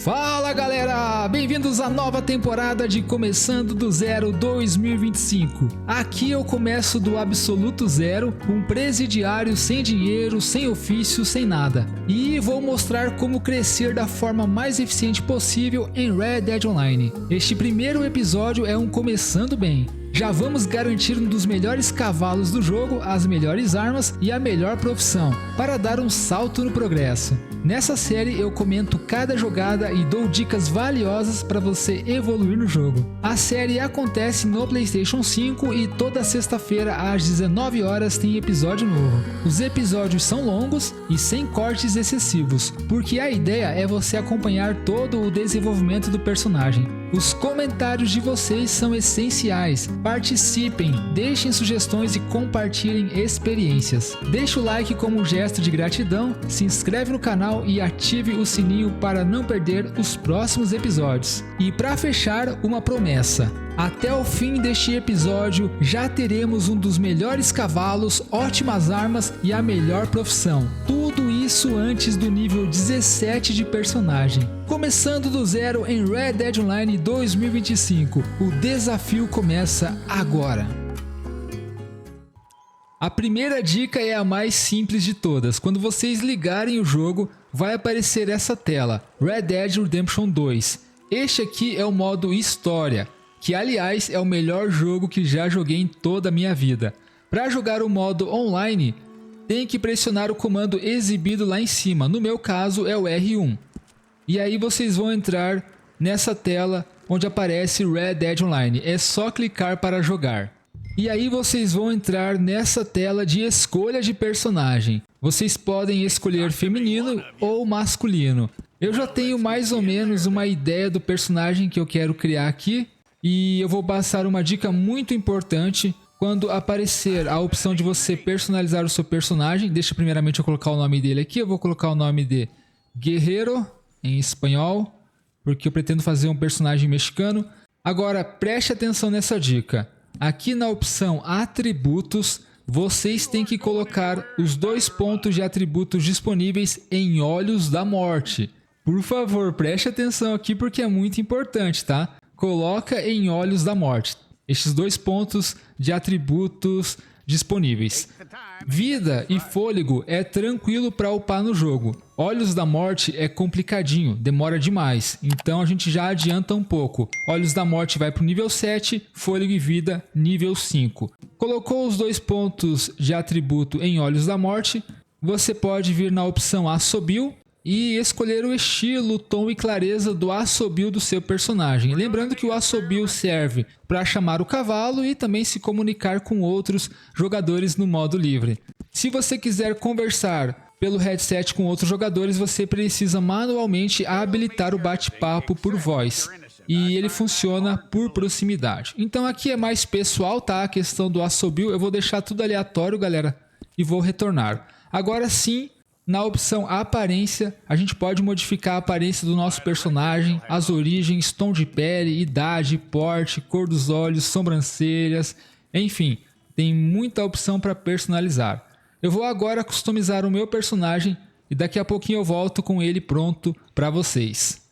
Fala galera, bem-vindos à nova temporada de Começando do Zero 2025. Aqui eu começo do absoluto zero, um presidiário sem dinheiro, sem ofício, sem nada. E vou mostrar como crescer da forma mais eficiente possível em Red Dead Online. Este primeiro episódio é um começando bem. Já vamos garantir um dos melhores cavalos do jogo, as melhores armas e a melhor profissão, para dar um salto no progresso. Nessa série eu comento cada jogada e dou dicas valiosas para você evoluir no jogo. A série acontece no PlayStation 5 e toda sexta-feira às 19 horas tem episódio novo. Os episódios são longos e sem cortes excessivos, porque a ideia é você acompanhar todo o desenvolvimento do personagem. Os comentários de vocês são essenciais. Participem, deixem sugestões e compartilhem experiências. Deixe o like como um gesto de gratidão, se inscreve no canal e ative o sininho para não perder os próximos episódios. E para fechar, uma promessa. Até o fim deste episódio já teremos um dos melhores cavalos, ótimas armas e a melhor profissão. Tudo isso antes do nível 17 de personagem. Começando do zero em Red Dead Online 2025. O desafio começa agora. A primeira dica é a mais simples de todas. Quando vocês ligarem o jogo, vai aparecer essa tela, Red Dead Redemption 2. Este aqui é o modo História, que aliás é o melhor jogo que já joguei em toda a minha vida. Para jogar o modo online, tem que pressionar o comando exibido lá em cima, no meu caso é o R1. E aí vocês vão entrar nessa tela onde aparece Red Dead Online, é só clicar para jogar. E aí vocês vão entrar nessa tela de escolha de personagem. Vocês podem escolher feminino ou masculino. Eu já tenho mais ou menos uma ideia do personagem que eu quero criar aqui. E eu vou passar uma dica muito importante. Quando aparecer a opção de você personalizar o seu personagem, deixa primeiramente eu colocar o nome dele aqui. Eu vou colocar o nome de Guerreiro em espanhol, porque eu pretendo fazer um personagem mexicano. Agora preste atenção nessa dica. Aqui na opção Atributos, vocês têm que colocar os 2 pontos de atributos disponíveis em Olhos da Morte. Por favor, preste atenção aqui porque é muito importante, tá? Coloca em Olhos da Morte estes 2 pontos de atributos disponíveis. Vida e fôlego é tranquilo para upar no jogo. Olhos da Morte é complicadinho, demora demais. Então a gente já adianta um pouco. Olhos da Morte vai para o nível 7, fôlego e vida nível 5. Colocou os 2 pontos de atributo em Olhos da Morte, você pode vir na opção Assobio e escolher o estilo, tom e clareza do assobio do seu personagem. Lembrando que o assobio serve para chamar o cavalo e também se comunicar com outros jogadores no modo livre. Se você quiser conversar pelo headset com outros jogadores, você precisa manualmente habilitar o bate-papo por voz. E ele funciona por proximidade. Então aqui é mais pessoal, tá? A questão do assobio. Eu vou deixar tudo aleatório, galera, e vou retornar. Agora sim, na opção Aparência, a gente pode modificar a aparência do nosso personagem, as origens, tom de pele, idade, porte, cor dos olhos, sobrancelhas, enfim, tem muita opção para personalizar. Eu vou agora customizar o meu personagem e daqui a pouquinho eu volto com ele pronto para vocês.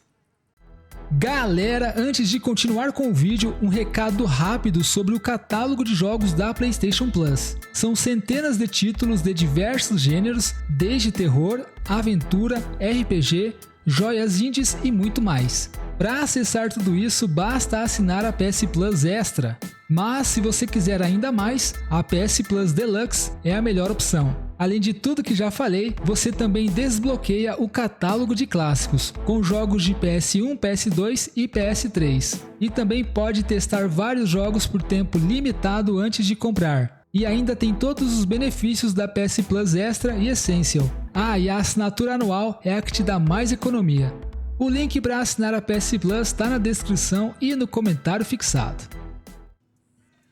Galera, antes de continuar com o vídeo, um recado rápido sobre o catálogo de jogos da PlayStation Plus. São centenas de títulos de diversos gêneros, desde terror, aventura, RPG, joias indies e muito mais. Para acessar tudo isso, basta assinar a PS Plus Extra. Mas se você quiser ainda mais, a PS Plus Deluxe é a melhor opção. Além de tudo que já falei, você também desbloqueia o catálogo de clássicos, com jogos de PS1, PS2 e PS3. E também pode testar vários jogos por tempo limitado antes de comprar. E ainda tem todos os benefícios da PS Plus Extra e Essential. Ah, e a assinatura anual é a que te dá mais economia. O link para assinar a PS Plus está na descrição e no comentário fixado.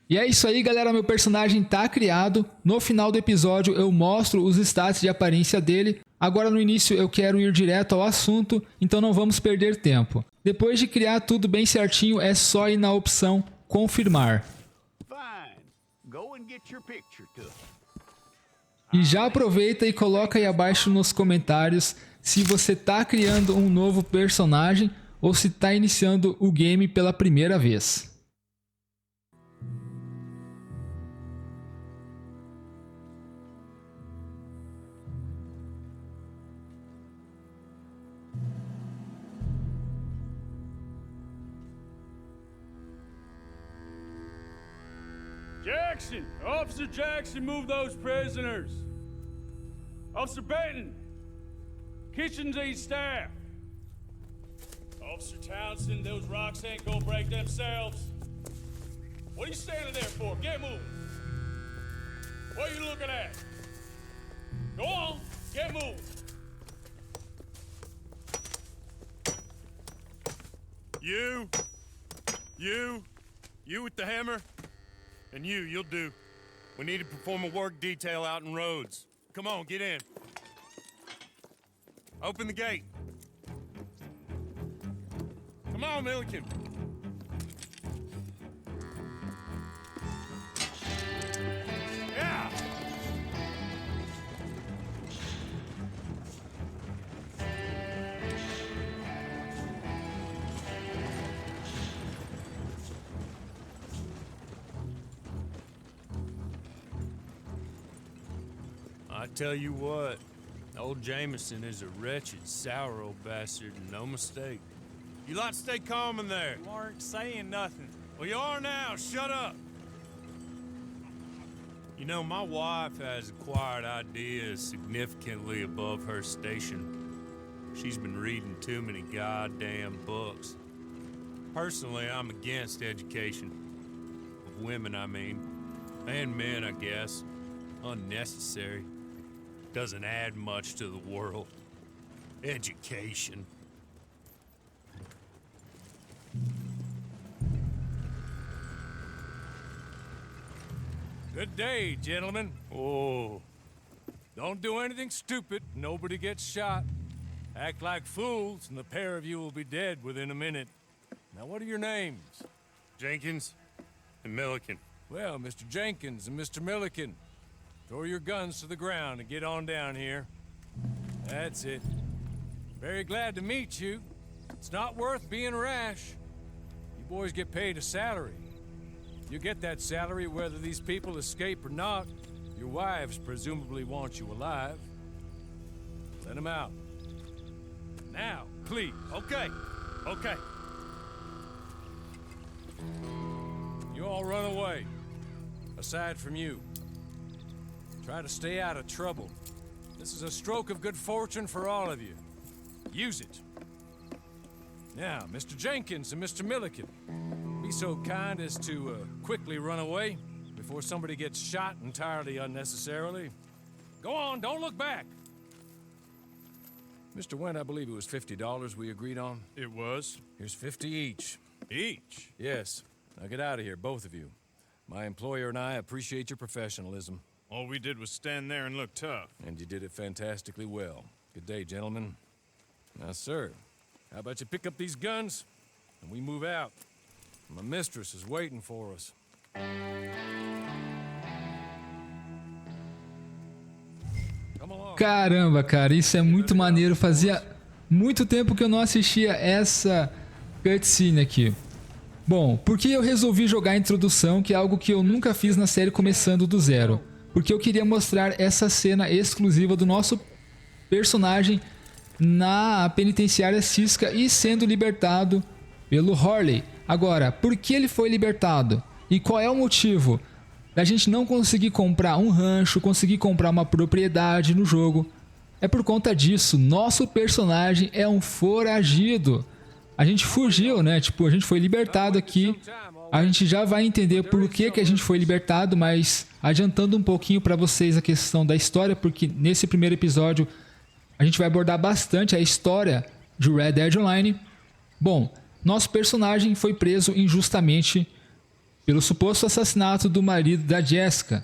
E é isso aí, galera, meu personagem tá criado. No final do episódio eu mostro os status de aparência dele. Agora no início eu quero ir direto ao assunto, então não vamos perder tempo. Depois de criar tudo bem certinho, é só ir na opção Confirmar. E já aproveita e coloca aí abaixo nos comentários se você tá criando um novo personagem ou se tá iniciando o game pela primeira vez. Jackson! Officer Jackson, move those prisoners! Officer Benton! Kitchens these staff! Officer Townsend, those rocks ain't gonna break themselves. What are you standing there for? Get moving! What are you looking at? Go on, get moving! You with the hammer? And you'll do. We need to perform a work detail out in Rhodes. Come on, get in. Open the gate. Come on, Milliken. Yeah! I tell you what, old Jameson is a wretched, sour old bastard, and no mistake. You lot stay calm in there. You aren't saying nothing. Well, you are now. Shut up. You know, my wife has acquired ideas significantly above her station. She's been reading too many goddamn books. Personally, I'm against education. Of women, I mean. And men, I guess. Unnecessary. Doesn't add much to the world. Education. Good day, gentlemen. Oh, Don't do anything stupid. Nobody gets shot. Act like fools, and the pair of you will be dead within a minute. Now, what are your names? Jenkins and Milliken. Well, Mr. Jenkins and Mr. Milliken, throw your guns to the ground and get on down here. That's it. Very glad to meet you. It's not worth being rash. You boys get paid a salary. You get that salary whether these people escape or not. Your wives presumably want you alive. Let them out. Now, please. Okay, okay. You all run away. Aside from you. Try to stay out of trouble. This is a stroke of good fortune for all of you. Use it. Now, Mr. Jenkins and Mr. Milliken, be so kind as to quickly run away before somebody gets shot entirely unnecessarily. Go on, don't look back. Mr. Wendt, I believe it was $50 we agreed on. It was. Here's 50 each. Each? Yes. Now get out of here, both of you. My employer and I appreciate your professionalism. All we did was stand there and look tough. And you did it fantastically well. Good day, gentlemen. Now, sir, how about you pick up these guns and we move out? My mistress is waiting for us. Come along. Caramba, cara, isso é muito maneiro. Fazia muito tempo que eu não assistia essa cutscene aqui. Bom, por que eu resolvi jogar a introdução, que é algo que eu nunca fiz na série começando do zero? Porque eu queria mostrar essa cena exclusiva do nosso personagem na penitenciária Cisca e sendo libertado pelo Horley. Agora, por que ele foi libertado? E qual é o motivo da gente não conseguir comprar um rancho, conseguir comprar uma propriedade no jogo? É por conta disso, nosso personagem é um foragido. A gente fugiu, né? Tipo, a gente foi libertado aqui. A gente já vai entender por que a gente foi libertado, mas adiantando um pouquinho para vocês a questão da história, porque nesse primeiro episódio a gente vai abordar bastante a história de Red Dead Online. Bom, nosso personagem foi preso injustamente pelo suposto assassinato do marido da Jessica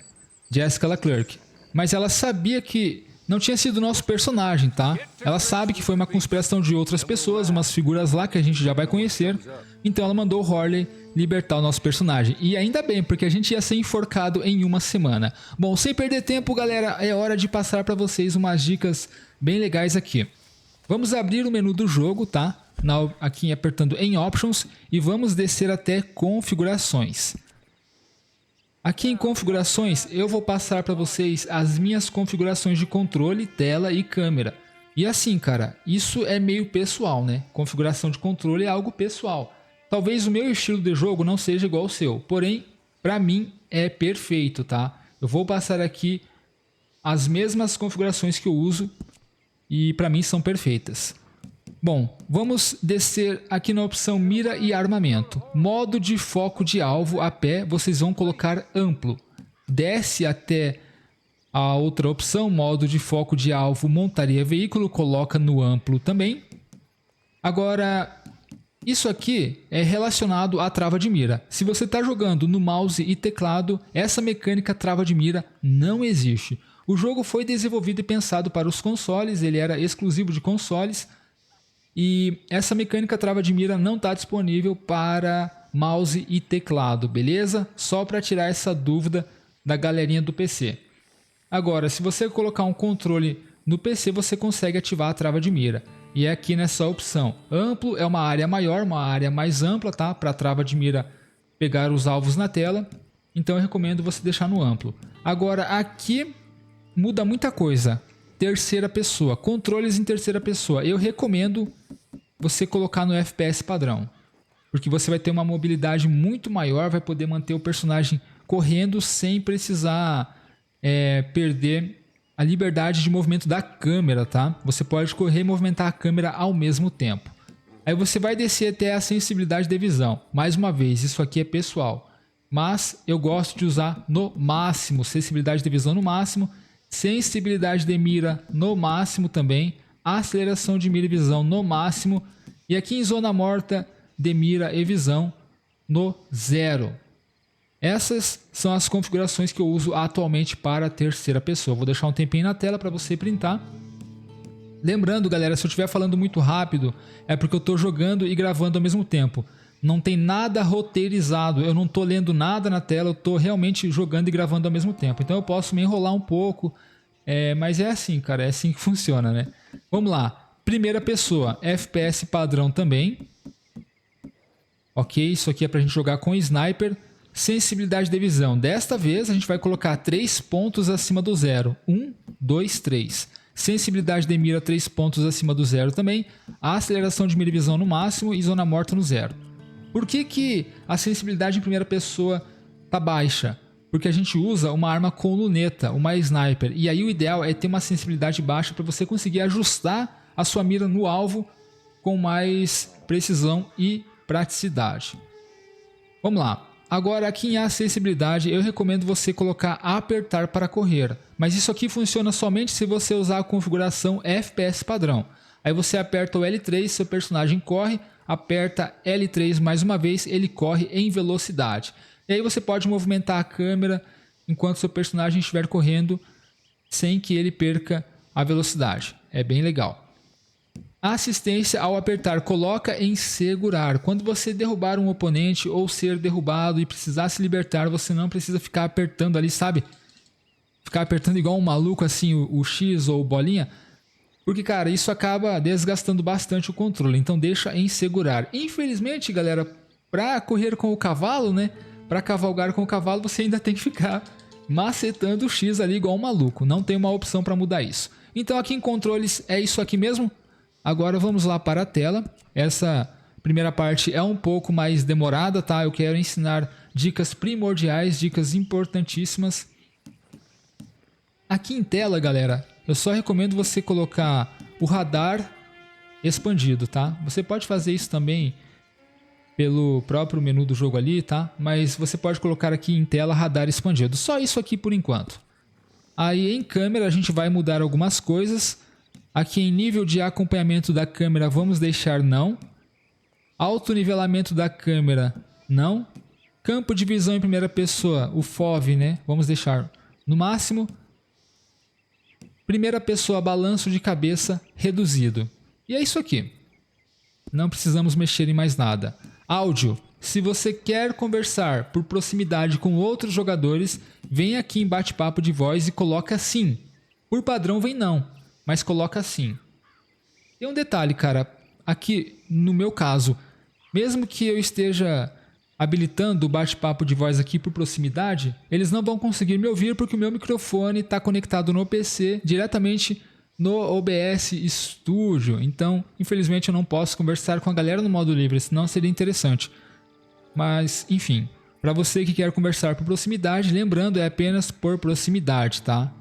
Leclerc. Mas ela sabia que não tinha sido nosso personagem, tá? Ela sabe que foi uma conspiração de outras pessoas, umas figuras lá que a gente já vai conhecer. Então ela mandou o Horley libertar o nosso personagem. E ainda bem, porque a gente ia ser enforcado em uma semana. Bom, sem perder tempo, galera, é hora de passar para vocês umas dicas bem legais aqui. Vamos abrir o menu do jogo, tá? Aqui apertando em Options e vamos descer até Configurações. Aqui em Configurações eu vou passar para vocês as minhas configurações de controle, tela e câmera. E assim, cara, isso é meio pessoal, né? Configuração de controle é algo pessoal. Talvez o meu estilo de jogo não seja igual ao seu, porém, para mim é perfeito, tá? Eu vou passar aqui as mesmas configurações que eu uso e para mim são perfeitas. Bom, vamos descer aqui na opção mira e armamento. Modo de foco de alvo a pé, vocês vão colocar amplo. Desce até a outra opção, modo de foco de alvo montaria veículo, coloca no amplo também. Agora, isso aqui é relacionado à trava de mira. Se você está jogando no mouse e teclado, essa mecânica trava de mira não existe. O jogo foi desenvolvido e pensado para os consoles, ele era exclusivo de consoles. E essa mecânica trava de mira não está disponível para mouse e teclado, beleza? Só para tirar essa dúvida da galerinha do PC. Agora, se você colocar um controle no PC, você consegue ativar a trava de mira. E é aqui nessa opção. Amplo é uma área maior, uma área mais ampla, tá? Para a trava de mira pegar os alvos na tela. Então eu recomendo você deixar no amplo. Agora, aqui muda muita coisa. Terceira pessoa, controles em terceira pessoa. Eu recomendo você colocar no FPS padrão, porque você vai ter uma mobilidade muito maior, vai poder manter o personagem correndo sem precisar perder a liberdade de movimento da câmera, tá? Você pode correr e movimentar a câmera ao mesmo tempo. Aí você vai descer até a sensibilidade de visão. Mais uma vez, isso aqui é pessoal, mas eu gosto de usar no máximo, sensibilidade de visão no máximo, sensibilidade de mira no máximo também, aceleração de mira e visão no máximo, e aqui em zona morta de mira e visão no 0. Essas são as configurações que eu uso atualmente para a terceira pessoa. Vou deixar um tempinho na tela para você printar. Lembrando, galera, se eu estiver falando muito rápido, é porque eu estou jogando e gravando ao mesmo tempo. Não tem nada roteirizado, eu não estou lendo nada na tela, eu estou realmente jogando e gravando ao mesmo tempo. Então eu posso me enrolar um pouco, mas é assim, cara, é assim que funciona, né? Vamos lá, primeira pessoa, FPS padrão também. Ok, isso aqui é para a gente jogar com sniper. Sensibilidade de visão, desta vez a gente vai colocar 3 pontos acima do 0. 1, 2, 3. Sensibilidade de mira 3 pontos acima do 0 também. A aceleração de mira e visão no máximo e zona morta no 0. Por que a sensibilidade em primeira pessoa está baixa? Porque a gente usa uma arma com luneta, uma sniper. E aí o ideal é ter uma sensibilidade baixa para você conseguir ajustar a sua mira no alvo com mais precisão e praticidade. Vamos lá. Agora aqui em acessibilidade eu recomendo você colocar apertar para correr. Mas isso aqui funciona somente se você usar a configuração FPS padrão. Aí você aperta o L3, seu personagem corre. Aperta L3 mais uma vez, ele corre em velocidade. E aí você pode movimentar a câmera enquanto seu personagem estiver correndo sem que ele perca a velocidade. É bem legal. A assistência ao apertar coloca em segurar. Quando você derrubar um oponente ou ser derrubado e precisar se libertar, você não precisa ficar apertando ali, sabe? Ficar apertando igual um maluco assim o X ou bolinha. Porque, cara, isso acaba desgastando bastante o controle. Então deixa em segurar. Infelizmente, galera, para correr com o cavalo, né? Para cavalgar com o cavalo, você ainda tem que ficar macetando o X ali igual um maluco. Não tem uma opção para mudar isso. Então aqui em controles é isso aqui mesmo. Agora vamos lá para a tela. Essa primeira parte é um pouco mais demorada, tá? Eu quero ensinar dicas primordiais, dicas importantíssimas. Aqui em tela, galera, eu só recomendo você colocar o radar expandido, tá? Você pode fazer isso também pelo próprio menu do jogo ali, tá? Mas você pode colocar aqui em tela radar expandido. Só isso aqui por enquanto. Aí em câmera a gente vai mudar algumas coisas. Aqui em nível de acompanhamento da câmera vamos deixar não. Autonivelamento da câmera não. Campo de visão em primeira pessoa, o FOV, né? Vamos deixar no máximo. Primeira pessoa, balanço de cabeça reduzido. E é isso aqui. Não precisamos mexer em mais nada. Áudio. Se você quer conversar por proximidade com outros jogadores, vem aqui em bate-papo de voz e coloca sim. Por padrão vem não, mas coloca sim. E um detalhe, cara, aqui no meu caso, mesmo que eu esteja habilitando o bate-papo de voz aqui por proximidade, eles não vão conseguir me ouvir porque o meu microfone está conectado no PC diretamente no OBS Studio. Então, infelizmente, eu não posso conversar com a galera no modo livre, senão seria interessante. Mas, enfim, para você que quer conversar por proximidade, lembrando, é apenas por proximidade, tá?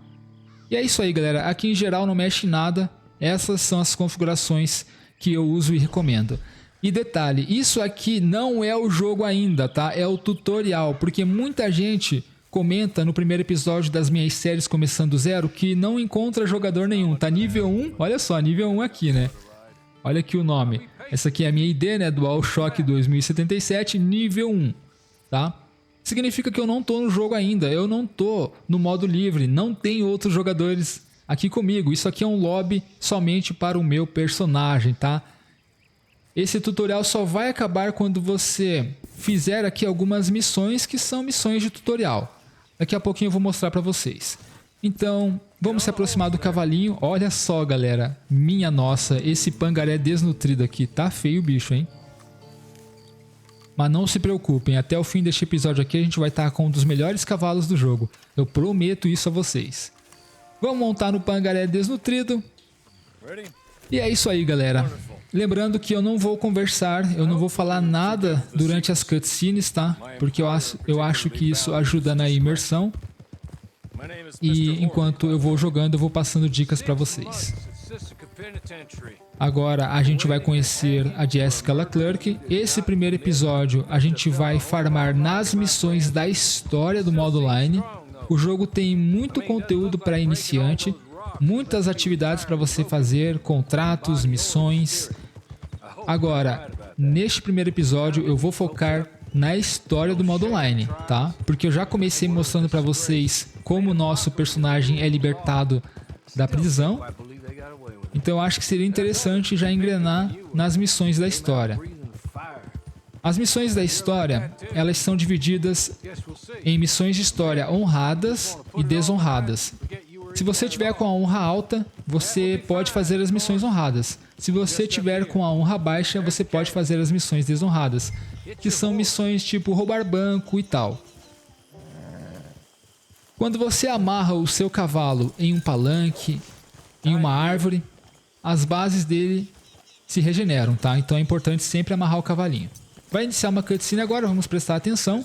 E é isso aí, galera. Aqui em geral não mexe em nada. Essas são as configurações que eu uso e recomendo. E detalhe, isso aqui não é o jogo ainda, tá? É o tutorial, porque muita gente comenta no primeiro episódio das minhas séries Começando do Zero que não encontra jogador nenhum. Tá nível 1, olha só, nível 1 aqui, né? Olha aqui o nome. Essa aqui é a minha ID, né? DualShock 2077, nível 1, tá? Significa que eu não tô no jogo ainda, eu não tô no modo livre, não tem outros jogadores aqui comigo. Isso aqui é um lobby somente para o meu personagem, tá? Esse tutorial só vai acabar quando você fizer aqui algumas missões que são missões de tutorial. Daqui a pouquinho eu vou mostrar para vocês. Então, vamos se aproximar do cavalinho. Olha só, galera. Minha nossa, esse pangaré desnutrido aqui. Tá feio o bicho, hein? Mas não se preocupem, até o fim deste episódio aqui a gente vai estar com um dos melhores cavalos do jogo. Eu prometo isso a vocês. Vamos montar no pangaré desnutrido. E é isso aí, galera. Lembrando que eu não vou conversar, eu não vou falar nada durante as cutscenes, tá? Porque eu acho que isso ajuda na imersão. E enquanto eu vou jogando, eu vou passando dicas para vocês. Agora a gente vai conhecer a Jessica Leclerc. Esse primeiro episódio a gente vai farmar nas missões da história do modo online. O jogo tem muito conteúdo para iniciante, muitas atividades para você fazer, contratos, missões. Agora, neste primeiro episódio eu vou focar na história do modo online, tá? Porque eu já comecei mostrando para vocês como o nosso personagem é libertado da prisão. Então eu acho que seria interessante já engrenar nas missões da história. As missões da história, elas são divididas em missões de história honradas e desonradas. Se você tiver com a honra alta, você pode fazer as missões honradas. Se você tiver com a honra baixa, você pode fazer as missões desonradas, que são missões tipo roubar banco e tal. Quando você amarra o seu cavalo em um palanque, em uma árvore, as bases dele se regeneram, tá? Então é importante sempre amarrar o cavalinho. Vai iniciar uma cutscene agora, vamos prestar atenção.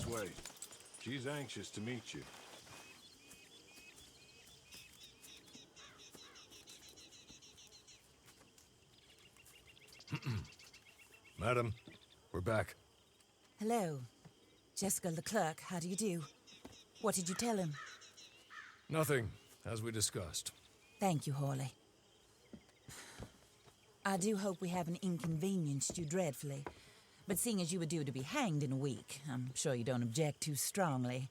Madam, we're back. Hello. Jessica Leclerc, how do you do? What did you tell him? Nothing, as we discussed. Thank you, Hawley. I do hope we haven't inconvenienced you dreadfully. But seeing as you were due to be hanged in a week, I'm sure you don't object too strongly.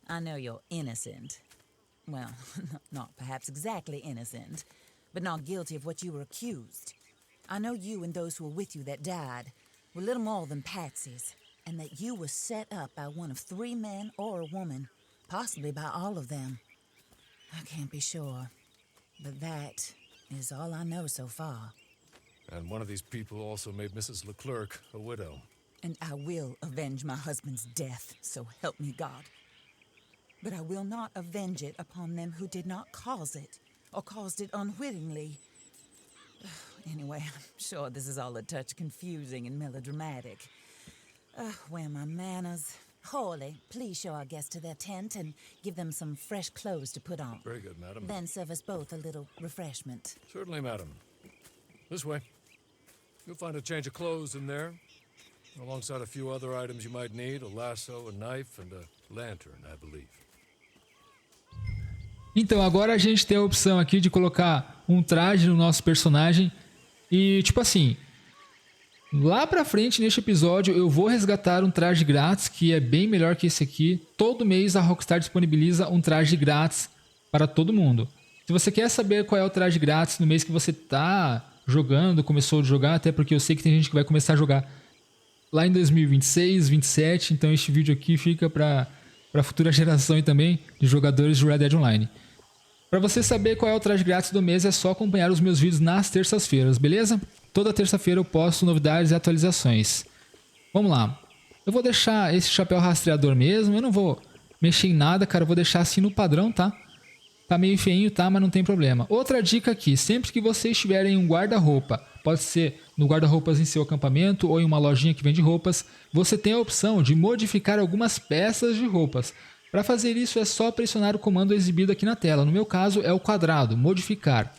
I know you're innocent. Well, not perhaps exactly innocent, but not guilty of what you were accused. I know you and those who were with you that died were little more than patsies, and that you were set up by one of 3 men or a woman, possibly by all of them. I can't be sure, but that is all I know so far. And one of these people also made Mrs. Leclerc a widow. And I will avenge my husband's death, so help me God. But I will not avenge it upon them who did not cause it, or caused it unwittingly. Anyway, I'm sure this is all a touch confusing and melodramatic. Where are my manners? Hawley, please show our guests to their tent and give them some fresh clothes to put on. Very good, madam. Then serve us both a little refreshment. Certainly, madam. This way. You'll find a change of clothes in there, alongside a few other items you might need, a lasso, a knife, and a lantern, I believe. Então agora a gente tem a opção aqui de colocar um traje no nosso personagem. E tipo assim, lá pra frente neste episódio eu vou resgatar um traje grátis que é bem melhor que esse aqui. Todo mês a Rockstar disponibiliza um traje grátis para todo mundo. Se você quer saber qual é o traje grátis no mês que você tá jogando, começou a jogar, até porque eu sei que tem gente que vai começar a jogar lá em 2026, 2027, então este vídeo aqui fica para futura geração e também de jogadores de Red Dead Online. Para você saber qual é o traje grátis do mês, é só acompanhar os meus vídeos nas terças-feiras, beleza? Toda terça-feira eu posto novidades e atualizações. Vamos lá. Eu vou deixar esse chapéu rastreador mesmo, eu não vou mexer em nada, cara, eu vou deixar assim no padrão, tá? Tá meio feinho, tá? Mas não tem problema. Outra dica aqui, sempre que vocês tiverem um guarda-roupa, pode ser no guarda-roupas em seu acampamento ou em uma lojinha que vende roupas, você tem a opção de modificar algumas peças de roupas. Para fazer isso é só pressionar o comando exibido aqui na tela. No meu caso é o quadrado, modificar.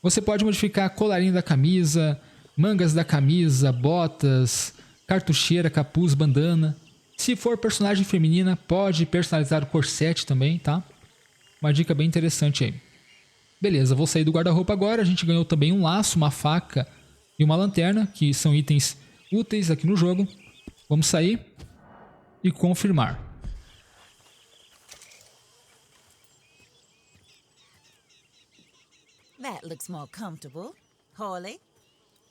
Você pode modificar colarinho da camisa, mangas da camisa, botas, cartucheira, capuz, bandana. Se for personagem feminina, pode personalizar o corsete também, tá? Uma dica bem interessante aí. Beleza, vou sair do guarda-roupa agora. A gente ganhou também um laço, uma faca e uma lanterna, que são itens úteis aqui no jogo. Vamos sair e confirmar. That looks more comfortable. Hawley,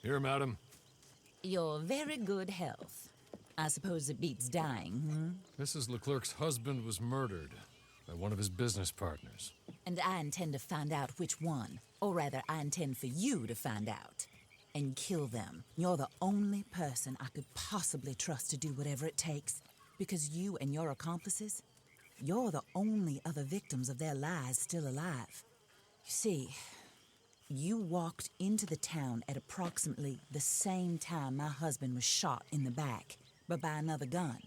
Here, madam. your very good health. I suppose it beats dying, Mrs. Leclerc's husband was murdered by one of his business partners. And I intend to find out which one. Or rather, I intend for you to find out. And kill them. You're the only person I could possibly trust to do whatever it takes. Because you and your accomplices, you're the only other victims of their lies still alive. You see, you walked into the town at approximately the same time my husband was shot in the back, but by another gun,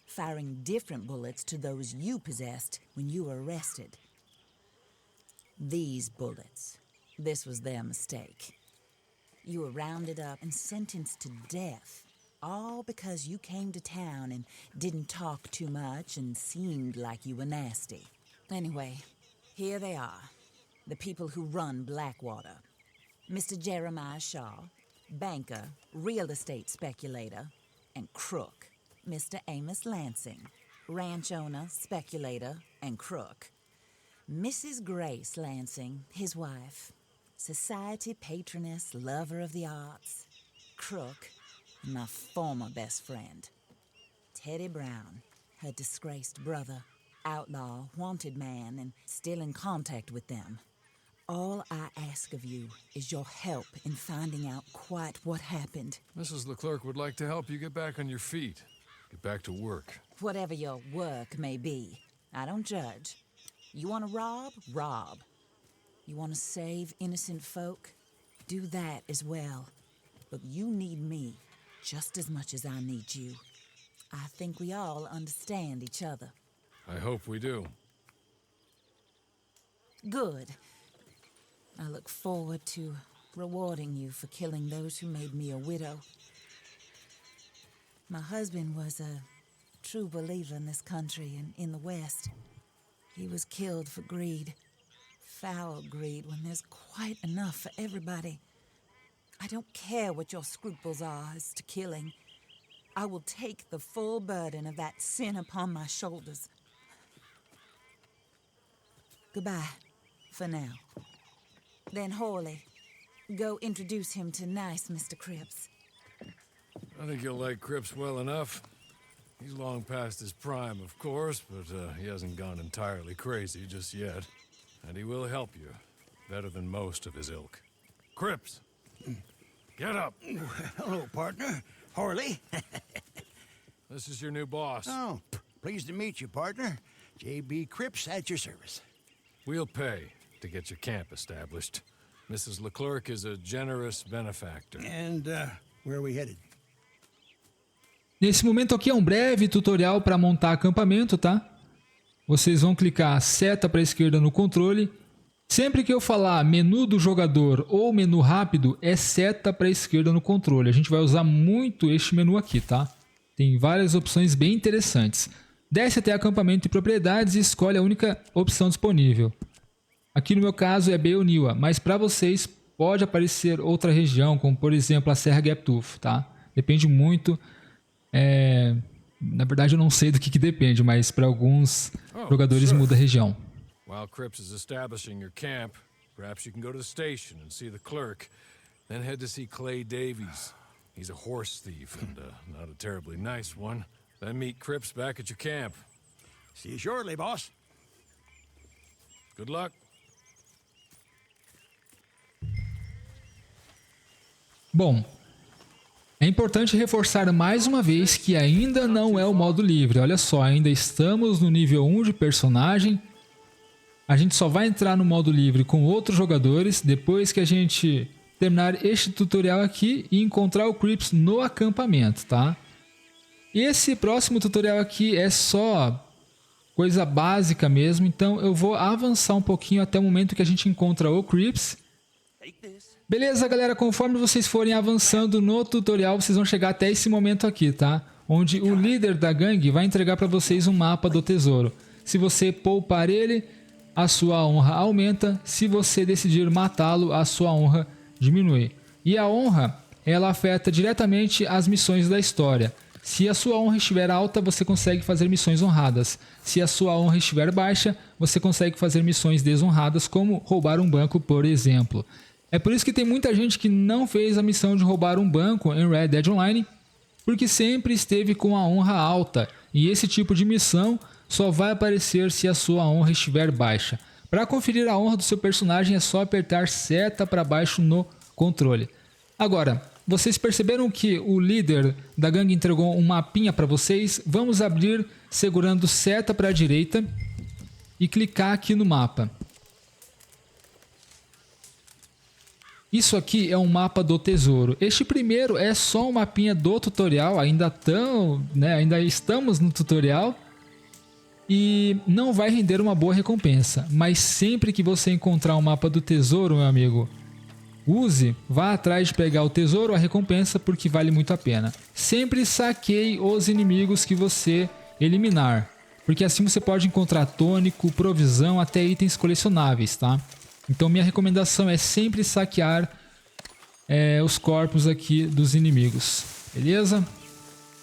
firing different bullets to those you possessed when you were arrested. These bullets, this was their mistake. You were rounded up and sentenced to death, all because you came to town and didn't talk too much and seemed like you were nasty. Anyway, here they are. The people who run Blackwater. Mr. Jeremiah Shaw, banker, real estate speculator, and crook. Mr. Amos Lansing, ranch owner, speculator, and crook. Mrs. Grace Lansing, his wife, society patroness, lover of the arts, crook, and my former best friend. Teddy Brown, her disgraced brother, outlaw, wanted man, and still in contact with them. All I ask of you is your help in finding out quite what happened. Mrs. Leclerc would like to help you get back on your feet. Get back to work. Whatever your work may be, I don't judge. You want to rob? Rob. You want to save innocent folk? Do that as well. But you need me just as much as I need you. I think we all understand each other. I hope we do. Good. I look forward to rewarding you for killing those who made me a widow. My husband was a true believer in this country and in the West. He was killed for greed. Foul greed when there's quite enough for everybody. I don't care what your scruples are as to killing. I will take the full burden of that sin upon my shoulders. Goodbye, for now. Then Hawley, go introduce him to nice Mr. Cripps. I think you'll like Cripps well enough. He's long past his prime, of course, but he hasn't gone entirely crazy just yet. And he will help you, better than most of his ilk. Cripps, get up. Hello, partner. Hawley. This is your new boss. Oh, pleased to meet you, partner. J.B. Cripps at your service. We'll pay to get your camp established. Mrs. Leclerc is a generous benefactor. And, where are we headed? Nesse momento aqui é um breve tutorial para montar acampamento, tá? Vocês vão clicar seta para a esquerda no controle. Sempre que eu falar menu do jogador ou menu rápido, é seta para a esquerda no controle. A gente vai usar muito este menu aqui, tá? Tem várias opções bem interessantes. Desce até acampamento e propriedades e escolhe a única opção disponível. Aqui no meu caso é Beoniwa, mas para vocês pode aparecer outra região, como por exemplo a Serra Gaptooth, tá? Depende muito. Na verdade eu não sei do que depende, mas para alguns jogadores muda a região. While Cripps is establishing your camp, perhaps you can go to the station and see the clerk, then head to see Clay Davies. He's a horse thief and not a terribly nice one. Then meet Cripps back at your camp. See you shortly, boss. Good luck. Bom, é importante reforçar mais uma vez que ainda não é o modo livre. Olha só, ainda estamos no nível 1 de personagem. A gente só vai entrar no modo livre com outros jogadores depois que a gente terminar este tutorial aqui e encontrar o Crips no acampamento, tá? Esse próximo tutorial aqui é só coisa básica mesmo, então eu vou avançar um pouquinho até o momento que a gente encontra o Crips. Beleza, galera, conforme vocês forem avançando no tutorial, vocês vão chegar até esse momento aqui, tá? Onde o líder da gangue vai entregar para vocês um mapa do tesouro. Se você poupar ele, a sua honra aumenta. Se você decidir matá-lo, a sua honra diminui. E a honra, ela afeta diretamente as missões da história. Se a sua honra estiver alta, você consegue fazer missões honradas. Se a sua honra estiver baixa, você consegue fazer missões desonradas, como roubar um banco, por exemplo. É por isso que tem muita gente que não fez a missão de roubar um banco em Red Dead Online, porque sempre esteve com a honra alta, e esse tipo de missão só vai aparecer se a sua honra estiver baixa. Para conferir a honra do seu personagem é só apertar seta para baixo no controle. Agora, vocês perceberam que o líder da gangue entregou um mapinha para vocês? Vamos abrir segurando seta para a direita e clicar aqui no mapa. Isso aqui é um mapa do tesouro. Este primeiro é só um mapinha do tutorial, ainda estamos no tutorial e não vai render uma boa recompensa. Mas sempre que você encontrar um mapa do tesouro, meu amigo, use, vá atrás de pegar o tesouro, a recompensa, porque vale muito a pena. Sempre saqueie os inimigos que você eliminar, porque assim você pode encontrar tônico, provisão, até itens colecionáveis, tá? Então minha recomendação é sempre saquear os corpos aqui dos inimigos, beleza?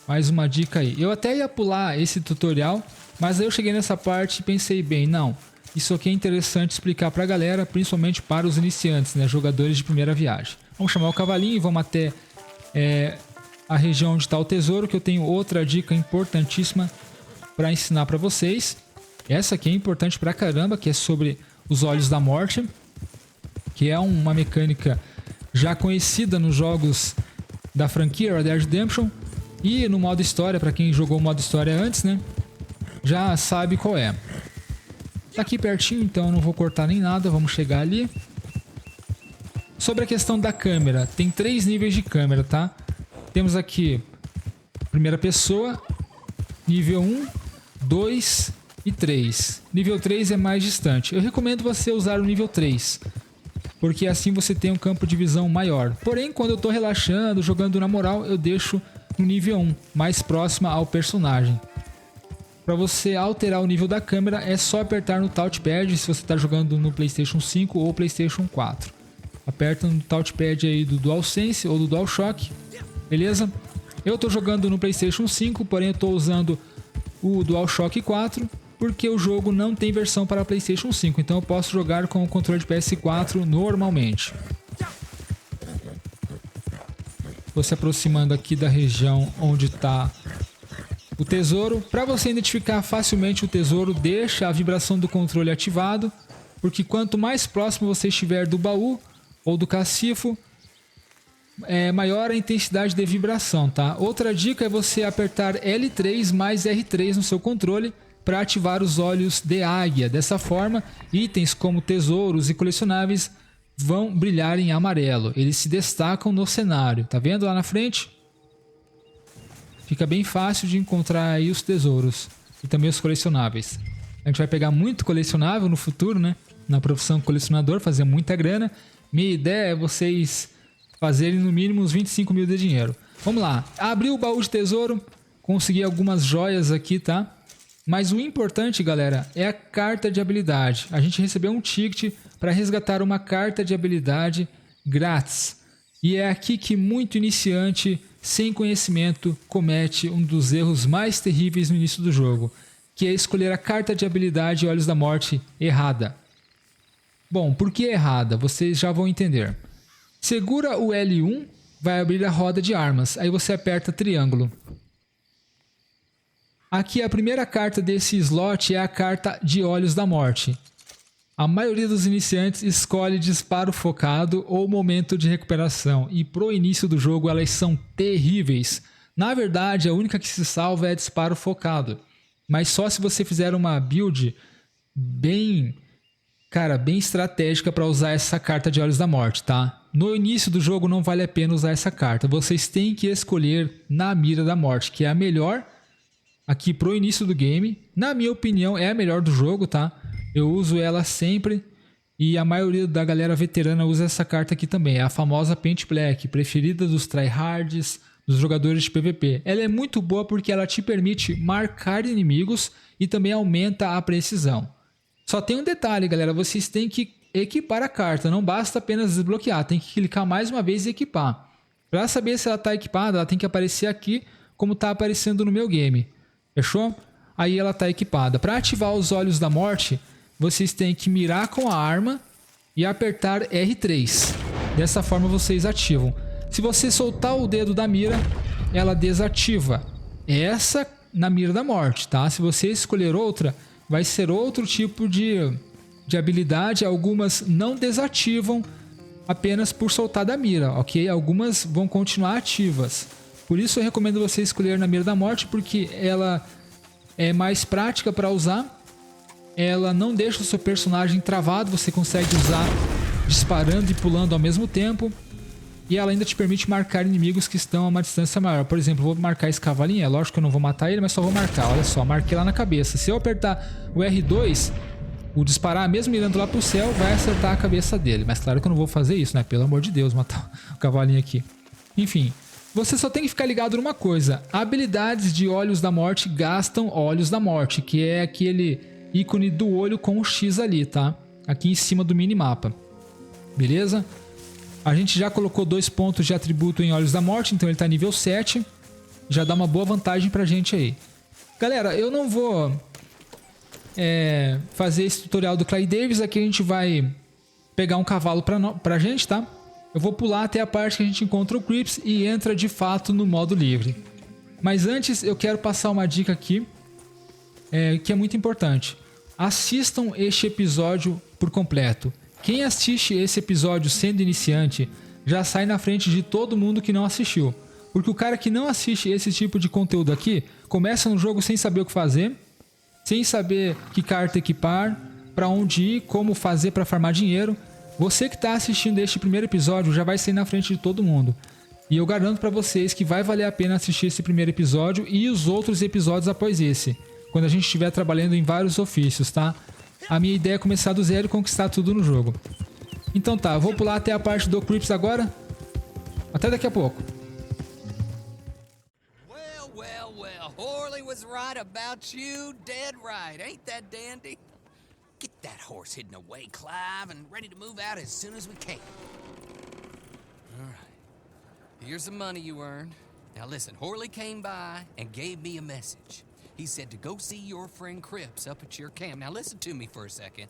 Mais uma dica aí. Eu até ia pular esse tutorial, mas aí eu cheguei nessa parte e pensei bem, não, isso aqui é interessante explicar pra galera, principalmente para os iniciantes, né, jogadores de primeira viagem. Vamos chamar o cavalinho e vamos até a região onde está o tesouro, que eu tenho outra dica importantíssima para ensinar para vocês. Essa aqui é importante pra caramba, que é sobre os Olhos da Morte, que é uma mecânica já conhecida nos jogos da franquia Red Dead Redemption e no modo história, para quem jogou o modo história antes, né, já sabe qual é. Tá aqui pertinho, então eu não vou cortar nem nada, vamos chegar ali. Sobre a questão da câmera, tem 3 níveis de câmera, tá? Temos aqui primeira pessoa, nível 1, 2 e 3. Nível 3 é mais distante. Eu recomendo você usar o nível 3, porque assim você tem um campo de visão maior. Porém, quando eu tô relaxando, jogando na moral, eu deixo no nível 1, mais próxima ao personagem. Para você alterar o nível da câmera é só apertar no touchpad, se você está jogando no PlayStation 5 ou PlayStation 4. Aperta no touchpad aí do DualSense ou do DualShock, beleza? Eu estou jogando no PlayStation 5, porém eu estou usando o DualShock 4, porque o jogo não tem versão para PlayStation 5, então eu posso jogar com o controle de PS4 normalmente. Vou se aproximando aqui da região onde está o tesouro. Para você identificar facilmente o tesouro, deixa a vibração do controle ativado, porque quanto mais próximo você estiver do baú ou do cacifo, maior a intensidade de vibração, tá? Outra dica é você apertar L3 mais R3 no seu controle para ativar os olhos de águia. Dessa forma, itens como tesouros e colecionáveis vão brilhar em amarelo. Eles se destacam no cenário. Tá vendo lá na frente? Fica bem fácil de encontrar aí os tesouros e também os colecionáveis. A gente vai pegar muito colecionável no futuro, né? Na profissão colecionador, fazer muita grana. Minha ideia é vocês fazerem no mínimo uns 25 mil de dinheiro. Vamos lá. Abri o baú de tesouro, consegui algumas joias aqui, tá? Mas o importante, galera, é a carta de habilidade. A gente recebeu um ticket para resgatar uma carta de habilidade grátis. E é aqui que muito iniciante sem conhecimento comete um dos erros mais terríveis no início do jogo, que é escolher a carta de habilidade Olhos da Morte errada. Bom, por que errada? Vocês já vão entender. Segura o L1, vai abrir a roda de armas, aí você aperta triângulo. Aqui a primeira carta desse slot é a carta de Olhos da Morte. A maioria dos iniciantes escolhe disparo focado ou momento de recuperação, e pro início do jogo elas são terríveis. Na verdade, a única que se salva é disparo focado, mas só se você fizer uma build bem estratégica para usar essa carta de Olhos da Morte, tá? No início do jogo não vale a pena usar essa carta, vocês têm que escolher na Mira da Morte, que é a melhor aqui pro início do game. Na minha opinião é a melhor do jogo, tá? Eu uso ela sempre e a maioria da galera veterana usa essa carta aqui também. É a famosa Paint Black, preferida dos tryhards, dos jogadores de PVP. Ela é muito boa porque ela te permite marcar inimigos e também aumenta a precisão. Só tem um detalhe, galera, vocês têm que equipar a carta, não basta apenas desbloquear, tem que clicar mais uma vez e equipar. Para saber se ela está equipada, ela tem que aparecer aqui como está aparecendo no meu game. Fechou? Aí ela está equipada. Para ativar os Olhos da Morte, vocês têm que mirar com a arma e apertar R3. Dessa forma vocês ativam. Se você soltar o dedo da mira, ela desativa. Essa na Mira da Morte, tá? Se você escolher outra, vai ser outro tipo de habilidade. Algumas não desativam apenas por soltar da mira, ok? Algumas vão continuar ativas. Por isso eu recomendo você escolher na Mira da Morte, porque ela é mais prática para usar. Ela não deixa o seu personagem travado, você consegue usar disparando e pulando ao mesmo tempo. E ela ainda te permite marcar inimigos que estão a uma distância maior. Por exemplo, vou marcar esse cavalinho. É lógico que eu não vou matar ele, mas só vou marcar. Olha só, marquei lá na cabeça. Se eu apertar o R2, o disparar, mesmo mirando lá pro céu, vai acertar a cabeça dele. Mas claro que eu não vou fazer isso, né? Pelo amor de Deus, matar o cavalinho aqui. Enfim, você só tem que ficar ligado numa coisa. Habilidades de Olhos da Morte gastam Olhos da Morte, que é aquele ícone do olho com o X ali, tá? Aqui em cima do minimapa. Beleza? A gente já colocou 2 pontos de atributo em Olhos da Morte, então ele tá nível 7. Já dá uma boa vantagem pra gente aí. Galera, eu não vou fazer esse tutorial do Clay Davis. Aqui a gente vai pegar um cavalo pra gente, tá? Eu vou pular até a parte que a gente encontra o Crips e entra de fato no modo livre. Mas antes eu quero passar uma dica aqui, que é muito importante. Assistam este episódio por completo. Quem assiste esse episódio sendo iniciante já sai na frente de todo mundo que não assistiu. Porque o cara que não assiste esse tipo de conteúdo aqui começa no jogo sem saber o que fazer, sem saber que carta equipar, para onde ir, como fazer para farmar dinheiro. Você que está assistindo este primeiro episódio já vai sair na frente de todo mundo. E eu garanto para vocês que vai valer a pena assistir esse primeiro episódio e os outros episódios após esse, quando a gente estiver trabalhando em vários ofícios, tá? A minha ideia é começar do zero e conquistar tudo no jogo. Então tá, vou pular até a parte do Crips agora. Até daqui a pouco. Well, Horley was right about you, dead right. Ain't that dandy? Get that horse hidden away, Clive, and ready to move out as soon as we can. All right. Here's the money you earned. Now listen, Horley came by and gave me a message. He said to go see your friend Cripps up at your camp. Now listen to me for a second.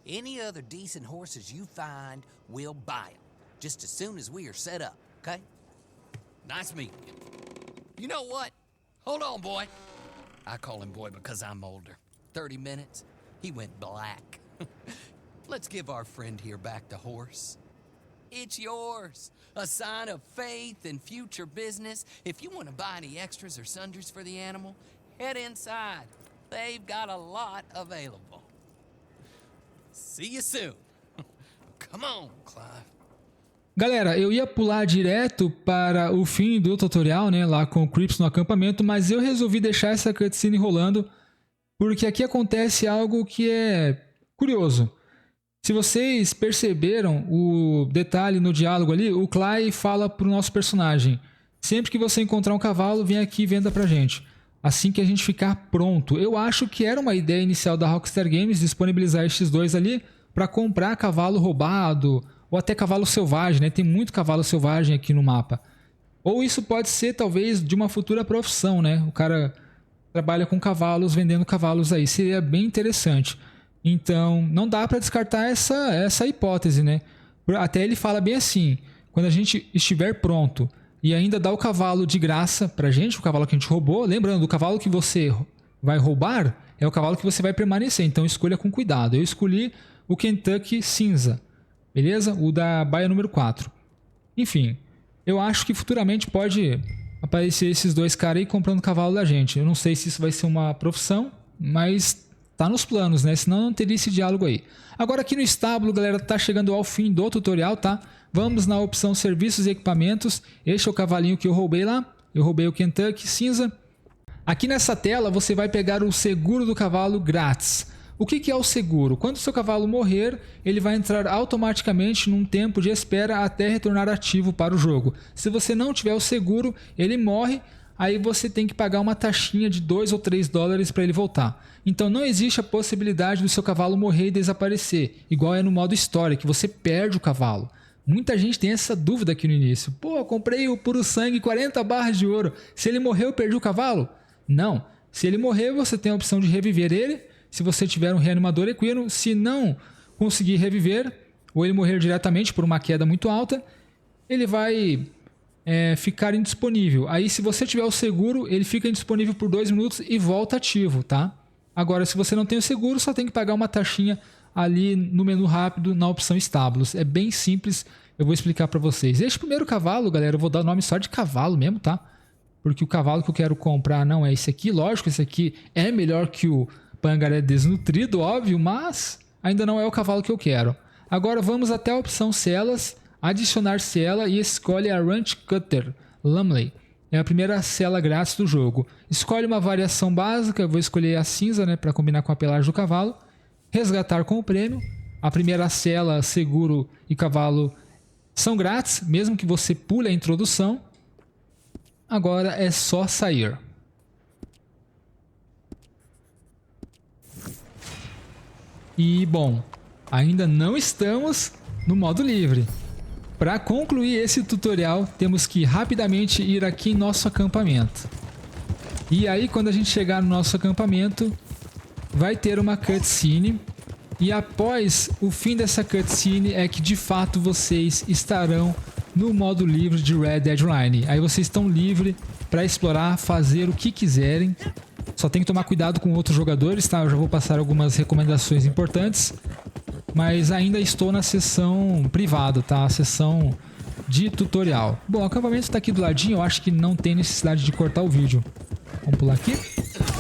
Any other decent horses you find, we'll buy them. Just as soon as we are set up, okay? Nice meeting you. You know what? Hold on, boy. I call him boy because I'm older. 30 minutes, he went black. Let's give our friend here back the horse. It's yours. A sign of faith and future business. If you want to buy any extras or sundries for the animal, head inside. They've got a lot available. See you soon. Come on, Clive. Galera, eu ia pular direto para o fim do tutorial, né, lá com o Crips no acampamento, mas eu resolvi deixar essa cutscene rolando, porque aqui acontece algo que é curioso. Se vocês perceberam o detalhe no diálogo ali, o Clay fala pro nosso personagem: sempre que você encontrar um cavalo, vem aqui e venda pra gente, assim que a gente ficar pronto. Eu acho que era uma ideia inicial da Rockstar Games disponibilizar estes dois ali para comprar cavalo roubado, ou até cavalo selvagem, né? Tem muito cavalo selvagem aqui no mapa. Ou isso pode ser talvez de uma futura profissão, né? O cara trabalha com cavalos, vendendo cavalos aí. Seria bem interessante. Então, não dá para descartar essa hipótese, né? Até ele fala bem assim: quando a gente estiver pronto e ainda dá o cavalo de graça pra gente, o cavalo que a gente roubou, lembrando, o cavalo que você vai roubar é o cavalo que você vai permanecer, então escolha com cuidado. Eu escolhi o Kentucky cinza, beleza? O da baia número 4. Enfim, eu acho que futuramente pode aparecer esses dois caras aí comprando cavalo da gente. Eu não sei se isso vai ser uma profissão, mas tá nos planos, né? Senão não teria esse diálogo aí. Agora aqui no estábulo, galera, tá chegando ao fim do tutorial, tá? Vamos na opção serviços e equipamentos. Este é o cavalinho que eu roubei lá. Eu roubei o Kentucky cinza. Aqui nessa tela você vai pegar o seguro do cavalo grátis. O que é o seguro? Quando o seu cavalo morrer, ele vai entrar automaticamente num tempo de espera até retornar ativo para o jogo. Se você não tiver o seguro, ele morre, aí você tem que pagar uma taxinha de 2 ou 3 dólares para ele voltar. Então não existe a possibilidade do seu cavalo morrer e desaparecer, igual é no modo história, que você perde o cavalo. Muita gente tem essa dúvida aqui no início. Pô, eu comprei o puro sangue 40 barras de ouro. Se ele morrer, eu perdi o cavalo? Não. Se ele morrer, você tem a opção de reviver ele. Se você tiver um reanimador equino, se não conseguir reviver, ou ele morrer diretamente por uma queda muito alta, ele vai ficar indisponível. Aí se você tiver o seguro, ele fica indisponível por 2 minutos e volta ativo, tá? Agora, se você não tem o seguro, só tem que pagar uma taxinha ali no menu rápido, na opção estábulos. É bem simples, eu vou explicar para vocês. Este primeiro cavalo, galera, eu vou dar o nome só de cavalo mesmo, tá? Porque o cavalo que eu quero comprar não é esse aqui. Lógico, esse aqui é melhor que o Pangaré desnutrido, óbvio, mas ainda não é o cavalo que eu quero. Agora vamos até a opção celas, adicionar cela e escolhe a Ranch Cutter Lumley. É a primeira cela grátis do jogo. Escolhe uma variação básica, eu vou escolher a cinza, né, para combinar com a pelagem do cavalo. Resgatar com o prêmio. A primeira cela, seguro e cavalo são grátis, mesmo que você pule a introdução. Agora é só sair. E bom, ainda não estamos no modo livre. Para concluir esse tutorial, temos que rapidamente ir aqui em nosso acampamento. E aí, quando a gente chegar no nosso acampamento, vai ter uma cutscene. E após o fim dessa cutscene é que de fato vocês estarão no modo livre de Red Dead Online. Aí vocês estão livres para explorar, fazer o que quiserem. Só tem que tomar cuidado com outros jogadores, tá? Eu já vou passar algumas recomendações importantes. Mas ainda estou na sessão privada, tá? A sessão de tutorial. Bom, o acampamento está aqui do ladinho. Eu acho que não tem necessidade de cortar o vídeo. Vamos pular aqui.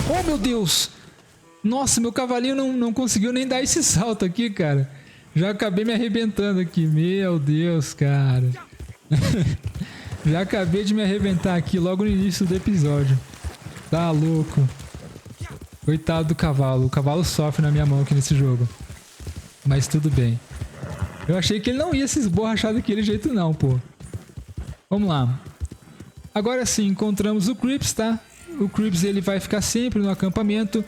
Oh, meu Deus! Nossa, meu cavalinho não conseguiu nem dar esse salto aqui, cara. Já acabei me arrebentando aqui. Meu Deus, cara. Já acabei de me arrebentar aqui logo no início do episódio. Tá louco. Coitado do cavalo. O cavalo sofre na minha mão aqui nesse jogo. Mas tudo bem. Eu achei que ele não ia se esborrachar daquele jeito não, pô. Vamos lá. Agora sim, encontramos o Crips, tá? O Crips, ele vai ficar sempre no acampamento.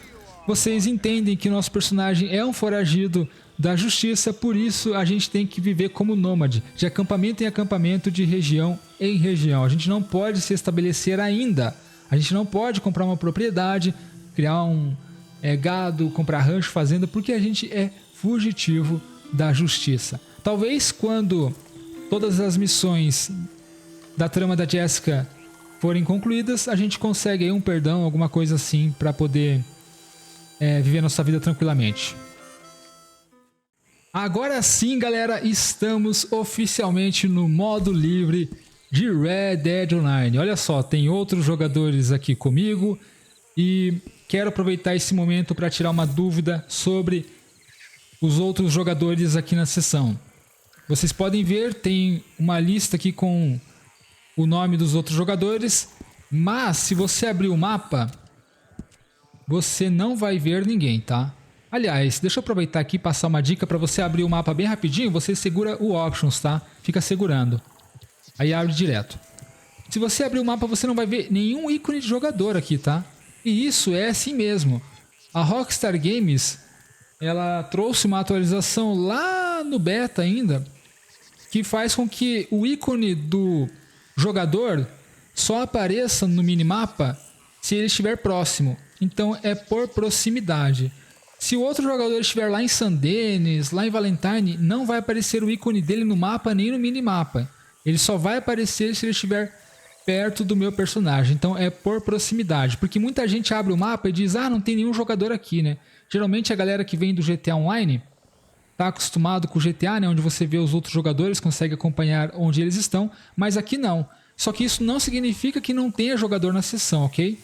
Vocês entendem que nosso personagem é um foragido da justiça, por isso a gente tem que viver como nômade, de acampamento em acampamento, de região em região. A gente não pode se estabelecer ainda. A gente não pode comprar uma propriedade, criar um gado, comprar rancho, fazenda, porque a gente é fugitivo da justiça. Talvez quando todas as missões da trama da Jessica forem concluídas, a gente consegue aí um perdão, alguma coisa assim, para poder viver nossa vida tranquilamente. Agora sim, galera, estamos oficialmente no modo livre de Red Dead Online. Olha só, tem outros jogadores aqui comigo e quero aproveitar esse momento para tirar uma dúvida sobre os outros jogadores aqui na sessão. Vocês podem ver, tem uma lista aqui com o nome dos outros jogadores, mas se você abrir o mapa, você não vai ver ninguém, tá? Aliás, deixa eu aproveitar aqui e passar uma dica para você abrir o mapa bem rapidinho. Você segura o Options, tá? Fica segurando. Aí abre direto. Se você abrir o mapa, você não vai ver nenhum ícone de jogador aqui, tá? E isso é assim mesmo. A Rockstar Games, ela trouxe uma atualização lá no beta ainda, que faz com que o ícone do jogador só apareça no minimapa se ele estiver próximo. Então é por proximidade. Se o outro jogador estiver lá em San Denis, lá em Valentine, não vai aparecer o ícone dele no mapa nem no minimapa. Ele só vai aparecer se ele estiver perto do meu personagem. Então é por proximidade. Porque muita gente abre o mapa e diz, ah, não tem nenhum jogador aqui, né? Geralmente a galera que vem do GTA Online tá acostumado com o GTA, né, onde você vê os outros jogadores, consegue acompanhar onde eles estão, mas aqui não. Só que isso não significa que não tenha jogador na sessão, ok?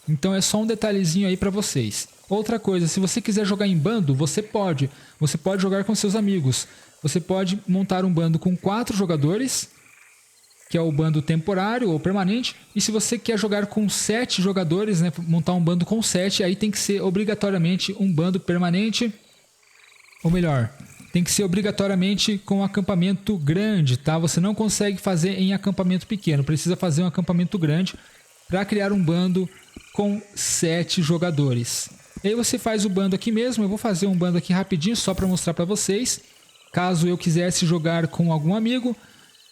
Então é só um detalhezinho aí para vocês. Outra coisa, se você quiser jogar em bando, você pode. Você pode jogar com seus amigos. Você pode montar um bando com 4 jogadores, que é o bando temporário ou permanente. E se você quer jogar com 7 jogadores, né, montar um bando com 7, aí tem que ser obrigatoriamente um bando permanente. Ou melhor, tem que ser obrigatoriamente com acampamento grande, tá? Você não consegue fazer em acampamento pequeno, precisa fazer um acampamento grande para criar um bando com 7 jogadores. E aí você faz o bando aqui mesmo. Eu vou fazer um bando aqui rapidinho só para mostrar para vocês. Caso eu quisesse jogar com algum amigo,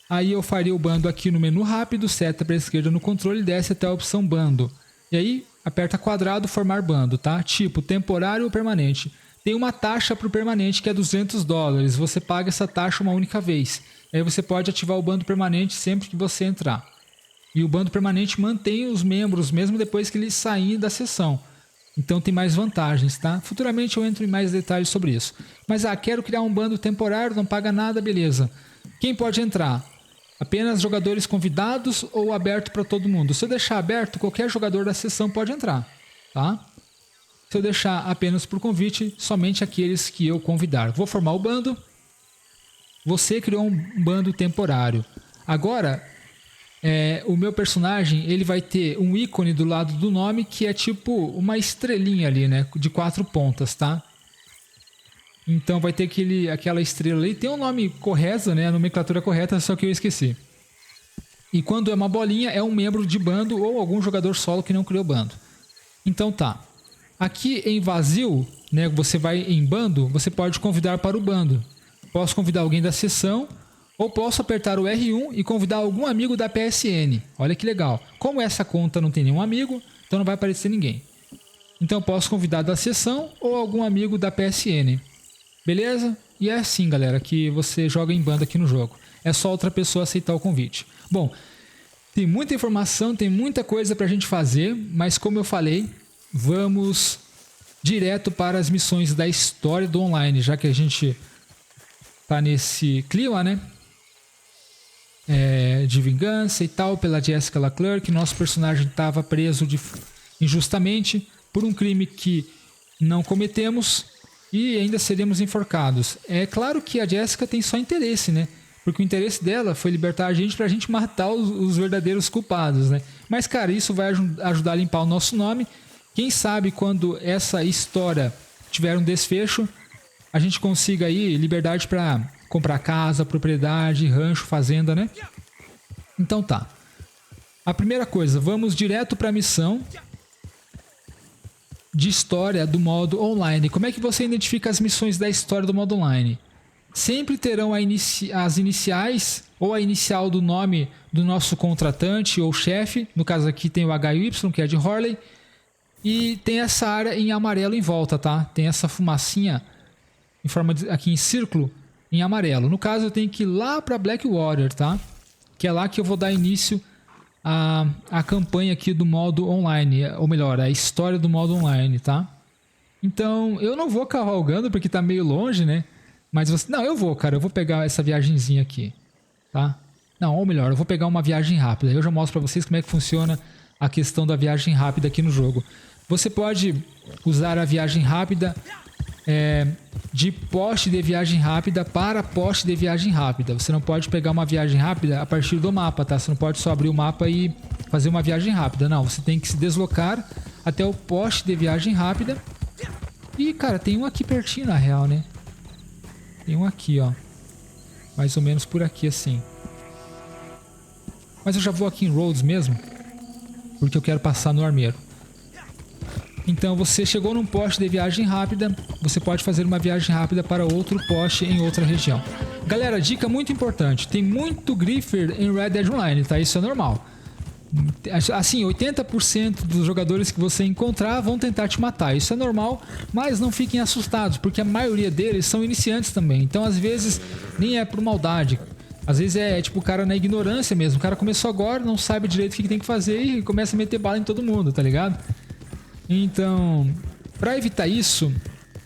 aí eu faria o bando aqui no menu rápido, seta para a esquerda no controle e desce até a opção bando. E aí aperta quadrado, formar bando, tá? Tipo temporário ou permanente. Tem uma taxa para o permanente que é $200. Você paga essa taxa uma única vez. Aí você pode ativar o bando permanente sempre que você entrar. E o bando permanente mantém os membros mesmo depois que eles saírem da sessão. Então tem mais vantagens, tá? Futuramente eu entro em mais detalhes sobre isso. Mas quero criar um bando temporário, não paga nada, beleza. Quem pode entrar? Apenas jogadores convidados ou aberto para todo mundo? Se eu deixar aberto, qualquer jogador da sessão pode entrar, tá? Se eu deixar apenas por convite, somente aqueles que eu convidar. Vou formar o bando. Você criou um bando temporário. Agora, o meu personagem ele vai ter um ícone do lado do nome que é tipo uma estrelinha ali, né? De 4 pontas, tá? Então vai ter aquela estrela ali. Tem um nome correto, né? A nomenclatura correta, só que eu esqueci. E quando é uma bolinha, é um membro de bando ou algum jogador solo que não criou bando. Então tá. Aqui em vazio, né? Você vai em bando, você pode convidar para o bando. Posso convidar alguém da sessão. Ou posso apertar o R1 e convidar algum amigo da PSN. Olha que legal. Como essa conta não tem nenhum amigo, então não vai aparecer ninguém. Então eu posso convidar da sessão ou algum amigo da PSN. Beleza? E é assim, galera, que você joga em bando aqui no jogo. É só outra pessoa aceitar o convite. Bom, tem muita informação, tem muita coisa pra gente fazer, mas como eu falei, vamos direto para as missões da história do online, já que a gente tá nesse clima, né? De vingança e tal, pela Jessica Leclerc. Nosso personagem estava preso injustamente por um crime que não cometemos e ainda seremos enforcados. É claro que a Jessica tem só interesse, né? Porque o interesse dela foi libertar a gente pra gente matar os verdadeiros culpados, né? Mas, cara, isso vai ajudar a limpar o nosso nome. Quem sabe quando essa história tiver um desfecho, a gente consiga aí liberdade pra comprar casa, propriedade, rancho, fazenda, né? Então tá. A primeira coisa, vamos direto para a missão de história do modo online. Como é que você identifica as missões da história do modo online? Sempre terão as iniciais ou a inicial do nome do nosso contratante ou chefe. No caso aqui tem o HY, que é de Horley. E tem essa área em amarelo em volta, tá? Tem essa fumacinha em forma aqui em círculo em amarelo. No caso eu tenho que ir lá para Blackwater, tá? Que é lá que eu vou dar início à campanha aqui do modo online, ou melhor, a história do modo online, tá? Então eu não vou cavalgando porque tá meio longe, né? Mas não, eu vou, cara, eu vou pegar essa viagenzinha aqui, tá? Não, ou melhor, eu vou pegar uma viagem rápida. Eu já mostro para vocês como é que funciona a questão da viagem rápida aqui no jogo. Você pode usar a viagem rápida de poste de viagem rápida para poste de viagem rápida. Você não pode pegar uma viagem rápida a partir do mapa, tá? Você não pode só abrir o mapa e fazer uma viagem rápida. Não, você tem que se deslocar até o poste de viagem rápida. E, cara, tem um aqui pertinho na real, né? Tem um aqui, ó. Mais ou menos por aqui, assim. Mas eu já vou aqui em Rhodes mesmo, porque eu quero passar no armeiro. Então você chegou num poste de viagem rápida, você pode fazer uma viagem rápida para outro poste em outra região. Galera, dica muito importante, tem muito griffer em Red Dead Online, tá? Isso é normal. Assim, 80% dos jogadores que você encontrar vão tentar te matar, isso é normal, mas não fiquem assustados, porque a maioria deles são iniciantes também. Então às vezes nem é por maldade, às vezes é tipo o cara na ignorância mesmo. O cara começou agora, não sabe direito o que tem que fazer e começa a meter bala em todo mundo, tá ligado? Então, para evitar isso,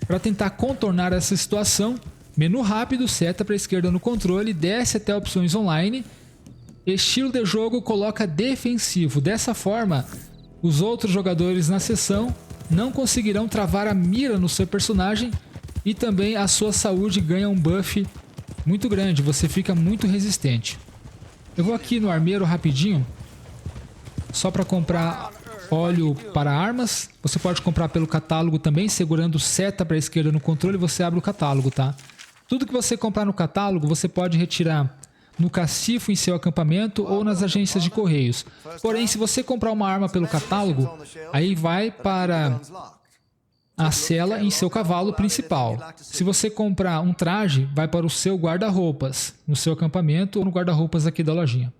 para tentar contornar essa situação, Menu rápido, seta para a esquerda no controle, desce até opções online. Estilo de jogo, coloca defensivo. Dessa forma, os outros jogadores na sessão não conseguirão travar a mira no seu personagem e também a sua saúde ganha um buff muito grande, você fica muito resistente. Eu vou aqui no armeiro rapidinho, só para comprar óleo para armas. Você pode comprar pelo catálogo também, segurando seta para a esquerda no controle, você abre o catálogo, tá? Tudo que você comprar no catálogo, você pode retirar no cacifo em seu acampamento ou nas agências de correios. Porém, se você comprar uma arma pelo catálogo, aí vai para a cela em seu cavalo principal. Se você comprar um traje, vai para o seu guarda-roupas, no seu acampamento ou no guarda-roupas aqui da lojinha.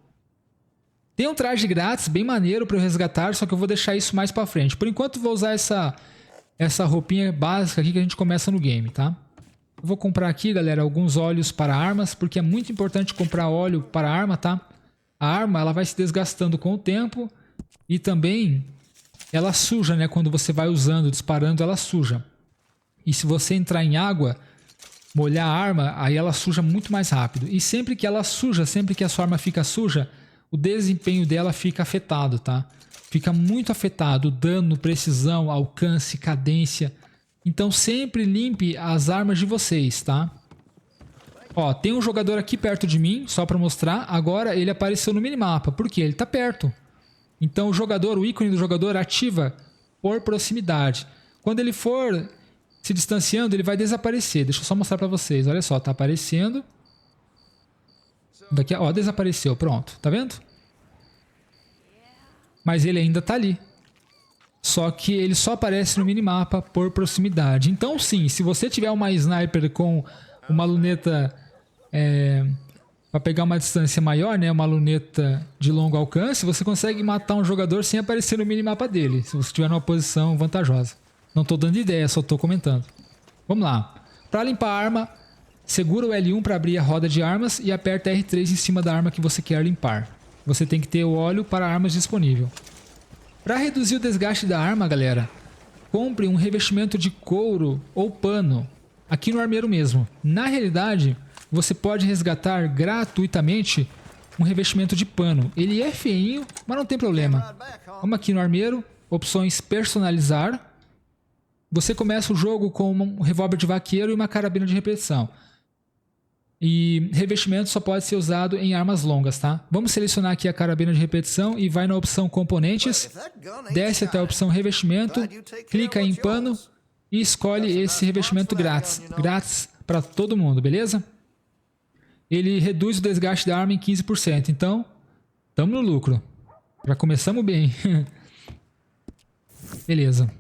Tem um traje grátis, bem maneiro para eu resgatar, só que eu vou deixar isso mais para frente. Por enquanto, vou usar essa roupinha básica aqui que a gente começa no game, tá? Eu vou comprar aqui, galera, alguns óleos para armas, porque é muito importante comprar óleo para arma, tá? A arma, ela vai se desgastando com o tempo e também ela suja, né? Quando você vai usando, disparando, ela suja. E se você entrar em água, molhar a arma, aí ela suja muito mais rápido. E sempre que ela suja, sempre que a sua arma fica suja, o desempenho dela fica afetado, tá? Fica muito afetado, dano, precisão, alcance, cadência. Então sempre limpe as armas de vocês, tá? Ó, tem um jogador aqui perto de mim, só para mostrar. Agora ele apareceu no minimapa, porque ele tá perto. Então o jogador, o ícone do jogador ativa por proximidade. Quando ele for se distanciando, ele vai desaparecer. Deixa eu só mostrar para vocês. Olha só, tá aparecendo. Daqui, ó, desapareceu, pronto. Tá vendo? Mas ele ainda tá ali. Só que ele só aparece no minimapa por proximidade. Então sim, se você tiver uma sniper com uma luneta para pegar uma distância maior, né, uma luneta de longo alcance, você consegue matar um jogador sem aparecer no minimapa dele, se você estiver numa posição vantajosa. Não estou dando ideia, só estou comentando. Vamos lá. Para limpar a arma, segura o L1 para abrir a roda de armas e aperta R3 em cima da arma que você quer limpar. Você tem que ter o óleo para armas disponível. Para reduzir o desgaste da arma, galera, compre um revestimento de couro ou pano, aqui no armeiro mesmo. Na realidade, você pode resgatar gratuitamente um revestimento de pano. Ele é feinho, mas não tem problema. Vamos aqui no armeiro, opções personalizar. Você começa o jogo com um revólver de vaqueiro e uma carabina de repetição. E revestimento só pode ser usado em armas longas, tá? Vamos selecionar aqui a carabina de repetição e vai na opção componentes, desce até a opção revestimento, clica em pano e escolhe esse revestimento grátis. Grátis para todo mundo, beleza? Ele reduz o desgaste da arma em 15%, então estamos no lucro. Já começamos bem. Beleza.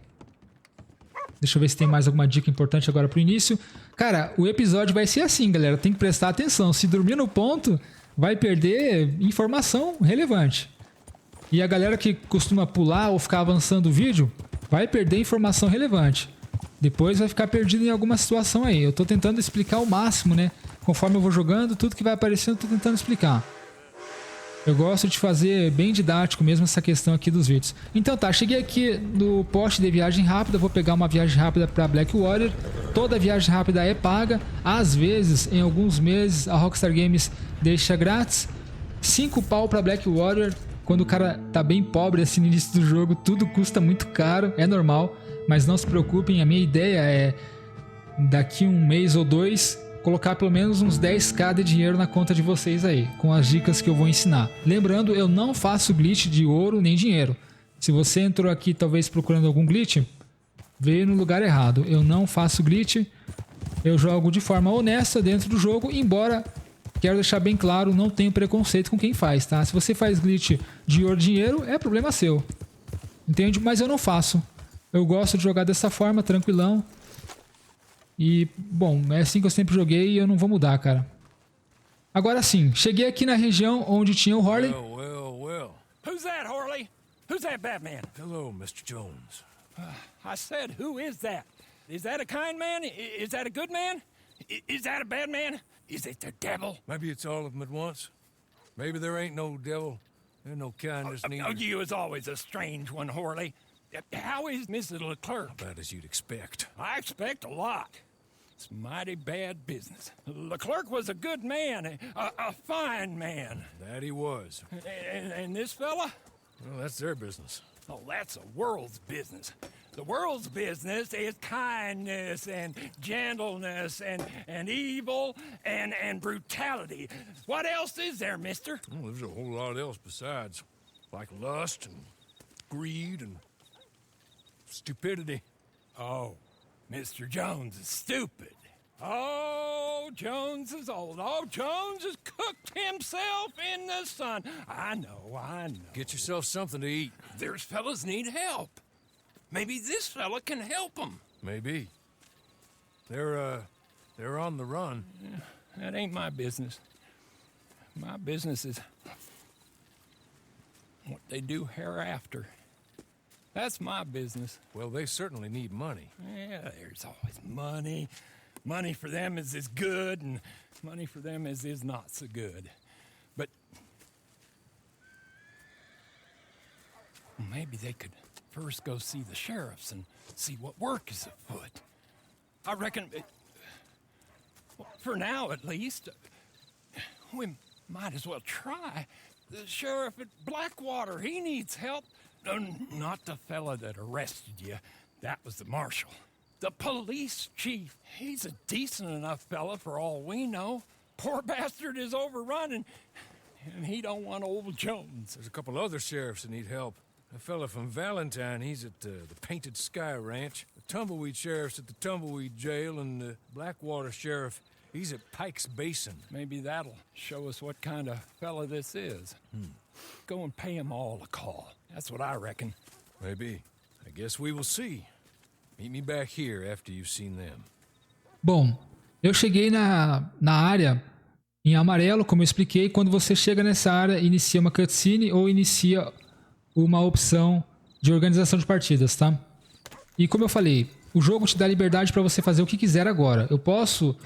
Deixa eu ver se tem mais alguma dica importante agora pro início. Cara, o episódio vai ser assim, galera. Tem que prestar atenção. Se dormir no ponto, vai perder informação relevante. E a galera que costuma pular ou ficar avançando o vídeo, vai perder informação relevante. Depois vai ficar perdido em alguma situação aí. Eu tô tentando explicar o máximo, né? Conforme eu vou jogando, tudo que vai aparecendo, eu tô tentando explicar. Eu gosto de fazer bem didático mesmo essa questão aqui dos vídeos. Então tá, cheguei aqui no poste de viagem rápida. Vou pegar uma viagem rápida para Blackwater. Toda viagem rápida é paga. Às vezes, em alguns meses, a Rockstar Games deixa grátis. 5 pau para Blackwater. Quando o cara tá bem pobre assim no início do jogo, tudo custa muito caro. É normal, mas não se preocupem. A minha ideia é, daqui um mês ou dois, colocar pelo menos uns 10k de dinheiro na conta de vocês aí, com as dicas que eu vou ensinar. Lembrando, eu não faço glitch de ouro nem dinheiro. Se você entrou aqui talvez procurando algum glitch, veio no lugar errado. Eu não faço glitch, eu jogo de forma honesta dentro do jogo, embora, quero deixar bem claro, não tenho preconceito com quem faz, tá? Se você faz glitch de ouro e dinheiro, é problema seu. Entende? Mas eu não faço. Eu gosto de jogar dessa forma, tranquilão. E, bom, é assim que eu sempre joguei e eu não vou mudar, cara. Agora sim, cheguei aqui na região onde tinha o Horley. Well. Who's that, Harley? Who's that Batman? Hello, Mr. Jones. I said, who is that? Is that a kind man? Is that a good man? Is that a bad man? Is it the devil? Maybe it's all of them at once. Maybe there ain't no devil. There's no kindness neither. You is always a strange one, Harley. How is Mrs. Leclerc? About as you'd expect. I expect a lot. It's mighty bad business. Leclerc was a good man, a fine man. That he was. And this fella? Well, that's their business. Oh, that's the world's business. The world's business is kindness and gentleness and evil and brutality. What else is there, mister? Well, there's a whole lot else besides. Like lust and greed and stupidity. Oh, Mr. Jones is stupid. Oh, Jones is old. Oh, Jones has cooked himself in the sun. I know. Get yourself something to eat. There's fellas need help. Maybe this fella can help them. Maybe. They're on the run. That ain't my business. My business is what they do hereafter. That's my business. Well, they certainly need money. Yeah, there's always money. Money for them is good, and money for them is not so good. But maybe they could first go see the sheriffs and see what work is afoot. I reckon, for now at least, we might as well try. The sheriff at Blackwater, he needs help. Not the fella that arrested you. That was the marshal. The police chief, he's a decent enough fella for all we know. Poor bastard is overrun, and he don't want old Jones. There's a couple other sheriffs that need help. A fella from Valentine, he's at the Painted Sky Ranch. The Tumbleweed sheriff's at the Tumbleweed Jail, and the Blackwater sheriff, he's at Pike's Basin. Maybe that'll show us what kind of fella this is. Go and pay 'em all a call. That's what I reckon. Maybe. I guess we will see. Meet me back here after you've seen them. Bom, eu cheguei na área em amarelo, como eu expliquei. Quando você chega nessa área, inicia uma cutscene ou inicia uma opção de organização de partidas, tá? E como eu falei, o jogo te dá liberdade para você fazer o que quiser agora. Eu posso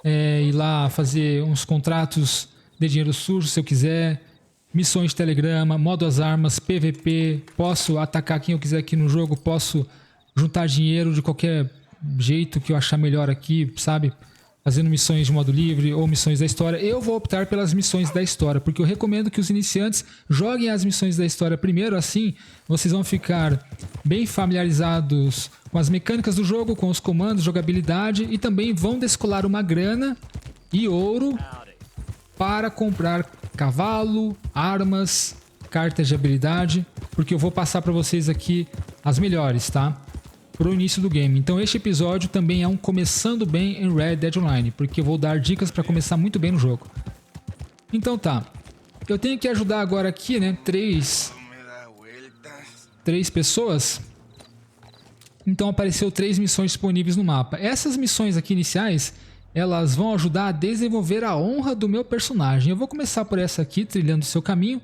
ir lá fazer uns contratos de dinheiro sujo se eu quiser, missões de telegrama, modo as armas, PVP, posso atacar quem eu quiser aqui no jogo, posso juntar dinheiro de qualquer jeito que eu achar melhor aqui, sabe? Fazendo missões de modo livre ou missões da história. Eu vou optar pelas missões da história, porque eu recomendo que os iniciantes joguem as missões da história primeiro, assim vocês vão ficar bem familiarizados com as mecânicas do jogo, com os comandos, jogabilidade, e também vão descolar uma grana e ouro para comprar cavalo, armas, cartas de habilidade, porque eu vou passar para vocês aqui as melhores, tá? Pro início do game. Então este episódio também é um começando bem em Red Dead Online, porque eu vou dar dicas para começar muito bem no jogo. Então tá, eu tenho que ajudar agora aqui, né, três pessoas. Então apareceu 3 missões disponíveis no mapa. Essas missões aqui iniciais, elas vão ajudar a desenvolver a honra do meu personagem. Eu vou começar por essa aqui, trilhando o seu caminho.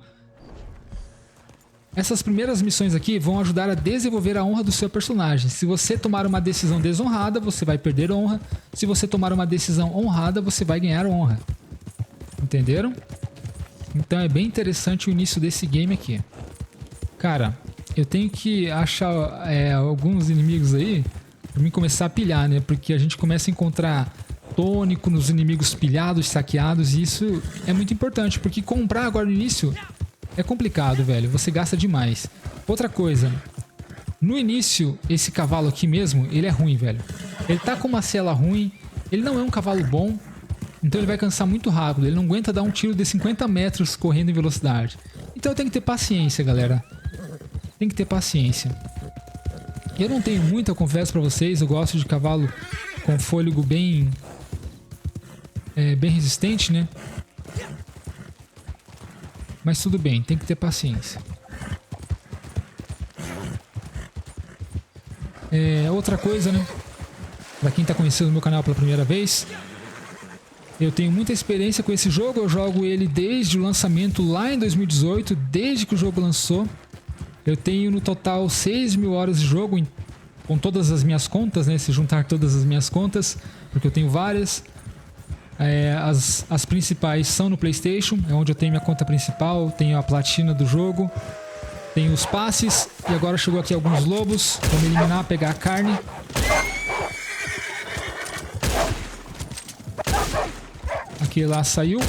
Essas primeiras missões aqui vão ajudar a desenvolver a honra do seu personagem. Se você tomar uma decisão desonrada, você vai perder honra. Se você tomar uma decisão honrada, você vai ganhar honra. Entenderam? Então é bem interessante o início desse game aqui. Cara, eu tenho que achar alguns inimigos aí pra mim começar a pilhar, né? Porque a gente começa a encontrar tônico nos inimigos pilhados, saqueados, e isso é muito importante, porque comprar agora no início é complicado, velho. Você gasta demais. Outra coisa, no início, esse cavalo aqui mesmo, ele é ruim, velho. Ele tá com uma sela ruim, ele não é um cavalo bom, então ele vai cansar muito rápido. Ele não aguenta dar um tiro de 50 metros correndo em velocidade. Então tem que ter paciência, galera. Tem que ter paciência. Eu não tenho muito, eu confesso pra vocês. Eu gosto de cavalo com fôlego bem resistente, né? Mas tudo bem, tem que ter paciência. Outra coisa, né? Pra quem tá conhecendo o meu canal pela primeira vez, eu tenho muita experiência com esse jogo. Eu jogo ele desde o lançamento lá em 2018, desde que o jogo lançou. Eu tenho no total 6.000 horas de jogo com todas as minhas contas, né? Se juntar todas as minhas contas, porque eu tenho várias. As principais são no PlayStation, é onde eu tenho minha conta principal, tenho a platina do jogo, tenho os passes, e agora chegou aqui alguns lobos. Vamos eliminar, pegar a carne. que lá saiu.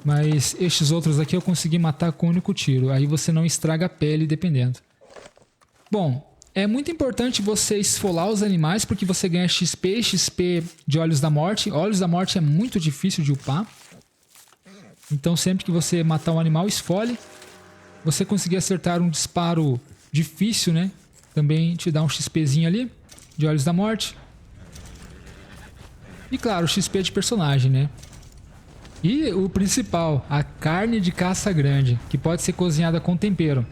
Mas estes outros aqui eu consegui matar com um único tiro. Aí você não estraga a pele dependendo. Bom, é muito importante você esfolar os animais porque você ganha XP e XP de Olhos da Morte. Olhos da Morte é muito difícil de upar. Então sempre que você matar um animal, esfole. Você conseguir acertar um disparo difícil, né? Também te dá um XPzinho ali de Olhos da Morte. E claro, XP de personagem, né? E o principal, a carne de caça grande, que pode ser cozinhada com tempero.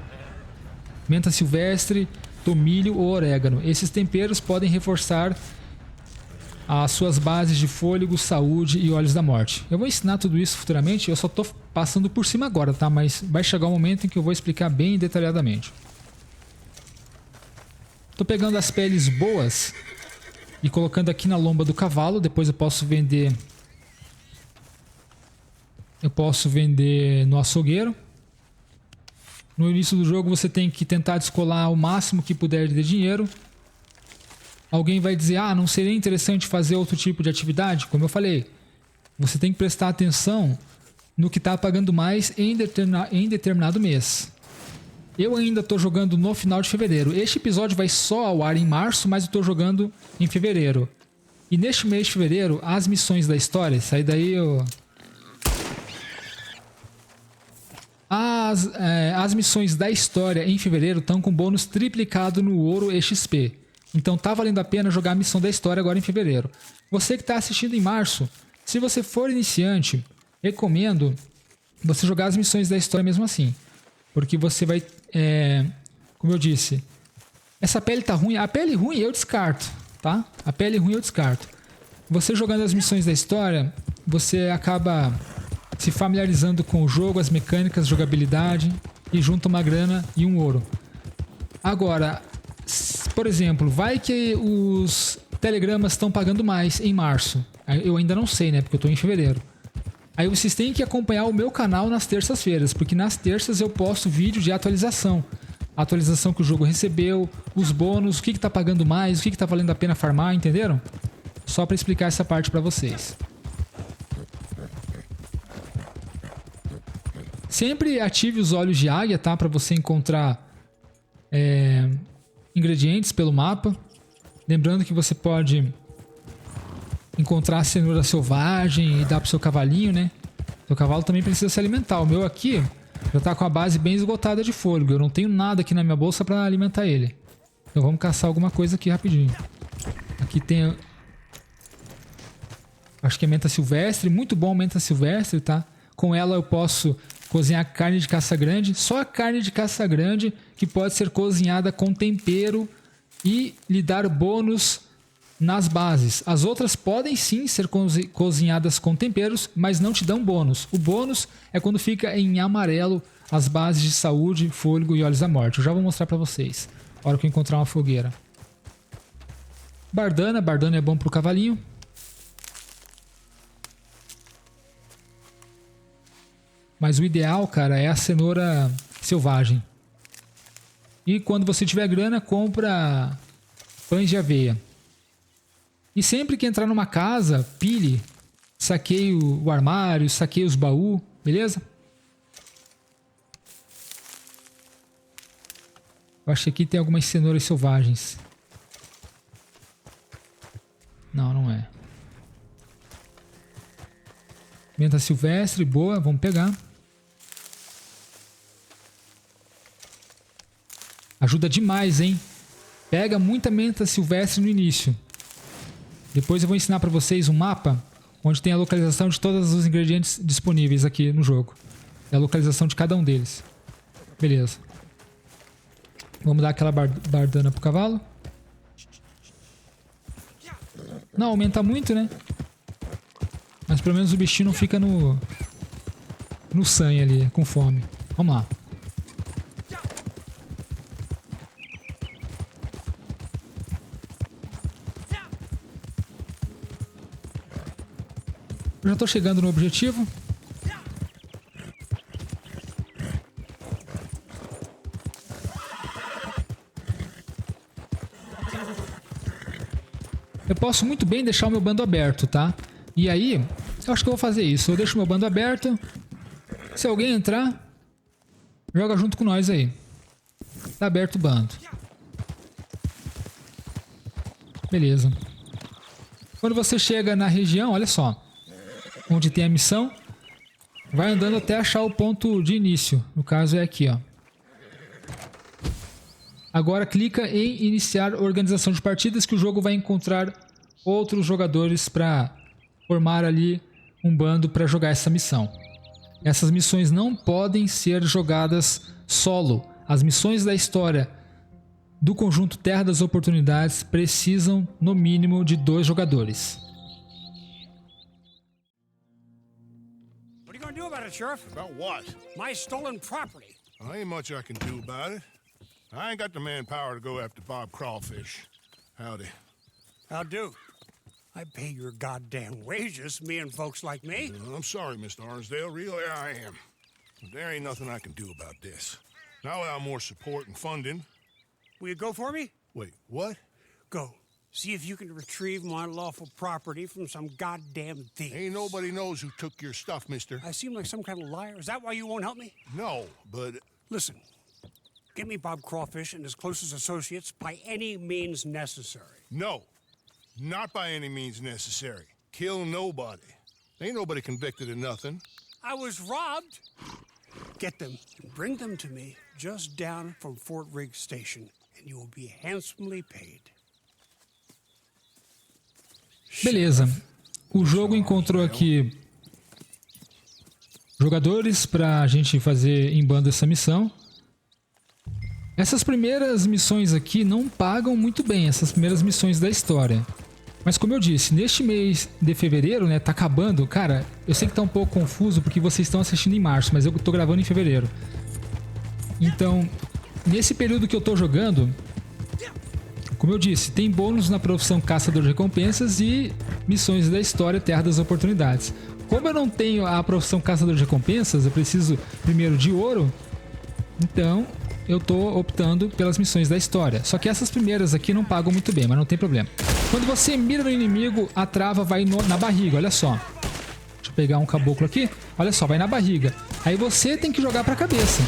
Menta silvestre, tomilho ou orégano. Esses temperos podem reforçar as suas bases de fôlego, saúde e olhos da morte. Eu vou ensinar tudo isso futuramente, eu só tô passando por cima agora, tá? Mas vai chegar um momento em que eu vou explicar bem detalhadamente. Tô pegando as peles boas e colocando aqui na lomba do cavalo, depois eu posso vender... no açougueiro. No início do jogo você tem que tentar descolar o máximo que puder de dinheiro. Alguém vai dizer, ah, não seria interessante fazer outro tipo de atividade? Como eu falei, você tem que prestar atenção no que está pagando mais em determinado mês. Eu ainda estou jogando no final de fevereiro. Este episódio vai só ao ar em março, mas eu estou jogando em fevereiro. E neste mês de fevereiro, as missões da história, sai daí eu... As missões da história em fevereiro estão com bônus triplicado no ouro e XP. Então tá valendo a pena jogar a missão da história agora em fevereiro. Você que está assistindo em março, se você for iniciante, recomendo você jogar as missões da história mesmo assim. Porque você vai... como eu disse, essa pele tá ruim. A pele ruim eu descarto, tá? A pele ruim eu descarto. Você jogando as missões da história, você acaba... se familiarizando com o jogo, as mecânicas, jogabilidade e junta uma grana e um ouro. Agora, por exemplo, vai que os telegramas estão pagando mais em março. Eu ainda não sei, né? Porque eu estou em fevereiro. Aí vocês têm que acompanhar o meu canal nas terças-feiras, porque nas terças eu posto vídeo de atualização. A atualização que o jogo recebeu, os bônus, o que está pagando mais, o que está valendo a pena farmar, entenderam? Só para explicar essa parte para vocês. Sempre ative os olhos de águia, tá? Para você encontrar ingredientes pelo mapa. Lembrando que você pode encontrar cenoura selvagem e dar pro seu cavalinho, né? Seu cavalo também precisa se alimentar. O meu aqui já tá com a base bem esgotada de fôlego. Eu não tenho nada aqui na minha bolsa para alimentar ele. Então vamos caçar alguma coisa aqui rapidinho. Aqui tem... acho que é menta silvestre. Muito bom menta silvestre, tá? Com ela eu posso... cozinhar carne de caça grande. Só a carne de caça grande que pode ser cozinhada com tempero e lhe dar bônus nas bases. As outras podem sim ser cozinhadas com temperos, mas não te dão bônus. O bônus é quando fica em amarelo as bases de saúde, fôlego e olhos da morte. Eu já vou mostrar para vocês. A hora que eu encontrar uma fogueira. Bardana. Bardana é bom pro cavalinho. Mas o ideal, cara, é a cenoura selvagem. E quando você tiver grana, compra pães de aveia. E sempre que entrar numa casa, pile, saqueie o armário, saqueie os baús, beleza? Eu acho que aqui tem algumas cenouras selvagens. Não, não é. Menta silvestre, boa, vamos pegar. Ajuda demais, hein? Pega muita menta silvestre no início. Depois eu vou ensinar para vocês um mapa onde tem a localização de todos os ingredientes disponíveis aqui no jogo. É a localização de cada um deles. Beleza. Vamos dar aquela bardana pro cavalo. Não aumenta muito, né? Mas pelo menos o bichinho não fica no sangue ali, com fome. Vamos lá. Eu já estou chegando no objetivo. Eu posso muito bem deixar o meu bando aberto, tá? E aí, Eu acho que eu vou fazer isso. Eu deixo meu bando aberto. Se alguém entrar, joga junto com nós aí. Tá aberto o bando. Beleza. Quando você chega na região, olha só, onde tem a missão, vai andando até achar o ponto de início. No caso é aqui, ó. Agora clica em iniciar organização de partidas, que o jogo vai encontrar outros jogadores para formar ali um bando para jogar essa missão. Essas missões não podem ser jogadas solo. As missões da história do conjunto Terra das Oportunidades precisam, no mínimo, de 2 jogadores. What are you gonna do about it, Sheriff? About what? My stolen property. Ain't much I can do about it. I ain't got the manpower to go after Bob Crawfish. Howdy. How do? I pay your goddamn wages, me and folks like me. I'm sorry, Mr. Arnsdale. Really, I am. But there ain't nothing I can do about this. Now without more support and funding... Will you go for me? Wait, what? Go. See if you can retrieve my lawful property from some goddamn thief. Ain't nobody knows who took your stuff, mister. I seem like some kind of liar. Is that why you won't help me? No, but... Listen. Get me Bob Crawfish and his closest associates by any means necessary. No. Not by any means necessary. Kill nobody. Ain't nobody convicted of nothing. I was robbed. Get them and bring them to me just down from Fort Riggs Station, and you will be handsomely paid. Beleza. O jogo encontrou aqui jogadores pra gente fazer em bando essa missão. Essas primeiras missões aqui não pagam muito bem, essas primeiras missões da história. Mas como eu disse, neste mês de fevereiro, né, tá acabando. Cara, eu sei que tá um pouco confuso porque vocês estão assistindo em março, mas eu tô gravando em fevereiro. Então, nesse período que eu tô jogando, como eu disse, tem bônus na profissão Caçador de Recompensas e missões da história Terra das Oportunidades. Como eu não tenho a profissão Caçador de Recompensas, eu preciso primeiro de ouro, então eu tô optando pelas missões da história. Só que essas primeiras aqui não pagam muito bem, mas não tem problema. Quando você mira no inimigo, a trava vai na barriga, olha só. Deixa eu pegar um caboclo aqui. Olha só, vai na barriga. Aí você tem que jogar pra cabeça.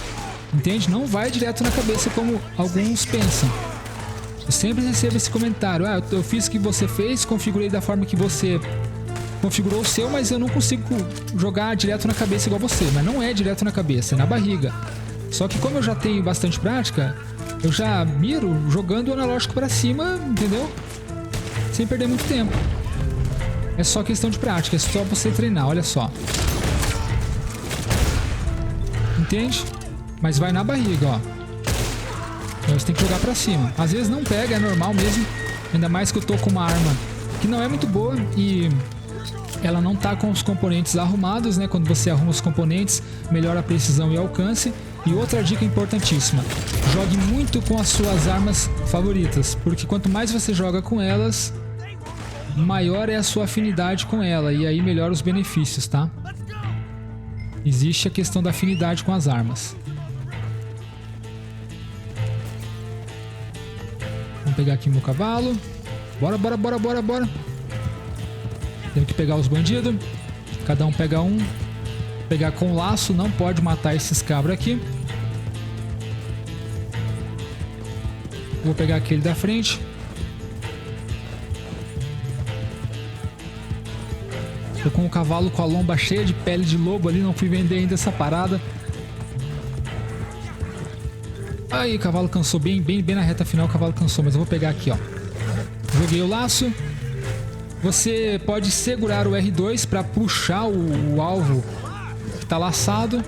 Entende? Não vai direto na cabeça como alguns pensam. Eu sempre recebo esse comentário. Ah, eu fiz o que você fez, configurei da forma que você configurou o seu, mas eu não consigo jogar direto na cabeça igual você. Mas não é direto na cabeça, é na barriga. Só que como eu já tenho bastante prática, eu já miro jogando o analógico pra cima, entendeu? Sem perder muito tempo. É só questão de prática, é só você treinar, olha só. Entende? Mas vai na barriga, ó. Então você tem que jogar pra cima. Às vezes não pega, é normal mesmo. Ainda mais que eu tô com uma arma que não é muito boa e ela não tá com os componentes arrumados, né? Quando você arruma os componentes, melhora a precisão e alcance. E outra dica importantíssima: jogue muito com as suas armas favoritas, porque quanto mais você joga com elas, maior é a sua afinidade com ela, e aí melhora os benefícios, tá? Existe a questão da afinidade com as armas. Vamos pegar aqui meu cavalo. Bora, bora, bora, bora, bora. Temos que pegar os bandidos. Cada um pega um. Pegar com laço, não pode matar esses cabras aqui. Vou pegar aquele da frente. Tô com o cavalo com a lomba cheia de pele de lobo ali, não fui vender ainda essa parada. Aí o cavalo cansou, bem na reta final o cavalo cansou, mas eu vou pegar aqui, ó. Joguei o laço. Você pode segurar o R2 para puxar o alvo que tá laçado.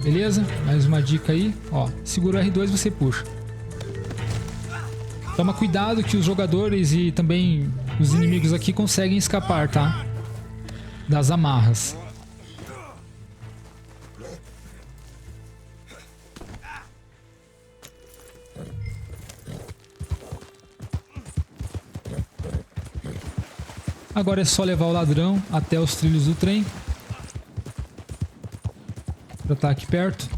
Beleza? Mais uma dica aí, ó. Segura o R2 e você puxa. Toma cuidado que os jogadores e também os inimigos aqui conseguem escapar, tá? Das amarras. Agora é só levar o ladrão até os trilhos do trem. Já tá aqui perto.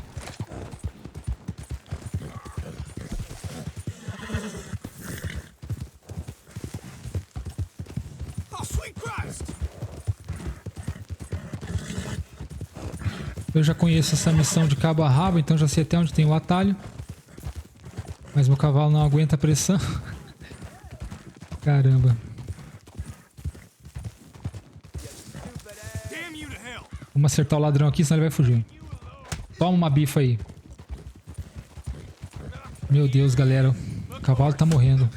Eu já conheço essa missão de cabo a rabo, então já sei até onde tem o atalho. Mas meu cavalo não aguenta a pressão. Caramba. Vamos acertar o ladrão aqui, senão ele vai fugir. Toma uma bifa aí. Meu Deus, galera. O cavalo tá morrendo.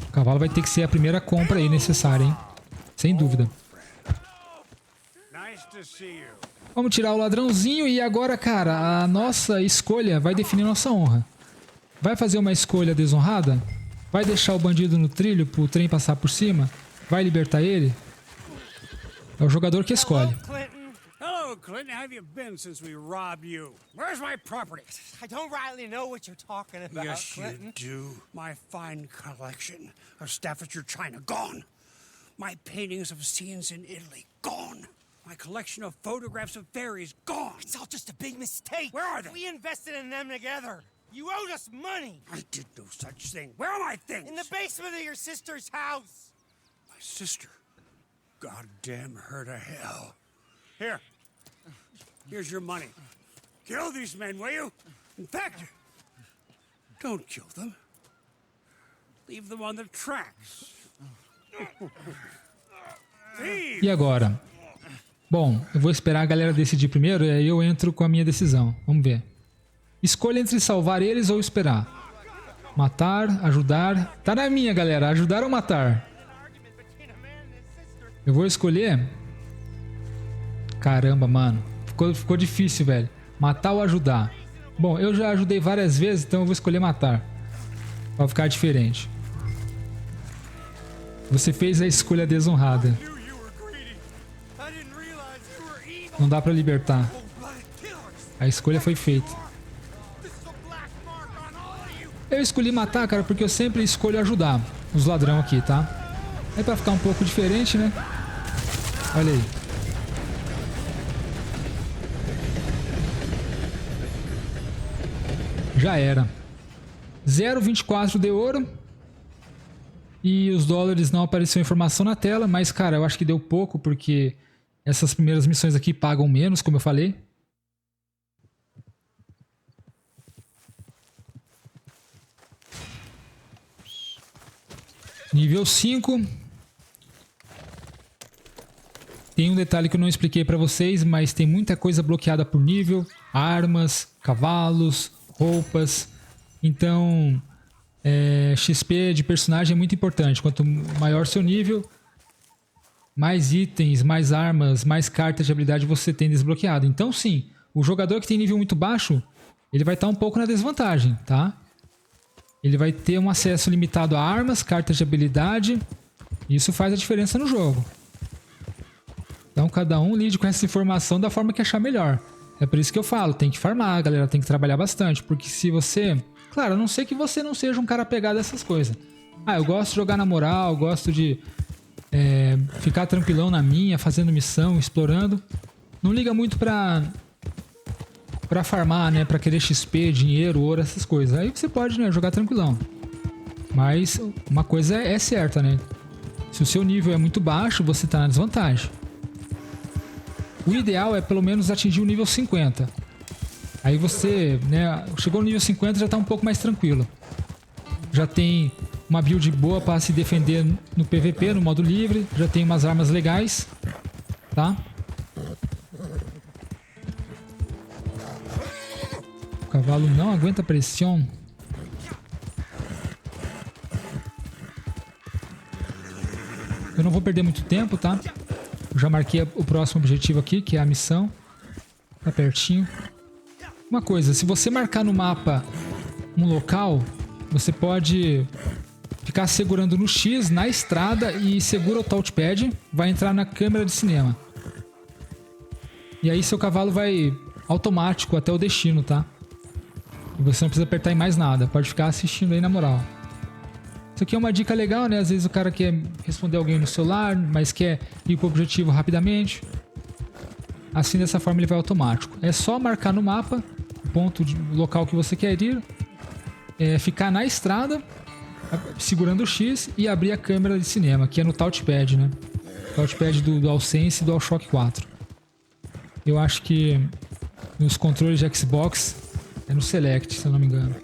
O cavalo vai ter que ser a primeira compra aí necessária, hein? Sem dúvida. Vamos tirar o ladrãozinho e agora, cara, a nossa escolha vai definir nossa honra. Vai fazer uma escolha desonrada? Vai deixar o bandido no trilho pro trem passar por cima? Vai libertar ele? É o jogador que escolhe. Hello, Clinton. How have you been since we robbed you? Where's my property? I don't rightly know what you're talking about, Yes, Clinton. you do. My fine collection of Staffordshire china, gone. My paintings of scenes in Italy, gone. My collection of photographs of fairies, gone. It's all just a big mistake. Where are they? We invested in them together. You owed us money. I did no such thing. Where are my things? In the basement of your sister's house. My sister. Goddamn her to hell. Here. Here's your money. Kill these men, will you? In fact, don't kill them. Leave them on the tracks. E agora? Bom, eu vou esperar a galera decidir primeiro e aí eu entro com a minha decisão. Vamos ver. Escolha entre salvar eles ou esperar. Matar, ajudar. Tá na minha, galera. Ajudar ou matar? Eu vou escolher... Caramba, mano. Ficou difícil, velho. Matar ou ajudar? Bom, eu já ajudei várias vezes, então eu vou escolher matar. Pra ficar diferente. Você fez a escolha desonrada. Não dá pra libertar. A escolha foi feita. Eu escolhi matar, cara, porque eu sempre escolho ajudar os ladrão aqui, tá? É pra ficar um pouco diferente, né? Olha aí. Já era. 0,24 de ouro. E os dólares não apareceu informação na tela, mas, cara, eu acho que deu pouco, porque essas primeiras missões aqui pagam menos, como eu falei. Nível 5. Tem um detalhe que eu não expliquei pra vocês, mas tem muita coisa bloqueada por nível. Armas, cavalos, roupas. Então, XP de personagem é muito importante. Quanto maior seu nível, mais itens, mais armas, mais cartas de habilidade você tem desbloqueado. Então sim, o jogador que tem nível muito baixo, ele vai estar um pouco na desvantagem, tá? Ele vai ter um acesso limitado a armas, cartas de habilidade. E isso faz a diferença no jogo. Então cada um lide com essa informação da forma que achar melhor. É por isso que eu falo, tem que farmar, galera, tem que trabalhar bastante. Porque se você... Claro, a não ser que você não seja um cara apegado a essas coisas. Ah, eu gosto de jogar na moral, gosto de ficar tranquilão na minha, fazendo missão, explorando. Não liga muito pra farmar, né? Pra querer XP, dinheiro, ouro, essas coisas. Aí você pode, né, jogar tranquilão. Mas uma coisa é certa, né? Se o seu nível é muito baixo, você tá na desvantagem. O ideal é pelo menos atingir o nível 50. Aí você, né, chegou no nível 50 já tá um pouco mais tranquilo. Já tem uma build boa para se defender no PVP, no modo livre. Já tem umas armas legais, tá? O cavalo não aguenta pressão. Eu não vou perder muito tempo, tá? Eu já marquei o próximo objetivo aqui, que é a missão. Tá pertinho. Uma coisa, se você marcar no mapa um local, você pode ficar segurando no X na estrada e segura o touchpad, vai entrar na câmera de cinema. E aí seu cavalo vai automático até o destino, tá? E você não precisa apertar em mais nada, pode ficar assistindo aí na moral. Isso aqui é uma dica legal, né? Às vezes o cara quer responder alguém no celular, mas quer ir pro objetivo rapidamente. Assim, dessa forma ele vai automático. É só marcar no mapa o ponto de local que você quer ir, ficar na estrada, segurando o X e abrir a câmera de cinema, que é no touchpad, né? Touchpad do DualSense e do DualShock 4. Eu acho que nos controles de Xbox é no Select, se eu não me engano.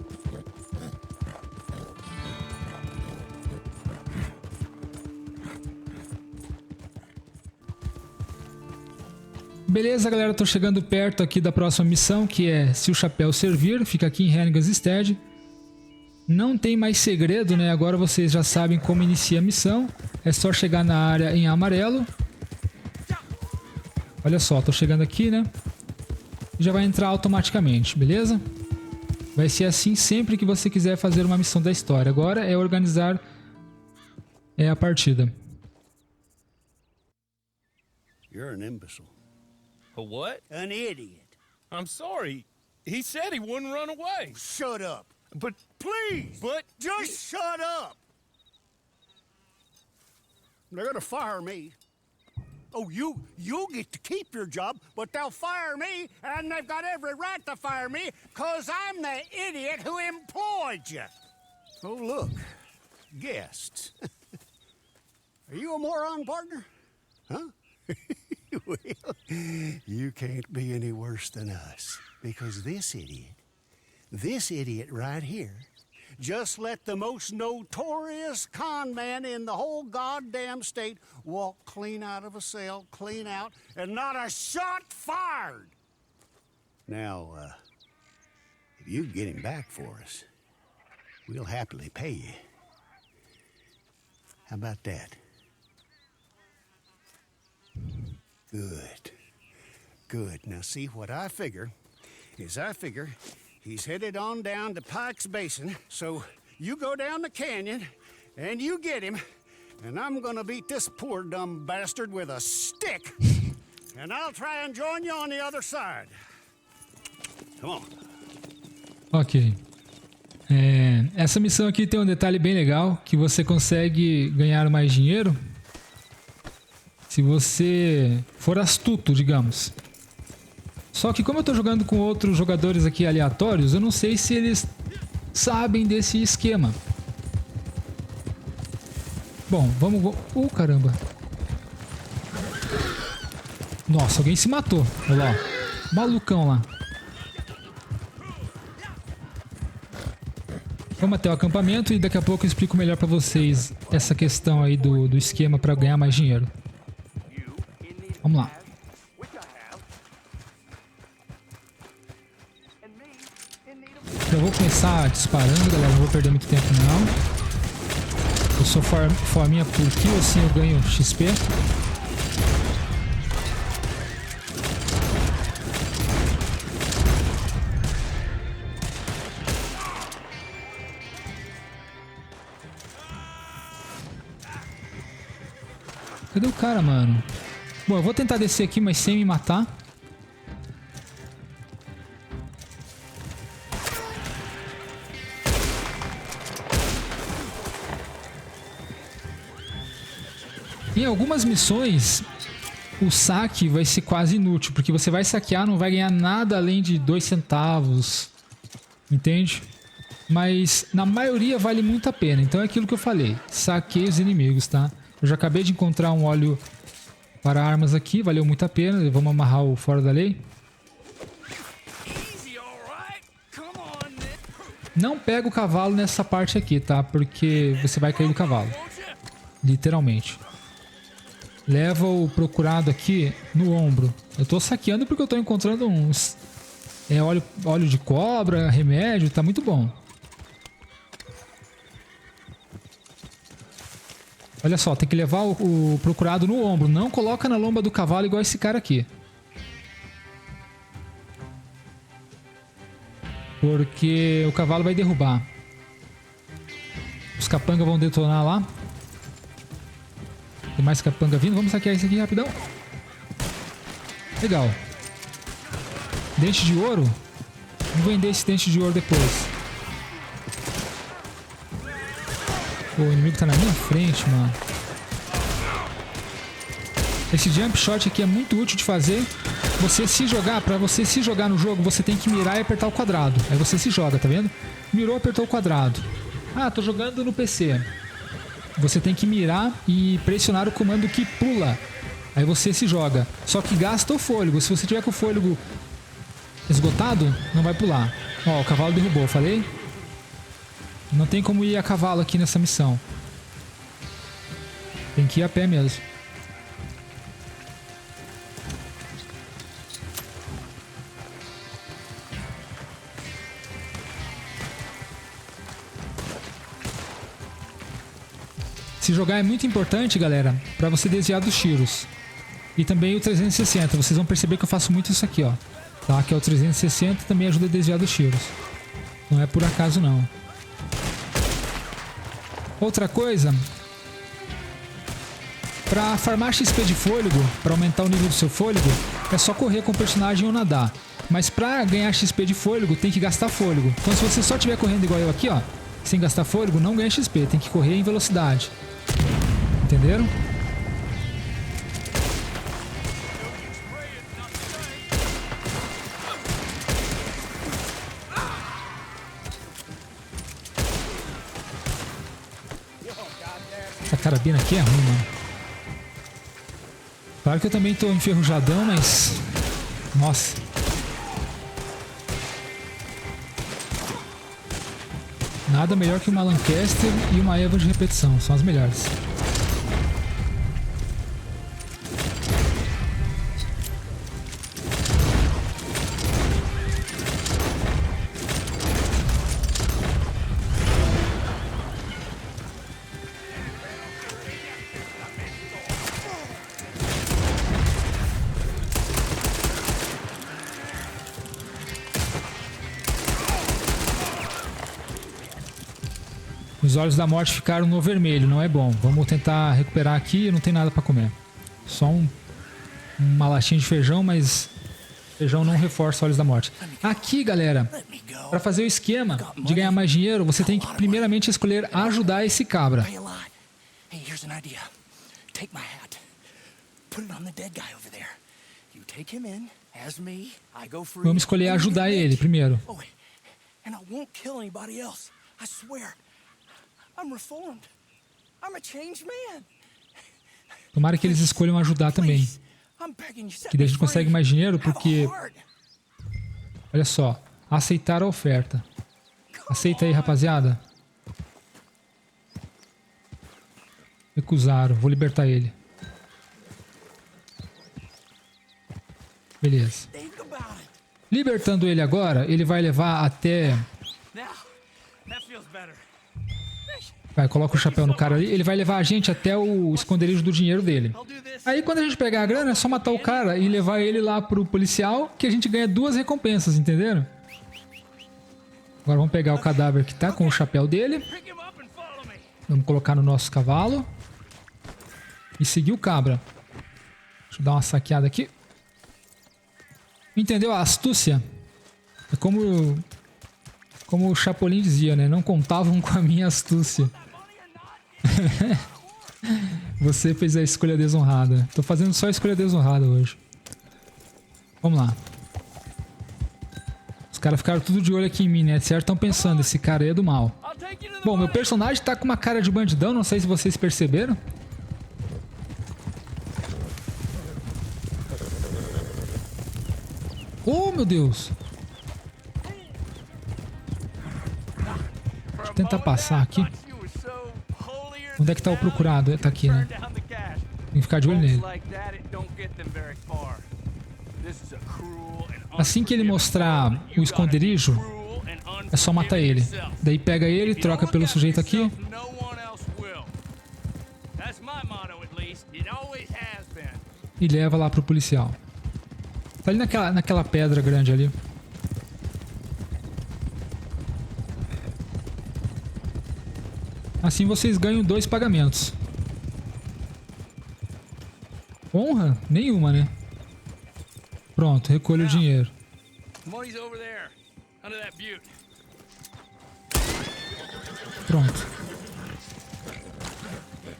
Beleza, galera, tô chegando perto aqui da próxima missão, que é Se o Chapéu Servir, fica aqui em Hannigan's Stead. Não tem mais segredo, né? Agora vocês já sabem como inicia a missão. É só chegar na área em amarelo. Olha só, tô chegando aqui, né? Já vai entrar automaticamente, beleza? Vai ser assim sempre que você quiser fazer uma missão da história. Agora é organizar a partida. You're an imbecile. A what? An idiot. I'm sorry. He said he wouldn't run away. Shut up. But Please. But- Just shut up. They're gonna fire me. Oh, you get to keep your job, but they'll fire me, and they've got every right to fire me, because I'm the idiot who employed you. Oh, look. Guests. Are you a moron, partner? Huh? Well, you can't be any worse than us, because this idiot right here, just let the most notorious con man in the whole goddamn state walk clean out of a cell, clean out, and not a shot fired. Now, if you get him back for us, we'll happily pay you. How about that? Good. Good. Now, see, what I figure is he's headed on down to Pike's Basin, so you go down the canyon and you get him, and I'm gonna beat this poor dumb bastard with a stick, and I'll try and join you on the other side. Come on. Ok. Essa missão aqui tem um detalhe bem legal, que você consegue ganhar mais dinheiro se você for astuto, digamos. Só que como eu tô jogando com outros jogadores aqui aleatórios, eu não sei se eles sabem desse esquema. Bom, vamos... caramba. Nossa, alguém se matou. Olha lá, ó. Malucão lá. Vamos até o acampamento e daqui a pouco eu explico melhor pra vocês essa questão aí do esquema pra ganhar mais dinheiro. Vamos lá. Eu vou começar disparando, galera. Não vou perder muito tempo, não. Eu sou forminha por kill, assim eu ganho XP. Cadê o cara, mano? Bom, eu vou tentar descer aqui, mas sem me matar. Em algumas missões, o saque vai ser quase inútil, porque você vai saquear, não vai ganhar nada além de 2 centavos, entende? Mas na maioria vale muito a pena, então é aquilo que eu falei, saqueie os inimigos, tá? Eu já acabei de encontrar um óleo para armas aqui, valeu muito a pena, vamos amarrar o fora da lei. Não pega o cavalo nessa parte aqui, tá? Porque você vai cair do cavalo, literalmente. Leva o procurado aqui no ombro. Eu tô saqueando porque eu tô encontrando uns... óleo de cobra, remédio, tá muito bom. Olha só, tem que levar o procurado no ombro. Não coloca na lomba do cavalo igual esse cara aqui. Porque o cavalo vai derrubar. Os capangas vão detonar lá. Tem mais capanga vindo. Vamos saquear isso aqui rapidão. Legal. Dente de ouro. Vamos vender esse dente de ouro depois. Pô, o inimigo tá na minha frente, mano. Esse jump shot aqui é muito útil de fazer. Você se jogar, pra você se jogar no jogo, você tem que mirar e apertar o quadrado. Aí você se joga, tá vendo? Mirou, apertou o quadrado. Ah, tô jogando no PC. você tem que mirar e pressionar o comando que pula. Aí você se joga. Só que gasta o fôlego. Se você tiver com o fôlego esgotado, não vai pular. Ó, o cavalo derrubou, falei? Não tem como ir a cavalo aqui nessa missão. Tem que ir a pé mesmo. Se jogar é muito importante, galera, pra você desviar dos tiros. E também o 360. Vocês vão perceber que eu faço muito isso aqui, ó. Tá? Que é o 360, também ajuda a desviar dos tiros. Não é por acaso, não. Outra coisa, pra farmar XP de fôlego, pra aumentar o nível do seu fôlego, é só correr com o personagem ou nadar. Mas pra ganhar XP de fôlego, tem que gastar fôlego. Então se você só estiver correndo igual eu aqui, ó, sem gastar fôlego, não ganha XP, tem que correr em velocidade. Entenderam? Essa carabina aqui é ruim, mano. Claro que eu também tô enferrujadão, mas... Nossa. Nada melhor que uma Lancaster e uma Eva de repetição. São as melhores. Os olhos da morte ficaram no vermelho, não é bom. Vamos tentar recuperar aqui, não tem nada pra comer. Só uma latinha de feijão, mas feijão não reforça olhos da morte. Aqui, galera, pra fazer o esquema de ganhar mais dinheiro, você tem que primeiramente escolher ajudar esse cabra. Vamos escolher ajudar ele primeiro. Tomara que eles escolham ajudar também. Que daí a gente consegue mais dinheiro, porque... Olha só. Aceitar a oferta. Aceita aí, rapaziada. Recusaram. Vou libertar ele. Beleza. Libertando ele agora, ele vai levar até... Vai, coloca o chapéu no cara ali. Ele vai levar a gente até o esconderijo do dinheiro dele. Aí quando a gente pegar a grana, é só matar o cara e levar ele lá pro policial, que a gente ganha 2 recompensas, entenderam? Agora vamos pegar o cadáver que tá com o chapéu dele. Vamos colocar no nosso cavalo. E seguir o cabra. Deixa eu dar uma saqueada aqui. Entendeu a astúcia? É como o Chapolin dizia, né? Não contavam com a minha astúcia. Você fez a escolha desonrada. Tô fazendo só a escolha desonrada hoje. Vamos lá. Os caras ficaram tudo de olho aqui em mim, né? Certo? Estão pensando, esse cara aí é do mal. Bom, meu personagem tá com uma cara de bandidão, não sei se vocês perceberam. Oh, meu Deus! Deixa eu tentar passar aqui. Onde é que tá o procurado? Tá aqui, né? Tem que ficar de olho nele. Assim que ele mostrar o esconderijo, é só matar ele. Daí pega ele, troca pelo sujeito aqui. E leva lá pro policial. Tá ali naquela pedra grande ali. Assim vocês ganham 2 pagamentos. Honra? Nenhuma, né? Pronto, recolha o dinheiro. Pronto.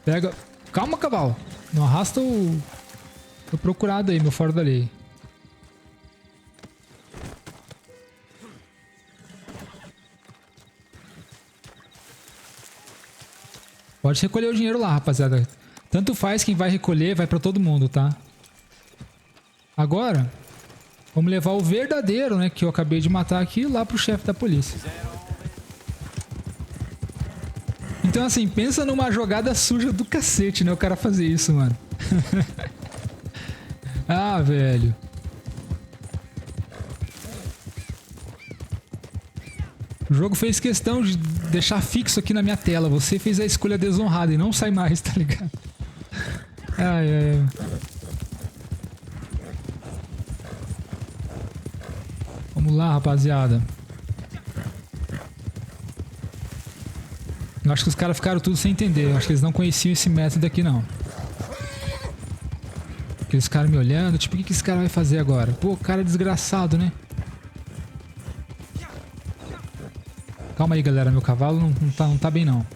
Pega... Calma, cavalo. Não arrasta o procurado aí, meu fora da lei. Pode recolher o dinheiro lá, rapaziada. Tanto faz quem vai recolher, vai pra todo mundo, tá? Agora, vamos levar o verdadeiro, né? Que eu acabei de matar aqui, lá pro chefe da polícia. Então, assim, pensa numa jogada suja do cacete, né? O cara fazer isso, mano. Ah, velho. O jogo fez questão de deixar fixo aqui na minha tela. Você fez a escolha desonrada e não sai mais, tá ligado? Ai, ai. Vamos lá, rapaziada. Eu acho que os caras ficaram tudo sem entender. Eu acho que eles não conheciam esse método aqui, não. Aqueles caras me olhando. Tipo, o que esse cara vai fazer agora? Pô, cara desgraçado, né? Calma aí, galera. Meu cavalo não tá bem, não.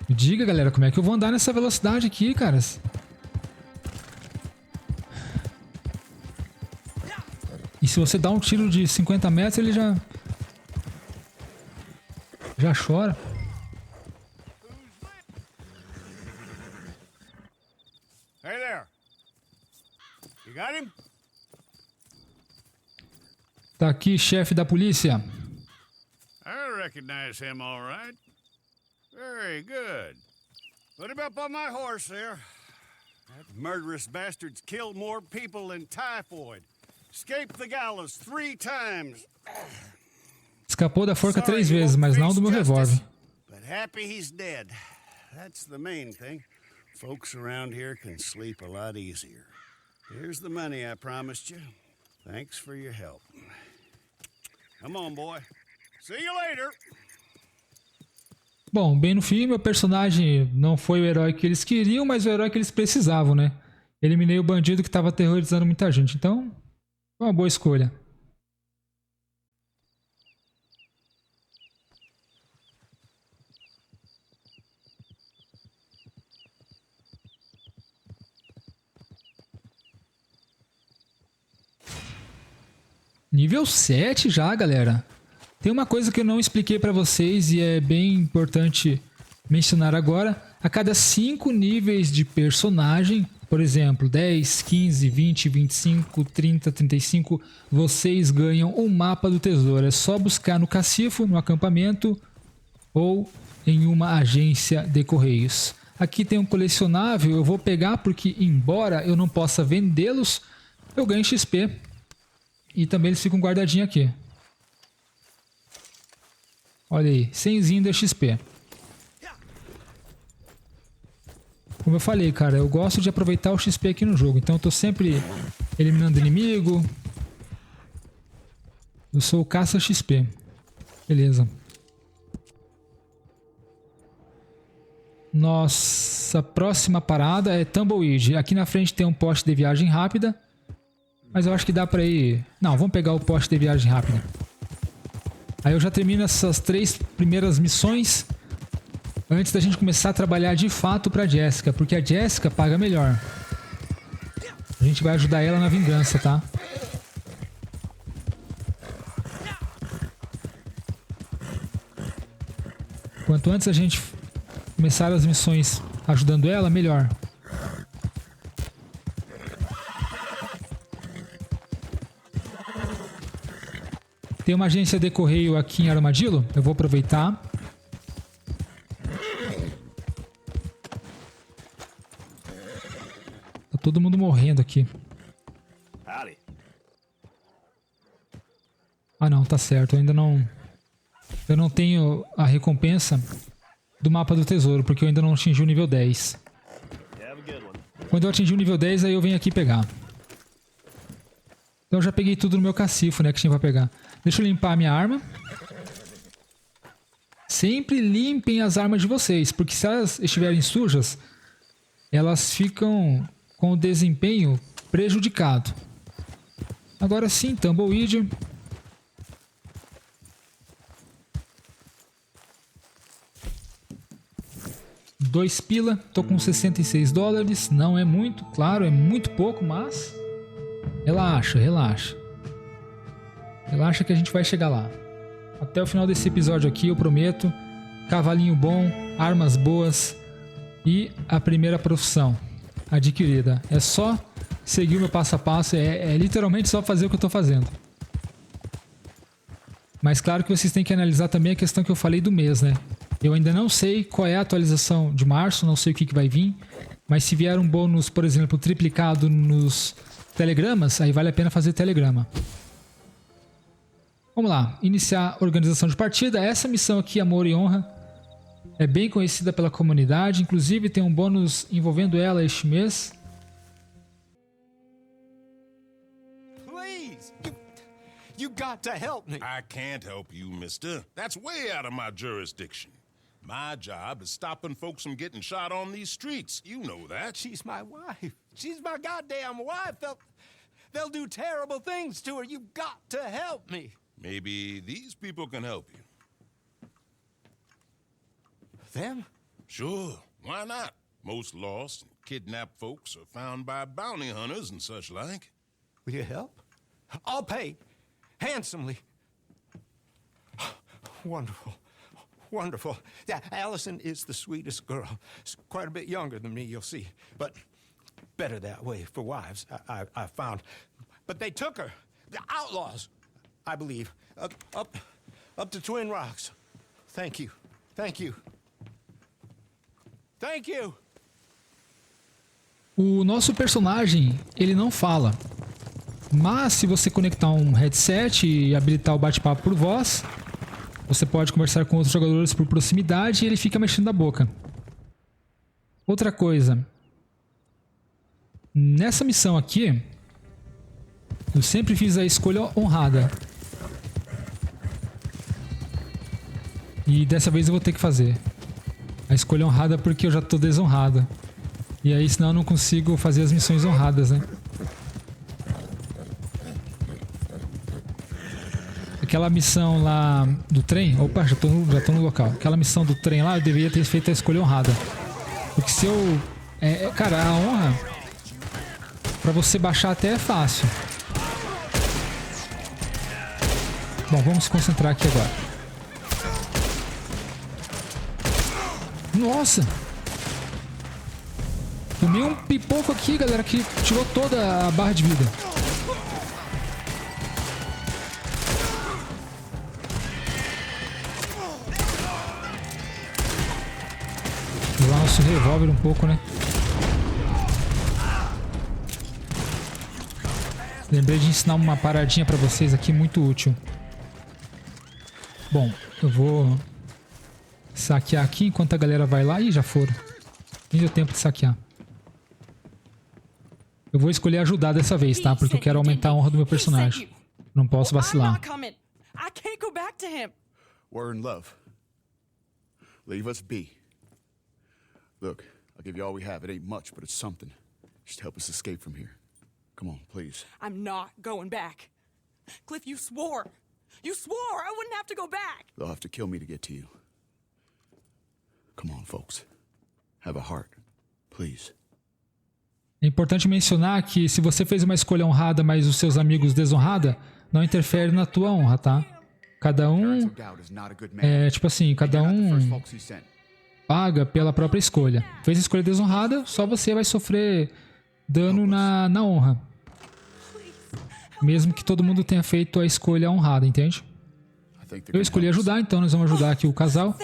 Me diga, galera, como é que eu vou andar nessa velocidade aqui, caras? E se você dá um tiro de 50 metros, ele já chora. Hey there. You got him? Tá aqui, chefe da polícia. I recognize him all right. Very good. Put him up on my horse there. That murderous bastard's killed more people than typhoid. Escaped the gallows 3 times. Escapou da forca 3 vezes, mas não do meu revólver. But happy he's dead. That's the main thing. Folks around here can sleep a lot easier. Here's the money I promised you. Thanks for your help. Come on, boy. See you later. Bom, bem no fim, meu personagem não foi o herói que eles queriam, mas o herói que eles precisavam, né? Eliminei o bandido que estava aterrorizando muita gente, então foi uma boa escolha. Nível 7 já, galera. Tem uma coisa que eu não expliquei pra vocês e é bem importante mencionar agora. A cada 5 níveis de personagem, por exemplo, 10, 15, 20, 25, 30, 35, vocês ganham um mapa do tesouro. É só buscar no cacifo, no acampamento ou em uma agência de correios. Aqui tem um colecionável, eu vou pegar porque, embora eu não possa vendê-los, eu ganho XP. E também eles ficam guardadinhos aqui. Olha aí, 100zinho de XP. Como eu falei, cara, eu gosto de aproveitar o XP aqui no jogo. Então eu tô sempre eliminando inimigo. Eu sou o caça XP. Beleza. Nossa próxima parada é Tumbleweed. Aqui na frente tem um poste de viagem rápida. Mas eu acho que dá pra ir... Não, vamos pegar o poste de viagem rápida. Aí eu já termino essas 3 primeiras missões antes da gente começar a trabalhar de fato pra Jessica, porque a Jessica paga melhor. A gente vai ajudar ela na vingança, tá? Quanto antes a gente começar as missões ajudando ela, melhor. Tem uma agência de correio aqui em Armadillo. Eu vou aproveitar. Tá todo mundo morrendo aqui. Ah não, tá certo. Eu ainda não... Eu não tenho a recompensa do mapa do tesouro, porque eu ainda não atingi o nível 10. Quando eu atingir o nível 10, aí eu venho aqui pegar. Então eu já peguei tudo no meu cacifo, né, que tinha pra pegar. Deixa eu limpar a minha arma. Sempre limpem as armas de vocês, porque se elas estiverem sujas, elas ficam com o desempenho prejudicado. Agora sim, Tumbleweed. $2 pila, tô com $66. Não é muito, claro, é muito pouco, mas... Relaxa, relaxa. Relaxa que a gente vai chegar lá. Até o final desse episódio aqui, eu prometo. Cavalinho bom, armas boas e a primeira profissão adquirida. É só seguir o meu passo a passo, é literalmente só fazer o que eu tô fazendo. Mas claro que vocês têm que analisar também a questão que eu falei do mês, né? Eu ainda não sei qual é a atualização de março, não sei o que vai vir. Mas se vier um bônus, por exemplo, triplicado nos telegramas, aí vale a pena fazer telegrama. Vamos lá, iniciar a organização de partida. Essa missão aqui, Amor e Honra, é bem conhecida pela comunidade. Inclusive tem um bônus envolvendo ela este mês. Please, you got to help me. I can't help you, mister. That's way out of my jurisdiction. My job is stopping folks from getting shot on these streets. You know that. She's my wife. She's my goddamn wife. They'll do terrible things to her. You got to help me. Maybe these people can help you. Them? Sure, why not? Most lost and kidnapped folks are found by bounty hunters and such like. Will you help? I'll pay. Handsomely. Wonderful. Wonderful. Yeah, Allison is the sweetest girl. She's quite a bit younger than me, you'll see. But better that way for wives, I found. But they took her. The outlaws, I believe. Up to Twin Rocks. Thank you. Thank you. Thank you. O nosso personagem, ele não fala. Mas se você conectar um headset e habilitar o bate-papo por voz, você pode conversar com outros jogadores por proximidade e ele fica mexendo a boca. Outra coisa. Nessa missão aqui, eu sempre fiz a escolha honrada. E dessa vez eu vou ter que fazer a escolha honrada porque eu já tô desonrado. E aí senão eu não consigo fazer as missões honradas, né? Aquela missão lá do trem... Opa, já tô no local. Aquela missão do trem lá, eu deveria ter feito a escolha honrada. Porque se eu... cara, a honra... Pra você baixar até é fácil. Bom, vamos se concentrar aqui agora. Nossa! Tomei um pipoco aqui, galera, que tirou toda a barra de vida. Vou usar nosso revólver um pouco, né? Lembrei de ensinar uma paradinha pra vocês aqui, muito útil. Bom, eu vou saquear aqui enquanto a galera vai lá. Ih, já foram. Nem deu tempo de saquear. Eu vou escolher ajudar dessa vez, tá? Porque eu quero aumentar a honra do meu personagem. Não posso vacilar. We're in love. Leave us be. Look, I'll give you all we have. It ain't much, but it's something. Just help us escape from here. Come on, please. I'm not going back. Cliff, you swore. You swore I wouldn't have to go back. They'll have to kill me to get to you. Come on, folks. Have a heart. Please. É importante mencionar que se você fez uma escolha honrada, mas os seus amigos desonrada, não interfere na tua honra, tá? Cada um... tipo assim, cada um paga pela própria escolha. Fez a escolha desonrada, só você vai sofrer dano na honra. Mesmo que todo mundo tenha feito a escolha honrada, entende? Eu escolhi ajudar, então nós vamos ajudar aqui o casal.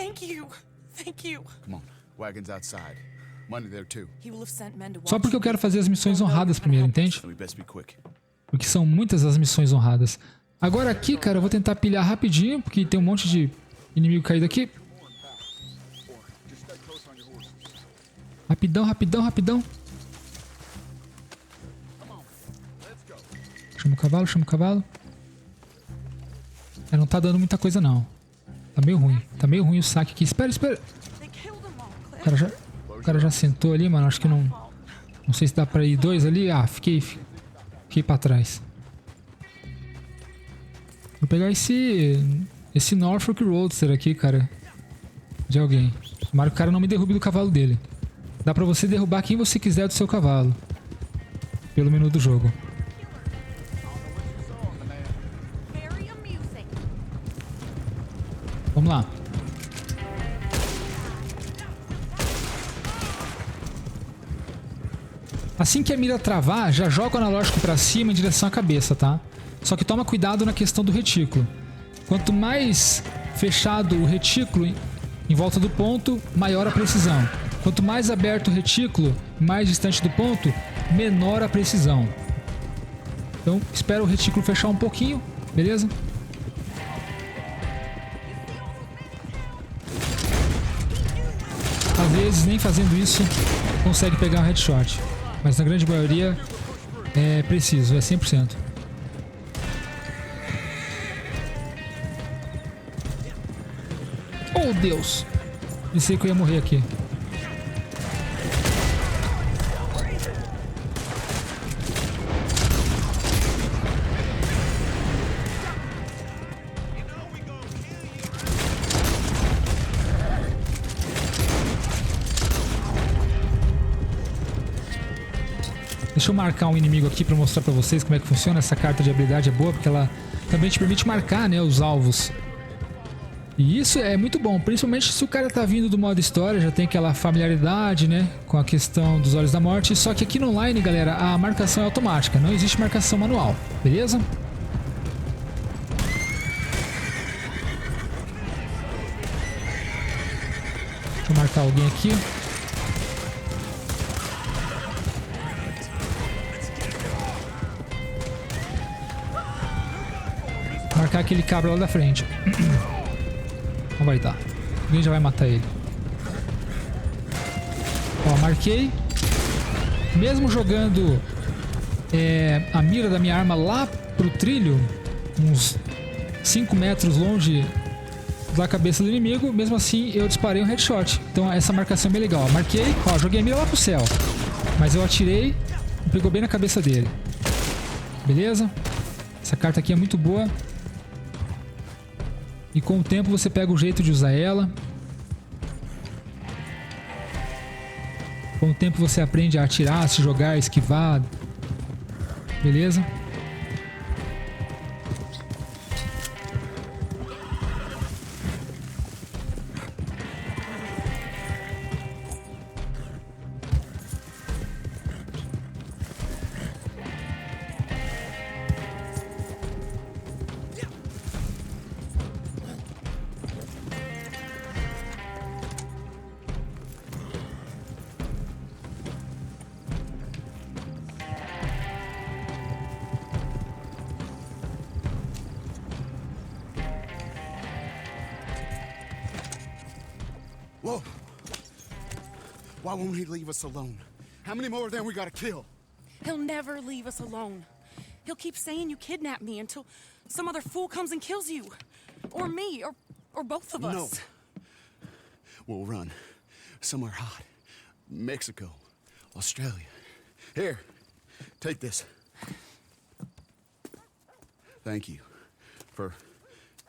Só porque eu quero fazer as missões honradas primeiro, entende? Porque são muitas as missões honradas. Agora aqui, cara, eu vou tentar pilhar rapidinho, porque tem um monte de inimigo caído aqui. Rapidão, rapidão, rapidão. Chama o cavalo, chama o cavalo. Não tá dando muita coisa, não. Tá meio ruim. Tá meio ruim o saque aqui. Espera, espera. O cara já sentou ali, mano. Acho que não... Não sei se dá pra ir dois ali. Ah, fiquei pra trás. Vou pegar esse Norfolk Roadster aqui, cara. De alguém. Tomara que o cara não me derrube do cavalo dele. Dá pra você derrubar quem você quiser do seu cavalo. Pelo menu do jogo. Vamos lá. Assim que a mira travar, já joga o analógico pra cima em direção à cabeça, tá? Só que toma cuidado na questão do retículo. Quanto mais fechado o retículo em volta do ponto, maior a precisão. Quanto mais aberto o retículo, mais distante do ponto, menor a precisão. Então, espera o retículo fechar um pouquinho, beleza? Às vezes, nem fazendo isso, consegue pegar um headshot. Mas na grande maioria, é preciso, é 100%. Oh, Deus! Pensei que eu ia morrer aqui. Deixa eu marcar um inimigo aqui para mostrar para vocês como é que funciona. Essa carta de habilidade é boa porque ela também te permite marcar, né, os alvos. E isso é muito bom, principalmente se o cara tá vindo do modo história, já tem aquela familiaridade, né, com a questão dos Olhos da Morte. Só que aqui no online, galera, a marcação é automática, não existe marcação manual, beleza? Deixa eu marcar alguém aqui. Marcar aquele cabra lá da frente. Não vai dar. Alguém já vai matar ele. Ó, marquei. Mesmo jogando a mira da minha arma lá pro trilho, uns 5 metros longe da cabeça do inimigo, mesmo assim eu disparei um headshot. Então essa marcação é bem legal. Marquei, ó, joguei a mira lá pro céu. Mas eu atirei e pegou bem na cabeça dele. Beleza? Essa carta aqui é muito boa. E com o tempo você pega o jeito de usar ela. Com o tempo você aprende a atirar, a se jogar, a esquivar. Beleza? Whoa! Why won't he leave us alone? How many more of them we gotta kill? He'll never leave us alone. He'll keep saying you kidnapped me until some other fool comes and kills you. Or me, or both of us. No. We'll run. Somewhere hot. Mexico. Australia. Here. Take this. Thank you for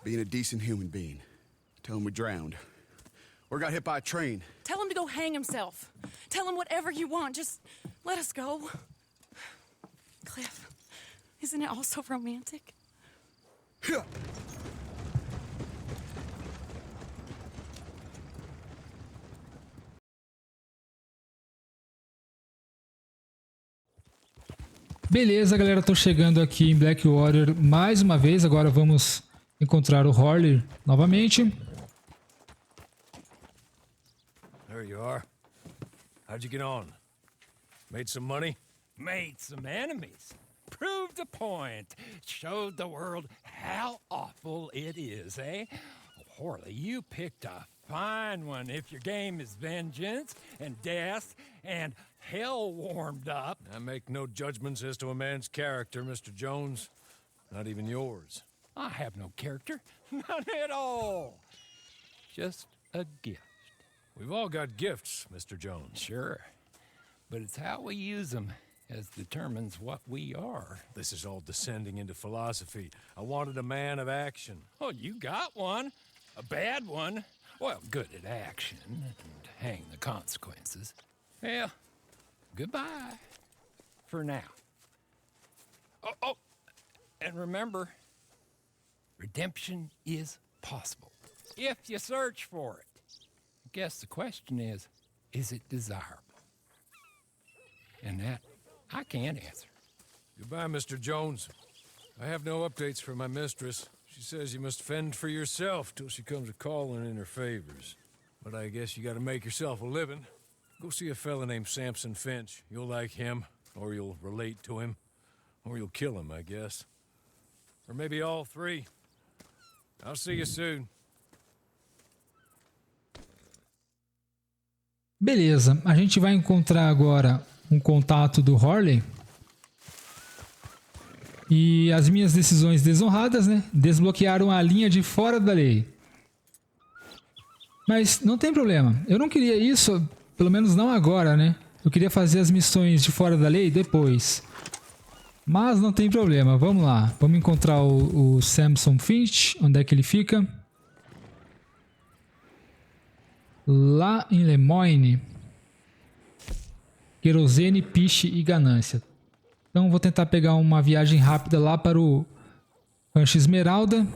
being a decent human being. Tell him we drowned. Or got hit by a train. Tell him to go hang himself. Tell him whatever you want. Just let us go. Cliff, isn't it all so romantic? Beleza, galera, tô chegando aqui em Blackwater mais uma vez. Agora vamos encontrar o Horley novamente. There you are. How'd you get on? Made some money? Made some enemies. Proved a point. Showed the world how awful it is, eh? Oh, Horley, you picked a fine one if your game is vengeance and death and hell warmed up. I make no judgments as to a man's character, Mr. Jones. Not even yours. I have no character. None at all. Just a gift. We've all got gifts, Mr. Jones. Sure. But it's how we use them as determines what we are. This is all descending into philosophy. I wanted a man of action. Oh, you got one. A bad one. Well, good at action and hang the consequences. Well, goodbye. For now. Oh, and remember, redemption is possible. if you search for it. I guess the question is it desirable? And that I can't answer. Goodbye, Mr. Jones. I have no updates for my mistress. She says you must fend for yourself till she comes a-calling in her favors. But I guess you gotta make yourself a living. Go see a fella named Samson Finch. You'll like him, or you'll relate to him, or you'll kill him, I guess. Or maybe all three. I'll see you soon. Beleza, a gente vai encontrar agora um contato do Horley. E as minhas decisões desonradas, né, desbloquearam a linha de fora da lei. Mas não tem problema. Eu não queria isso, pelo menos não agora, né? Eu queria fazer as missões de fora da lei depois. Mas não tem problema. Vamos lá. Vamos encontrar o Samson Finch. Onde é que ele fica? Lá em Lemoyne. Querosene, piche e ganância. Então vou tentar pegar uma viagem rápida lá para o Rancho Esmeralda.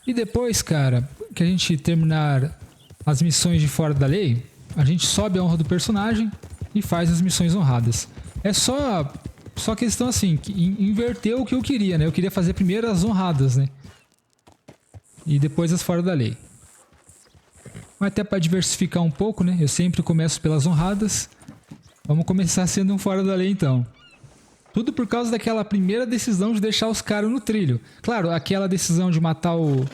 E depois, cara, que a gente terminar as missões de fora da lei, a gente sobe a honra do personagem e faz as missões honradas. É só questão assim, que inverteu o que eu queria, né? Eu queria fazer primeiro as honradas, né? E depois as fora da lei. Mas até para diversificar um pouco, né? Eu sempre começo pelas honradas. Vamos começar sendo um fora da lei então. Tudo por causa daquela primeira decisão de deixar os caras no trilho. Claro, aquela decisão de matar o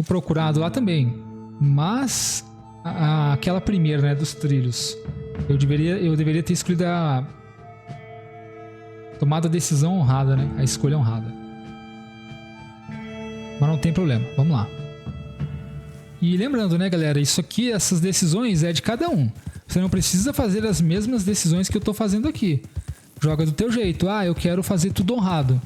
procurado lá também. Mas aquela primeira, né, dos trilhos. Eu deveria ter escolhido a tomada a decisão honrada, né? A escolha honrada. Mas não tem problema. Vamos lá. E lembrando, né, galera, isso aqui, essas decisões é de cada um. Você não precisa fazer as mesmas decisões que eu tô fazendo aqui. Joga do teu jeito. Ah, eu quero fazer tudo honrado.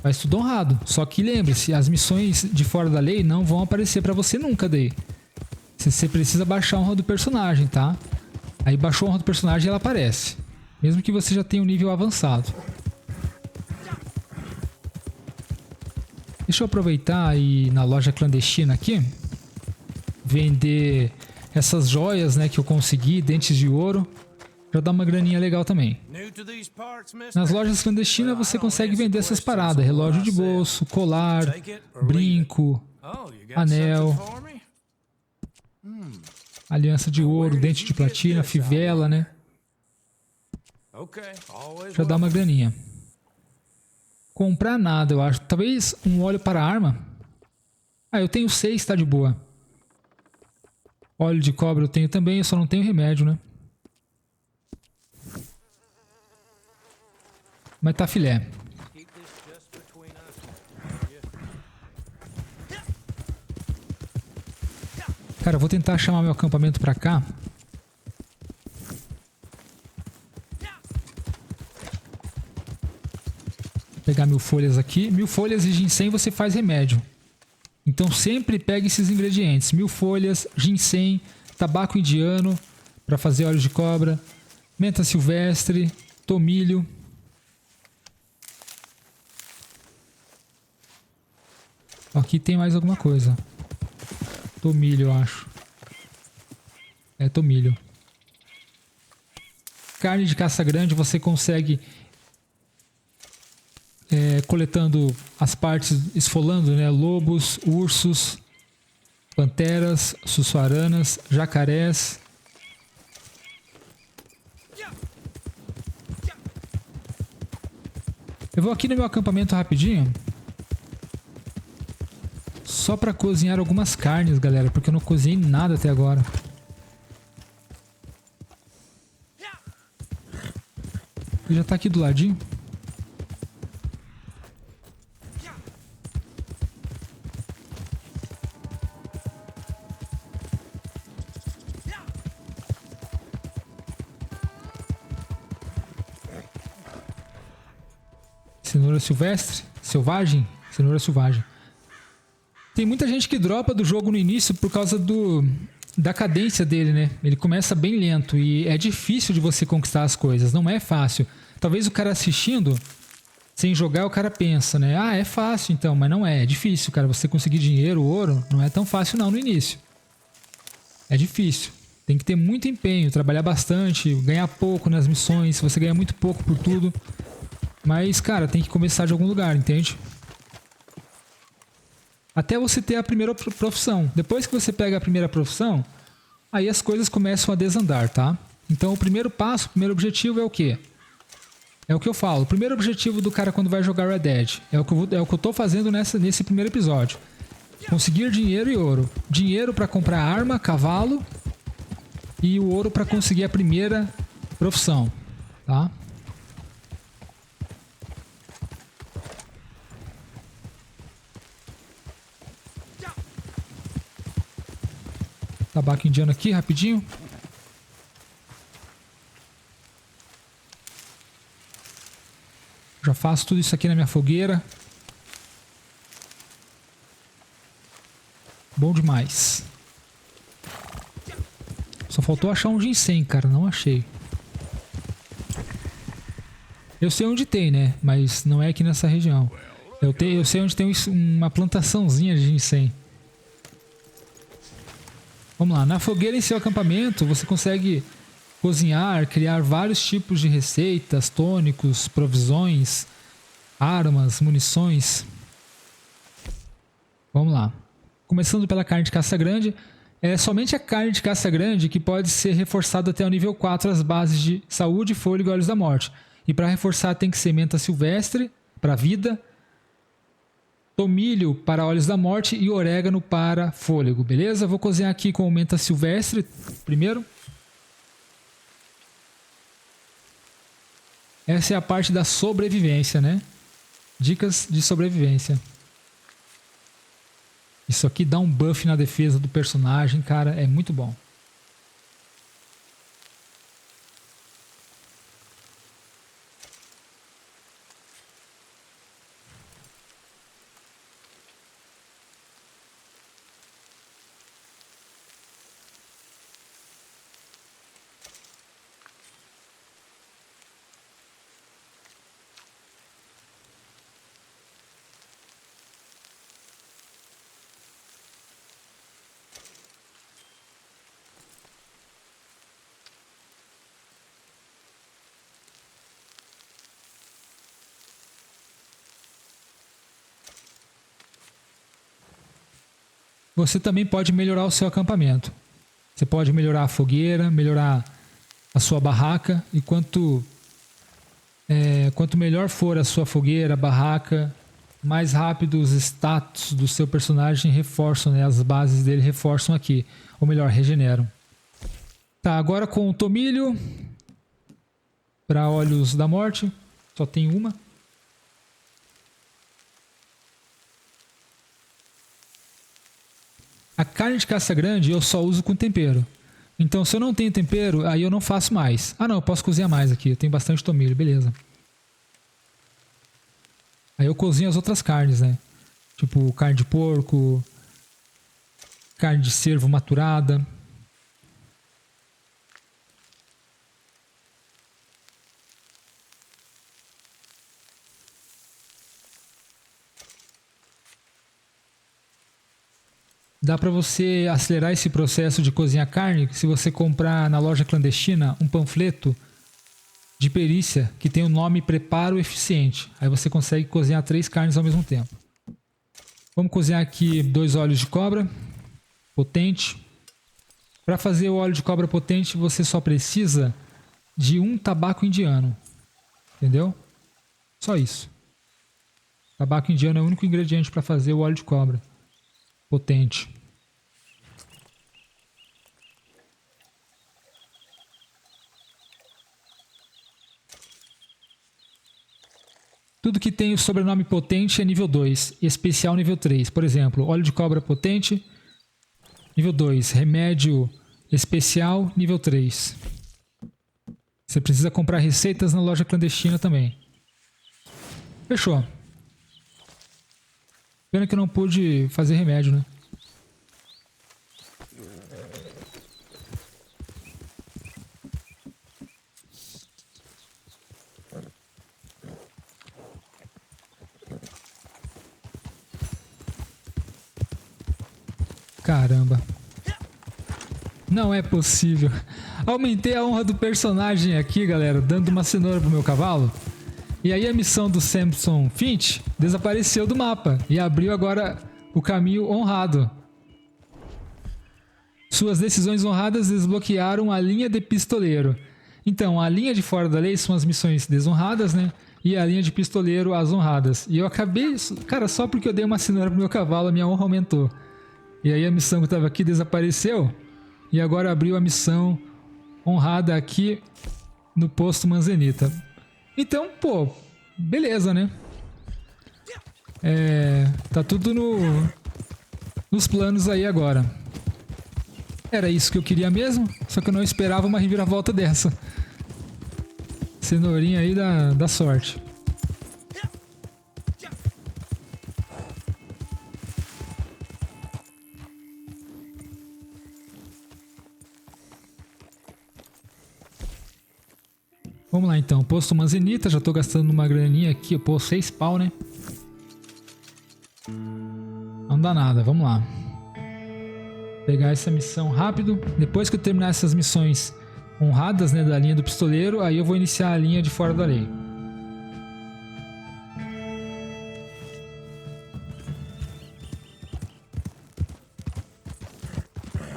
Faz tudo honrado. Só que lembre-se, as missões de fora da lei não vão aparecer pra você nunca daí. Você precisa baixar a honra do personagem, tá? Aí baixou a honra do personagem e ela aparece. Mesmo que você já tenha um nível avançado. Deixa eu aproveitar e ir na loja clandestina aqui. Vender essas joias, né, que eu consegui, dentes de ouro. Já dá uma graninha legal também. Nas lojas clandestinas você consegue vender essas paradas. Relógio de bolso, colar, brinco, anel, aliança de ouro, dente de platina, fivela, né? Já dá uma graninha. Comprar nada, eu acho. Talvez um óleo para arma. Ah, eu tenho 6, tá de boa. Óleo de cobre eu tenho também, eu só não tenho remédio, né? Mas tá filé. Cara, eu vou tentar chamar meu acampamento pra cá. Pegar 1000 folhas aqui. 1000 folhas e ginseng você faz remédio. Então sempre pegue esses ingredientes. 1000 folhas, ginseng, tabaco indiano para fazer óleo de cobra, menta silvestre, tomilho. Aqui tem mais alguma coisa. Tomilho, eu acho. É tomilho. Carne de caça grande você consegue coletando as partes, esfolando, né? Lobos, ursos, panteras, suçuaranas, jacarés. Eu vou aqui no meu acampamento rapidinho. Só para cozinhar algumas carnes, galera, porque eu não cozinhei nada até agora. Ele já tá aqui do ladinho. Cenoura silvestre? Selvagem? Cenoura selvagem. Tem muita gente que dropa do jogo no início por causa da cadência dele, né? Ele começa bem lento e é difícil de você conquistar as coisas. Não é fácil. Talvez o cara assistindo Sem jogar, o cara pensa, né? Ah, é fácil então, mas não é. É difícil, cara. Você conseguir dinheiro, ouro, não é tão fácil não no início. É difícil. Tem que ter muito empenho, trabalhar bastante, ganhar pouco nas missões. Você ganha muito pouco por tudo. Mas, cara, tem que começar de algum lugar, entende? Até você ter a primeira profissão. Depois que você pega a primeira profissão, aí as coisas começam a desandar, tá? Então o primeiro passo, o primeiro objetivo é o quê? É o que eu falo. O primeiro objetivo do cara quando vai jogar Red Dead é o que eu tô fazendo nesse primeiro episódio. Conseguir dinheiro e ouro. Dinheiro para comprar arma, cavalo e o ouro para conseguir a primeira profissão, tá? Tabaco indiano aqui, rapidinho. Já faço tudo isso aqui na minha fogueira. Bom demais. Só faltou achar um ginseng, cara. Não achei. Eu sei onde tem, né? Mas não é aqui nessa região. Eu sei onde tem uma plantaçãozinha de ginseng. Vamos lá. Na fogueira em seu acampamento, você consegue cozinhar, criar vários tipos de receitas, tônicos, provisões, armas, munições. Vamos lá. Começando pela carne de caça grande. É somente a carne de caça grande que pode ser reforçada até o nível 4 as bases de saúde, fôlego e olhos da morte. E para reforçar tem que ser menta silvestre para vida, tomilho para olhos da morte e orégano para fôlego, beleza? Vou cozinhar aqui com menta silvestre primeiro. Essa é a parte da sobrevivência, né? Dicas de sobrevivência. Isso aqui dá um buff na defesa do personagem, cara, é muito bom. Você também pode melhorar o seu acampamento. Você pode melhorar a fogueira, melhorar a sua barraca. E quanto melhor for a sua fogueira, a barraca, mais rápido os status do seu personagem reforçam, né? As bases dele reforçam aqui. Ou melhor, regeneram. Tá, agora com o tomilho para olhos da morte. Só tem uma. A carne de caça grande eu só uso com tempero. Então se eu não tenho tempero, aí eu não faço mais. Ah não, eu posso cozinhar mais aqui. Eu tenho bastante tomilho, beleza. Aí eu cozinho as outras carnes, né? Tipo carne de porco, carne de cervo maturada. Dá para você acelerar esse processo de cozinhar carne se você comprar na loja clandestina um panfleto de perícia que tem o nome Preparo Eficiente. Aí você consegue cozinhar 3 carnes ao mesmo tempo. Vamos cozinhar aqui 2 olhos de cobra potente. Para fazer o óleo de cobra potente você só precisa de um tabaco indiano. Entendeu? Só isso. Tabaco indiano é o único ingrediente para fazer o óleo de cobra potente. Tudo que tem o sobrenome potente é nível 2, especial nível 3. Por exemplo, óleo de cobra potente, nível 2. Remédio especial, nível 3. Você precisa comprar receitas na loja clandestina também. Fechou. Pena que eu não pude fazer remédio, né? Caramba. Não é possível. Aumentei a honra do personagem aqui, galera, dando uma cenoura pro meu cavalo. E aí a missão do Samson Finch desapareceu do mapa e abriu agora o caminho honrado. Suas decisões honradas desbloquearam a linha de pistoleiro. Então, a linha de fora da lei são as missões desonradas, né? E a linha de pistoleiro, as honradas. E eu acabei... Cara, só porque eu dei uma cenoura pro meu cavalo, a minha honra aumentou. E aí a missão que estava aqui desapareceu. E agora abriu a missão honrada aqui no posto Manzanita. Então, pô, beleza, né? Tá tudo nos planos aí agora. Era isso que eu queria mesmo, só que eu não esperava uma reviravolta dessa. Cenourinha aí da sorte. Vamos lá então, posto Manzanita, já tô gastando uma graninha aqui, pô, 6 pau, né? Não dá nada, vamos lá. Pegar essa missão rápido. Depois que eu terminar essas missões honradas, né, da linha do pistoleiro, aí eu vou iniciar a linha de fora da lei.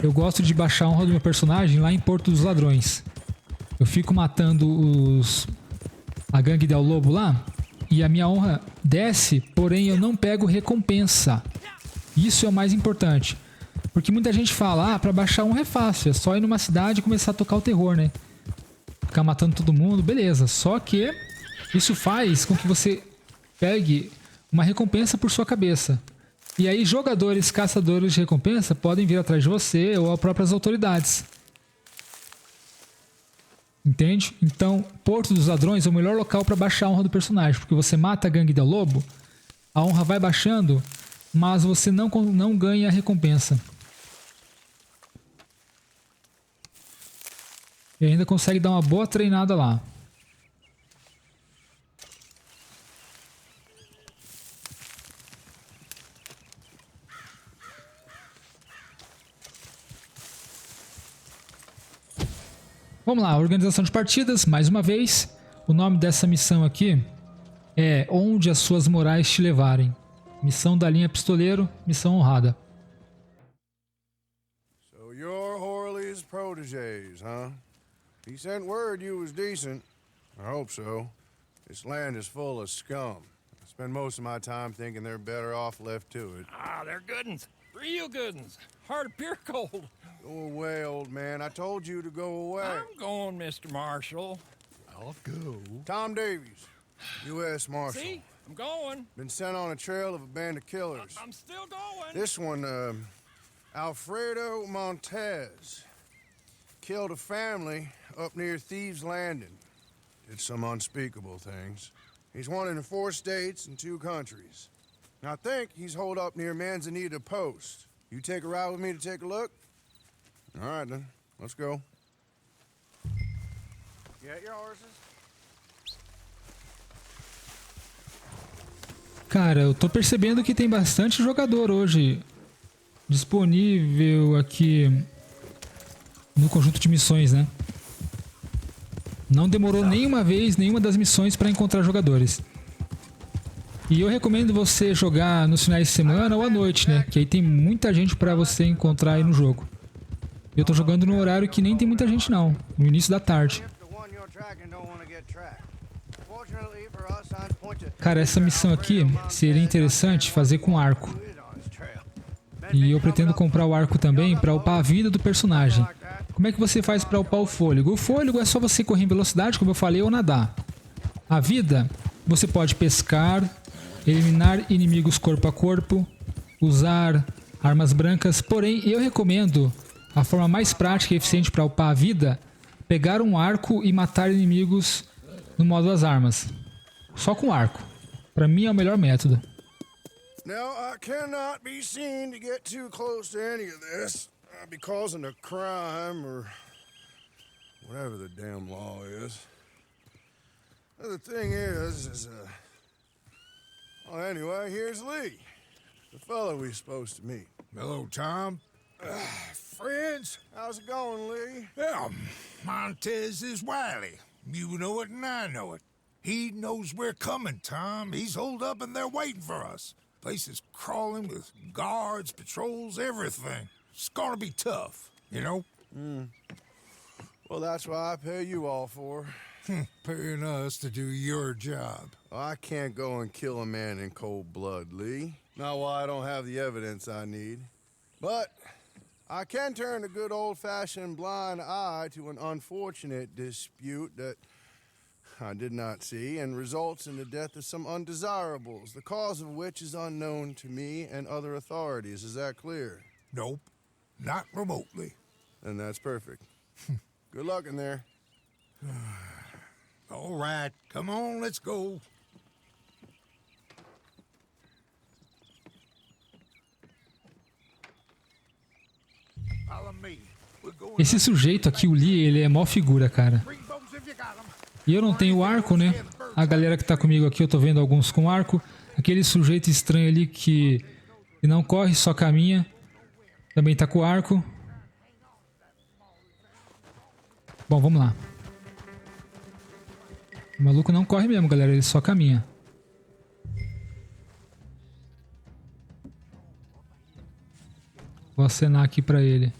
Eu gosto de baixar a honra do meu personagem lá em Porto dos Ladrões. Eu fico matando a gangue del Lobo lá e a minha honra desce, porém eu não pego recompensa. Isso é o mais importante. Porque muita gente fala, pra baixar honra é fácil, é só ir numa cidade e começar a tocar o terror, né? Ficar matando todo mundo, beleza. Só que isso faz com que você pegue uma recompensa por sua cabeça. E aí jogadores, caçadores de recompensa podem vir atrás de você ou as próprias autoridades. Entende? Então, Porto dos Ladrões é o melhor local para baixar a honra do personagem. Porque você mata a gangue del Lobo, a honra vai baixando, mas você não ganha a recompensa. E ainda consegue dar uma boa treinada lá. Vamos lá, organização de partidas, mais uma vez. O nome dessa missão aqui é Onde as Suas Morais Te Levarem. Missão da linha pistoleiro, missão honrada. So you're Horley's protégés, huh? He sent word you was decent. I hope so. This land is full of scum. I spend most of my time thinking they're better off left to it. Ah, they're good uns. Real good uns. Hard of pure gold. Go away, old man. I told you to go away. I'm going, Mr. Marshal. I'll go. Tom Davies, U.S. Marshal. See? I'm going. Been sent on a trail of a band of killers. I'm still going. This one, Alfredo Montez. Killed a family up near Thieves Landing. Did some unspeakable things. He's wanted in 4 states and 2 countries. I think he's holed up near Manzanita Post. You take a ride with me to take a look? All right, then. Let's go. Get your horses. Cara, eu tô percebendo que tem bastante jogador hoje disponível aqui no conjunto de missões, né? Não demorou nenhuma vez, nenhuma das missões para encontrar jogadores. E eu recomendo você jogar nos finais de semana ou à noite, né? Que aí tem muita gente para você encontrar aí no jogo. Eu tô jogando no horário que nem tem muita gente não, no início da tarde. Cara, essa missão aqui seria interessante fazer com arco. E eu pretendo comprar o arco também para upar a vida do personagem. Como é que você faz para upar o fôlego? O fôlego é só você correr em velocidade, como eu falei, ou nadar. A vida, você pode pescar, eliminar inimigos corpo a corpo, usar armas brancas. Porém, eu recomendo a forma mais prática e eficiente para upar a vida, pegar um arco e matar inimigos no modo das armas. Só com arco. Para mim é o melhor método. Now, I cannot be seen to get too close to any of this. I'd be causing a crime or whatever the damn law is. The thing is well, anyway, here's Lee, the fellow we're supposed to meet. Hello, Tom. Friends? How's it going, Lee? Yeah, Montez is wily. You know it and I know it. He knows we're coming, Tom. He's holed up and they're waiting for us. Place is crawling with guards, patrols, everything. It's gonna be tough, you know? Well, that's what I pay you all for. Paying us to do your job. I can't go and kill a man in cold blood, Lee. Not while I don't have the evidence I need. But I can turn a good old-fashioned blind eye to an unfortunate dispute that I did not see and results in the death of some undesirables, the cause of which is unknown to me and other authorities. Is that clear? Nope, not remotely. Then that's perfect. Good luck in there. All right, come on, let's go. Follow me. We're going. Esse sujeito aqui, o Lee, ele é mó figura, cara. E eu não tenho arco, né? A galera que tá comigo aqui, eu tô vendo alguns com arco. Aquele sujeito estranho ali que não corre, só caminha. Também tá com arco. Bom, vamos lá. O maluco não corre mesmo, galera. Ele só caminha. Vou acenar aqui pra ele.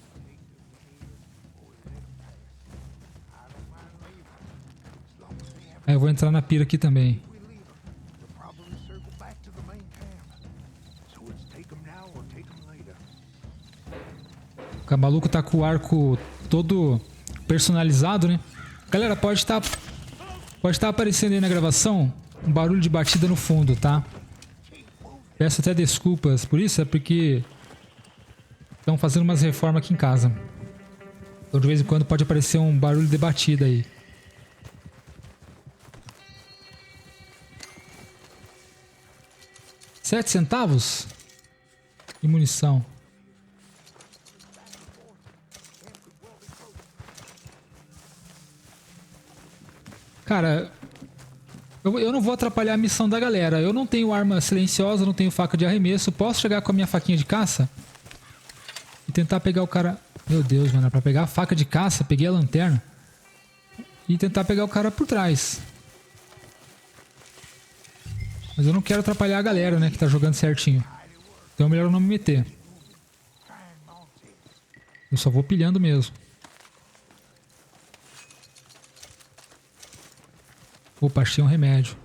Aí eu vou entrar na pira aqui também. O maluco tá com o arco todo personalizado, né? Galera, pode estar aparecendo aí na gravação um barulho de batida no fundo, tá? Peço até desculpas por isso, é porque estão fazendo umas reformas aqui em casa. Então de vez em quando pode aparecer um barulho de batida aí. $7 e munição. Cara, eu não vou atrapalhar a missão da galera. Eu não tenho arma silenciosa, não tenho faca de arremesso. Posso chegar com a minha faquinha de caça e tentar pegar o cara... Meu Deus, mano, pra pegar a faca de caça, peguei a lanterna e tentar pegar o cara por trás. Mas eu não quero atrapalhar a galera, né, que tá jogando certinho. Então é melhor eu não me meter. Eu só vou pilhando mesmo. Opa, achei um remédio.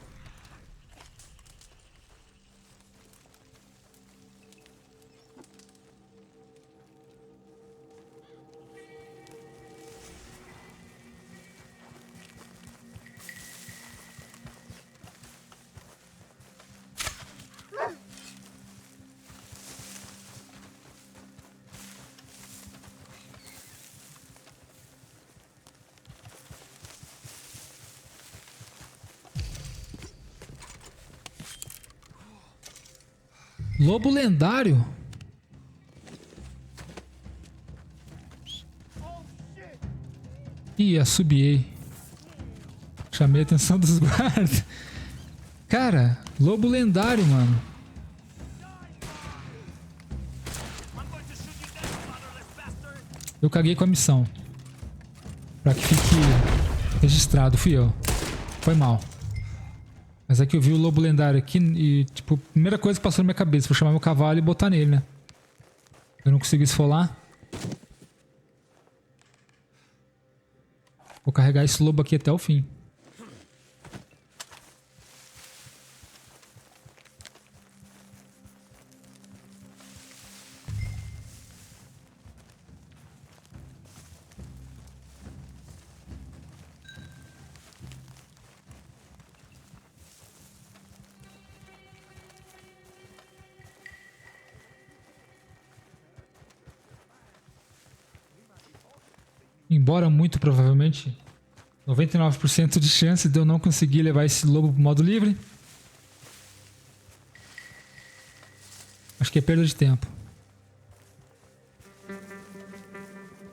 Lobo lendário? Ih, assobiei. Chamei a atenção dos guardas. Cara, lobo lendário, mano. Eu caguei com a missão. Pra que fique registrado, fui eu. Foi mal. Mas é que eu vi o lobo lendário aqui e, tipo, a primeira coisa que passou na minha cabeça foi chamar meu cavalo e botar nele, né? Eu não consigo esfolar. Vou carregar esse lobo aqui até o fim. Embora muito provavelmente 99% de chance de eu não conseguir levar esse lobo pro modo livre. Acho que é perda de tempo.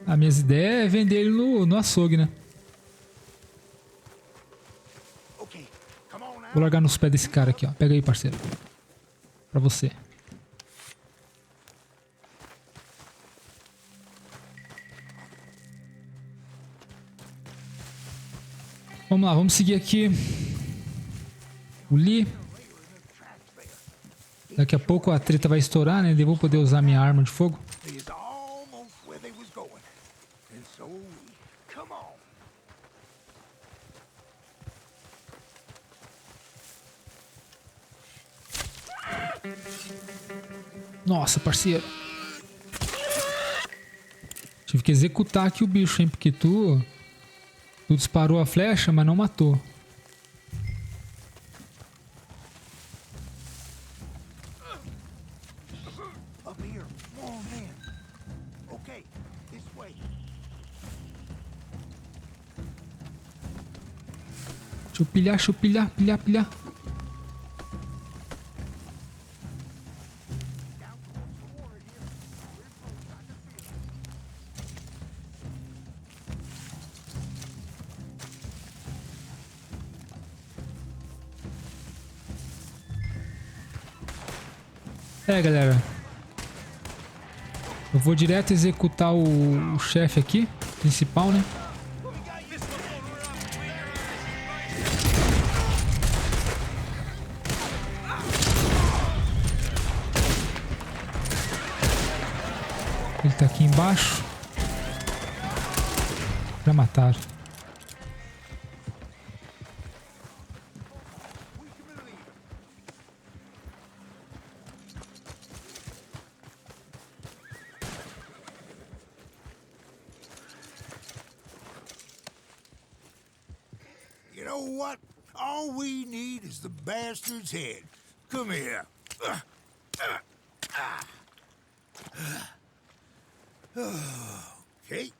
A minha ideia é vender ele no açougue, né? Vou largar nos pés desse cara aqui, ó. Pega aí, parceiro. Pra você. Vamos lá, vamos seguir aqui. O Lee. Daqui a pouco a treta vai estourar, né? Eu vou poder usar minha arma de fogo. He's almost where they was going. And so are we. Come on. Nossa, parceiro. Tive que executar aqui o bicho, hein? Porque tu disparou a flecha, mas não matou. Up here. More men. Okay, this way. Deixa eu pilhar. Galera, eu vou direto executar o chefe aqui, principal, né? Ele tá aqui embaixo. Já mataram. You know what? All we need is the bastard's head. Come here. Okay.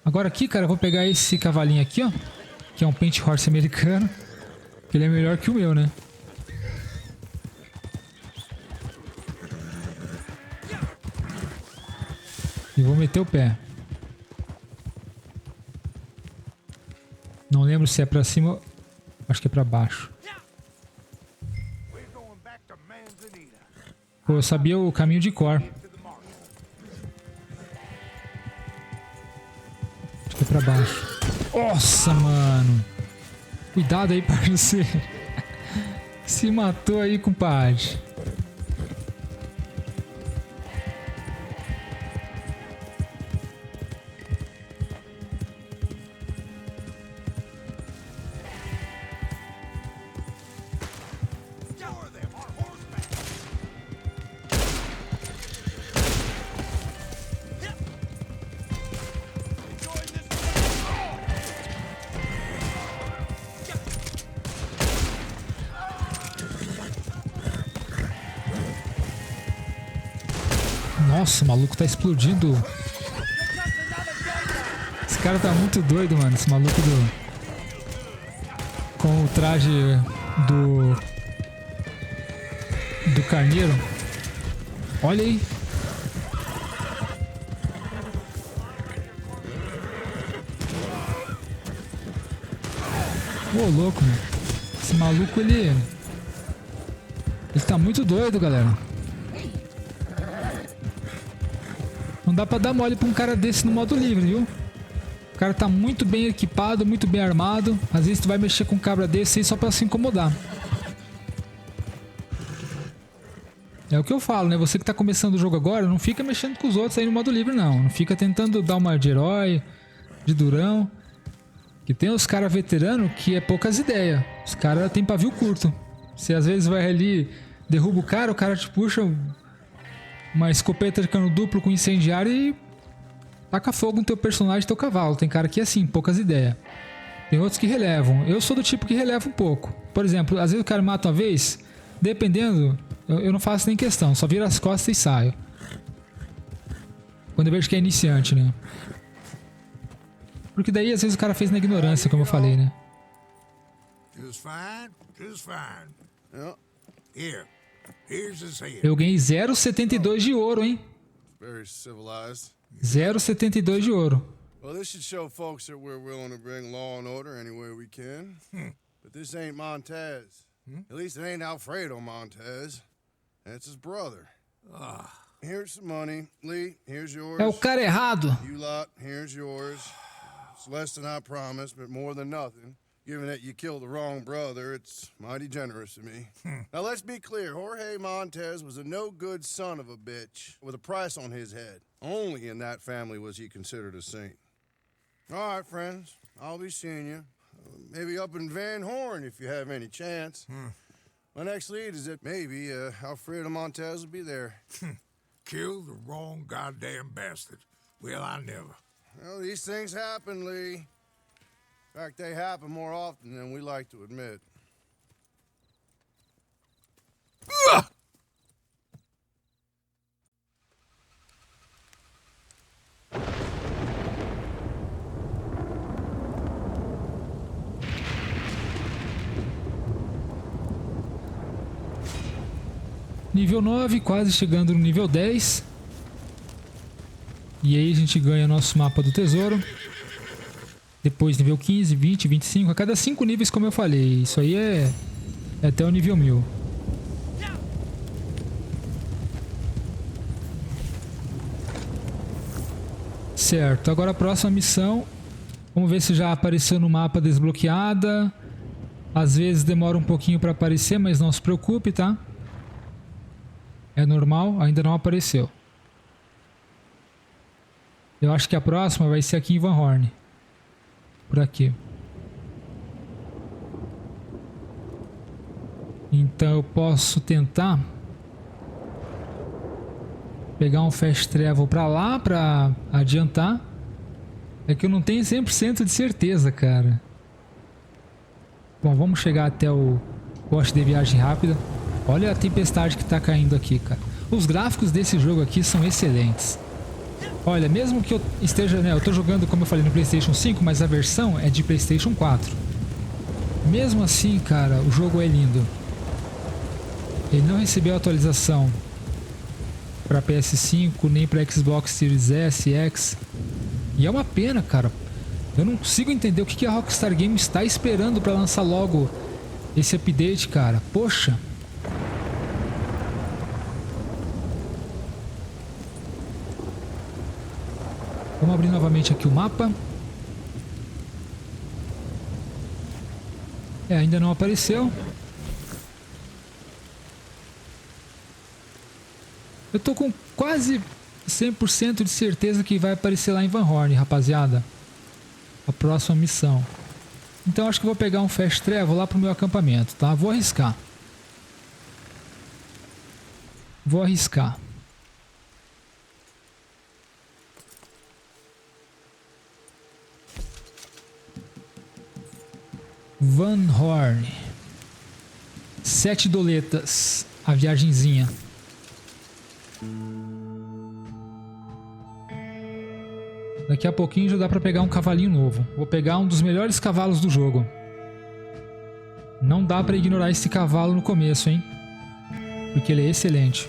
Agora aqui, cara, eu vou pegar esse cavalinho aqui, ó. Que é um Paint Horse americano. Que ele é melhor que o meu, né? E vou meter o pé. Não lembro se é pra cima. Acho que é pra baixo. Pô, eu sabia o caminho de cor. Acho que é pra baixo. Nossa, mano. Cuidado aí, parceiro. Se matou aí, compadre. Nossa, o maluco tá explodindo. Esse cara tá muito doido, mano. Esse maluco com o traje do carneiro. Olha aí. Ô, louco, mano. Esse maluco, ele tá muito doido, galera. Não dá pra dar mole pra um cara desse no modo livre, viu? O cara tá muito bem equipado, muito bem armado. Às vezes tu vai mexer com um cabra desse aí só pra se incomodar. É o que eu falo, né? Você que tá começando o jogo agora, não fica mexendo com os outros aí no modo livre, não. Não fica tentando dar uma de herói, de durão. Que tem os caras veteranos que é poucas ideias. Os caras têm pavio curto. Você às vezes vai ali, derruba o cara te puxa uma escopeta de cano duplo com incendiário e taca fogo no teu personagem e teu cavalo. Tem cara que é assim, poucas ideias. Tem outros que relevam. Eu sou do tipo que releva um pouco. Por exemplo, às vezes o cara mata uma vez, dependendo, eu não faço nem questão, só viro as costas e saio. Quando eu vejo que é iniciante, né? Porque daí às vezes o cara fez na ignorância, como eu falei, né? Just fine, just fine. Here. Here's his head. Eu ganhei 0,72 de ouro, hein? Very civilized. 0,72 de ouro. Well, this should show folks that we're willing to bring law and order any way we can. But this ain't Montez. At least it ain't Alfredo Montez. That's his brother. Here's some money. Lee, here's yours. É o cara errado. You lot, here's yours. It's less than I promised, but more than nothing. Given that you killed the wrong brother, it's mighty generous of me. Now, let's be clear. Jorge Montez was a no-good son of a bitch with a price on his head. Only in that family was he considered a saint. All right, friends. I'll be seeing you. Maybe up in Van Horn if you have any chance. My next lead is that maybe Alfredo Montez will be there. Kill the wrong goddamn bastard. Well, I never. Well, these things happen, Lee. In fact, they happen more often than we like to admit. Nível 9, quase chegando no nível 10. E aí a gente ganha nosso mapa do tesouro. Depois nível 15, 20, 25. A cada 5 níveis, como eu falei. Isso aí é até o nível 1000. Certo, agora a próxima missão. Vamos ver se já apareceu no mapa desbloqueada. Às vezes demora um pouquinho para aparecer, mas não se preocupe, tá? É normal, ainda não apareceu. Eu acho que a próxima vai ser aqui em Van Horn. Por aqui. Então eu posso tentar pegar um fast travel pra lá, pra adiantar. É que eu não tenho 100% de certeza, cara. Bom, vamos chegar até o poste de viagem rápida. Olha a tempestade que tá caindo aqui, cara. Os gráficos desse jogo aqui são excelentes. Olha, mesmo que eu esteja, né, eu tô jogando, como eu falei, no PlayStation 5, mas a versão é de PlayStation 4. Mesmo assim, cara, o jogo é lindo. Ele não recebeu atualização para PS5, nem para Xbox Series S, X. E é uma pena, cara. Eu não consigo entender o que a Rockstar Games está esperando para lançar logo esse update, cara. Poxa. Vamos abrir novamente aqui o mapa. Ainda não apareceu. Eu tô com quase 100% de certeza que vai aparecer lá em Van Horn, rapaziada. A próxima missão. Então acho que vou pegar um fast travel lá pro meu acampamento, tá? Vou arriscar. Vou arriscar. Van Horn. 7 doletas. A viagenzinha. Daqui a pouquinho já dá pra pegar um cavalinho novo. Vou pegar um dos melhores cavalos do jogo. Não dá pra ignorar esse cavalo no começo, hein? Porque ele é excelente.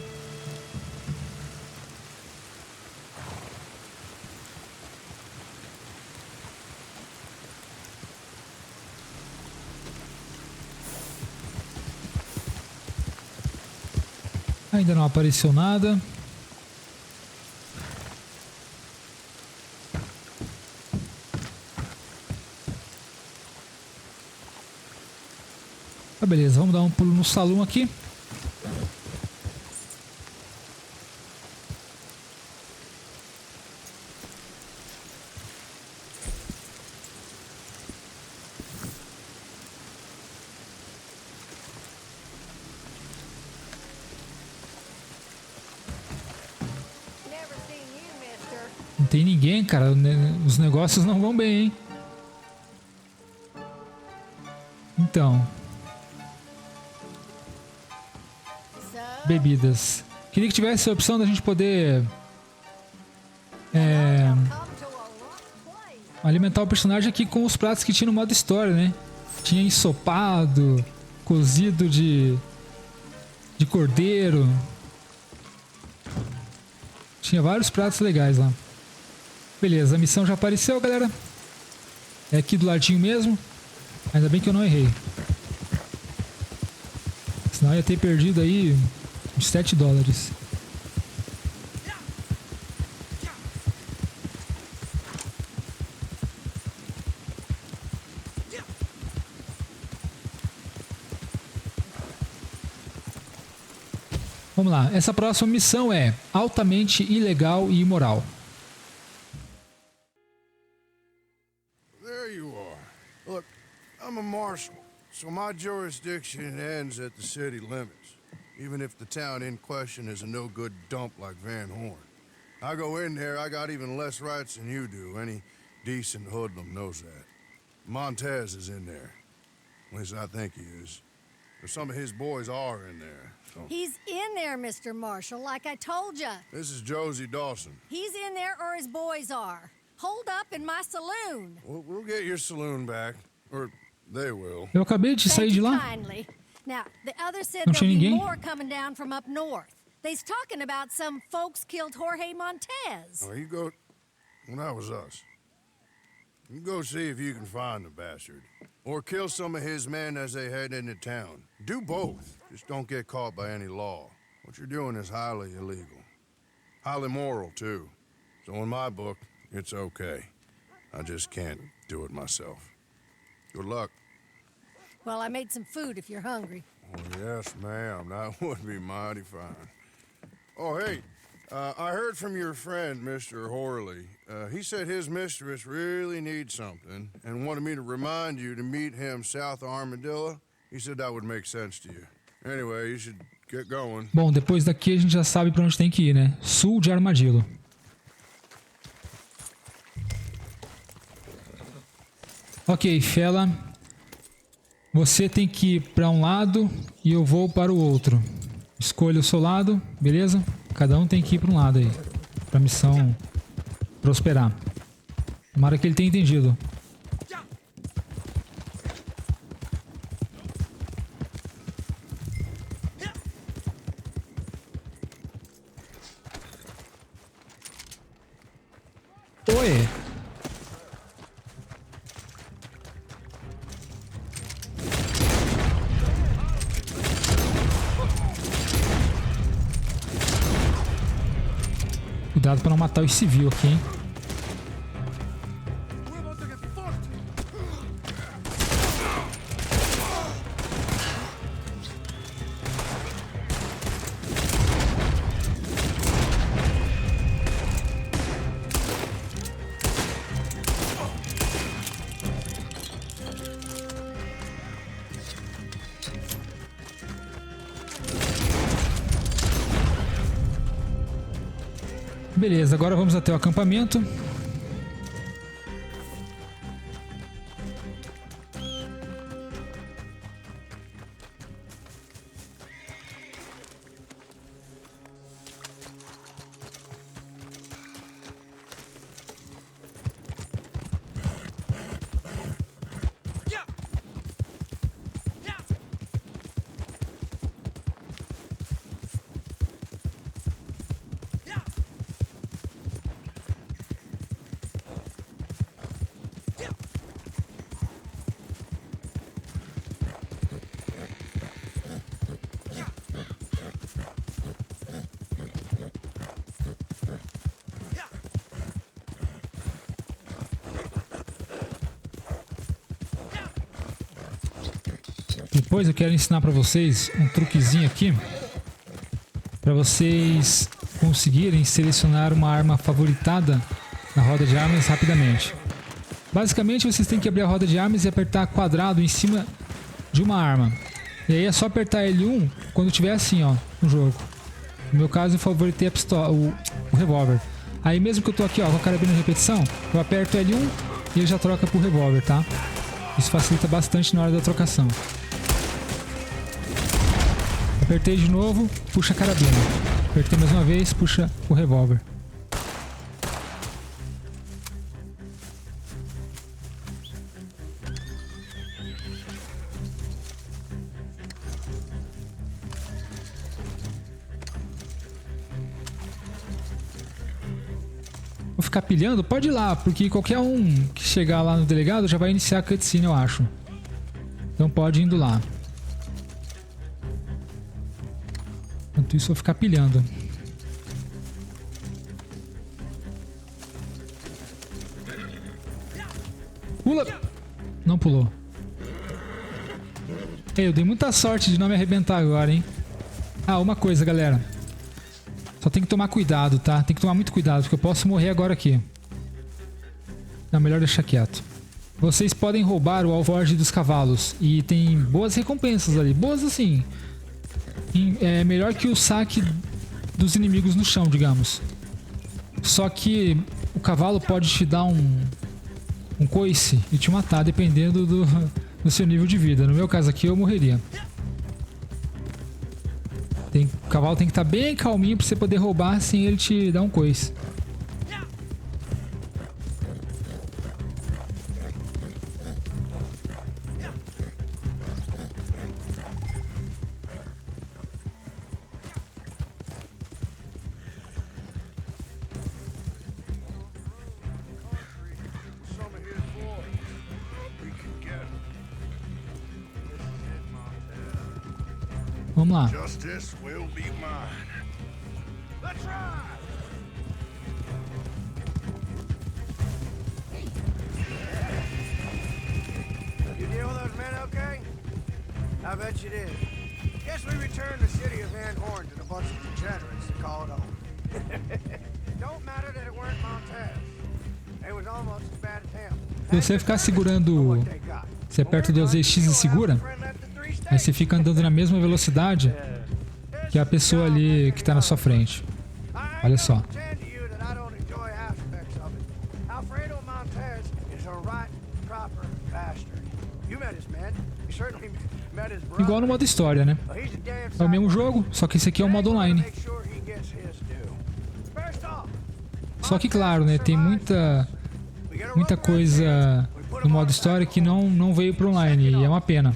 Ainda não apareceu nada. Tá, beleza, vamos dar um pulo no salão aqui. Não tem ninguém, cara. Os negócios não vão bem, hein? Então. Bebidas. Queria que tivesse a opção da gente poder alimentar o personagem aqui com os pratos que tinha no modo história, né? Tinha ensopado, cozido de cordeiro. Tinha vários pratos legais lá. Beleza, a missão já apareceu, galera. É aqui do ladinho mesmo. Ainda bem que eu não errei. Senão eu ia ter perdido aí uns $7. Vamos lá. Essa próxima missão é altamente ilegal e imoral. There you are. Look, I'm a marshal, so my jurisdiction ends at the city limits, even if the town in question is a no-good dump like Van Horn. I go in there, I got even less rights than you do. Any decent hoodlum knows that. Montez is in there. At least I think he is. Or some of his boys are in there. So. He's in there, Mr. Marshall, like I told you. This is Josie Dawson. He's in there or his boys are. Hold up in my saloon. We'll get your saloon back. Or they will. Eu acabei de sair de lá. Kindly. Now, the others said Não there'll tinha be ninguém. more coming down from up north. They's talking about some folks killed Jorge Montez. Oh, you go... Well, that was us. You go see if you can find the bastard. Or kill some of his men as they head into town. Do both. Just don't get caught by any law. What you're doing is highly illegal. Highly moral, too. So in my book, it's okay. I just can't do it myself. Good luck. Well, I made some food if you're hungry. Oh, yes, ma'am. That would be mighty fine. Oh, hey, I heard from your friend, Mr. Horley. He said his mistress really needs something and wanted me to remind you to meet him south of Armadillo. He said that would make sense to you. Anyway, you should get going. Bom, depois daqui a gente já sabe pra onde tem que ir, né? Sul de Armadillo. Ok, Fela. Você tem que ir para um lado e eu vou para o outro. Escolha o seu lado, beleza? Cada um tem que ir para um lado aí, para a missão prosperar. Tomara que ele tenha entendido. Oi! Cuidado para não matar os civis aqui, hein? Beleza, agora vamos até o acampamento. Depois eu quero ensinar para vocês um truquezinho aqui para vocês conseguirem selecionar uma arma favoritada na roda de armas rapidamente. Basicamente vocês têm que abrir a roda de armas e apertar quadrado em cima de uma arma. E aí é só apertar L1 quando tiver assim, ó, no jogo. No meu caso eu favoritei a pistola, o revólver. Aí mesmo que eu tô aqui, ó, com a carabina de repetição, eu aperto L1 e ele já troca pro revólver, tá? Isso facilita bastante na hora da trocação. Apertei de novo, puxa a carabina. Apertei mais uma vez, puxa o revólver. Vou ficar pilhando? Pode ir lá, porque qualquer um que chegar lá no delegado já vai iniciar a cutscene, eu acho. Então pode ir indo lá. Enquanto isso eu vou ficar pilhando. Pula! Não pulou. Ei, eu dei muita sorte de não me arrebentar agora, hein? Ah, uma coisa, galera. Só tem que tomar cuidado, tá? Tem que tomar muito cuidado, porque eu posso morrer agora aqui. Não, melhor deixar quieto. Vocês podem roubar o alforge dos cavalos. E tem boas recompensas ali. Boas assim. É melhor que o saque dos inimigos no chão, digamos. Só que o cavalo pode te dar um coice e te matar, dependendo do seu nível de vida. No meu caso aqui, eu morreria. O cavalo tem que estar bem calminho pra você poder roubar sem ele te dar um coice. Vamos lá. Justice will be mine. Let's ride! You deal with those men okay? I bet you did. Guess we returned the city of Van Horn to a bunch of degenerates to call it home. Don't matter that it weren't Montez. It was almost as bad as him. Se você ficar segurando... Você aperta o 2X e segura, aí você fica andando na mesma velocidade que a pessoa ali que tá na sua frente. Olha só. Igual no modo história, né? É o mesmo jogo, só que esse aqui é o modo online. Só que claro, né? Tem muita coisa no modo história que não veio pro online, e é uma pena.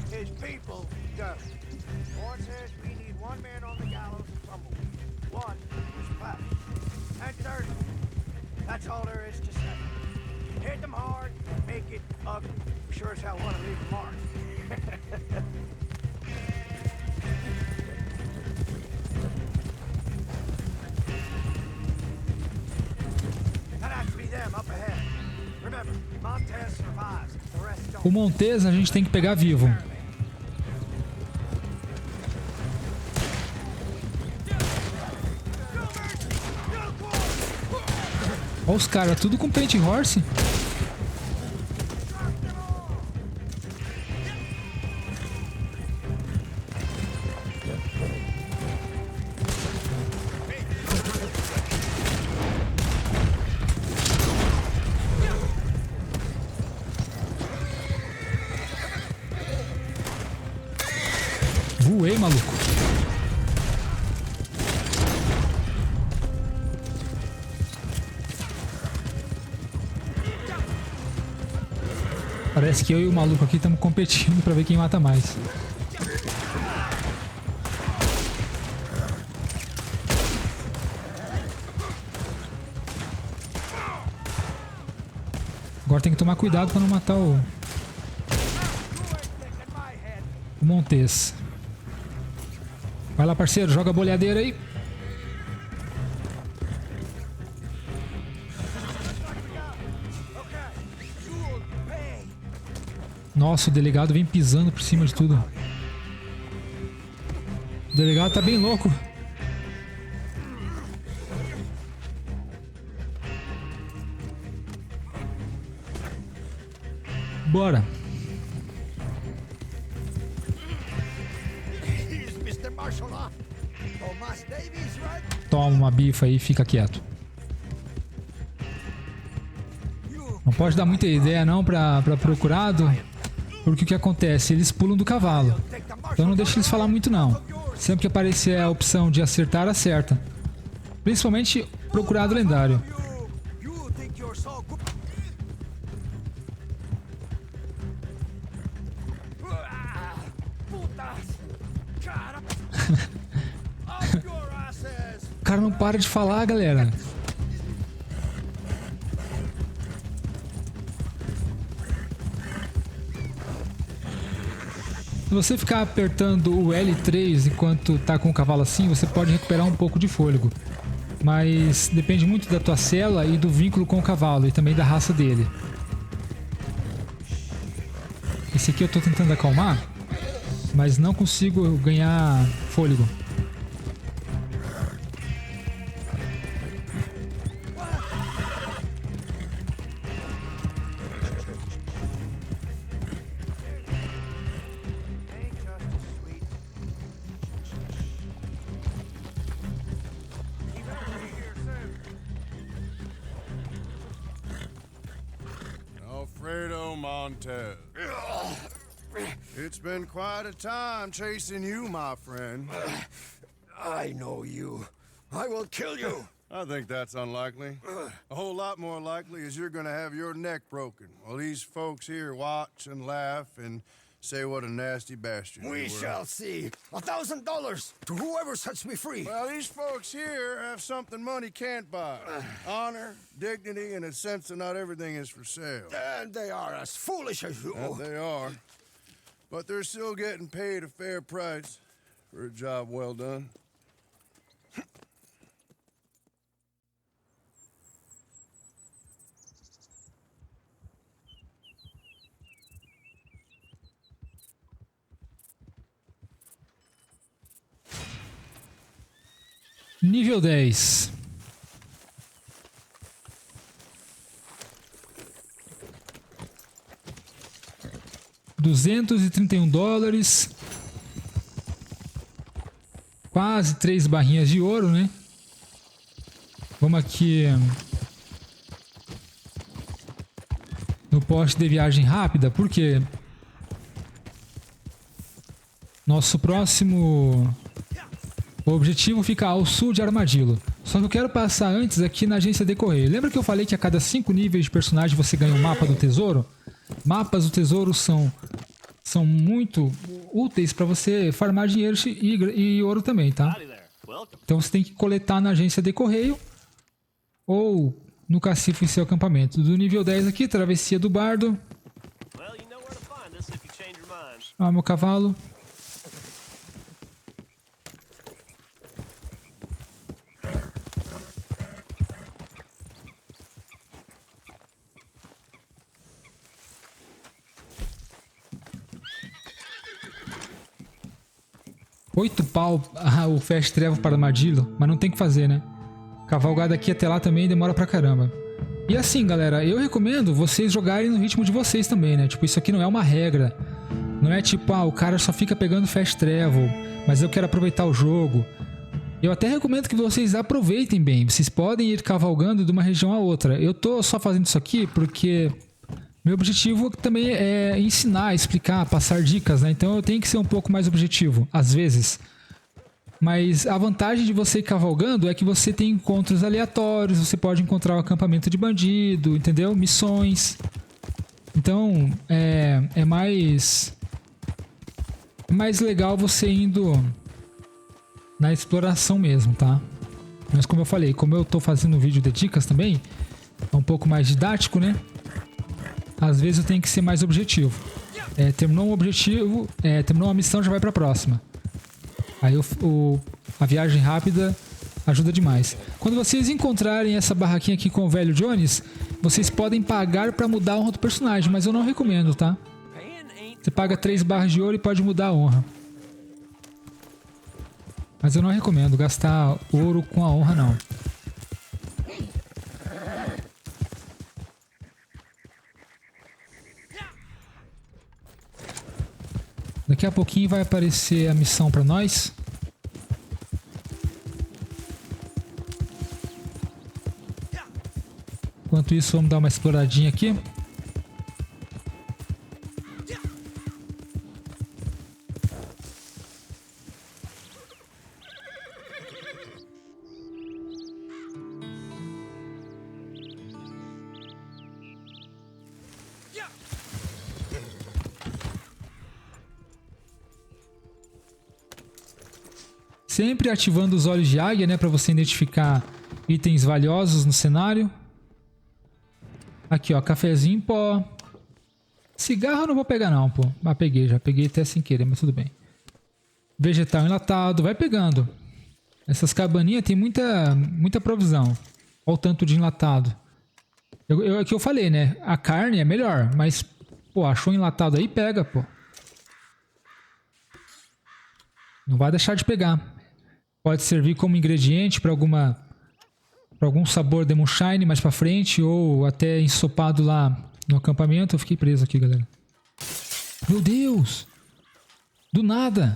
O Montez a gente tem que pegar vivo. Olha os caras, tudo com Paint Horse. Voei, maluco. Parece que eu e o maluco aqui estamos competindo pra ver quem mata mais. Agora tem que tomar cuidado pra não matar o Montez. Vai lá, parceiro, joga a boleadeira aí. Nossa, o delegado vem pisando por cima de tudo. O delegado tá bem louco. Bora. Toma uma bifa aí e fica quieto. Não pode dar muita ideia não pra procurado, porque o que acontece? Eles pulam do cavalo. Então não deixa eles falar muito não. Sempre que aparecer a opção de acertar, acerta. Principalmente procurado lendário. O cara não para de falar, galera. Se você ficar apertando o L3 enquanto tá com o cavalo assim, você pode recuperar um pouco de fôlego. Mas depende muito da tua cela e do vínculo com o cavalo e também da raça dele. Esse aqui eu tô tentando acalmar, mas não consigo ganhar fôlego. Alfredo Montez. It's been quite a time chasing you, my friend. I know you. I will kill you. I think that's unlikely. A whole lot more likely is you're gonna have your neck broken while these folks here watch and laugh and say what a nasty bastard We you were. shall see. $1,000 to whoever sets me free. Well, these folks here have something money can't buy. Honor, dignity, and a sense that not everything is for sale. And they are as foolish as you. That they are. But they're still getting paid a fair price for a job well done. Nível 10. $231. Quase 3 barrinhas de ouro, né? Vamos aqui no poste de viagem rápida, porque nosso próximo objetivo fica ao sul de Armadillo. Só que eu quero passar antes aqui na agência de correio. Lembra que eu falei que a cada 5 níveis de personagem você ganha um mapa do tesouro? Mapas do tesouro são muito úteis para você farmar dinheiro e ouro também, tá? Então você tem que coletar na agência de correio ou no cacifo em seu acampamento. Do nível 10 aqui, travessia do bardo. Ah, meu cavalo. £8 o Fast Travel para Armadillo, mas não tem o que fazer, né? Cavalgar daqui até lá também demora pra caramba. E assim, galera, eu recomendo vocês jogarem no ritmo de vocês também, né? Tipo, isso aqui não é uma regra. Não é tipo, o cara só fica pegando Fast Travel, mas eu quero aproveitar o jogo. Eu até recomendo que vocês aproveitem bem. Vocês podem ir cavalgando de uma região a outra. Eu tô só fazendo isso aqui porque meu objetivo também é ensinar, explicar, passar dicas, né? Então eu tenho que ser um pouco mais objetivo, às vezes. Mas a vantagem de você ir cavalgando é que você tem encontros aleatórios, você pode encontrar o acampamento de bandido, entendeu? Missões. Então é mais legal você indo na exploração mesmo, tá? Mas como eu falei, como eu tô fazendo um vídeo de dicas também, é um pouco mais didático, né? Às vezes eu tenho que ser mais objetivo. Terminou um objetivo, terminou uma missão, já vai pra próxima. Aí a viagem rápida ajuda demais. Quando vocês encontrarem essa barraquinha aqui com o velho Jones, vocês podem pagar pra mudar a honra do personagem, mas eu não recomendo, tá? Você paga 3 barras de ouro e pode mudar a honra. Mas eu não recomendo gastar ouro com a honra, não. Daqui a pouquinho vai aparecer a missão pra nós. Enquanto isso, vamos dar uma exploradinha aqui. Sempre ativando os olhos de águia, né, para você identificar itens valiosos no cenário. Aqui, ó, cafezinho em pó. Cigarro eu não vou pegar não, pô. Ah, peguei, já peguei até sem querer, mas tudo bem. Vegetal enlatado, vai pegando. Essas cabaninhas tem muita provisão. Olha o tanto de enlatado. É que eu falei, né? A carne é melhor, mas, pô, achou enlatado aí, pega, pô. Não vai deixar de pegar. Pode servir como ingrediente para algum sabor de moonshine mais para frente ou até ensopado lá no acampamento. Eu fiquei preso aqui, galera. Meu Deus! Do nada!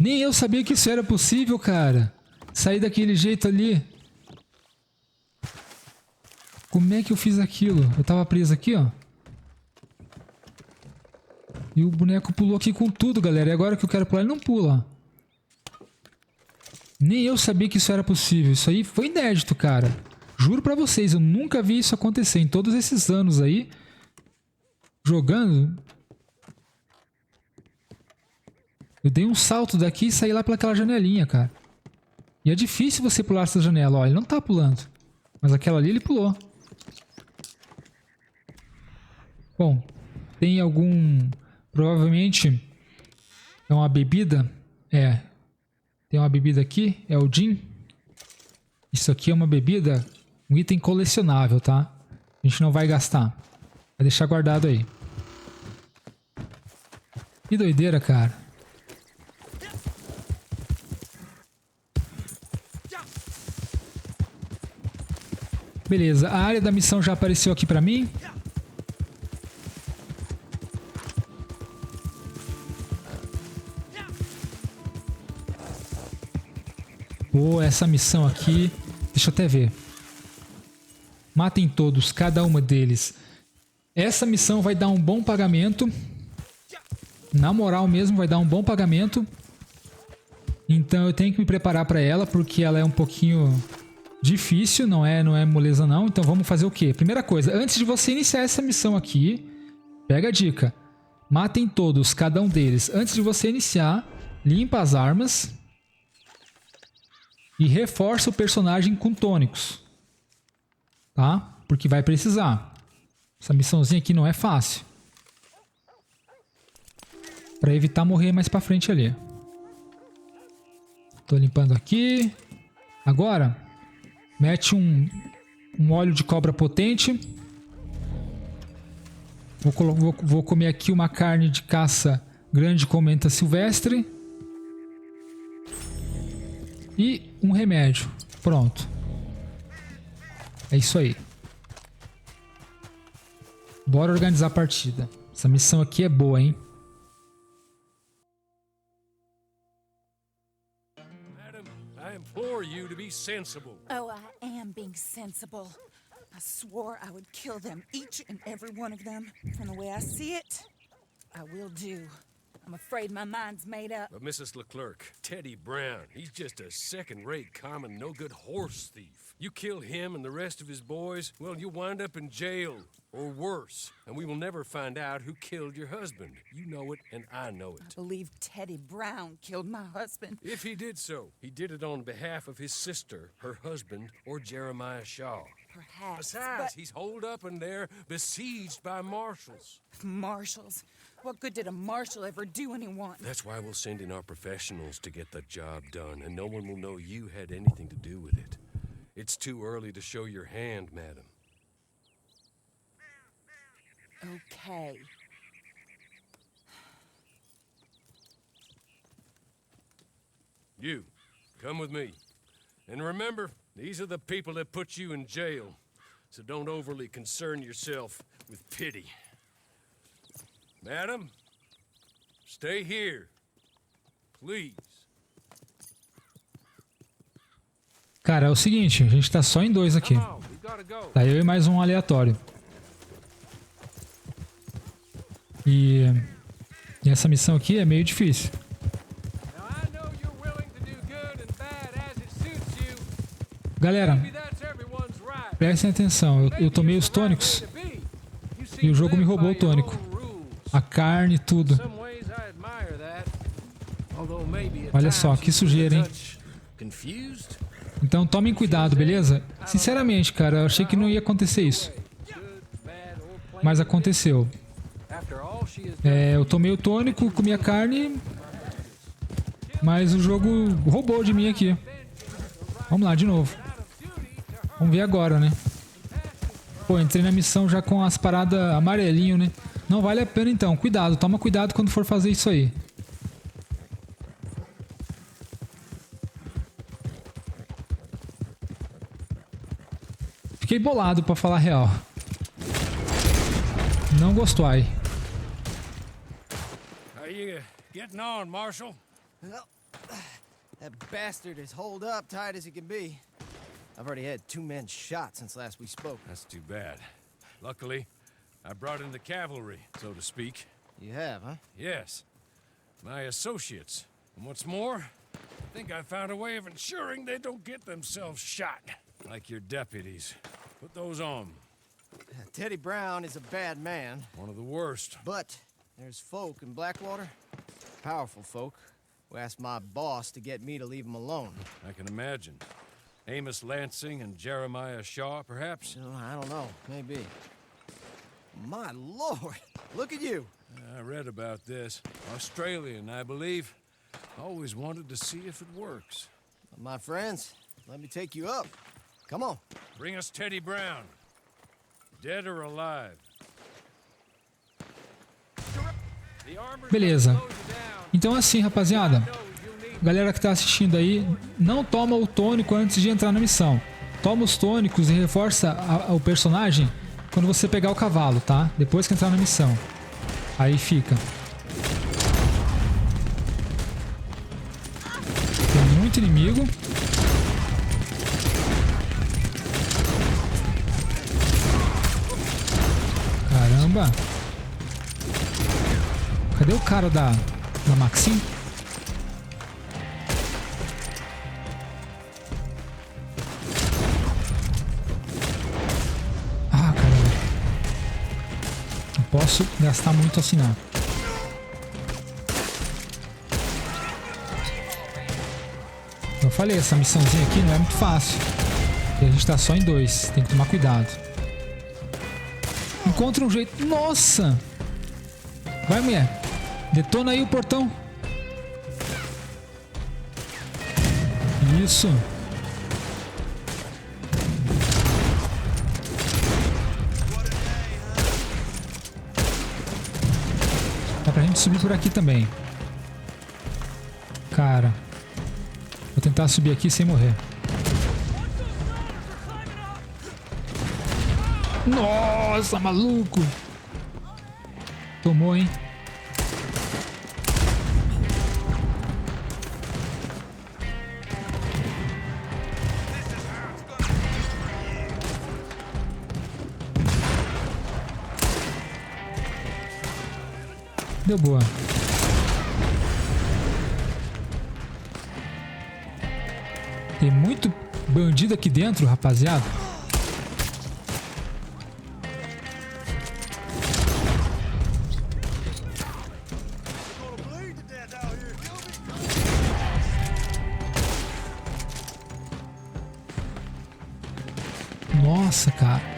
Nem eu sabia que isso era possível, cara. Sair daquele jeito ali. Como é que eu fiz aquilo? Eu tava preso aqui, ó. E o boneco pulou aqui com tudo, galera. E agora que eu quero pular, ele não pula. Nem eu sabia que isso era possível. Isso aí foi inédito, cara. Juro pra vocês, eu nunca vi isso acontecer em todos esses anos aí. Jogando. Eu dei um salto daqui e saí lá pelaquela janelinha, cara. E é difícil você pular essa janela, ó. Ele não tá pulando. Mas aquela ali ele pulou. Bom, tem algum... Provavelmente é uma bebida. É. Tem uma bebida aqui. É o gin. Isso aqui é uma bebida. Um item colecionável, tá? A gente não vai gastar. Vai deixar guardado aí. Que doideira, cara. Beleza, a área da missão já apareceu aqui pra mim. Oh, essa missão aqui... Deixa eu até ver. Matem todos, cada uma deles. Essa missão vai dar um bom pagamento. Na moral mesmo, vai dar um bom pagamento. Então eu tenho que me preparar pra ela, porque ela é um pouquinho difícil, não é moleza não. Então vamos fazer o quê? Primeira coisa, antes de você iniciar essa missão aqui, pega a dica. Matem todos, cada um deles. Antes de você iniciar, limpa as armas. E reforça o personagem com tônicos. Tá? Porque vai precisar. Essa missãozinha aqui não é fácil. Pra evitar morrer mais pra frente ali. Tô limpando aqui. Agora, mete um óleo de cobra potente. Vou comer aqui uma carne de caça grande com menta silvestre. E um remédio. Pronto. É isso aí. Bora organizar a partida. Essa missão aqui é boa, hein? Madam, I implore you to be sensible. Oh, I am being sensible. I swore I would kill them, each and every one of them. From the way I see it, I will do. I'm afraid my mind's made up. But Mrs. Leclerc, Teddy Brown, he's just a second-rate, common, no-good horse thief. You kill him and the rest of his boys, well, you'll wind up in jail, or worse. And we will never find out who killed your husband. You know it, and I know it. I believe Teddy Brown killed my husband. If he did so, he did it on behalf of his sister, her husband, or Jeremiah Shaw. Perhaps, Besides, but... he's holed up in there, besieged by marshals. Marshals? What good did a marshal ever do anyone? That's why we'll send in our professionals to get the job done, and no one will know you had anything to do with it. It's too early to show your hand, madam. Okay. You, come with me. And remember, these are the people that put you in jail, so don't overly concern yourself with pity. Madam, stay here, please. Cara, é o seguinte, a gente tá só em dois aqui. Tá eu e mais um aleatório. E essa missão aqui é meio difícil. Galera, prestem atenção, eu tomei os tônicos e o jogo me roubou o tônico. A carne, tudo. Olha só, que sujeira, hein? Então tomem cuidado, beleza? Sinceramente, cara, eu achei que não ia acontecer isso. Mas aconteceu. Eu tomei o tônico, comi a carne, mas o jogo roubou de mim aqui. Vamos lá, de novo. Vamos ver agora, né? Pô, entrei na missão já com as paradas amarelinho, né? Não vale a pena então. Cuidado, toma cuidado quando for fazer isso aí. Fiquei bolado pra falar a real. Não gostou aí. How you getting on, Marshal? Well, that bastard is holed up tight as he can be. I've already had 2 men shot since last we spoke. That's too bad. Luckily, I brought in the cavalry, so to speak. You have, huh? Yes. My associates. And what's more, I think I found a way of ensuring they don't get themselves shot. Like your deputies. Put those on. Teddy Brown is a bad man. One of the worst. But there's folk in Blackwater, powerful folk, who asked my boss to get me to leave him alone. I can imagine. Amos Lansing and Jeremiah Shaw, perhaps? I don't know. Maybe. My lord! Look at you! I read about this. Australian, I believe. Always wanted to see if it works. My friends, let me take you up. Come on. Bring us Teddy Brown. Dead or alive. Beleza. Então assim, rapaziada. Galera que tá assistindo aí, não toma o tônico antes de entrar na missão. Toma os tônicos e reforça o personagem quando você pegar o cavalo, tá? Depois que entrar na missão. Aí fica. Tem muito inimigo. Caramba. Cadê o cara da Maxim? Ah, caramba. Não posso gastar muito assim não. Eu falei, essa missãozinha aqui não é muito fácil. E a gente tá só em 2, tem que tomar cuidado. Encontra um jeito... Nossa! Vai, mulher. Detona aí o portão. Isso. Dá pra gente subir por aqui também. Cara. Vou tentar subir aqui sem morrer. Nossa, maluco! Tomou, hein? Deu boa. Tem muito bandido aqui dentro, rapaziada. Nossa, cara.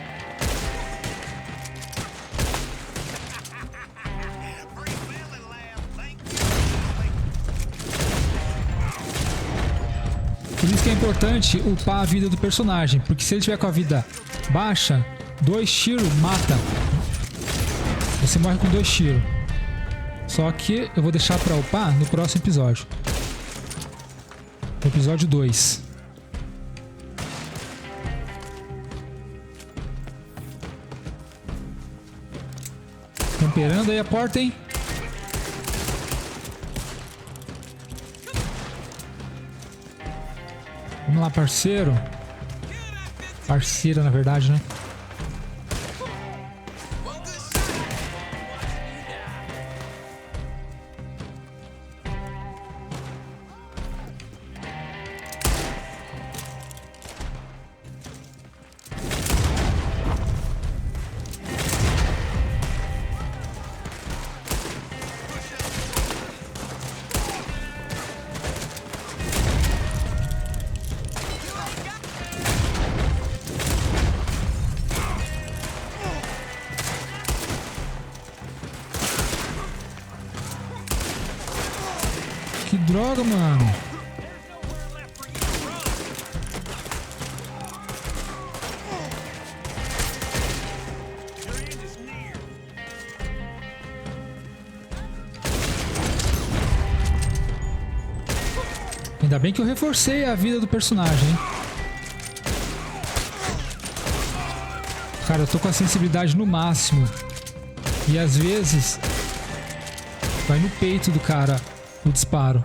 Por isso que é importante upar a vida do personagem, porque se ele tiver com a vida baixa, 2 tiros mata. Você morre com 2 tiros. Só que eu vou deixar pra upar no próximo episódio. Episódio 2. Temperando aí a porta, hein? Vamos lá, parceiro. Parceira, na verdade, né? Que droga, mano. Ainda bem que eu reforcei a vida do personagem, hein? Cara, eu tô com a sensibilidade no máximo. E às vezes vai no peito do cara o disparo.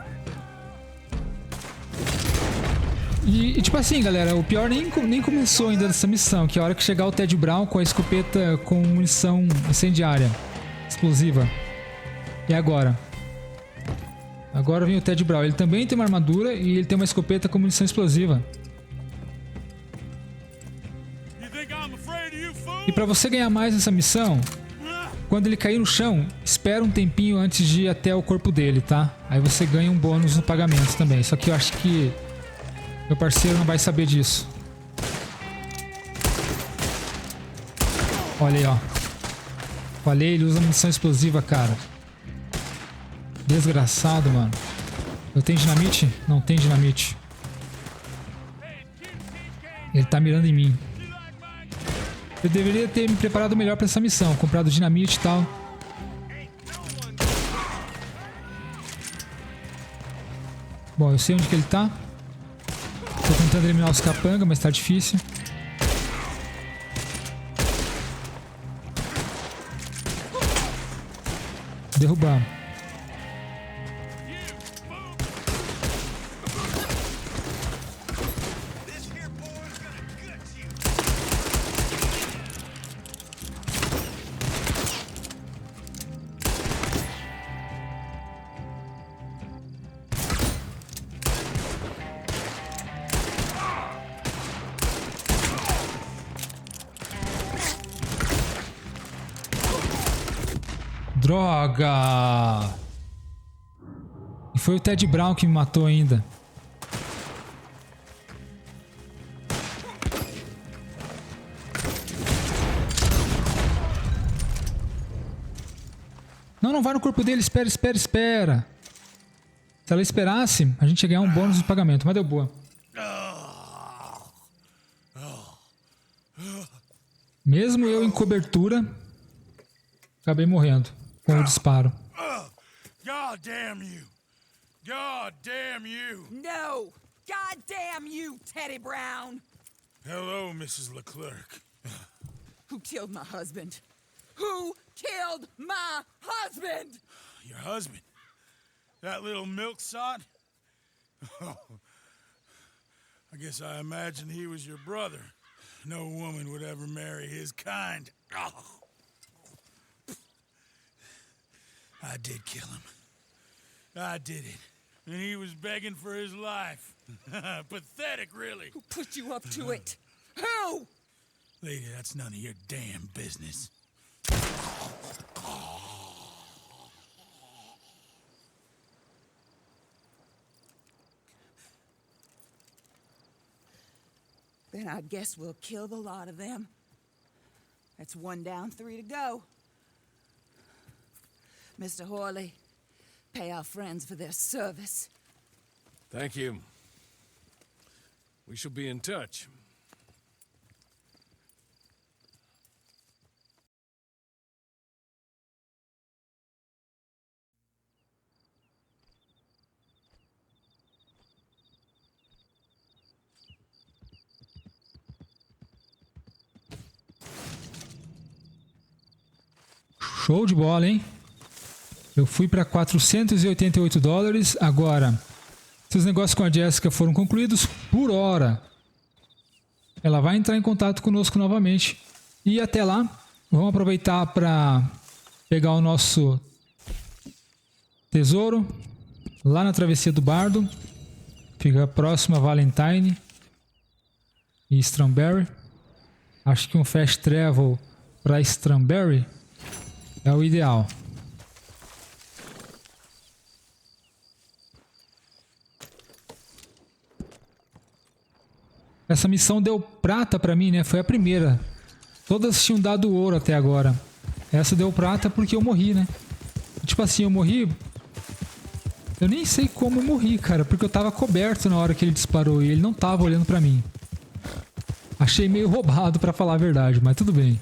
E tipo assim, galera, o pior nem começou ainda nessa missão, que é a hora que chegar o Ted Brown com a escopeta com munição incendiária, explosiva. E agora? Agora vem o Ted Brown. Ele também tem uma armadura e ele tem uma escopeta com munição explosiva. E pra você ganhar mais nessa missão, quando ele cair no chão, espera um tempinho antes de ir até o corpo dele, tá? Aí você ganha um bônus no pagamento também. Só que eu acho que meu parceiro não vai saber disso. Olha aí, ó. Falei, ele usa munição explosiva, cara. Desgraçado, mano. Eu tenho dinamite? Não tem dinamite. Ele tá mirando em mim. Eu deveria ter me preparado melhor pra essa missão. Comprado dinamite e tal. Bom, eu sei onde que ele tá. Tô tentando eliminar os capanga, mas tá difícil. Derrubamos. Droga! E foi o Ted Brown que me matou ainda. Não, não vai no corpo dele. Espera, espera, espera. Se ela esperasse, a gente ia ganhar um bônus de pagamento. Mas deu boa. Mesmo eu em cobertura, acabei morrendo com o disparo. God damn you! God damn you! No! God damn you, Teddy Brown! Hello, Mrs. Leclerc. Who killed my husband? Who killed my husband? Your husband? That little milksop? Oh, I guess I imagined he was your brother. No woman would ever marry his kind. Oh. I did kill him. I did it. And he was begging for his life. Pathetic, really. Who put you up to it? Who? Lady, that's none of your damn business. Then I guess we'll kill the lot of them. That's 1 down, 3 to go. Mr. Horley, pay our friends for their service. Thank you. We shall be in touch. Show de bola, hein? Eu fui para $488. Agora, seus negócios com a Jessica foram concluídos por hora. Ela vai entrar em contato conosco novamente. E até lá, vamos aproveitar para pegar o nosso tesouro lá na travessia do Bardo. Fica próximo a Valentine e Strawberry. Acho que um fast travel para Strawberry é o ideal. Essa missão deu prata pra mim, né? Foi a primeira. Todas tinham dado ouro até agora. Essa deu prata porque eu morri, né? Tipo assim, eu morri... Eu nem sei como eu morri, cara. Porque eu tava coberto na hora que ele disparou e ele não tava olhando pra mim. Achei meio roubado pra falar a verdade, mas tudo bem.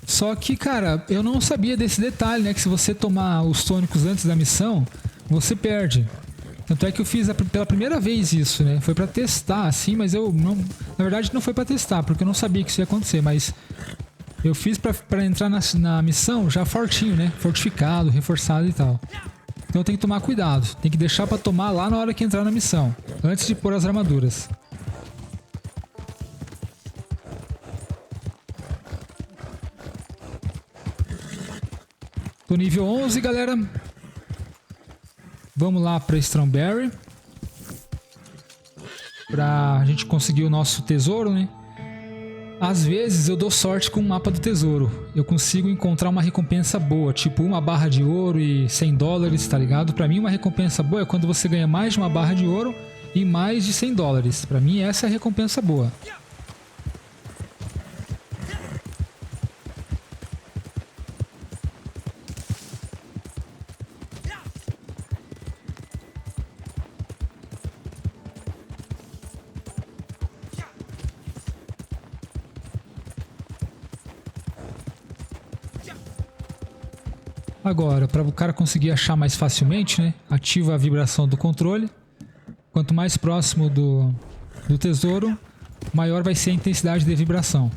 Só que, cara, eu não sabia desse detalhe, né? Que se você tomar os tônicos antes da missão, você perde. Tanto é que eu fiz pela primeira vez isso, né? Foi pra testar, assim, mas eu não... Na verdade, não foi pra testar, porque eu não sabia que isso ia acontecer, mas... Eu fiz pra entrar na missão já fortinho, né? Fortificado, reforçado e tal. Então tem que tomar cuidado. Tem que deixar pra tomar lá na hora que entrar na missão. Antes de pôr as armaduras. Tô nível 11, galera. Vamos lá pra Strawberry. Pra gente conseguir o nosso tesouro, né? Às vezes eu dou sorte com o mapa do tesouro. Eu consigo encontrar uma recompensa boa, tipo uma barra de ouro e $100, tá ligado? Pra mim uma recompensa boa é quando você ganha mais de uma barra de ouro e mais de $100. Pra mim essa é a recompensa boa. Agora, para o cara conseguir achar mais facilmente, né? Ativa a vibração do controle. Quanto mais próximo do tesouro, maior vai ser a intensidade de vibração.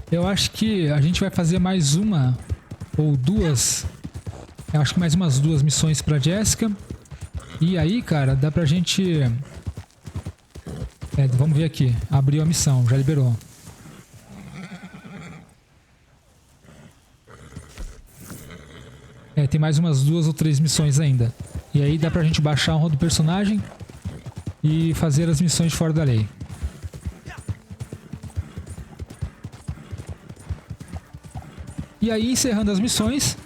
Eu acho que a gente vai fazer mais uma ou duas. Eu acho que mais umas 2 missões pra Jessica. E aí, cara, dá pra gente... vamos ver aqui. Abriu a missão, já liberou. Tem mais umas 2 ou 3 missões ainda. E aí dá pra gente baixar a honra do personagem e fazer as missões fora da lei. E aí, encerrando as missões,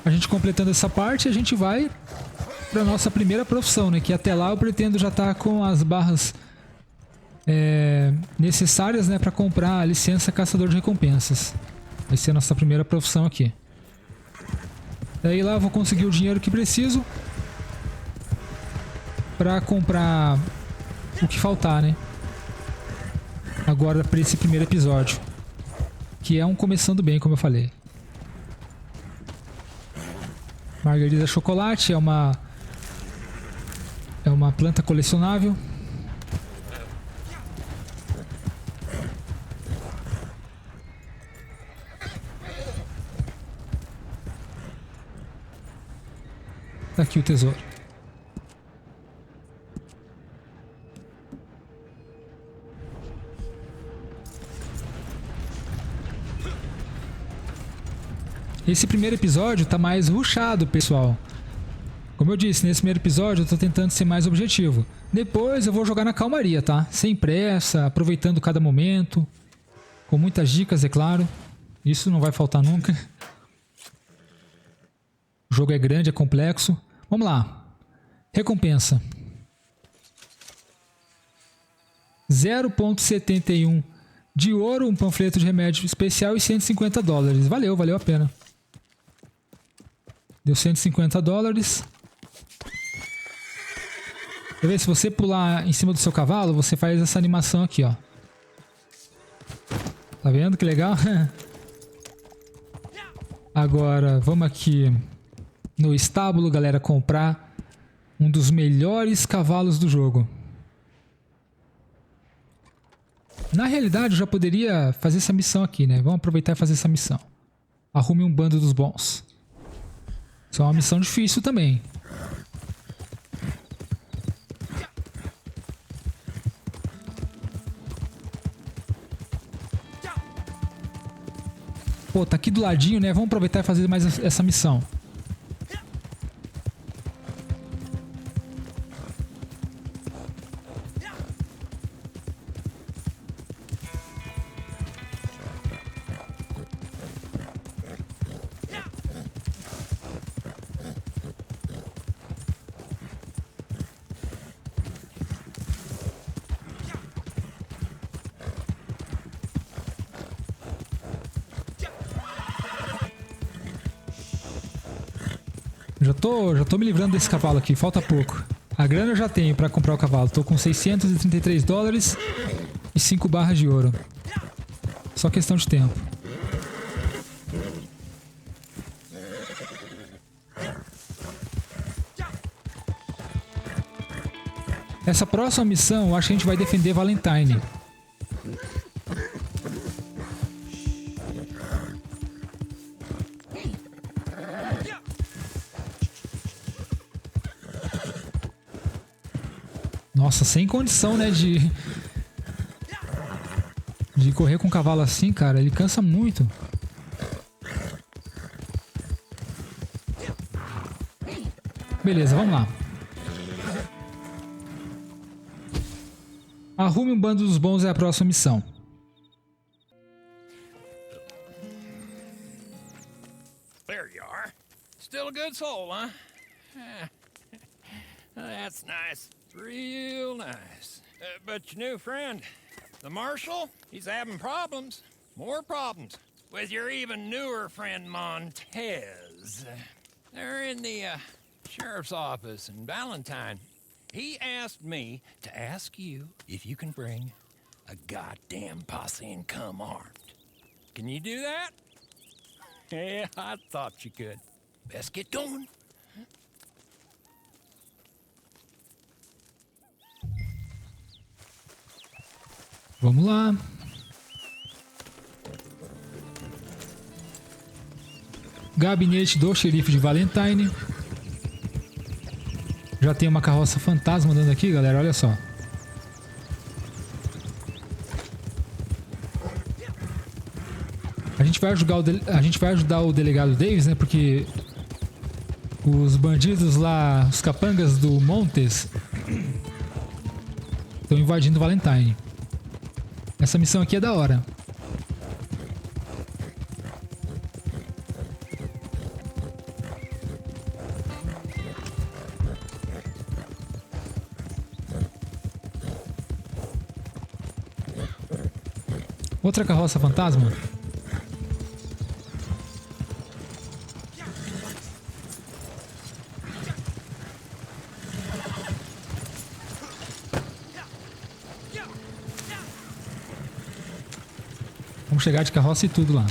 a gente completando essa parte, a gente vai para nossa primeira profissão, né? Que até lá eu pretendo já estar com as barras necessárias, né, para comprar a licença caçador de recompensas. Vai ser a nossa primeira profissão aqui. Daí lá eu vou conseguir o dinheiro que preciso para comprar o que faltar, né? Agora para esse primeiro episódio. Que é um começando bem, como eu falei. Margarida chocolate é uma planta colecionável. Tá aqui o tesouro. Esse primeiro episódio tá mais rushado, pessoal. Como eu disse, nesse primeiro episódio eu tô tentando ser mais objetivo. Depois eu vou jogar na calmaria, tá? Sem pressa, aproveitando cada momento. Com muitas dicas, é claro. Isso não vai faltar nunca. O jogo é grande, é complexo. Vamos lá. Recompensa. 0,71 de ouro, um panfleto de remédio especial e $150. Valeu a pena. Deu $150. Quer ver? Se você pular em cima do seu cavalo, você faz essa animação aqui, ó. Tá vendo que legal? Agora, vamos aqui no estábulo, galera, comprar um dos melhores cavalos do jogo. Na realidade, eu já poderia fazer essa missão aqui, né? Vamos aproveitar e fazer essa missão. Arrume um bando dos bons. Isso é uma missão difícil também. Pô, tá aqui do ladinho, né? Vamos aproveitar e fazer mais essa missão. Já tô me livrando desse cavalo aqui, falta pouco. A grana eu já tenho pra comprar o cavalo. Tô com 633 dólares e 5 barras de ouro. Só questão de tempo. Essa próxima missão, eu acho que a gente vai defender Valentine. Nossa, sem condição, né, de correr com um cavalo assim, cara. Ele cansa muito. Beleza, vamos lá. Arrume um bando dos bons é a próxima missão. There you are. Still a good soul, huh? That's nice. Real nice. But your new friend, the Marshal, he's having problems. More problems. With your even newer friend, Montez. They're in the sheriff's office in Valentine. He asked me to ask you if you can bring a goddamn posse and come armed. Can you do that? Yeah, I thought you could. Best get going. Vamos lá. Gabinete do xerife de Valentine. Já tem uma carroça fantasma andando aqui, galera, olha só. A gente vai ajudar o delegado Davis, né? Porque os bandidos lá, os capangas do Montes, estão invadindo Valentine. Essa missão aqui é da hora. Outra carroça fantasma. Vamos chegar de carroça e tudo lá.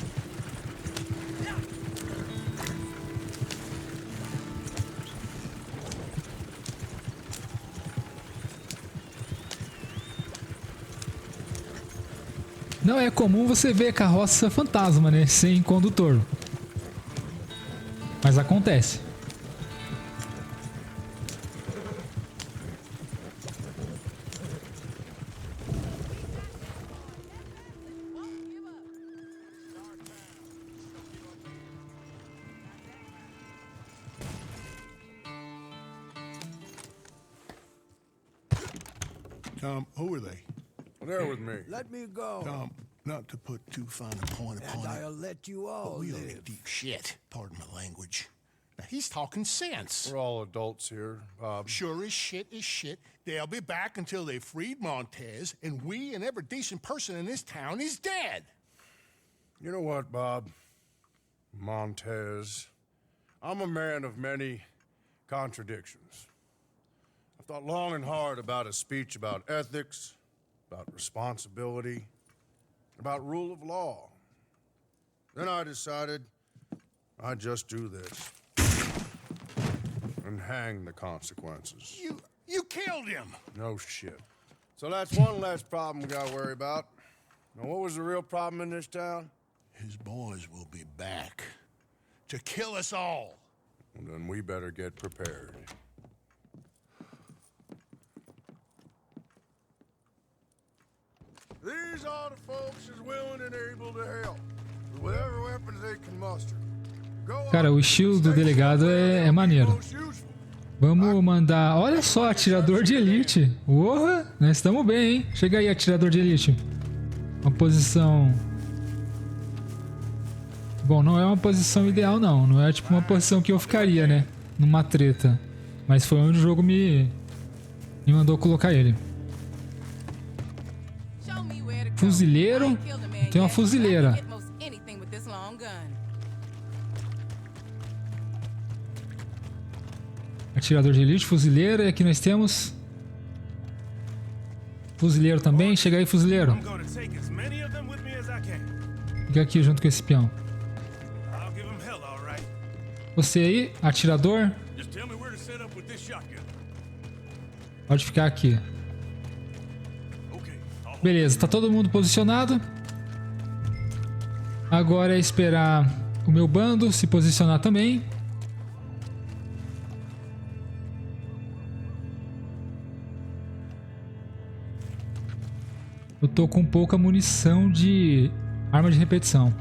Não é comum você ver carroça fantasma, né? Sem condutor. Mas acontece. Tom, who are they? They're with me. Let me go. Tom, not to put too fine a point upon And it, I'll let you all but we are live. in deep shit. Pardon my language. Now, he's talking sense. We're all adults here, Bob. Sure as shit is shit. They'll be back until they freed Montez, and we and every decent person in this town is dead. You know what, Bob? Montez. I'm a man of many contradictions. I've thought long and hard about a speech about ethics, about responsibility, about rule of law. Then I decided I'd just do this and hang the consequences. You killed him. No shit. So that's one less problem we gotta worry about. Now, what was the real problem in this town? His boys will be back to kill us all. Well, then we better get prepared. These are the folks is willing and able to help with whatever weapons they can muster. Cara, o estilo do delegado é maneiro. Vamos mandar... Olha só, atirador de elite. Porra, nós estamos bem, hein? Chega aí, atirador de elite. Uma posição... Bom, não é uma posição ideal, não. Não é tipo uma posição que eu ficaria, né? Numa treta. Mas foi onde o jogo me mandou colocar ele. Fuzileiro. Tem uma fuzileira. Atirador de elite, fuzileiro. E aqui nós temos... Fuzileiro também. Chega aí, fuzileiro. Fica aqui junto com esse peão. Você aí, atirador. Pode ficar aqui. Beleza, tá todo mundo posicionado. Agora é esperar o meu bando se posicionar também. Eu tô com pouca munição de arma de repetição.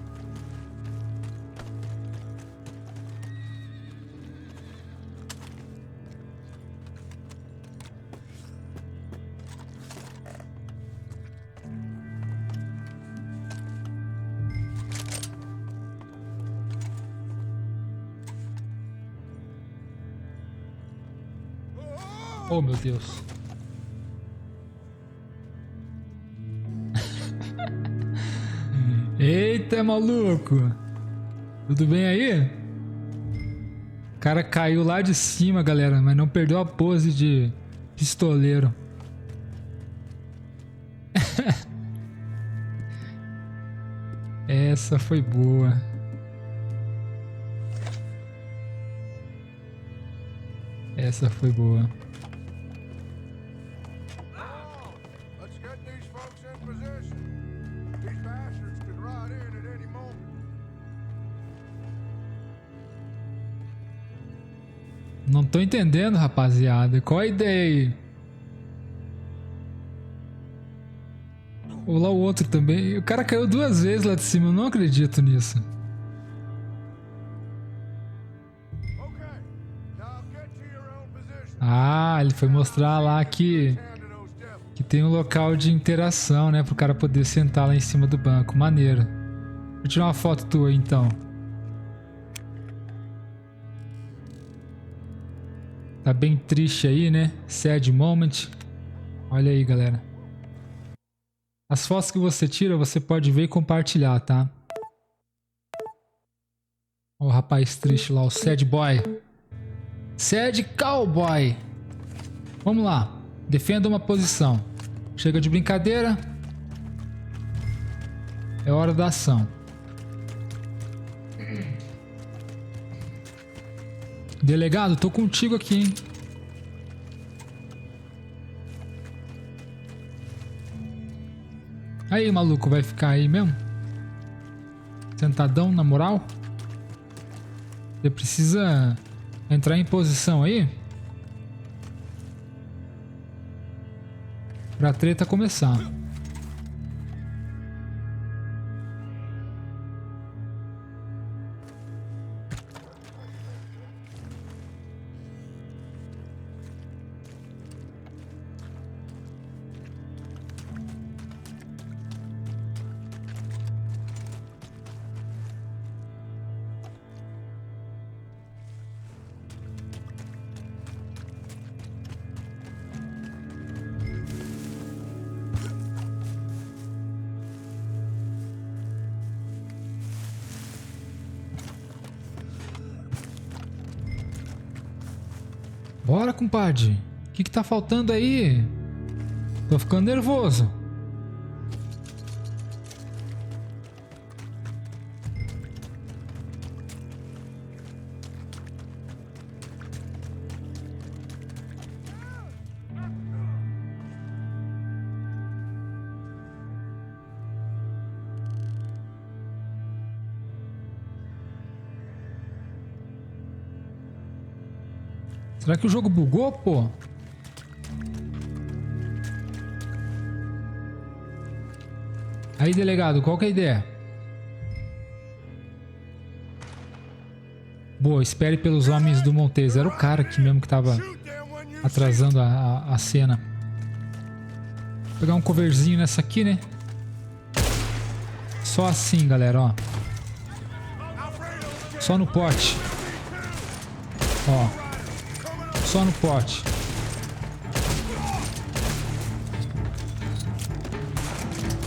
Oh, meu Deus. Eita, maluco. Tudo bem aí? O cara caiu lá de cima, galera, mas não perdeu a pose de pistoleiro. Essa foi boa. Essa foi boa. Não tô entendendo, rapaziada. Qual a ideia aí? Ou lá o outro também. O cara caiu 2 vezes lá de cima. Eu não acredito nisso. Ah, ele foi mostrar lá que tem um local de interação, né? Pro cara poder sentar lá em cima do banco. Maneiro. Vou tirar uma foto tua aí, então. Tá bem triste aí, né? Sad moment. Olha aí, galera. As fotos que você tira, você pode ver e compartilhar, tá? Ó, o rapaz triste lá, o sad boy. Sad cowboy. Vamos lá. Defenda uma posição. Chega de brincadeira. É hora da ação. Delegado, tô contigo aqui, hein? Aí, maluco, vai ficar aí mesmo? Sentadão, na moral? Você precisa entrar em posição aí pra treta começar. Bora, compadre. O que tá faltando aí? Tô ficando nervoso. Será que o jogo bugou, pô? Aí, delegado, qual que é a ideia? Boa, espere pelos homens do Montez. Era o cara aqui mesmo que tava atrasando a cena. Vou pegar um coverzinho nessa aqui, né? Só assim, galera, ó. Só no pote. Ó. Só no pote.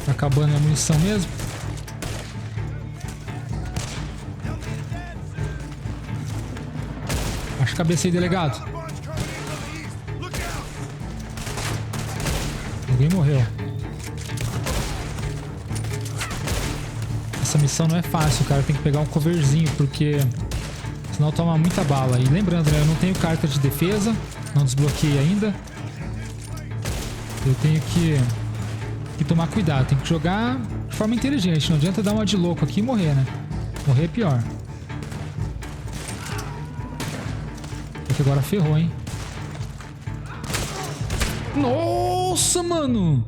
Tá acabando a munição mesmo. Baixa a cabeça aí, delegado. Alguém morreu. Essa missão não é fácil, cara. Tem que pegar um coverzinho, porque senão toma muita bala. E lembrando, né? Eu não tenho carta de defesa. Não desbloqueei ainda. Eu tenho que tomar cuidado. Tem que jogar de forma inteligente. Não adianta dar uma de louco aqui e morrer, né? Morrer é pior. Porque agora ferrou, hein? Nossa, mano!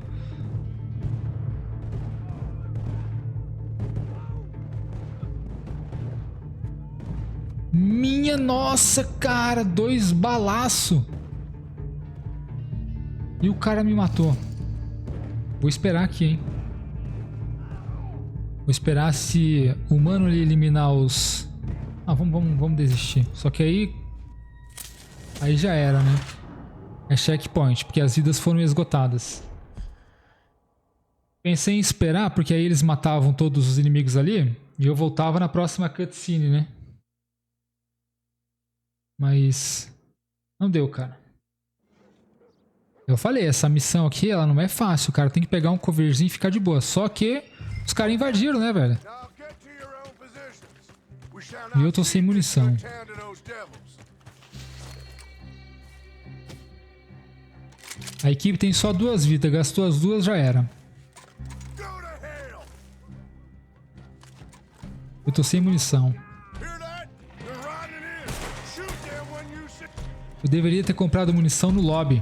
Minha nossa, cara! 2 balaços! E o cara me matou. Vou esperar aqui, hein? Vou esperar se o humano ele eliminar os... Ah, vamos desistir. Só que aí já era, né? É checkpoint, porque as vidas foram esgotadas. Pensei em esperar, porque aí eles matavam todos os inimigos ali e eu voltava na próxima cutscene, né? Mas não deu, cara. Eu falei, essa missão aqui, ela não é fácil, cara. Tem que pegar um coverzinho e ficar de boa. Só que os caras invadiram, né, velho? E eu tô sem munição. A equipe tem só 2 vidas. Gastou as 2, já era. Eu tô sem munição. Eu deveria ter comprado munição no lobby.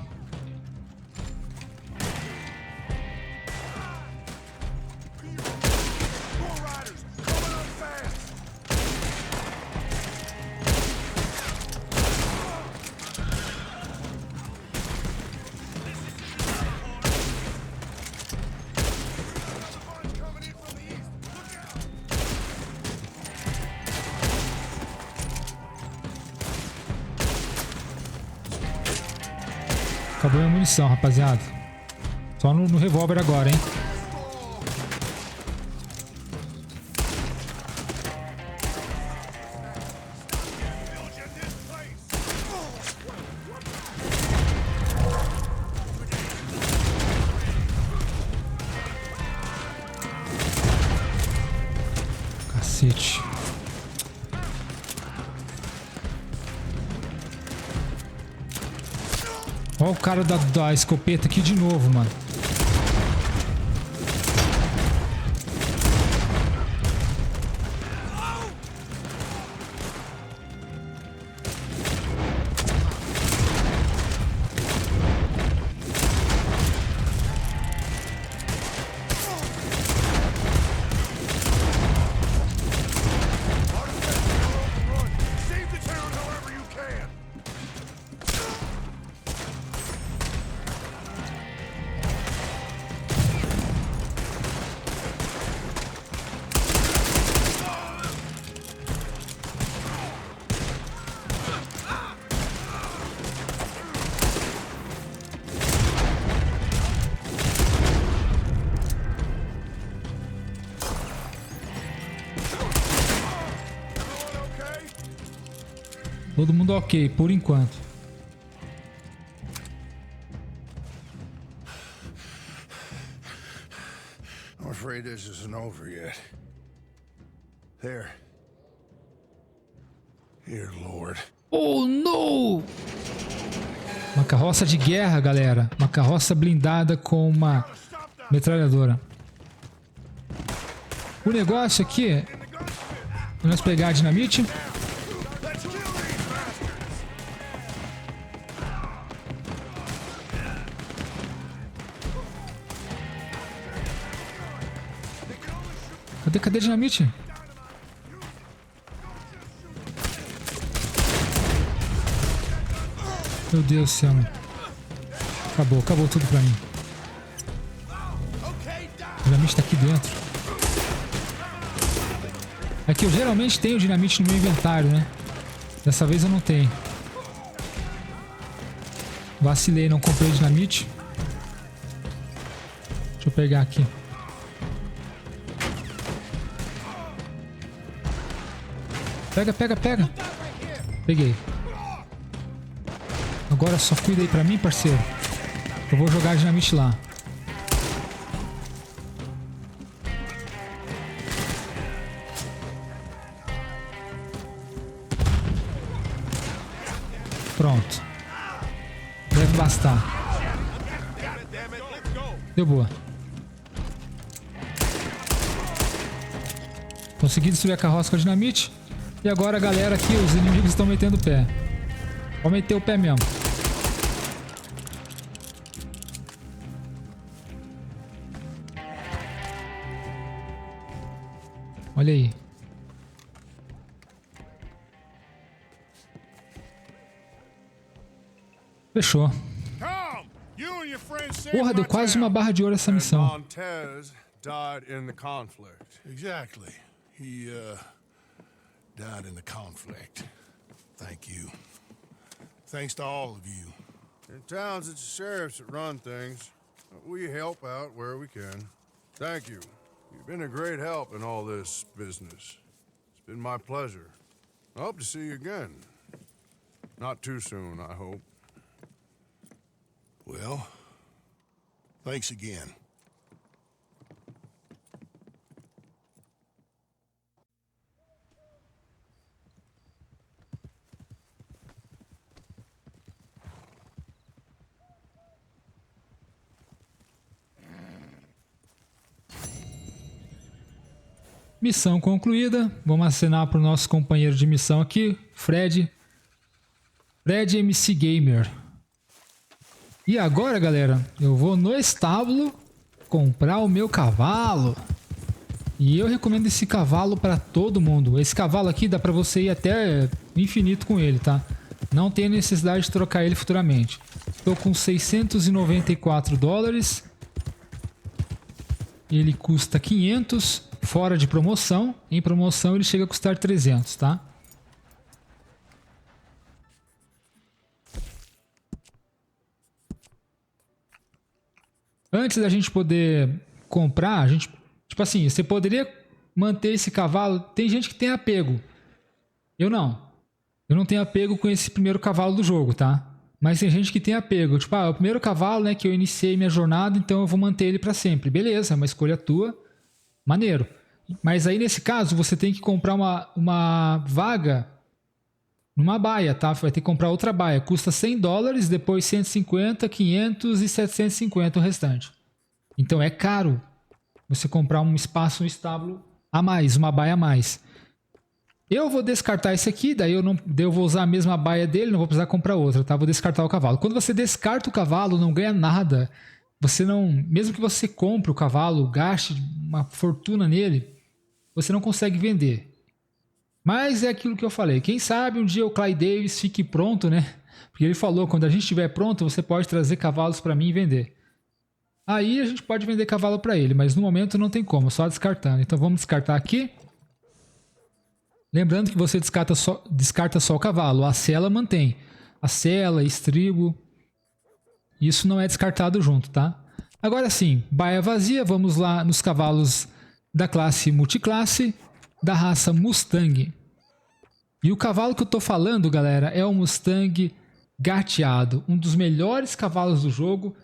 Acabou a munição, rapaziada. Só no revólver agora, hein? Cacete. Olha o cara da escopeta aqui de novo, mano. Todo mundo ok, por enquanto. I'm afraid this isn't over yet. There. Here, Lord. Oh, no! Uma carroça de guerra, galera. Uma carroça blindada com uma metralhadora. O negócio aqui é nós pegar a dinamite. Cadê a dinamite? Meu Deus do céu. Acabou tudo pra mim. A dinamite tá aqui dentro. É que eu geralmente tenho dinamite no meu inventário, né? Dessa vez eu não tenho. Vacilei, não comprei dinamite. Deixa eu pegar aqui. Pega. Peguei. Agora só cuida aí pra mim, parceiro. Eu vou jogar a dinamite lá. Pronto. Deve bastar. Deu boa. Consegui destruir a carroça com a dinamite. E agora a galera aqui, os inimigos estão metendo o pé. Vou meter o pé mesmo. Olha aí. Fechou. Porra, deu quase uma barra de ouro essa missão. Montez died in the conflict. Exactly. He, died in the conflict. Thank you. Thanks to all of you. In towns, it's the sheriffs that run things. We help out where we can. Thank you. You've been a great help in all this business. It's been my pleasure. I hope to see you again. Not too soon, I hope. Well, thanks again. Missão concluída. Vamos acenar para o nosso companheiro de missão aqui, Fred. Fred MC Gamer. E agora, galera, eu vou no estábulo comprar o meu cavalo. E eu recomendo esse cavalo para todo mundo. Esse cavalo aqui dá para você ir até infinito com ele, tá? Não tem necessidade de trocar ele futuramente. Estou com 694 dólares. Ele custa 500 fora de promoção. Em promoção ele chega a custar 300, tá? Antes da gente poder comprar, a gente, tipo assim, você poderia manter esse cavalo. Tem gente que tem apego. Eu não. Eu não tenho apego com esse primeiro cavalo do jogo, tá? Mas tem gente que tem apego. Tipo, é o primeiro cavalo, né, que eu iniciei minha jornada, então eu vou manter ele pra sempre. Beleza, é uma escolha tua. Maneiro. Mas aí, nesse caso, você tem que comprar uma vaga numa baia, tá? Vai ter que comprar outra baia. Custa 100 dólares, depois 150, 500 e 750 o restante. Então é caro você comprar um espaço no estábulo a mais, uma baia a mais. Eu vou descartar esse aqui, daí eu vou usar a mesma baia dele, não vou precisar comprar outra, tá? Vou descartar o cavalo. Quando você descarta o cavalo, não ganha nada. Você não, mesmo que você compre o cavalo, gaste uma fortuna nele, você não consegue vender. Mas é aquilo que eu falei. Quem sabe um dia o Clay Davis fique pronto, né? Porque ele falou, quando a gente estiver pronto, você pode trazer cavalos para mim e vender. Aí a gente pode vender cavalo para ele, mas no momento não tem como, só descartando. Então vamos descartar aqui. Lembrando que você descarta só o cavalo. A sela mantém. A sela, estribo. Isso não é descartado junto, tá? Agora sim, baia vazia. Vamos lá nos cavalos da classe multiclasse, da raça Mustang. E o cavalo que eu tô falando, galera, é o Mustang gateado. Um dos melhores cavalos do jogo.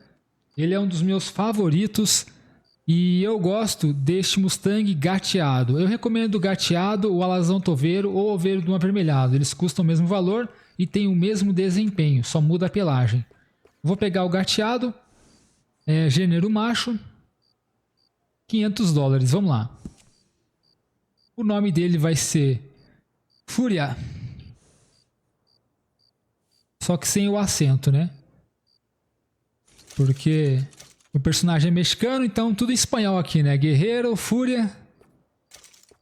Ele é um dos meus favoritos. E eu gosto deste Mustang gateado. Eu recomendo o gateado, o alazão toveiro ou o oveiro do avermelhado. Eles custam o mesmo valor e têm o mesmo desempenho, só muda a pelagem. Vou pegar o gateado, gênero macho, 500 dólares, vamos lá. O nome dele vai ser Fúria. Só que sem o acento, né? Porque o personagem é mexicano, então tudo em espanhol aqui, né? Guerreiro, Fúria.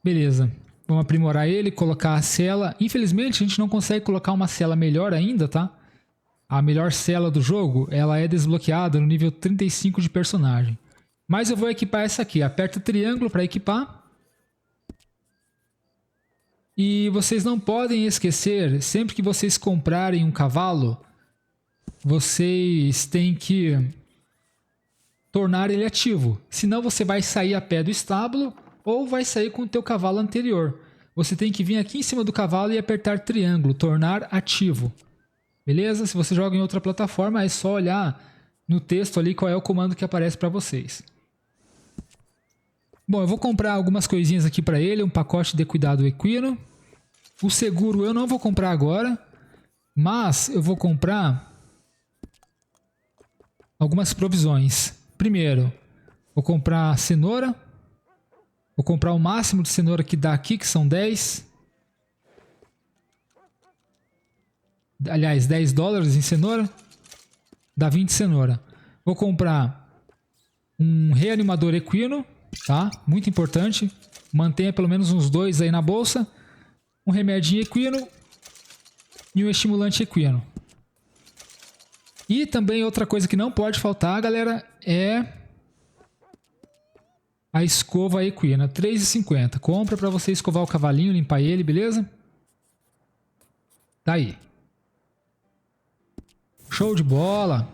Beleza. Vamos aprimorar ele, colocar a cela. Infelizmente, a gente não consegue colocar uma cela melhor ainda, tá? A melhor cela do jogo, ela é desbloqueada no nível 35 de personagem. Mas eu vou equipar essa aqui. Aperta o triângulo para equipar. E vocês não podem esquecer, sempre que vocês comprarem um cavalo, vocês têm que tornar ele ativo. Senão você vai sair a pé do estábulo ou vai sair com o teu cavalo anterior. Você tem que vir aqui em cima do cavalo e apertar triângulo, tornar ativo. Beleza? Se você joga em outra plataforma, é só olhar no texto ali qual é o comando que aparece para vocês. Bom, eu vou comprar algumas coisinhas aqui para ele, um pacote de cuidado equino. O seguro eu não vou comprar agora. Mas eu vou comprar algumas provisões. Primeiro, vou comprar cenoura. Vou comprar o máximo de cenoura que dá aqui, que são 10. Aliás, 10 dólares em cenoura. Dá 20 cenoura. Vou comprar um reanimador equino, tá? Muito importante. Mantenha pelo menos uns 2 aí na bolsa. Um remedinho equino e um estimulante equino. E também outra coisa que não pode faltar, galera, é a escova equina, R$3,50. Compra para você escovar o cavalinho, limpar ele, beleza? Tá aí. Show de bola.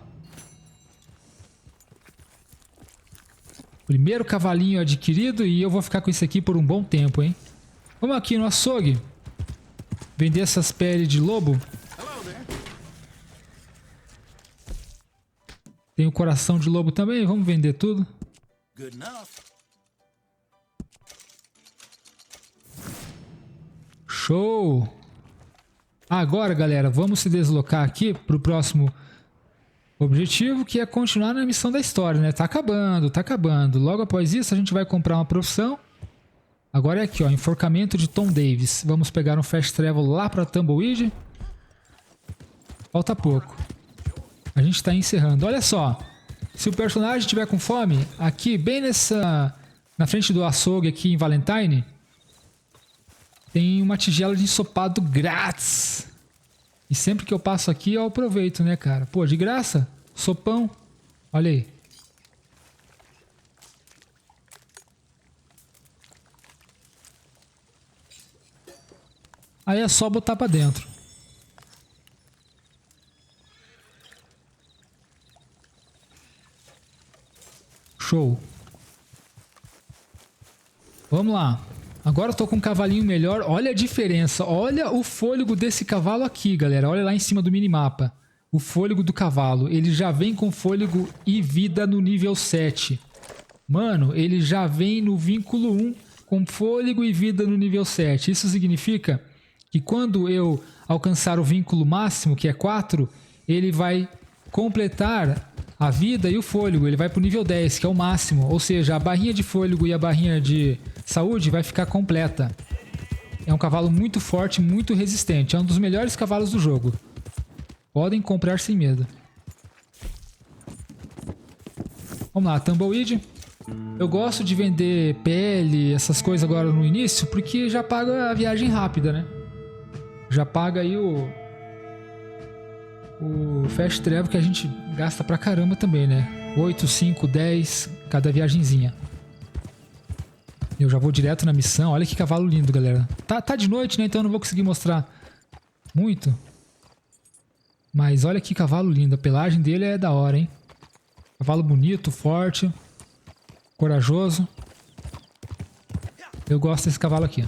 Primeiro cavalinho adquirido e eu vou ficar com isso aqui por um bom tempo, hein? Vamos aqui no açougue. Vender essas peles de lobo. Tem o coração de lobo também, vamos vender tudo. Good enough. Show! Agora, galera, vamos se deslocar aqui para o próximo objetivo, que é continuar na missão da história, né? Tá acabando, tá acabando. Logo após isso, a gente vai comprar uma profissão. Agora é aqui, ó, enforcamento de Tom Davis. Vamos pegar um fast travel lá para Tumbleweed. Falta pouco. A gente tá encerrando. Olha só, se o personagem tiver com fome, aqui bem na frente do açougue aqui em Valentine, tem uma tigela de ensopado grátis. E sempre que eu passo aqui eu aproveito, né, cara? Pô, de graça? Sopão. Olha aí. Aí é só botar pra dentro. Show. Vamos lá. Agora eu tô com um cavalinho melhor. Olha a diferença. Olha o fôlego desse cavalo aqui, galera. Olha lá em cima do minimapa. O fôlego do cavalo. Ele já vem com fôlego e vida no nível 7. Mano, ele já vem no vínculo 1 com fôlego e vida no nível 7. Isso significa que quando eu alcançar o vínculo máximo, que é 4, ele vai completar a vida e o fôlego. Ele vai pro nível 10, que é o máximo. Ou seja, a barrinha de fôlego e a barrinha de saúde vai ficar completa. É um cavalo muito forte, muito resistente. É um dos melhores cavalos do jogo. Podem comprar sem medo. Vamos lá, Tumbleweed. Eu gosto de vender pele, essas coisas agora no início, porque já paga a viagem rápida, né? Já paga aí o fast travel que a gente gasta pra caramba também, né? 8, 5, 10 cada viagenzinha. Eu já vou direto na missão. Olha que cavalo lindo, galera. Tá de noite, né? Então eu não vou conseguir mostrar muito. Mas olha que cavalo lindo. A pelagem dele é da hora, hein? Cavalo bonito, forte, corajoso. Eu gosto desse cavalo aqui.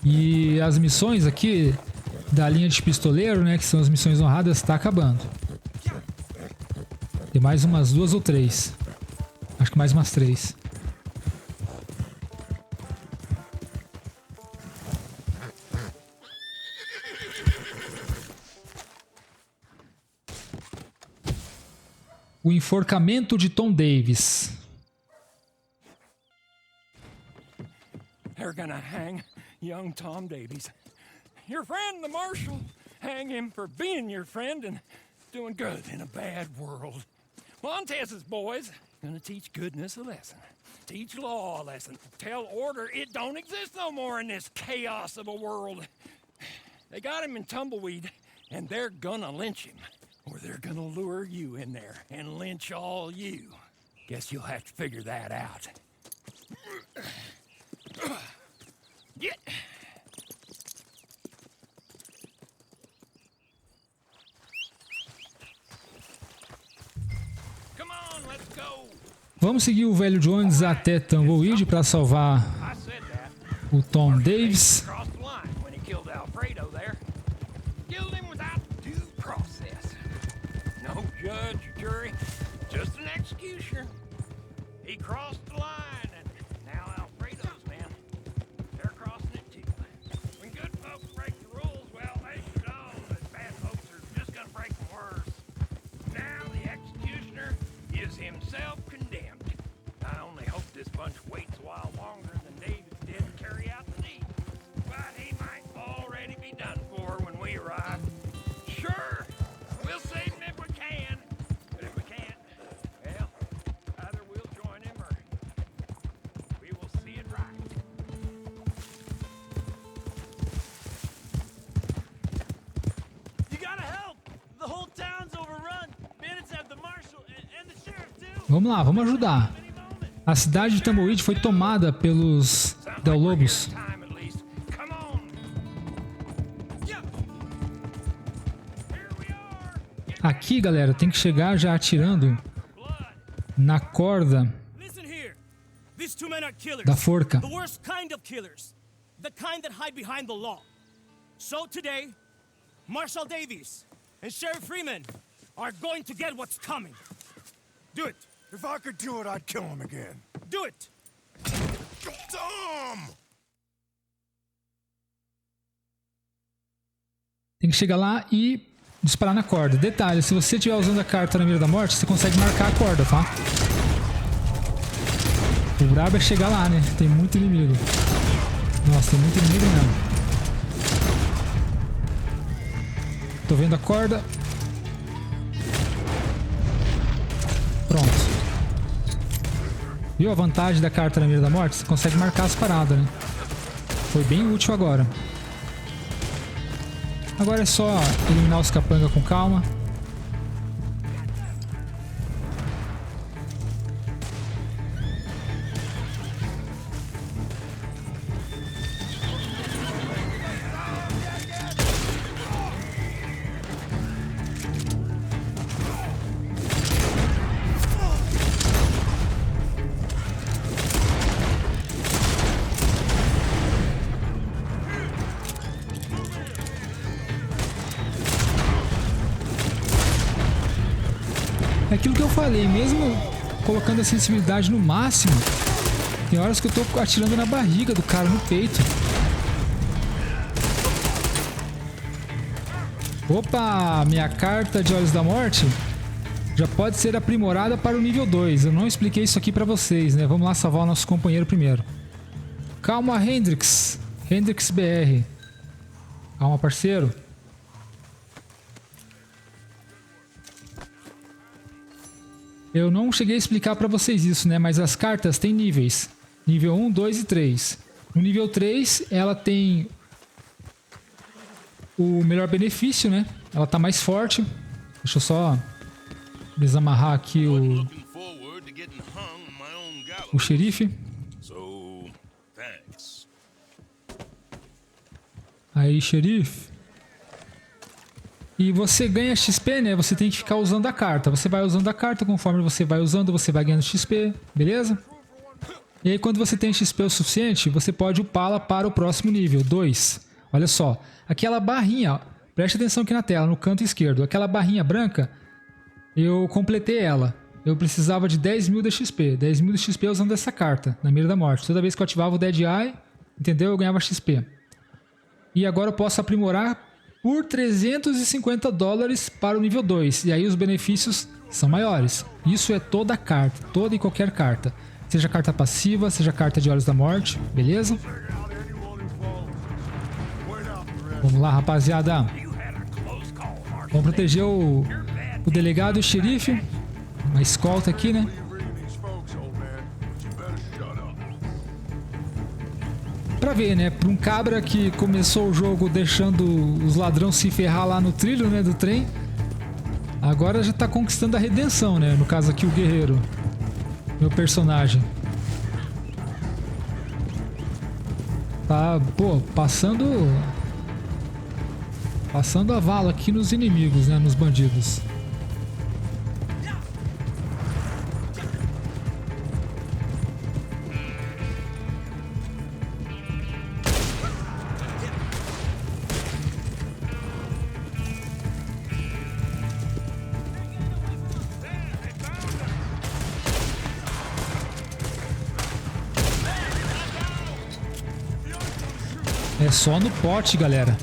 E as missões aqui da linha de pistoleiro, né, que são as missões honradas, tá acabando. Tem mais umas 2 ou 3. Acho que mais umas 3. O enforcamento de Tom Davis. They're gonna hang young Tom Davies. Your friend, the Marshal. Hang him for being your friend and doing good in a bad world. Montez's boys gonna teach goodness a lesson. Teach law a lesson. Tell order it don't exist no more in this chaos of a world. They got him in Tumbleweed, and they're gonna lynch him. Or they're gonna lure you in there and lynch all you. Guess you'll have to figure that out. Vamos seguir o velho Jones até Tumbleweed para salvar o Tom Davis. Crossed the line when he killed Alfredo there. Killed him without due process. No judge or jury, just an executioner. He crossed the line, and now Alfredo's men, they're crossing it too. When good folks break the rules, well, they should know that bad folks are just gonna break them worse. Now the executioner is himself condemned. I only hope this bunch waits a while longer than David did to carry out the deed. But he might already be done for when we arrive. Sure, we'll save him if we can. But if we can't, well, either we'll join him or we will see it right. You gotta help! The whole town's overrun. Bandits have the marshal and the sheriff too. Vamos lá, vamos ajudar. A cidade de Tumbleweed foi tomada pelos Del Lobos. Aqui, galera, tem que chegar já atirando na corda These two men are killers. da forca. The worst kind of killers. The kind that hide behind the law. So today, Marshal Davies and Sheriff Freeman are going to get what's coming. Do it. If I could do it, I'd kill him again. Do it. Tom! Tem que chegar lá e disparar na corda. Detalhe, se você estiver usando a carta na mira da morte, você consegue marcar a corda, tá? O brabo é chegar lá, né? Tem muito inimigo. Nossa, tem muito inimigo mesmo. Tô vendo a corda. Pronto. Viu a vantagem da carta na mira da morte? Você consegue marcar as paradas, né? Foi bem útil agora. Agora é só eliminar os capanga com calma. É aquilo que eu falei, mesmo colocando a sensibilidade no máximo, tem horas que eu tô atirando na barriga do cara, no peito. Opa, minha carta de Olhos da Morte já pode ser aprimorada para o nível 2. Eu não expliquei isso aqui pra vocês, né? Vamos lá salvar o nosso companheiro primeiro. Calma, Hendrix. Hendrix BR. Calma, parceiro. Eu não cheguei a explicar pra vocês isso, né? Mas as cartas têm níveis. Nível 1, 2 e 3. No nível 3, ela tem o melhor benefício, né? Ela tá mais forte. Deixa eu só desamarrar aqui o xerife. Aí, xerife. E você ganha XP, né? Você tem que ficar usando a carta. Você vai usando a carta, conforme você vai usando, você vai ganhando XP, beleza? E aí quando você tem XP o suficiente, você pode upá-la para o próximo nível, 2. Olha só, aquela barrinha, ó, preste atenção aqui na tela, no canto esquerdo. Aquela barrinha branca, eu completei ela. Eu precisava de 10.000 de XP. 10.000 de XP usando essa carta, na mira da morte. Toda vez que eu ativava o Dead Eye, entendeu? Eu ganhava XP. E agora eu posso aprimorar por $350 para o nível 2. E aí os benefícios são maiores. Isso é toda a carta, toda e qualquer carta. Seja carta passiva, seja carta de Olhos da Morte, beleza? Vamos lá, rapaziada. Vamos proteger o delegado e o xerife. Uma escolta aqui, né? Pra ver, né? Pra um cabra que começou o jogo deixando os ladrões se ferrar lá no trilho, né? Do trem. Agora já tá conquistando a redenção, né? No caso aqui o guerreiro. Meu personagem. Tá, pô, passando a vala aqui nos inimigos, né? Nos bandidos. É só no pote, galera.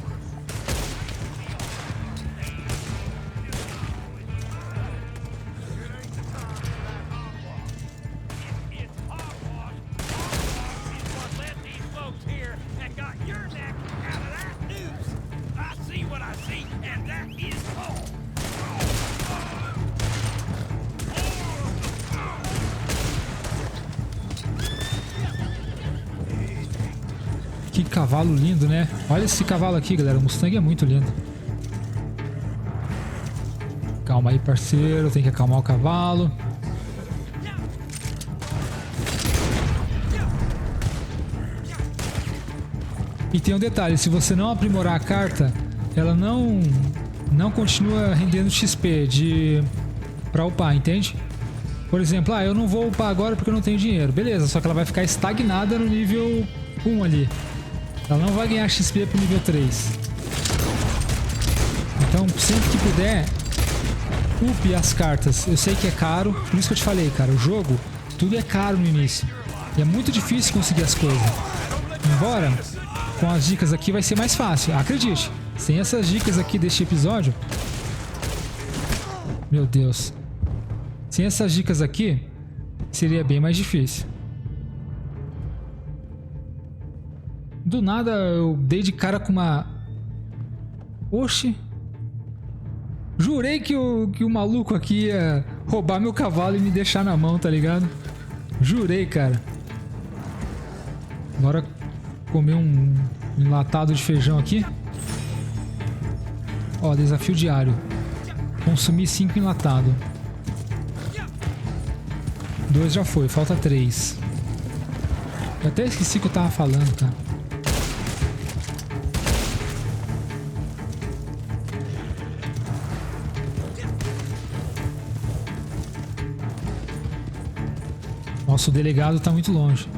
Que cavalo lindo, né? Olha esse cavalo aqui, galera. O Mustang é muito lindo. Calma aí, parceiro. Tem que acalmar o cavalo. E tem um detalhe. Se você não aprimorar a carta, ela não continua rendendo XP pra upar, entende? Por exemplo, eu não vou upar agora porque eu não tenho dinheiro. Beleza, só que ela vai ficar estagnada no nível 1 ali. Ela não vai ganhar XP pro nível 3. Então, sempre que puder, upe as cartas. Eu sei que é caro, por isso que eu te falei, cara. O jogo, tudo é caro no início. E é muito difícil conseguir as coisas. Embora, com as dicas aqui vai ser mais fácil. Acredite, sem essas dicas aqui deste episódio... Meu Deus. Sem essas dicas aqui, seria bem mais difícil. Do nada eu dei de cara com uma... Oxi. Jurei que o maluco aqui ia roubar meu cavalo e me deixar na mão, tá ligado? Jurei, cara. Bora comer um enlatado de feijão aqui. Ó, desafio diário. Consumir 5 enlatados. 2 já foi, falta 3. Eu até esqueci o que eu tava falando, cara. Nosso delegado tá muito longe.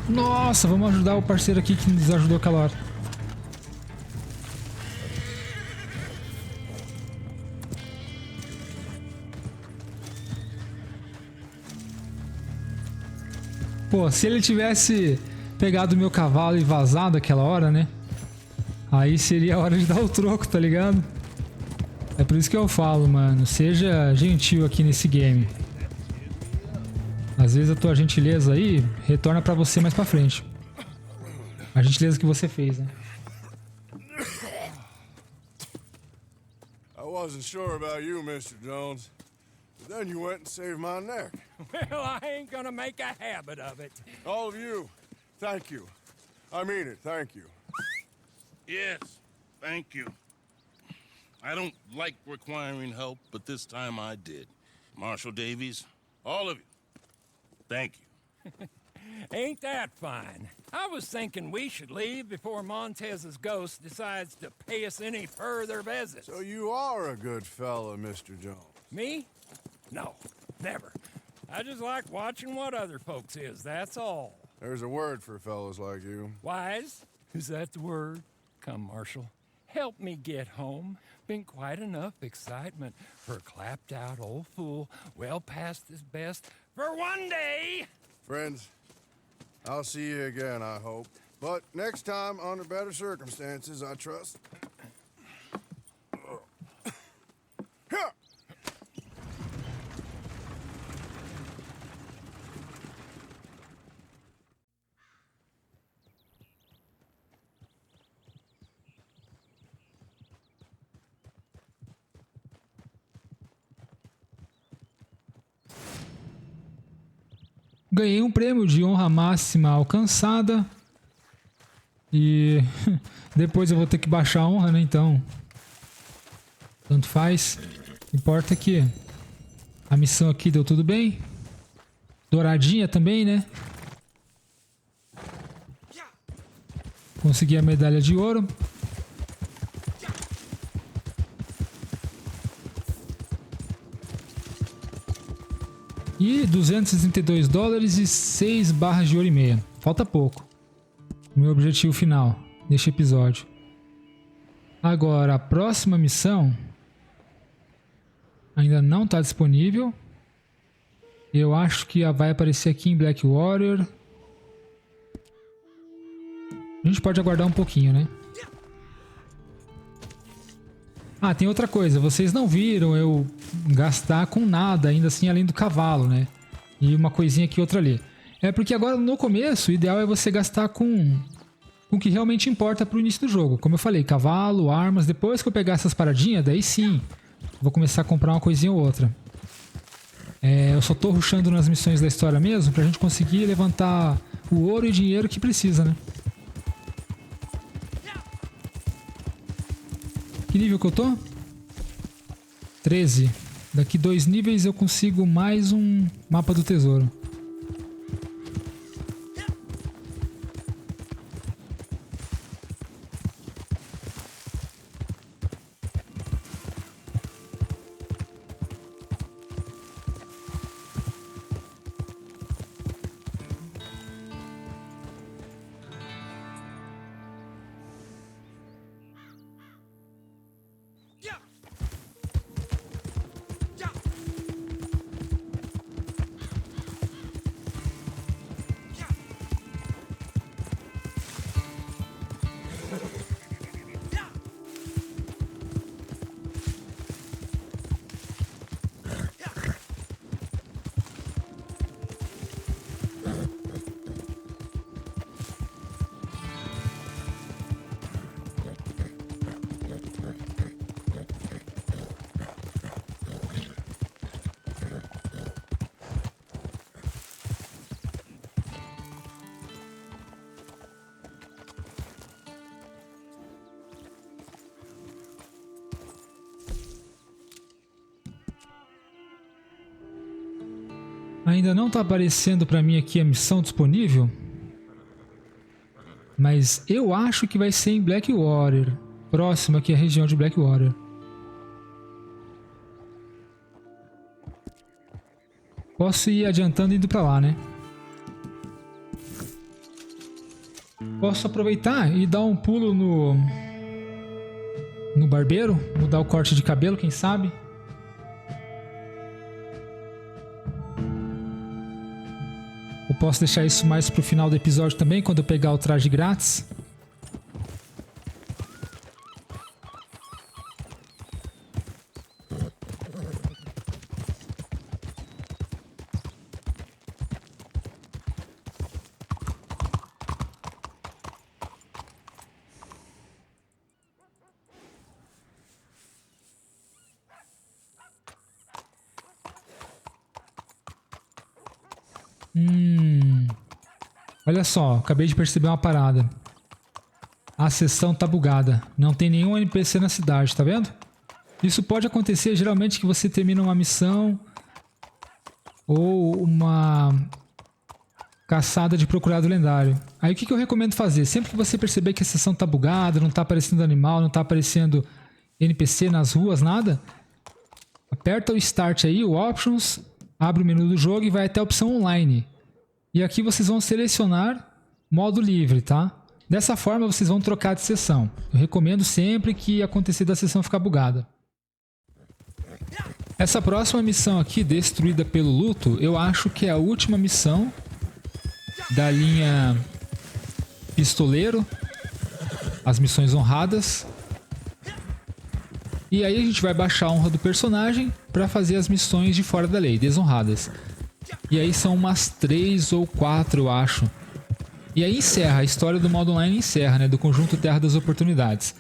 Nossa, vamos ajudar o parceiro aqui que nos ajudou aquela hora. Pô, se ele tivesse pegado o meu cavalo e vazado aquela hora, né? Aí seria a hora de dar o troco, tá ligado? É por isso que eu falo, mano. Seja gentil aqui nesse game. Às vezes a tua gentileza aí retorna pra você mais pra frente. A gentileza que você fez, né? I wasn't sure about you, Mr. Jones. But then you went and saved my neck. Well, I ain't gonna make a habit of it. All of you, thank you. I mean it, thank you. Yes, thank you. I don't like requiring help, but this time I did. Marshal Davies, all of you, thank you. Ain't that fine? I was thinking we should leave before Montez's ghost decides to pay us any further visits. So you are a good fella, Mr. Jones. Me? No, never. I just like watching what other folks is, that's all. There's a word for fellas like you. Wise? Is that the word? Come, Marshal. Help me get home. Been quite enough excitement for a clapped-out old fool well past his best for one day. Friends, I'll see you again, I hope. But next time, under better circumstances, I trust. Ganhei um prêmio de honra máxima alcançada. E depois eu vou ter que baixar a honra, né? Então, tanto faz. Importa que a missão aqui deu tudo bem. Douradinha também, né? Consegui a medalha de ouro. E $232 e 6 barras de ouro e meia. Falta pouco. Meu objetivo final neste episódio. Agora, a próxima missão ainda não está disponível. Eu acho que vai aparecer aqui em Blackwater. A gente pode aguardar um pouquinho, né? Ah, tem outra coisa. Vocês não viram eu gastar com nada ainda assim, além do cavalo, né? E uma coisinha aqui, outra ali. É porque agora no começo o ideal é você gastar com o que realmente importa pro início do jogo. Como eu falei, cavalo, armas. Depois que eu pegar essas paradinhas, daí sim vou começar a comprar uma coisinha ou outra. Eu só tô rushando nas missões da história mesmo pra gente conseguir levantar o ouro e dinheiro que precisa, né? Que nível que eu tô? 13. Daqui 2 níveis eu consigo mais um mapa do tesouro. Ainda não está aparecendo para mim aqui a missão disponível, mas eu acho que vai ser em Blackwater, próximo aqui à região de Blackwater. Posso ir adiantando e indo para lá, né? Posso aproveitar e dar um pulo no barbeiro, mudar o corte de cabelo, quem sabe? Eu posso deixar isso mais pro final do episódio também, quando eu pegar o traje grátis. Olha só, acabei de perceber uma parada. A sessão tá bugada. Não tem nenhum NPC na cidade, tá vendo? Isso pode acontecer geralmente que você termina uma missão ou uma caçada de procurado lendário. Aí o que eu recomendo fazer? Sempre que você perceber que a sessão tá bugada, não tá aparecendo animal, não tá aparecendo NPC nas ruas, nada, aperta o Start aí, o Options, abre o menu do jogo e vai até a opção Online. E aqui vocês vão selecionar modo livre, tá? Dessa forma vocês vão trocar de sessão. Eu recomendo sempre que acontecer da sessão ficar bugada. Essa próxima missão aqui, destruída pelo luto, eu acho que é a última missão da linha pistoleiro. As missões honradas. E aí a gente vai baixar a honra do personagem para fazer as missões de fora da lei, desonradas. E aí são umas 3 ou 4, eu acho. E aí encerra, a história do modo online encerra, né? Do conjunto Terra das Oportunidades.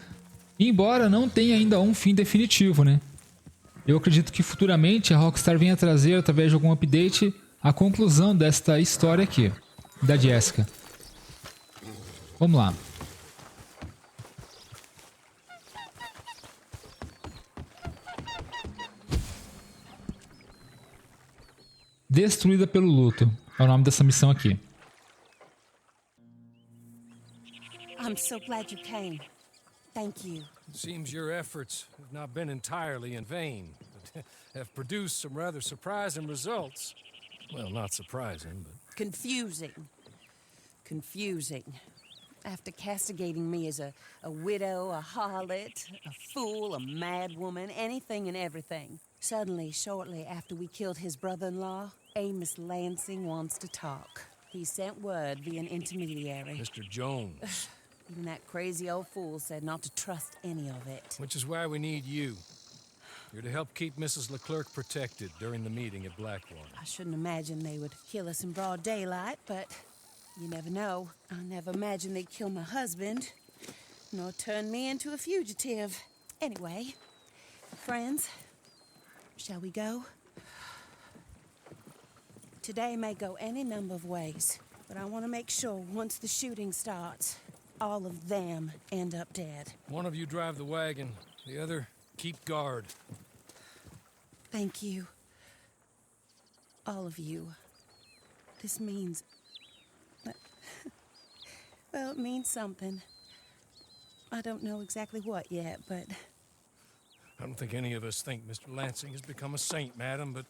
Embora não tenha ainda um fim definitivo, né? Eu acredito que futuramente a Rockstar venha trazer, através de algum update, a conclusão desta história aqui, da Jessica. Vamos lá. Destruída pelo luto. É o nome dessa missão aqui. I'm so glad you came. Thank you. It seems your efforts have not been entirely in vain, but have produced some rather surprising results. Well, not surprising, but... Confusing. Confusing. After castigating me as a widow, a harlot, a fool, a mad woman, anything and everything. Suddenly, shortly after we killed his brother-in-law, Amos Lansing wants to talk. He sent word via an intermediary. Mr. Jones. Even that crazy old fool said not to trust any of it. Which is why we need you. You're to help keep Mrs. Leclerc protected during the meeting at Blackwater. I shouldn't imagine they would kill us in broad daylight, but you never know. I never imagined they'd kill my husband, nor turn me into a fugitive. Anyway, friends, shall we go? Today may go any number of ways, but I want to make sure once the shooting starts, all of them end up dead. One of you drive the wagon, the other keep guard. Thank you. All of you. This means... well, it means something. I don't know exactly what yet, but... I don't think any of us think Mr. Lansing has become a saint, madam, but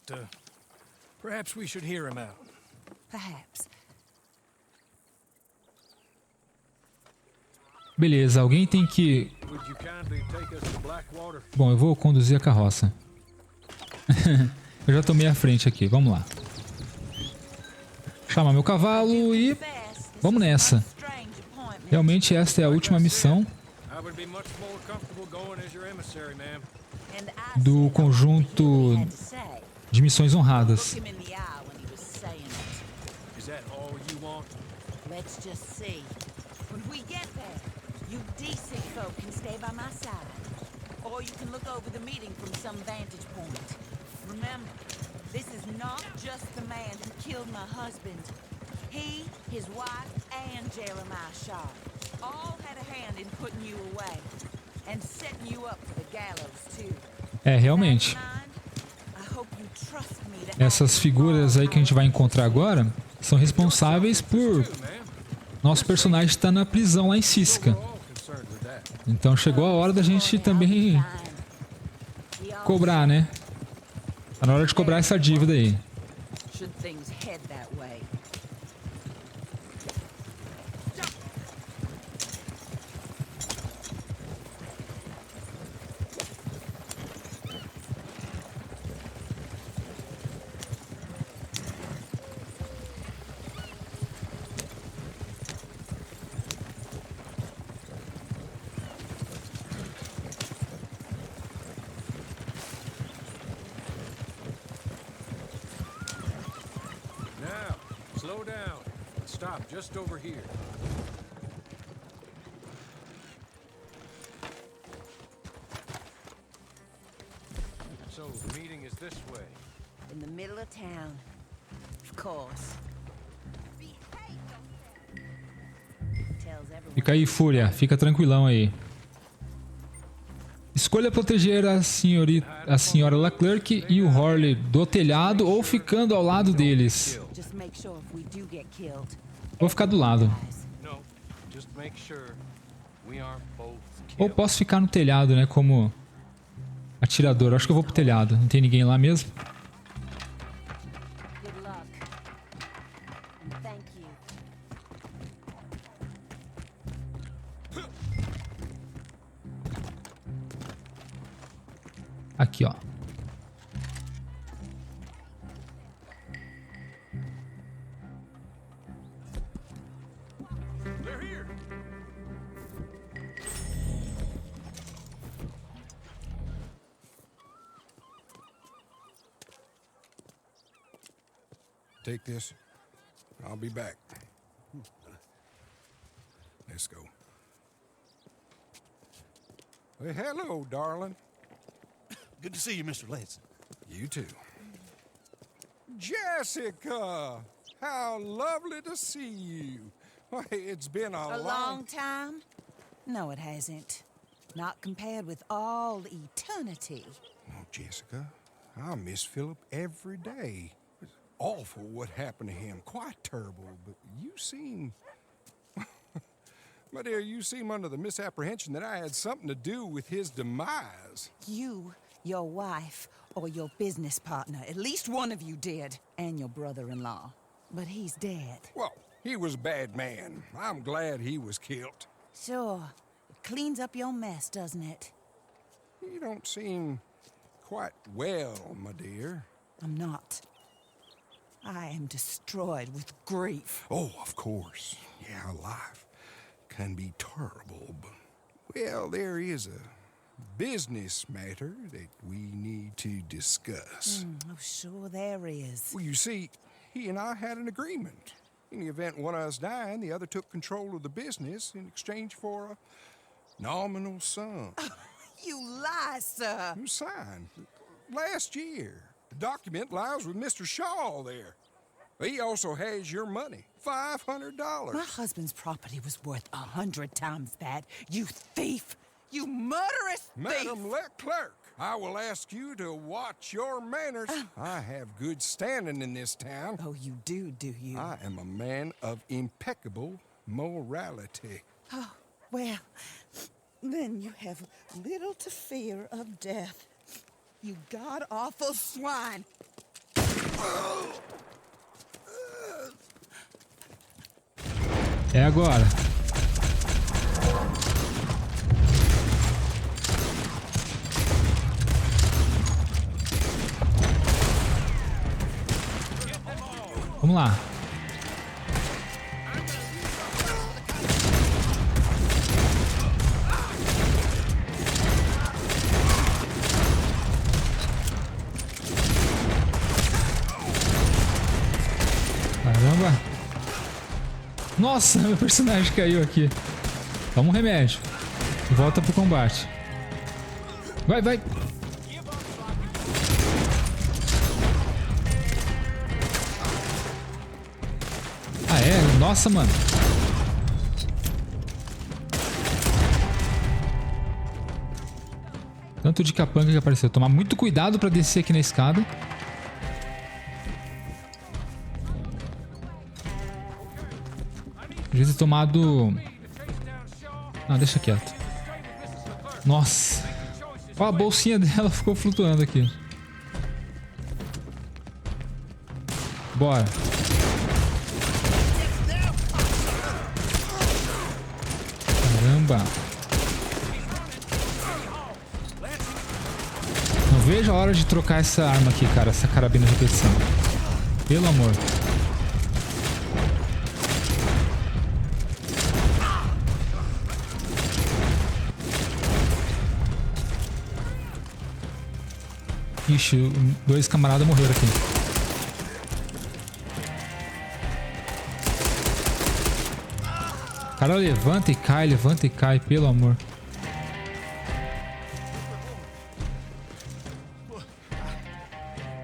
perhaps we should hear him out. Perhaps. Beleza, alguém tem que... Would you kindly take us to Blackwater? Bom, eu vou conduzir a carroça. Eu já tomei a frente aqui, vamos lá. Chamar meu cavalo e... vamos nessa. Realmente esta é a última missão do conjunto de missões honradas. You decent folk can stay by my side, or you can look over the meeting from some vantage point. Remember, this is not just the man who killed my husband. He, his wife, and Jeremiah Shaw all had a hand in putting you away and setting you up for the gallows too. É, realmente. Essas figuras aí que a gente vai encontrar agora são responsáveis por nosso personagem estar na prisão lá em Sísca. Então chegou a hora da gente também cobrar, né? Tá na hora de cobrar essa dívida aí. Slow down and stop just over here. So the meeting is this way. In the middle of town, of course. Fica aí, Fúria. Fica tranquilão aí. Escolha proteger a senhora Leclerc e o Horley do telhado ou ficando ao lado deles. Vou ficar do lado. Ou posso ficar no telhado, né, como atirador. Acho que eu vou pro telhado. Não tem ninguém lá mesmo. Aqui, ó. Take this. I'll be back. Let's go. Well, hello, darling. Good to see you, Mr. Lansing. You too. Jessica! How lovely to see you. Why, it's been A long time? No, it hasn't. Not compared with all eternity. Oh, Jessica, I miss Philip every day. It's awful what happened to him. Quite terrible, but you seem... My dear, you seem under the misapprehension that I had something to do with his demise. You, your wife, or your business partner, at least one of you did, and your brother-in-law. But he's dead. Well, he was a bad man. I'm glad he was killed. Sure. It cleans up your mess, doesn't it? You don't seem quite well, my dear. I'm not. I am destroyed with grief. Oh, of course. Yeah, life can be terrible, but... Well, there is a business matter that we need to discuss. Oh, sure there is. Well, you see, he and I had an agreement. In the event one of us died, the other took control of the business in exchange for a nominal sum. You lie, sir. You signed last year. The document lies with Mr. Shaw there. He also has your money, $500. My husband's property was worth 100 times that. You thief! You murderous thief! Madam Leclerc, I will ask you to watch your manners. I have good standing in this town. Oh, you do you? I am a man of impeccable morality. Oh, well, then you have little to fear of death. You god-awful swine! É agora. Vamos lá. Caramba. Nossa, meu personagem caiu aqui. Toma um remédio. E volta pro combate. Vai, vai. Ah, é? Nossa, mano. Tanto de capanga que apareceu. Tomar muito cuidado pra descer aqui na escada. Podia ter tomado... Não, deixa quieto. Nossa. Ó, a bolsinha dela ficou flutuando aqui. Bora. Caramba. Não vejo a hora de trocar essa arma aqui, cara. Essa carabina de repetição. Pelo amor. Ixi, dois camaradas morreram aqui. O cara levanta e cai, pelo amor.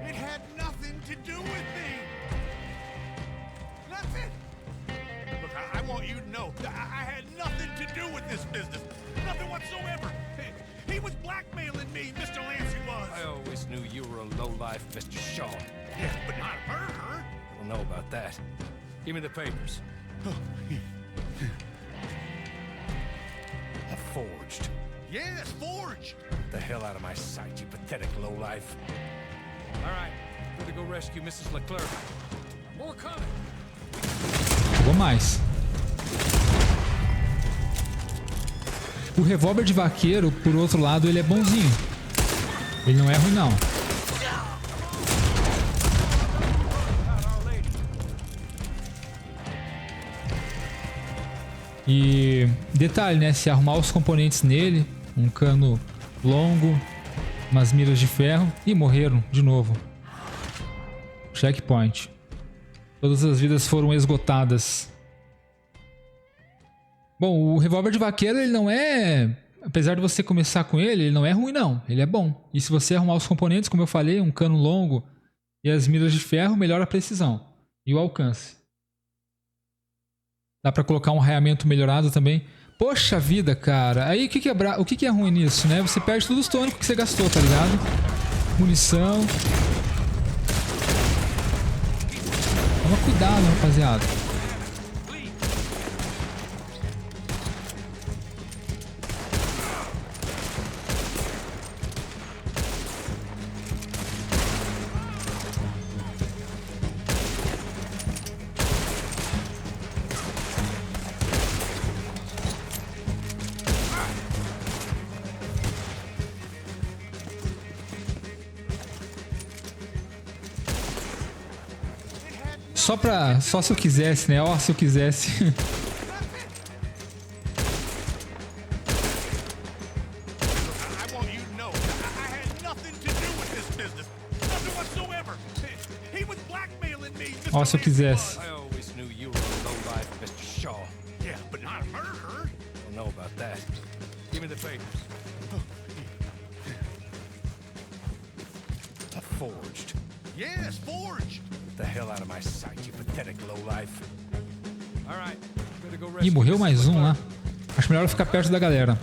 It had nothing to do with me. Nothing. Look, I want you to know that I had nothing to do with this business. Nothing whatsoever. He was blackmailing me, Mr. Lancey was. I always knew you were a lowlife, Mr. Shaw. Yeah, but not a murderer. I don't know about that. Give me the papers. Forged. Yes, forged. Get the hell out of my sight, you pathetic lowlife. All right, we're to go rescue Mrs. Leclerc. More coming. Chegou mais. O revólver de vaqueiro, por outro lado, ele é bonzinho. Ele não é ruim, não. E detalhe, né? Se arrumar os componentes nele, um cano longo, umas miras de ferro, e morreram de novo. Checkpoint. Todas as vidas foram esgotadas. Bom, o revólver de vaqueiro, ele não é... Apesar de você começar com ele, ele não é ruim, não. Ele é bom. E se você arrumar os componentes, como eu falei, um cano longo E as miras de ferro melhoram a precisão e o alcance. Dá pra colocar um raiamento melhorado também. Poxa vida, cara. Aí o que é ruim nisso, né? Você perde todos os tônicos que você gastou, tá ligado? Munição. Toma cuidado, rapaziada. Só se eu quisesse, né? Ó, se eu quisesse. I want you to know, I had nothing to do with this business. Nothing whatsoever. He was blackmailing me. Ó, se eu quisesse. I always knew you were a lowlife, Mr. Shaw. Yeah, but not a murderer. Don't know about that. Give me the papers. Forged. Yes, forged. Get the hell out of my sight, you pathetic lowlife. All right, gotta go Ih, morreu mais um lá. Acho melhor eu ficar perto da galera.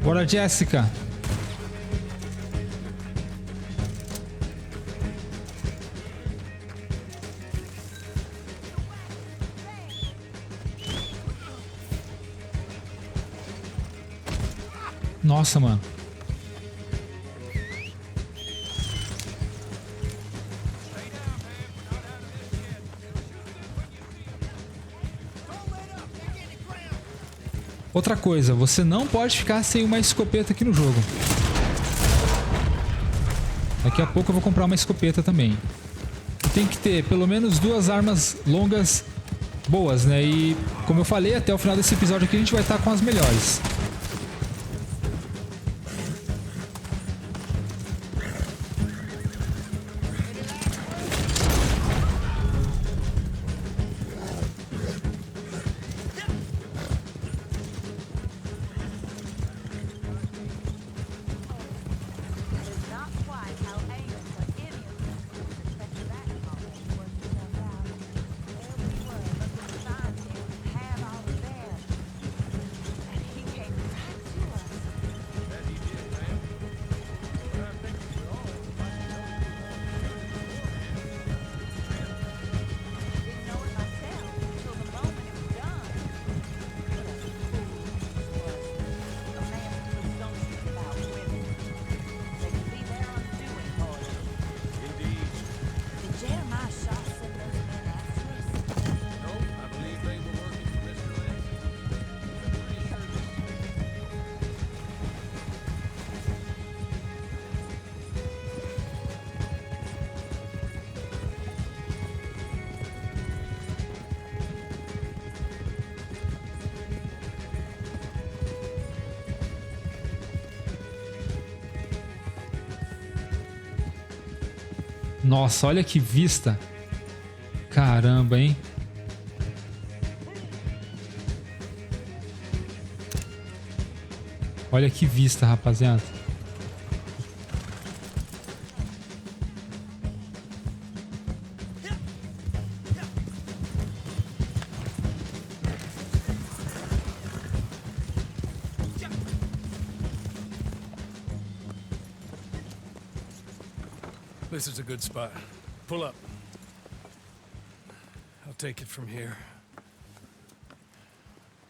Bora, Jessica. Nossa, mano. Outra coisa, você não pode ficar sem uma escopeta aqui no jogo. Daqui a pouco eu vou comprar uma escopeta também. E tem que ter pelo menos 2 armas longas boas, né? E como eu falei, até o final desse episódio aqui a gente vai estar com as melhores. Nossa, olha que vista. Caramba, hein? Olha que vista, rapaziada. This is a good spot. Pull up. I'll take it from here.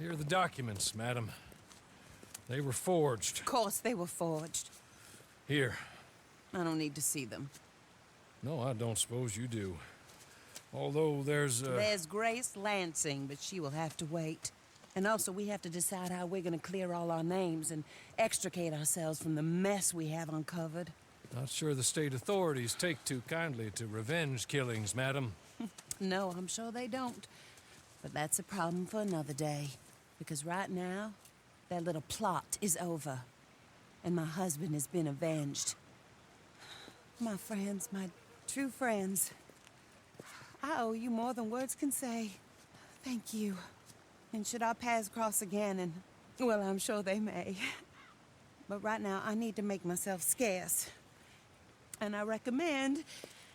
Here are the documents, madam. They were forged. Of course they were forged. Here. I don't need to see them. No, I don't suppose you do. Although There's Grace Lansing, but she will have to wait. And also, we have to decide how we're going to clear all our names and extricate ourselves from the mess we have uncovered. Not sure the state authorities take too kindly to revenge killings, madam. No, I'm sure they don't. But that's a problem for another day. Because right now, that little plot is over. And my husband has been avenged. My friends, my true friends. I owe you more than words can say. Thank you. And should our paths cross again, and, well, I'm sure they may. But right now, I need to make myself scarce. And I recommend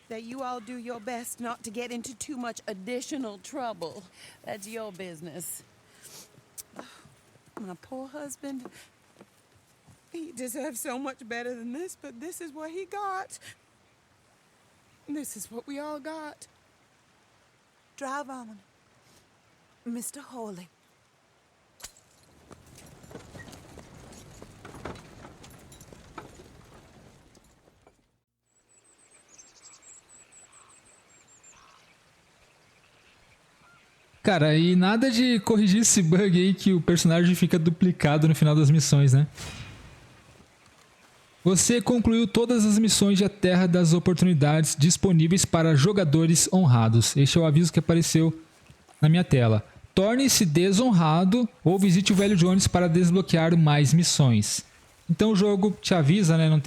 that you all do your best not to get into too much additional trouble. That's your business. My poor husband, he deserves so much better than this, but this is what he got. This is what we all got. Drive on, Mr. Hawley. Cara, e nada de corrigir esse bug aí que o personagem fica duplicado no final das missões, né? Você concluiu todas as missões de A Terra das Oportunidades disponíveis para jogadores honrados. Este é o aviso que apareceu na minha tela. Torne-se desonrado ou visite o Velho Jones para desbloquear mais missões. Então o jogo te avisa, né? Não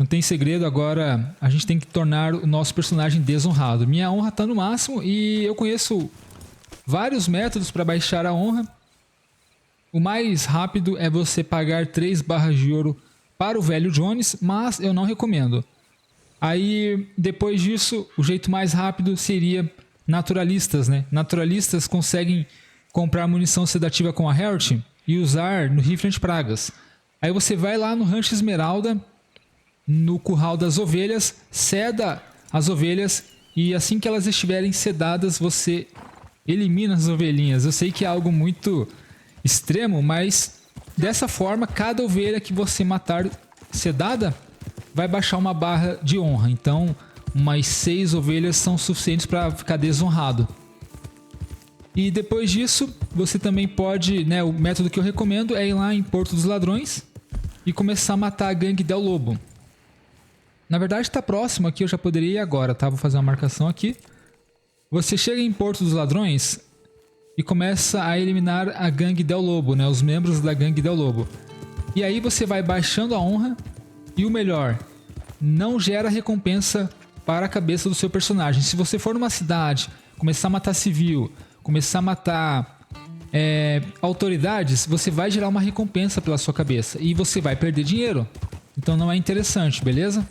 tem segredo, agora a gente tem que tornar o nosso personagem desonrado. Minha honra está no máximo e eu conheço vários métodos para baixar a honra. O mais rápido é você pagar 3 barras de ouro para o Velho Jones, mas eu não recomendo. Aí, depois disso, o jeito mais rápido seria naturalistas, né? Naturalistas conseguem comprar munição sedativa com a Herald e usar no rifle anti-pragas. Aí você vai lá no Rancho Esmeralda, no curral das ovelhas, seda as ovelhas e assim que elas estiverem sedadas, você elimina as ovelhinhas. Eu sei que é algo muito extremo, mas dessa forma, cada ovelha que você matar sedada vai baixar uma barra de honra. Então, umas 6 ovelhas são suficientes para ficar desonrado. E depois disso, você também pode, né, o método que eu recomendo é ir lá em Porto dos Ladrões e começar a matar a gangue Del Lobo. Na verdade está próximo aqui, eu já poderia ir agora, tá? Vou fazer uma marcação aqui. Você chega em Porto dos Ladrões e começa a eliminar a gangue Del Lobo, né? Os membros da gangue Del Lobo. E aí você vai baixando a honra e o melhor, não gera recompensa para a cabeça do seu personagem. Se você for numa cidade, começar a matar civil, começar a matar autoridades, você vai gerar uma recompensa pela sua cabeça e você vai perder dinheiro. Então não é interessante, beleza?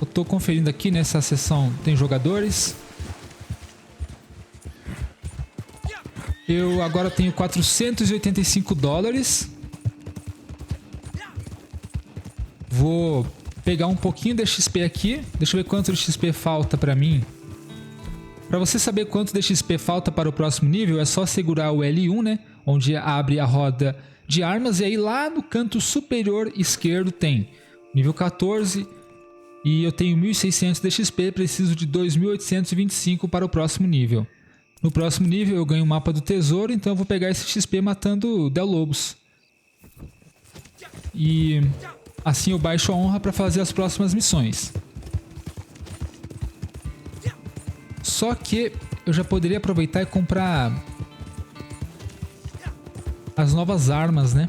Eu tô conferindo aqui nessa seção, tem jogadores. Eu agora tenho 485 dólares. Vou pegar um pouquinho de XP aqui. Deixa eu ver quanto de XP falta pra mim. Pra você saber quanto de XP falta para o próximo nível, é só segurar o L1, né? Onde abre a roda de armas. E aí lá no canto superior esquerdo tem nível 14. E eu tenho 1.600 de XP, preciso de 2.825 para o próximo nível. No próximo nível eu ganho o mapa do tesouro, então eu vou pegar esse XP matando Del Lobos. E assim eu baixo a honra para fazer as próximas missões. Só que eu já poderia aproveitar e comprar as novas armas, né?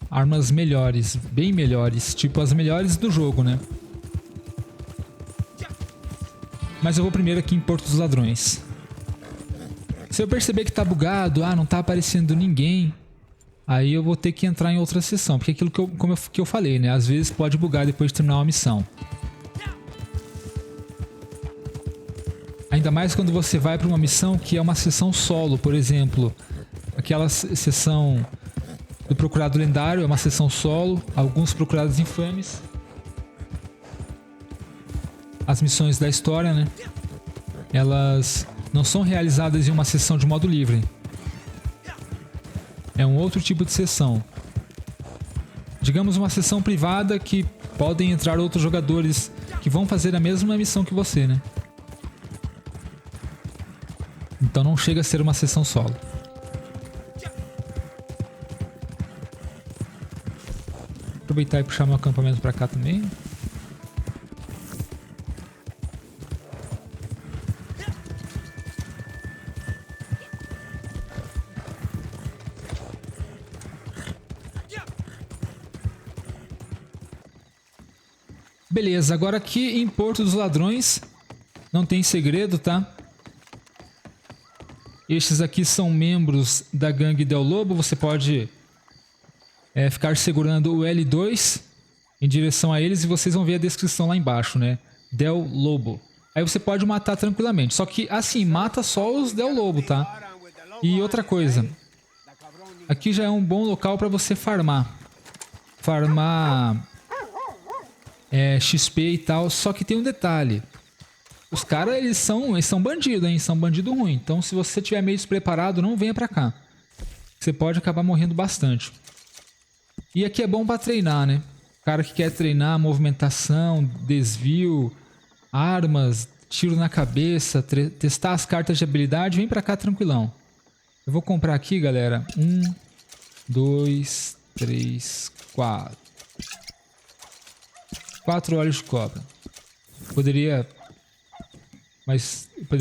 Armas melhores, bem melhores, tipo as melhores do jogo, né? Mas eu vou primeiro aqui em Porto dos Ladrões. Se eu perceber que tá bugado, não tá aparecendo ninguém, aí eu vou ter que entrar em outra sessão, porque aquilo que eu falei, né? Às vezes pode bugar depois de terminar uma missão. Ainda mais quando você vai para uma missão que é uma sessão solo, por exemplo. Aquela sessão do Procurado Lendário é uma sessão solo, alguns Procurados Infames. As missões da história, né? Elas não são realizadas em uma sessão de modo livre. É um outro tipo de sessão. digamos, uma sessão privada que podem entrar outros jogadores que vão fazer a mesma missão que você, né? Então não chega a ser uma sessão solo. Aproveitar e puxar meu acampamento pra cá também. Beleza, agora aqui em Porto dos Ladrões não tem segredo, tá? Estes aqui são membros da gangue Del Lobo. Você pode ficar segurando o L2 em direção a eles e vocês vão ver a descrição lá embaixo, né? Del Lobo. Aí você pode matar tranquilamente. Só que assim, mata só os Del Lobo, tá? E outra coisa. Aqui já é um bom local para você farmar. Farmar XP e tal. Só que tem um detalhe. Os caras, eles são bandidos, hein? São bandido ruim. Então, se você tiver meio despreparado, não venha pra cá. Você pode acabar morrendo bastante. E aqui é bom pra treinar, né? O cara que quer treinar movimentação, desvio, armas, tiro na cabeça, testar as cartas de habilidade, vem pra cá tranquilão. Eu vou comprar aqui, galera. 1, 2, 3, 4. 4 olhos de cobra. Poderia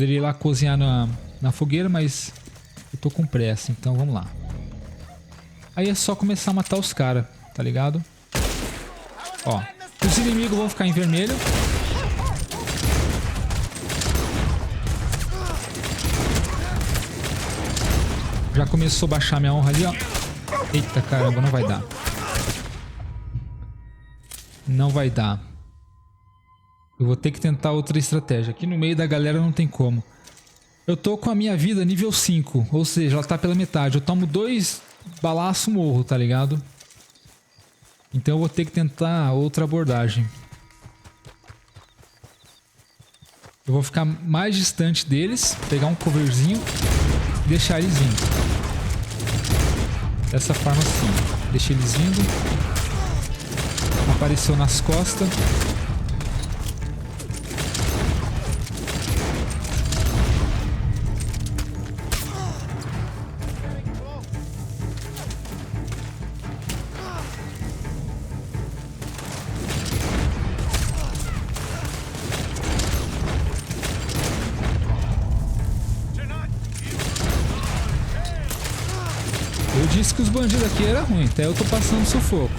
ir lá cozinhar na fogueira, mas eu tô com pressa, então vamos lá. Aí é só começar a matar os caras, tá ligado? Ó, os inimigos vão ficar em vermelho. Já começou a baixar minha honra ali, ó. Eita caramba, não vai dar. Não vai dar. Eu vou ter que tentar outra estratégia. Aqui no meio da galera não tem como. Eu tô com a minha vida nível 5. Ou seja, ela tá pela metade. Eu tomo 2 balaços, morro, tá ligado? Então eu vou ter que tentar outra abordagem. Eu vou ficar mais distante deles. Pegar um coverzinho. E deixar eles vindo. Dessa forma assim. Deixa eles vindo. Apareceu nas costas. Eu disse que os bandidos aqui eram ruins, até eu tô passando sufoco.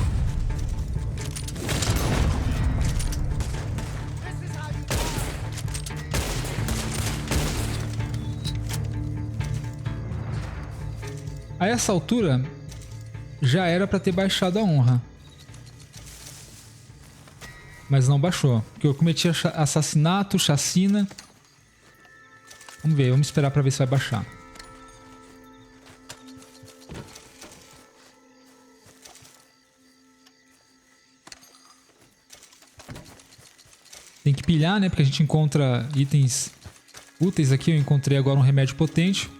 A essa altura, já era pra ter baixado a honra. Mas não baixou, porque eu cometi assassinato, chacina. Vamos ver, vamos esperar pra ver se vai baixar. Tem que pilhar, né? Porque a gente encontra itens úteis aqui. Eu encontrei agora um remédio potente.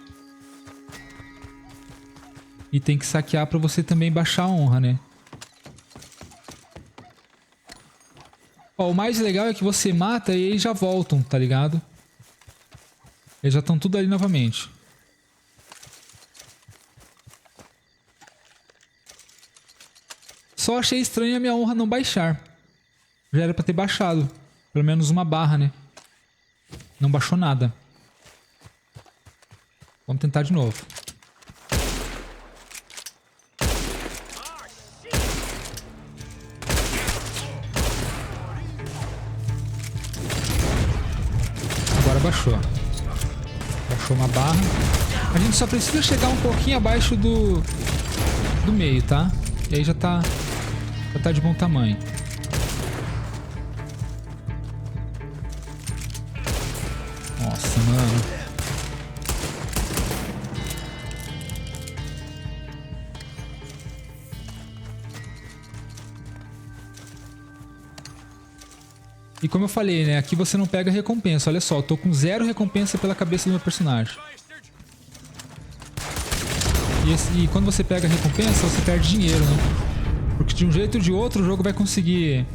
E tem que saquear pra você também baixar a honra, né? Ó, o mais legal é que você mata e eles já voltam, tá ligado? Eles já estão tudo ali novamente. Só achei estranho a minha honra não baixar. Já era pra ter baixado. Pelo menos uma barra, né? Não baixou nada. Vamos tentar de novo. Agora baixou. Baixou uma barra. A gente só precisa chegar um pouquinho abaixo do meio, tá? E aí já tá de bom tamanho. Nossa, mano. E como eu falei, né? Aqui você não pega recompensa. Olha só, eu tô com 0 recompensa pela cabeça do meu personagem. E quando você pega recompensa, você perde dinheiro, né? Porque que de um jeito ou de outro o jogo vai conseguir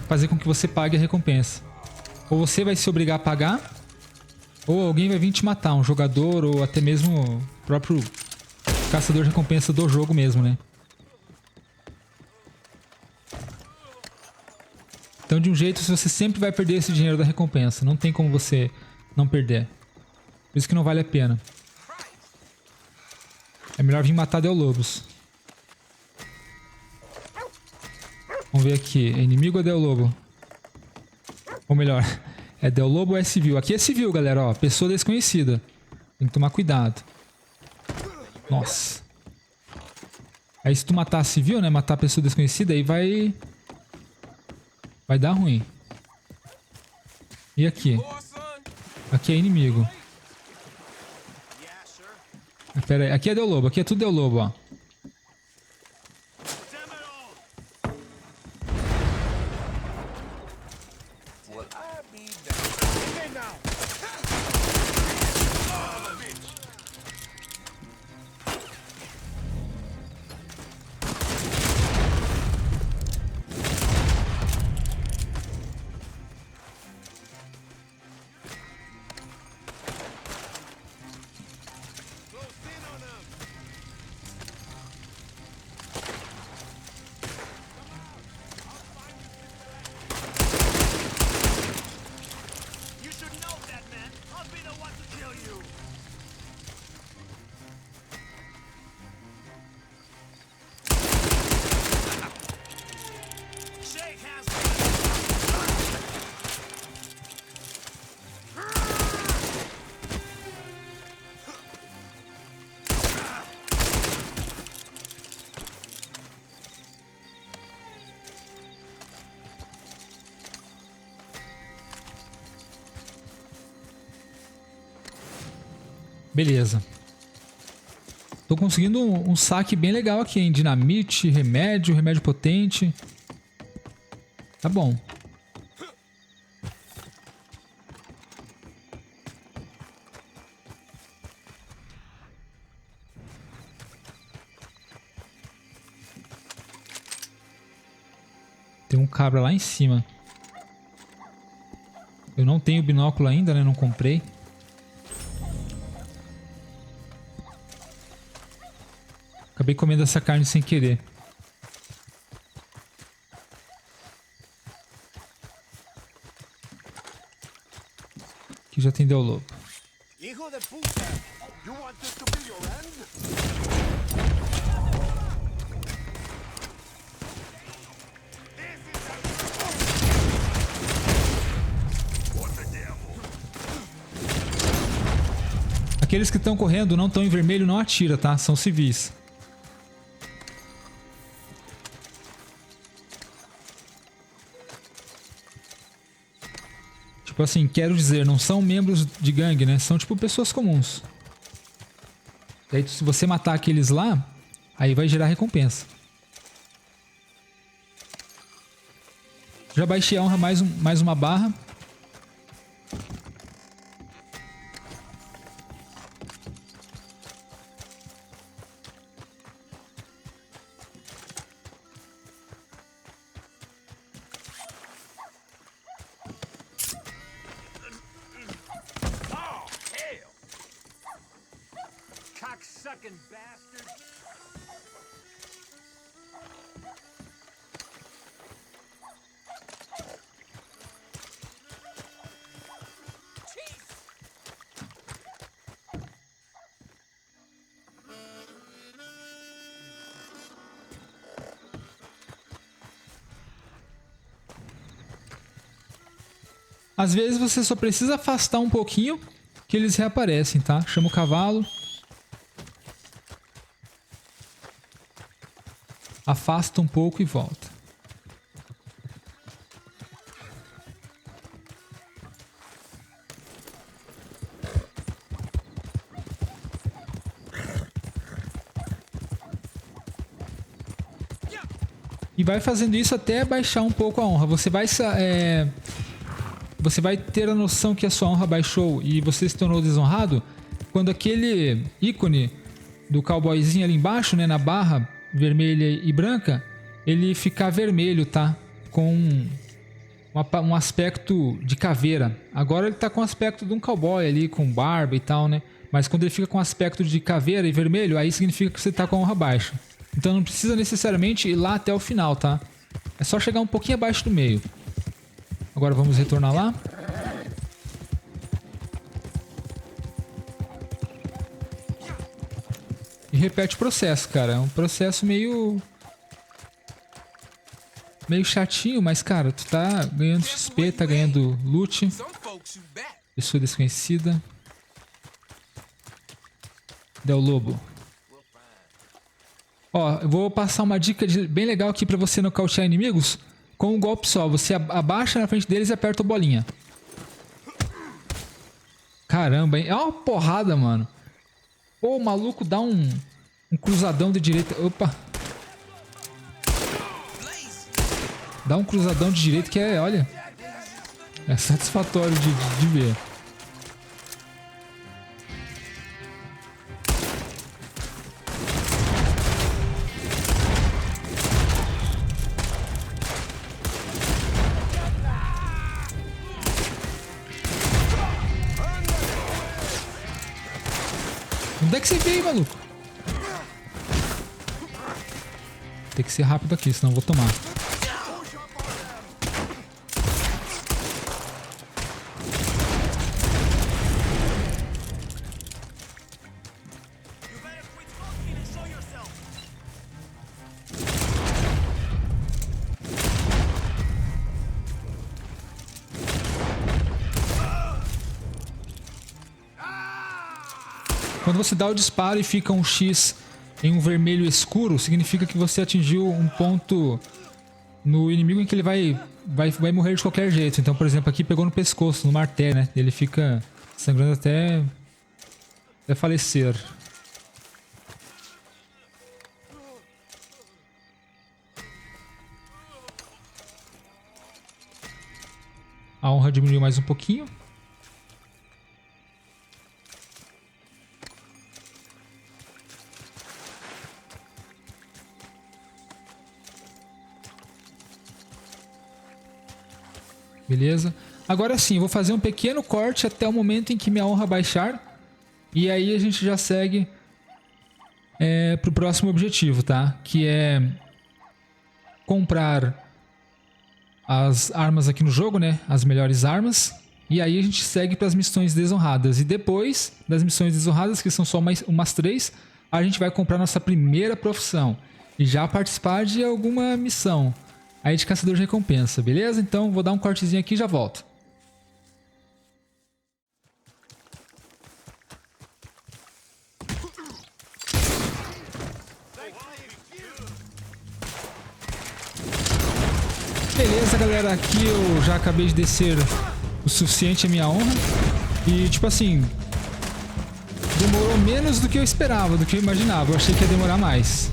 fazer com que você pague a recompensa. Ou você vai se obrigar a pagar, ou alguém vai vir te matar, um jogador ou até mesmo o próprio caçador de recompensa do jogo mesmo, né? Então, de um jeito, você sempre vai perder esse dinheiro da recompensa. Não tem como você não perder. Por isso que não vale a pena. É melhor vir matar Del Lobos. Vamos ver aqui. É inimigo ou Del Lobo? Ou melhor, é Del Lobo ou é civil? Aqui é civil, galera. Ó, pessoa desconhecida. Tem que tomar cuidado. Nossa. Aí se tu matar civil, né? Matar pessoa desconhecida, aí vai... vai dar ruim. E aqui? Aqui é inimigo. Pera aí. Aqui é Del Lobo. Aqui é tudo Del Lobo, ó. Beleza. Tô conseguindo um saque bem legal aqui, hein? Dinamite, remédio potente. Tá bom. Tem um cabra lá em cima. Eu não tenho binóculo ainda, né? Não comprei. Acabei comendo essa carne sem querer. Aqui já tem Del Lobo. Hijo de puta! You want this to be your end? Aqueles que estão correndo, não estão em vermelho, não atira, tá? São civis. Tipo assim, quero dizer, não são membros de gangue, né? São tipo pessoas comuns. E aí, se você matar aqueles lá, aí vai gerar recompensa. Já baixei a honra mais uma barra. Cocksucking bastard! Às vezes você só precisa afastar um pouquinho que eles reaparecem, tá? Chama o cavalo. Afasta um pouco e volta. E vai fazendo isso até baixar um pouco a honra. Você vai ter a noção que a sua honra baixou e você se tornou desonrado quando aquele ícone do cowboyzinho ali embaixo, né, na barra vermelha e branca, ele ficar vermelho, tá? Com um aspecto de caveira. Agora ele tá com o aspecto de um cowboy ali, com barba e tal, né? Mas quando ele fica com aspecto de caveira e vermelho, aí significa que você tá com a honra baixa. Então não precisa necessariamente ir lá até o final, tá? É só chegar um pouquinho abaixo do meio. Agora vamos retornar lá. E repete o processo, cara. É um processo meio chatinho, mas, cara, tu tá ganhando XP, tá ganhando loot. Pessoa desconhecida. Del Lobo. Ó, eu vou passar uma dica bem legal aqui pra você nocautear inimigos com um golpe só. Você abaixa na frente deles e aperta a bolinha. Caramba, hein? É uma porrada, mano. Pô, o maluco dá um cruzadão de direita. Opa. Dá um cruzadão de direita que é, olha, é satisfatório de ver. Onde é que você veio, maluco? Tem que ser rápido aqui, senão eu vou tomar. Quando você dá o disparo e fica um X em um vermelho escuro, significa que você atingiu um ponto no inimigo em que ele vai morrer de qualquer jeito. Então, por exemplo, aqui pegou no pescoço, no martelo, né? Ele fica sangrando até falecer. A honra diminuiu mais um pouquinho. Beleza? Agora sim, vou fazer um pequeno corte até o momento em que minha honra baixar. E aí a gente já segue pro próximo objetivo, tá? Que é comprar as armas aqui no jogo, né? As melhores armas. E aí a gente segue para as missões desonradas. E depois das missões desonradas, que são só umas 3, a gente vai comprar nossa primeira profissão. E já participar de alguma missão aí de caçador de recompensa, beleza? Então vou dar um cortezinho aqui e já volto. Beleza, galera, aqui eu já acabei de descer o suficiente a minha honra. E tipo assim, demorou menos do que eu esperava, do que eu imaginava. Eu achei que ia demorar mais.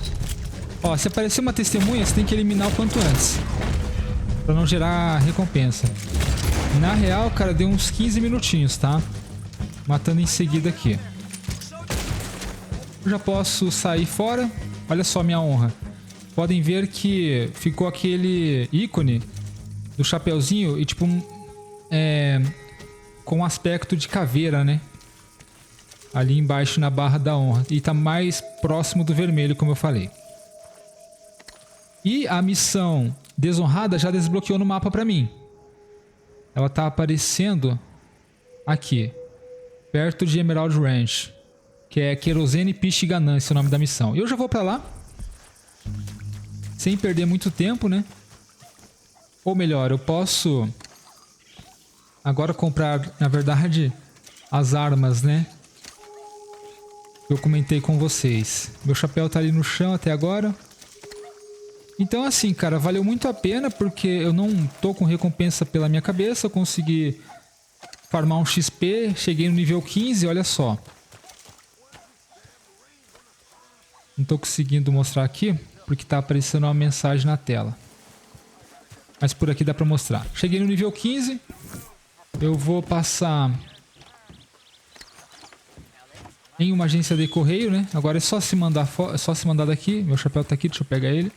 Ó, se aparecer uma testemunha, você tem que eliminar o quanto antes, pra não gerar recompensa. Na real, cara, deu uns 15 minutinhos, tá? Matando em seguida aqui. Eu já posso sair fora. Olha só minha honra. Podem ver que ficou aquele ícone do chapeuzinho e tipo com um aspecto de caveira, né? Ali embaixo na barra da honra. E tá mais próximo do vermelho, como eu falei. E a missão desonrada já desbloqueou no mapa pra mim. Ela tá aparecendo aqui, perto de Emerald Ranch, que é Querosene, Piche e Ganância, o nome da missão. E eu já vou pra lá, sem perder muito tempo, né? Ou melhor, eu posso agora comprar, na verdade, as armas, né? Eu comentei com vocês. Meu chapéu tá ali no chão até agora. Então assim, cara, valeu muito a pena porque eu não tô com recompensa pela minha cabeça. Eu consegui farmar um XP, cheguei no nível 15, olha só. Não tô conseguindo mostrar aqui porque tá aparecendo uma mensagem na tela. Mas por aqui dá pra mostrar. Cheguei no nível 15. Eu vou passar em uma agência de correio, né? Agora é só se mandar daqui. Meu chapéu tá aqui, deixa eu pegar ele.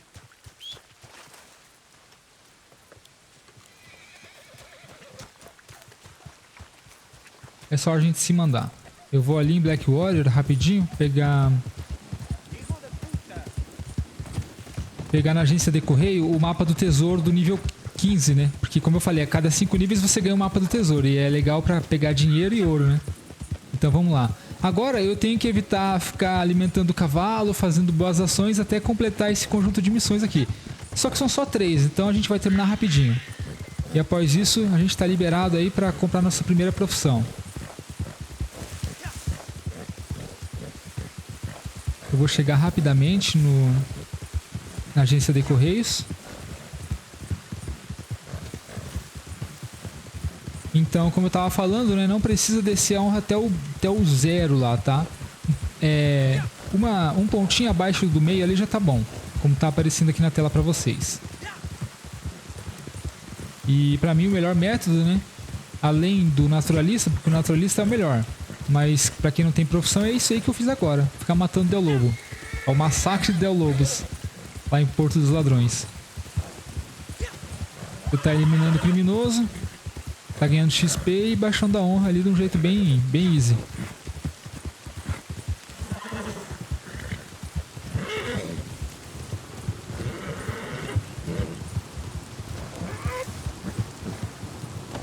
é só a gente se mandar. Eu vou ali em Blackwater rapidinho, pegar na agência de correio o mapa do tesouro do nível 15, né? Porque como eu falei, a cada 5 níveis você ganha o mapa do tesouro e é legal pra pegar dinheiro e ouro, né? Então vamos lá. Agora eu tenho que evitar ficar alimentando o cavalo, fazendo boas ações até completar esse conjunto de missões aqui. Só que são só 3, então a gente vai terminar rapidinho. E após isso a gente tá liberado aí pra comprar nossa primeira profissão. Eu vou chegar rapidamente na agência de correios. Então, como eu tava falando, né, não precisa descer a honra até o 0 lá, tá? Um pontinho abaixo do meio ali já tá bom, como tá aparecendo aqui na tela pra vocês. E pra mim o melhor método, né, além do naturalista, porque o naturalista é o melhor, mas pra quem não tem profissão é isso aí que eu fiz agora, ficar matando Del Lobo. É o massacre de Del Lobos, lá em Porto dos Ladrões. Você tá eliminando o criminoso, tá ganhando XP e baixando a honra ali de um jeito bem easy.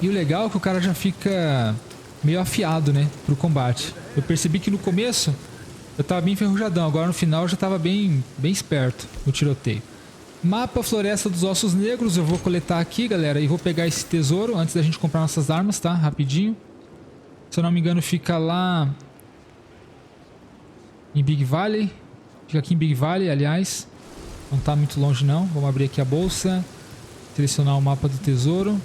E o legal é que o cara já fica meio afiado, né, pro combate. Eu percebi que no começo eu tava bem enferrujadão, agora no final eu já tava bem esperto no tiroteio. Mapa Floresta dos Ossos Negros, eu vou coletar aqui, galera, e vou pegar esse tesouro antes da gente comprar nossas armas, tá? Rapidinho. Se eu não me engano, fica lá em Big Valley. Fica aqui em Big Valley, aliás. Não tá muito longe não. Vamos abrir aqui a bolsa. Selecionar o mapa do tesouro.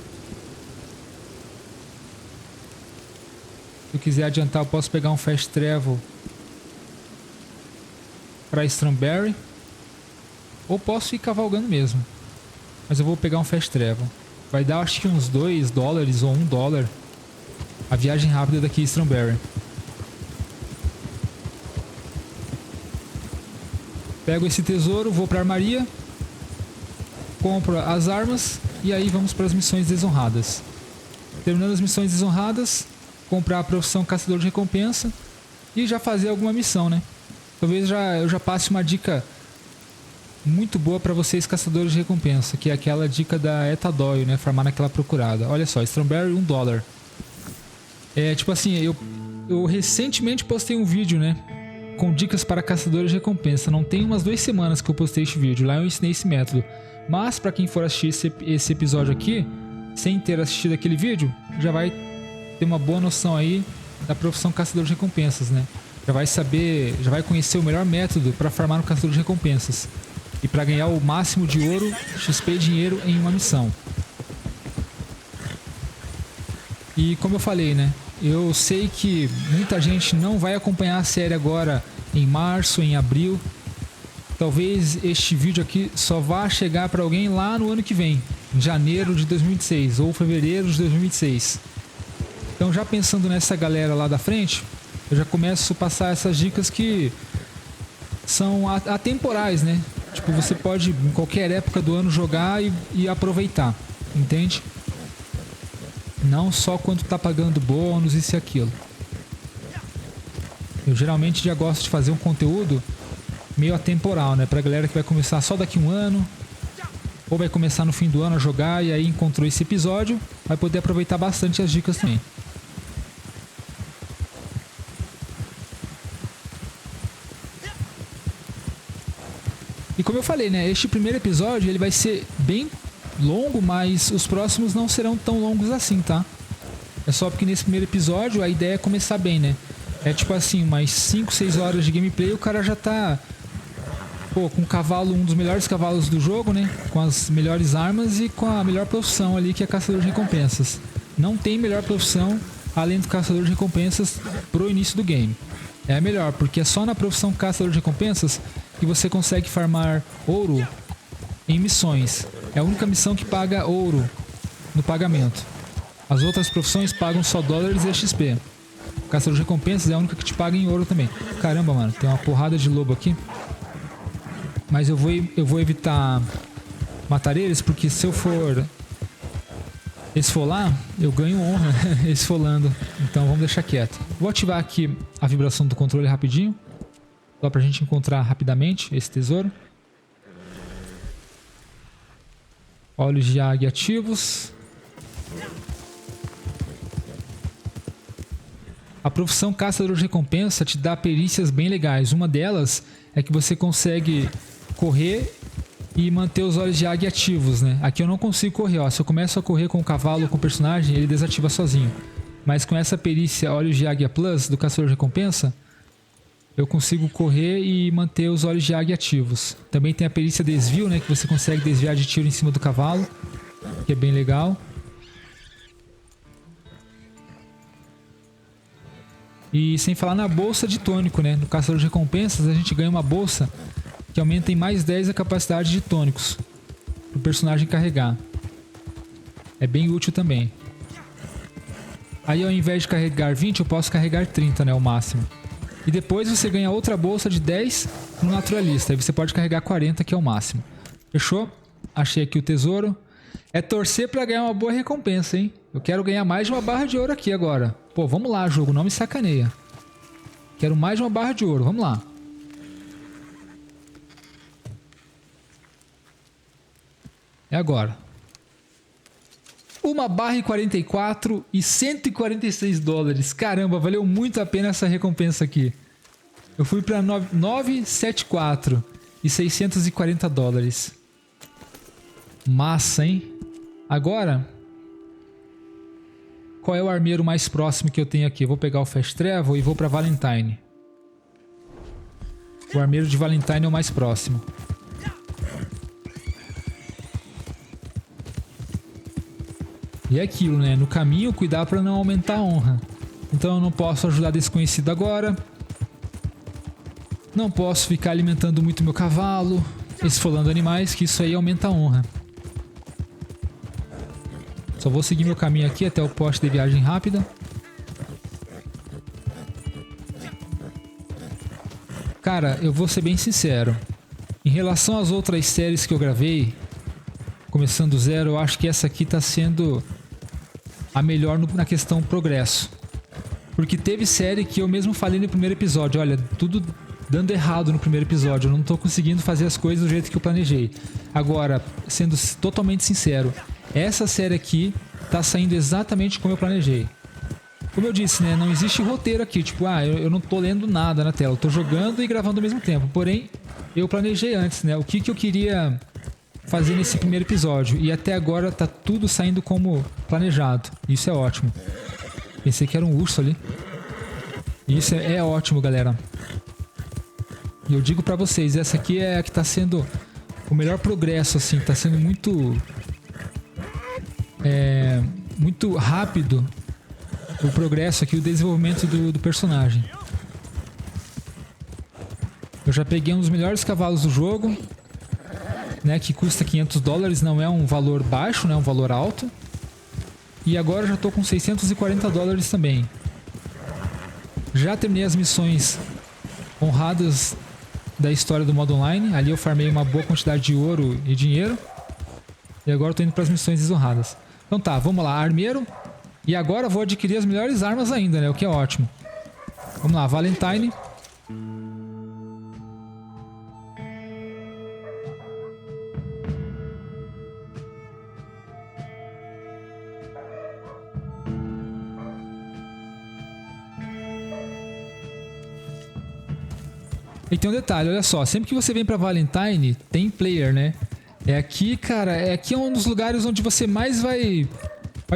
Se eu quiser adiantar, eu posso pegar um Fast Travel para Strawberry. Ou posso ir cavalgando mesmo. Mas eu vou pegar um Fast Travel. Vai dar acho que uns $2 ou $1 a viagem rápida daqui em Strawberry. Pego esse tesouro, vou pra armaria. Compro as armas. E aí vamos para as missões desonradas. Terminando as missões desonradas, comprar a profissão Caçador de Recompensa. E já fazer alguma missão, né? Talvez eu já passe uma dica muito boa para vocês caçadores de recompensa, que é aquela dica da Eta Doyle, né? Farmar naquela procurada. Olha só, Strawberry $1. É tipo assim, eu recentemente postei um vídeo, né? Com dicas para caçadores de recompensa. Não tem umas 2 semanas que eu postei este vídeo. Lá eu ensinei esse método. Mas para quem for assistir esse episódio aqui, sem ter assistido aquele vídeo, já vai ter uma boa noção aí da profissão caçador de recompensas, né? Já vai saber, já vai conhecer o melhor método para farmar no caçador de recompensas. E para ganhar o máximo de ouro, XP e dinheiro em uma missão. E como eu falei, né? Eu sei que muita gente não vai acompanhar a série agora em março, em abril. Talvez este vídeo aqui só vá chegar para alguém lá no ano que vem, em janeiro de 2026 ou fevereiro de 2026. Então já pensando nessa galera lá da frente, eu já começo a passar essas dicas que são atemporais, né? Tipo, você pode em qualquer época do ano jogar e aproveitar, entende? Não só quando tá pagando bônus, isso e aquilo. Eu geralmente já gosto de fazer um conteúdo meio atemporal, né? Pra galera que vai começar só daqui um ano, ou vai começar no fim do ano a jogar e aí encontrou esse episódio, vai poder aproveitar bastante as dicas também. E como eu falei, né, este primeiro episódio ele vai ser bem longo, mas os próximos não serão tão longos assim, tá? É só porque nesse primeiro episódio a ideia é começar bem, né? É tipo assim, umas 5, 6 horas de gameplay o cara já tá com um cavalo, um dos melhores cavalos do jogo, né? Com as melhores armas e com a melhor profissão ali, que é caçador de recompensas. Não tem melhor profissão além do caçador de recompensas pro início do game. É a melhor, porque é só na profissão caçador de recompensas que você consegue farmar ouro em missões. É a única missão que paga ouro no pagamento. As outras profissões pagam só dólares e XP. O caçador de recompensas é a única que te paga em ouro também. Caramba, mano, tem uma porrada de lobo aqui. Mas eu vou evitar matar eles, porque se eu for esfolar, eu ganho honra esfolando. Então vamos deixar quieto. Vou ativar aqui a vibração do controle rapidinho. Só pra gente encontrar rapidamente esse tesouro. Olhos de águia ativos. A profissão caçador de recompensa te dá perícias bem legais. Uma delas é que você consegue correr e manter os olhos de águia ativos, né? Aqui eu não consigo correr, ó. Se eu começo a correr com o cavalo ou com o personagem, ele desativa sozinho. Mas com essa perícia Olhos de Águia Plus do caçador de recompensa, eu consigo correr e manter os olhos de águia ativos. Também tem a perícia desvio, né? Que você consegue desviar de tiro em cima do cavalo, que é bem legal. E sem falar na bolsa de tônico, né? No caçador de recompensas a gente ganha uma bolsa que aumenta em mais 10 a capacidade de tônicos para o personagem carregar. É bem útil também. Aí ao invés de carregar 20, eu posso carregar 30, né? O máximo. E depois você ganha outra bolsa de 10 no naturalista. Aí você pode carregar 40, que é o máximo. Fechou? Achei aqui o tesouro. É torcer para ganhar uma boa recompensa, hein? Eu quero ganhar mais de uma barra de ouro aqui agora. Pô, vamos lá, jogo. Não me sacaneia. Quero mais de uma barra de ouro. Vamos lá. É agora. Uma barra e 44 e 146 dólares. Caramba, valeu muito a pena essa recompensa aqui. Eu fui para 974 e 640 dólares. Massa, hein? Agora, qual é o armeiro mais próximo que eu tenho aqui? Eu vou pegar o Fast Travel e vou para Valentine. O armeiro de Valentine é o mais próximo. E é aquilo, né? No caminho, cuidar para não aumentar a honra. Então eu não posso ajudar desconhecido agora. Não posso ficar alimentando muito meu cavalo, esfolando animais, que isso aí aumenta a honra. Só vou seguir meu caminho aqui até o poste de viagem rápida. Cara, eu vou ser bem sincero. Em relação às outras séries que eu gravei, começando do zero, eu acho que essa aqui tá sendo a melhor na questão progresso. Porque teve série que eu mesmo falei no primeiro episódio, olha, tudo dando errado no primeiro episódio, eu não tô conseguindo fazer as coisas do jeito que eu planejei. Agora, sendo totalmente sincero, essa série aqui tá saindo exatamente como eu planejei. Como eu disse, né, não existe roteiro aqui, tipo, eu não tô lendo nada na tela, eu tô jogando e gravando ao mesmo tempo. Porém, eu planejei antes, né, o que eu queria fazer nesse primeiro episódio. E até agora tá tudo saindo como planejado. Isso é ótimo. Pensei que era um urso ali. Isso é ótimo, galera. E eu digo pra vocês, essa aqui é a que tá sendo o melhor progresso, assim. Tá sendo muito rápido o progresso aqui, o desenvolvimento do personagem. Eu já peguei um dos melhores cavalos do jogo, né, que custa 500 dólares, não é um valor baixo, né, é um valor alto. E agora eu já tô com 640 dólares também. Já terminei as missões honradas da história do modo online. Ali eu farmei uma boa quantidade de ouro e dinheiro. E agora eu tô indo para as missões desonradas. Então tá, vamos lá, armeiro. E agora eu vou adquirir as melhores armas ainda, né, o que é ótimo. Vamos lá, Valentine. E tem um detalhe, olha só, sempre que você vem pra Valentine, tem player, né? É aqui, cara, aqui é um dos lugares onde você mais vai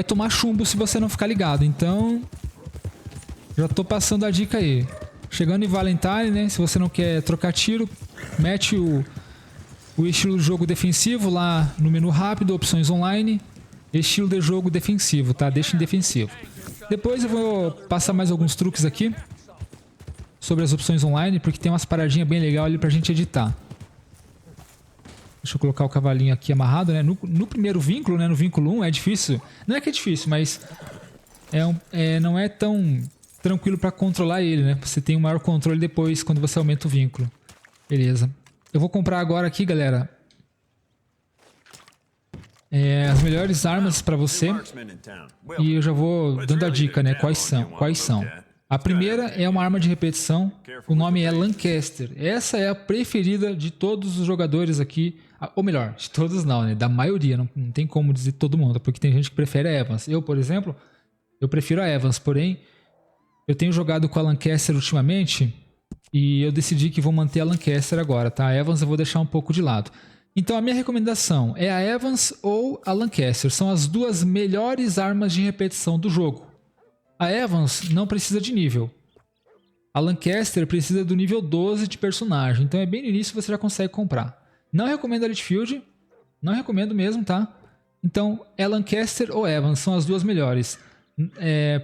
tomar chumbo se você não ficar ligado. Então, já tô passando a dica aí. Chegando em Valentine, né? Se você não quer trocar tiro, mete o estilo de jogo defensivo lá no menu rápido, opções online, estilo de jogo defensivo, tá? Deixa em defensivo. Depois eu vou passar mais alguns truques aqui sobre as opções online, porque tem umas paradinhas bem legais ali pra gente editar. Deixa eu colocar o cavalinho aqui amarrado, né? No primeiro vínculo, né? No vínculo 1 é difícil. Não é que é difícil, mas não é tão tranquilo pra controlar ele, né? Você tem um maior controle depois quando você aumenta o vínculo. Beleza. Eu vou comprar agora aqui, galera, as melhores armas pra você. E eu já vou dando a dica, né? Quais são. A primeira é uma arma de repetição. O nome é Lancaster. Essa é a preferida de todos os jogadores aqui. Ou melhor, de todos não, né? Da maioria. Não tem como dizer todo mundo, porque tem gente que prefere a Evans. Eu, por exemplo, eu prefiro a Evans. Porém, eu tenho jogado com a Lancaster ultimamente e eu decidi que vou manter a Lancaster agora, tá? A Evans eu vou deixar um pouco de lado. Então a minha recomendação é a Evans ou a Lancaster. São as duas melhores armas de repetição do jogo. A Evans não precisa de nível. A Lancaster precisa do nível 12 de personagem. Então é bem no início você já consegue comprar. Não recomendo a Litfield. Não recomendo mesmo, tá? Então é Lancaster ou Evans. São as duas melhores.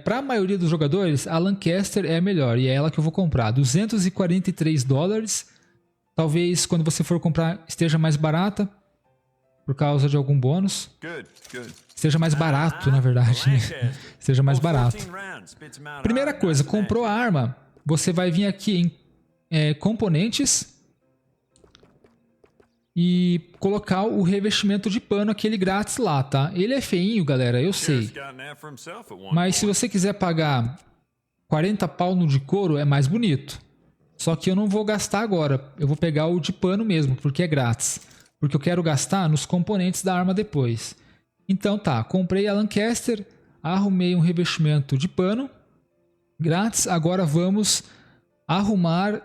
Para a maioria dos jogadores, a Lancaster é a melhor. E é ela que eu vou comprar. $243. Talvez quando você for comprar esteja mais barata. Por causa de algum bônus. Esteja mais barato, na verdade. Né? Esteja mais barato. Primeira coisa, comprou a arma. Você vai vir aqui em componentes. E colocar o revestimento de pano, aquele grátis lá, tá? Ele é feinho, galera, eu sei. Mas se você quiser pagar 40 pau no de couro, é mais bonito. Só que eu não vou gastar agora. Eu vou pegar o de pano mesmo, porque é grátis. Porque eu quero gastar nos componentes da arma depois. Então tá, comprei a Lancaster, arrumei um revestimento de pano grátis. Agora vamos arrumar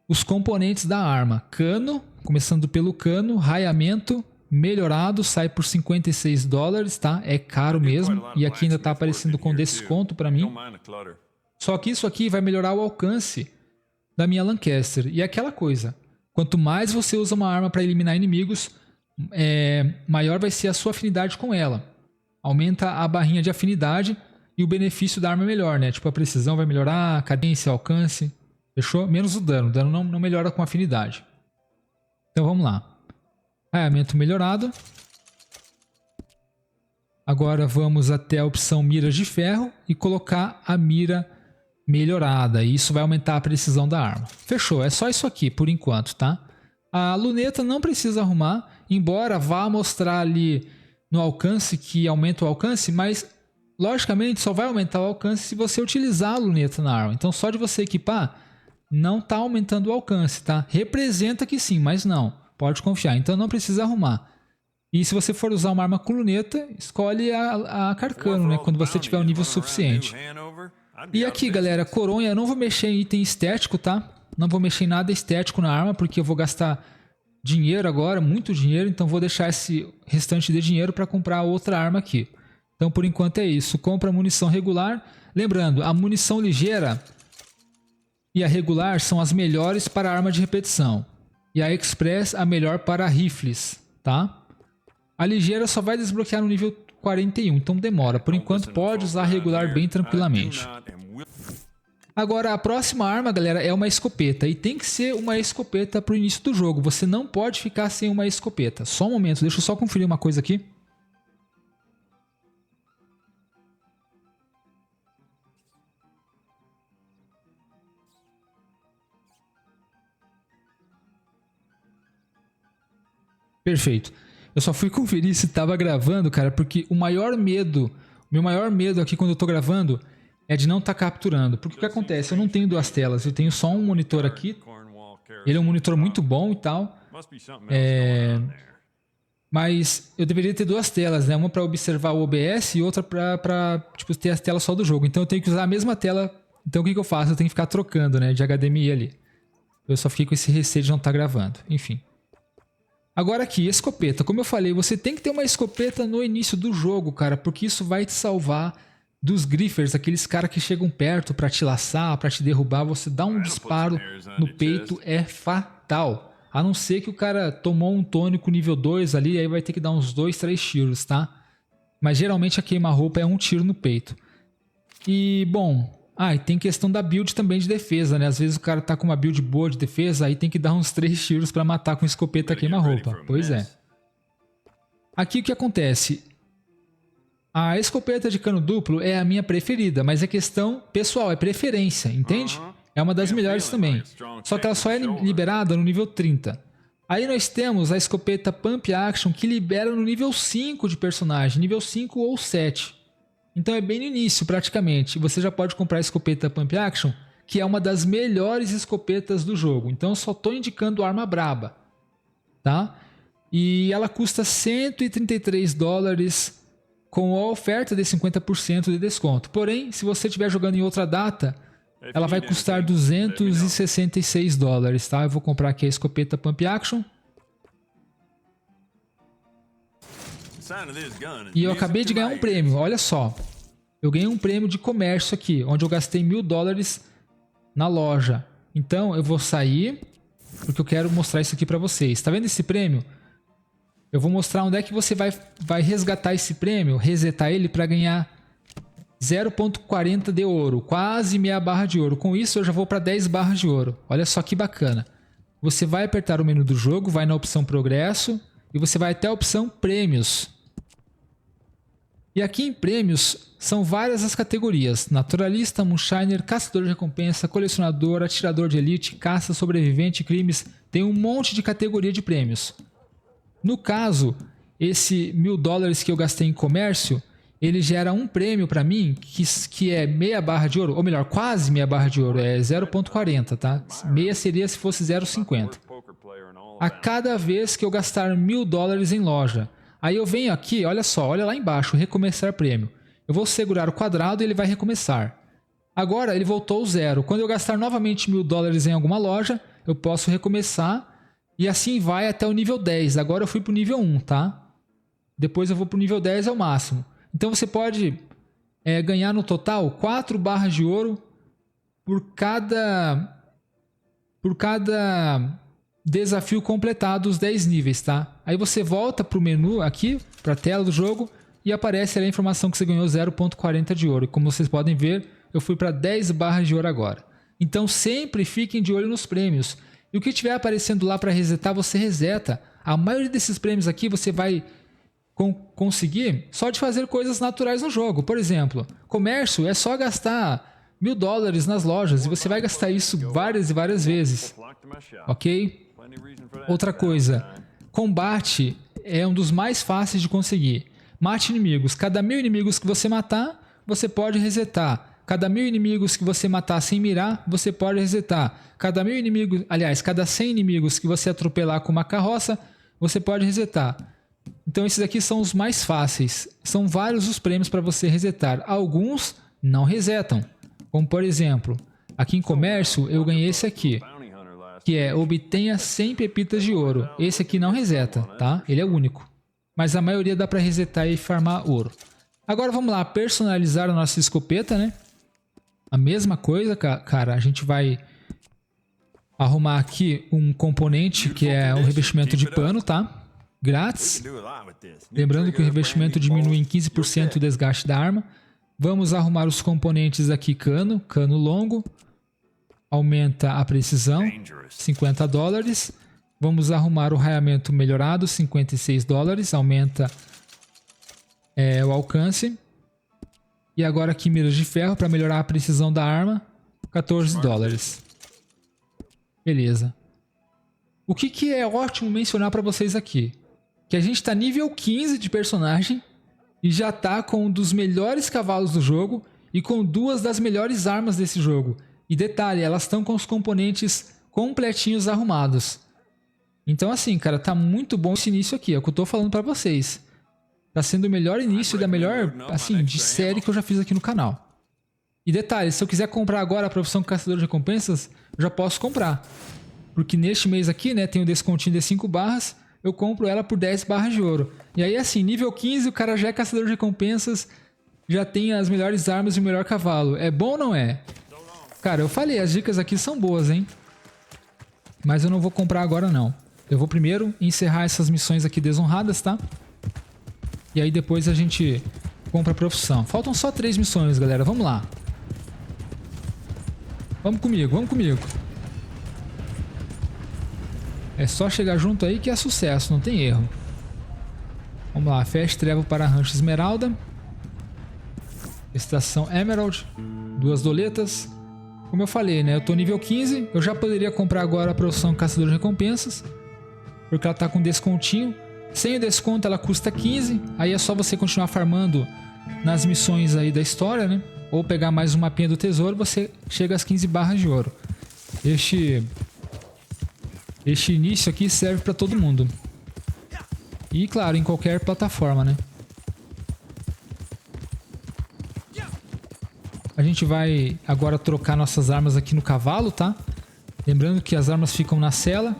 os componentes da arma. Cano, começando pelo cano, raiamento melhorado, sai por $56, tá? É caro mesmo. E aqui ainda tá aparecendo com desconto para mim. Só que isso aqui vai melhorar o alcance da minha Lancaster. E é aquela coisa, quanto mais você usa uma arma para eliminar inimigos, maior vai ser a sua afinidade com ela. Aumenta a barrinha de afinidade e o benefício da arma é melhor, né? Tipo, a precisão vai melhorar, a cadência, alcance, fechou? Menos o dano. O dano não melhora com afinidade. Então vamos lá. Raiamento melhorado. Agora vamos até a opção miras de ferro e colocar a mira melhorada. E isso vai aumentar a precisão da arma. Fechou, é só isso aqui por enquanto, tá? A luneta não precisa arrumar, embora vá mostrar ali no alcance que aumenta o alcance, mas logicamente só vai aumentar o alcance se você utilizar a luneta na arma. Então só de você equipar, não está aumentando o alcance, tá? Representa que sim, mas não. Pode confiar, então não precisa arrumar. E se você for usar uma arma com luneta, escolhe a Carcano, né? Quando você tiver o nível suficiente. E aqui, galera, coronha, eu não vou mexer em item estético, tá? Não vou mexer em nada estético na arma, porque eu vou gastar dinheiro agora, muito dinheiro. Então vou deixar esse restante de dinheiro para comprar outra arma aqui. Então por enquanto é isso. Compra munição regular. Lembrando, a munição ligeira e a regular são as melhores para a arma de repetição. E a Express a melhor para rifles, tá? A ligeira só vai desbloquear no nível 41, então demora. Por enquanto pode usar a regular bem tranquilamente. Agora a próxima arma, galera, é uma escopeta. E tem que ser uma escopeta para o início do jogo. Você não pode ficar sem uma escopeta. Só um momento, deixa eu só conferir uma coisa aqui. Perfeito. Eu só fui conferir se estava gravando, cara, porque o meu maior medo aqui quando eu tô gravando é de não estar capturando. Porque o que acontece? Eu não tenho duas telas, eu tenho só um monitor aqui. Ele é um monitor muito bom e tal. Mas eu deveria ter duas telas, né? Uma para observar o OBS e outra para tipo, ter as telas só do jogo. Então eu tenho que usar a mesma tela. Então o que eu faço? Eu tenho que ficar trocando, né? De HDMI ali. Eu só fiquei com esse receio de não estar gravando. Enfim. Agora aqui, escopeta. Como eu falei, você tem que ter uma escopeta no início do jogo, cara, porque isso vai te salvar dos griffers, aqueles caras que chegam perto pra te laçar, pra te derrubar. Você dá um disparo no peito, é fatal. A não ser que o cara tomou um tônico nível 2 ali, aí vai ter que dar uns 2, 3 tiros, tá? Mas geralmente a queima-roupa é um tiro no peito. E, bom... e tem questão da build também de defesa, né? Às vezes o cara tá com uma build boa de defesa, aí tem que dar uns 3 tiros pra matar com escopeta queima-roupa. Pois é. Aqui o que acontece? A escopeta de cano duplo é a minha preferida, mas é questão pessoal, é preferência, entende? É uma das melhores também. Só que ela só é liberada no nível 30. Aí nós temos a escopeta Pump Action, que libera no nível 5 de personagem, nível 5 ou 7. Então é bem no início, praticamente. Você já pode comprar a escopeta Pump Action, que é uma das melhores escopetas do jogo. Então eu só estou indicando arma braba, tá? E ela custa 133 dólares com a oferta de 50% de desconto. Porém, se você estiver jogando em outra data, ela vai custar 266 dólares, tá? Eu vou comprar aqui a escopeta Pump Action. E eu acabei de ganhar um prêmio, olha só. Eu ganhei um prêmio de comércio aqui, onde eu gastei 1.000 dólares na loja. Então eu vou sair, porque eu quero mostrar isso aqui pra vocês. Tá vendo esse prêmio? Eu vou mostrar onde é que você vai resgatar esse prêmio, resetar ele para ganhar 0.40 de ouro, quase meia barra de ouro. Com isso eu já vou para 10 barras de ouro. Olha só que bacana. Você vai apertar o menu do jogo, vai na opção progresso e você vai até a opção prêmios. E aqui em prêmios são várias as categorias: naturalista, moonshiner, caçador de recompensa, colecionador, atirador de elite, caça, sobrevivente, crimes. Tem um monte de categoria de prêmios. No caso, esse 1.000 dólares que eu gastei em comércio, ele gera um prêmio para mim que é meia barra de ouro, ou melhor, quase meia barra de ouro, é 0.40, tá? Meia seria se fosse 0.50. A cada vez que eu gastar 1.000 dólares em loja. Aí eu venho aqui, olha só, olha lá embaixo, recomeçar prêmio. Eu vou segurar o quadrado e ele vai recomeçar. Agora ele voltou ao zero. Quando eu gastar novamente 1.000 dólares em alguma loja, eu posso recomeçar e assim vai até o nível 10. Agora eu fui para o nível 1, tá? Depois eu vou para o nível 10, é o máximo. Então você pode ganhar no total 4 barras de ouro por cada desafio completado os 10 níveis, tá? Aí você volta para o menu aqui, para a tela do jogo, e aparece ali a informação que você ganhou 0.40 de ouro. E como vocês podem ver, eu fui para 10 barras de ouro agora. Então sempre fiquem de olho nos prêmios. E o que estiver aparecendo lá para resetar, você reseta. A maioria desses prêmios aqui você vai conseguir só de fazer coisas naturais no jogo. Por exemplo, comércio é só gastar 1.000 dólares nas lojas e você vai gastar isso várias e várias vezes. Ok? Outra coisa, combate é um dos mais fáceis de conseguir. Mate inimigos. Cada 1.000 inimigos que você matar, você pode resetar. Cada 1.000 inimigos que você matar sem mirar, você pode resetar. Cada 1.000 inimigos, aliás, cada 100 inimigos que você atropelar com uma carroça, você pode resetar. Então esses aqui são os mais fáceis. São vários os prêmios para você resetar. Alguns não resetam. Como por exemplo, aqui em comércio eu ganhei esse aqui, que é obtenha 100 pepitas de ouro. Esse aqui não reseta, tá? Ele é único. Mas a maioria dá para resetar e farmar ouro. Agora vamos lá, personalizar a nossa escopeta, né? A mesma coisa, cara. A gente vai arrumar aqui um componente que é um revestimento de pano, tá? Grátis. Lembrando que o revestimento diminui em 15% o desgaste da arma. Vamos arrumar os componentes aqui, cano longo. Aumenta a precisão, 50 dólares. Vamos arrumar o raiamento melhorado, 56 dólares. Aumenta o alcance. E agora aqui miras de ferro para melhorar a precisão da arma, 14 dólares. Beleza. O que é ótimo mencionar para vocês aqui? Que a gente está nível 15 de personagem e já está com um dos melhores cavalos do jogo e com 2 das melhores armas desse jogo. E detalhe, elas estão com os componentes completinhos arrumados. Então assim, cara, tá muito bom esse início aqui, é o que eu tô falando para vocês. Tá sendo o melhor início da melhor, assim, de série que eu já fiz aqui no canal. E detalhe, se eu quiser comprar agora a profissão Caçador de Recompensas, eu já posso comprar. Porque neste mês aqui, né, tem um descontinho de 5 barras, eu compro ela por 10 barras de ouro. E aí assim, nível 15, o cara já é Caçador de Recompensas, já tem as melhores armas e o melhor cavalo. É bom ou não é? Cara, eu falei, as dicas aqui são boas, hein? Mas eu não vou comprar agora não. Eu vou primeiro encerrar essas missões aqui desonradas, tá? E aí depois a gente compra a profissão. Faltam só 3 missões, galera. Vamos lá. Vamos comigo, vamos comigo. É só chegar junto aí que é sucesso, não tem erro. Vamos lá, Fast Travel para Rancho Esmeralda. Estação Emerald. 2 doletas. Como eu falei, né? Eu tô nível 15. Eu já poderia comprar agora a profissão Caçador de Recompensas. porque ela tá com descontinho. Sem o desconto ela custa 15, aí é só você continuar farmando nas missões aí da história, né? Ou pegar mais um mapinha do tesouro, você chega às 15 barras de ouro. Este início aqui serve para todo mundo. E claro, em qualquer plataforma, né? A gente vai agora trocar nossas armas aqui no cavalo, tá? Lembrando que as armas ficam na cela.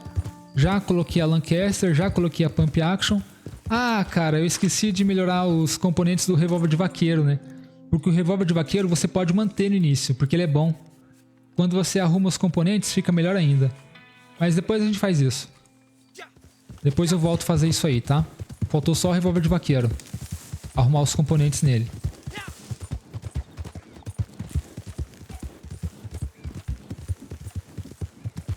Já coloquei a Lancaster, já coloquei a Pump Action. Ah, cara, eu esqueci de melhorar os componentes do revólver de vaqueiro, né? Porque o revólver de vaqueiro você pode manter no início, porque ele é bom. Quando você arruma os componentes, fica melhor ainda. Mas depois a gente faz isso. Depois eu volto a fazer isso aí, tá? Faltou só o revólver de vaqueiro. Arrumar os componentes nele.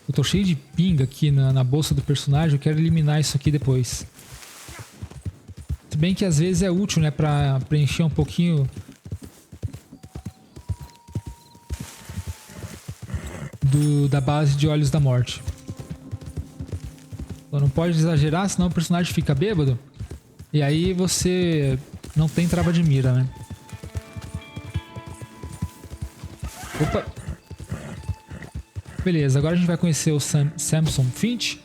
Eu tô cheio de pinga aqui na bolsa do personagem. Eu quero eliminar isso aqui depois. Se bem que às vezes é útil, né? Pra preencher um pouquinho da base de Olhos da Morte. Então não pode exagerar, senão o personagem fica bêbado. E aí você não tem trava de mira, né? Opa! Beleza, agora a gente vai conhecer o Samson Finch.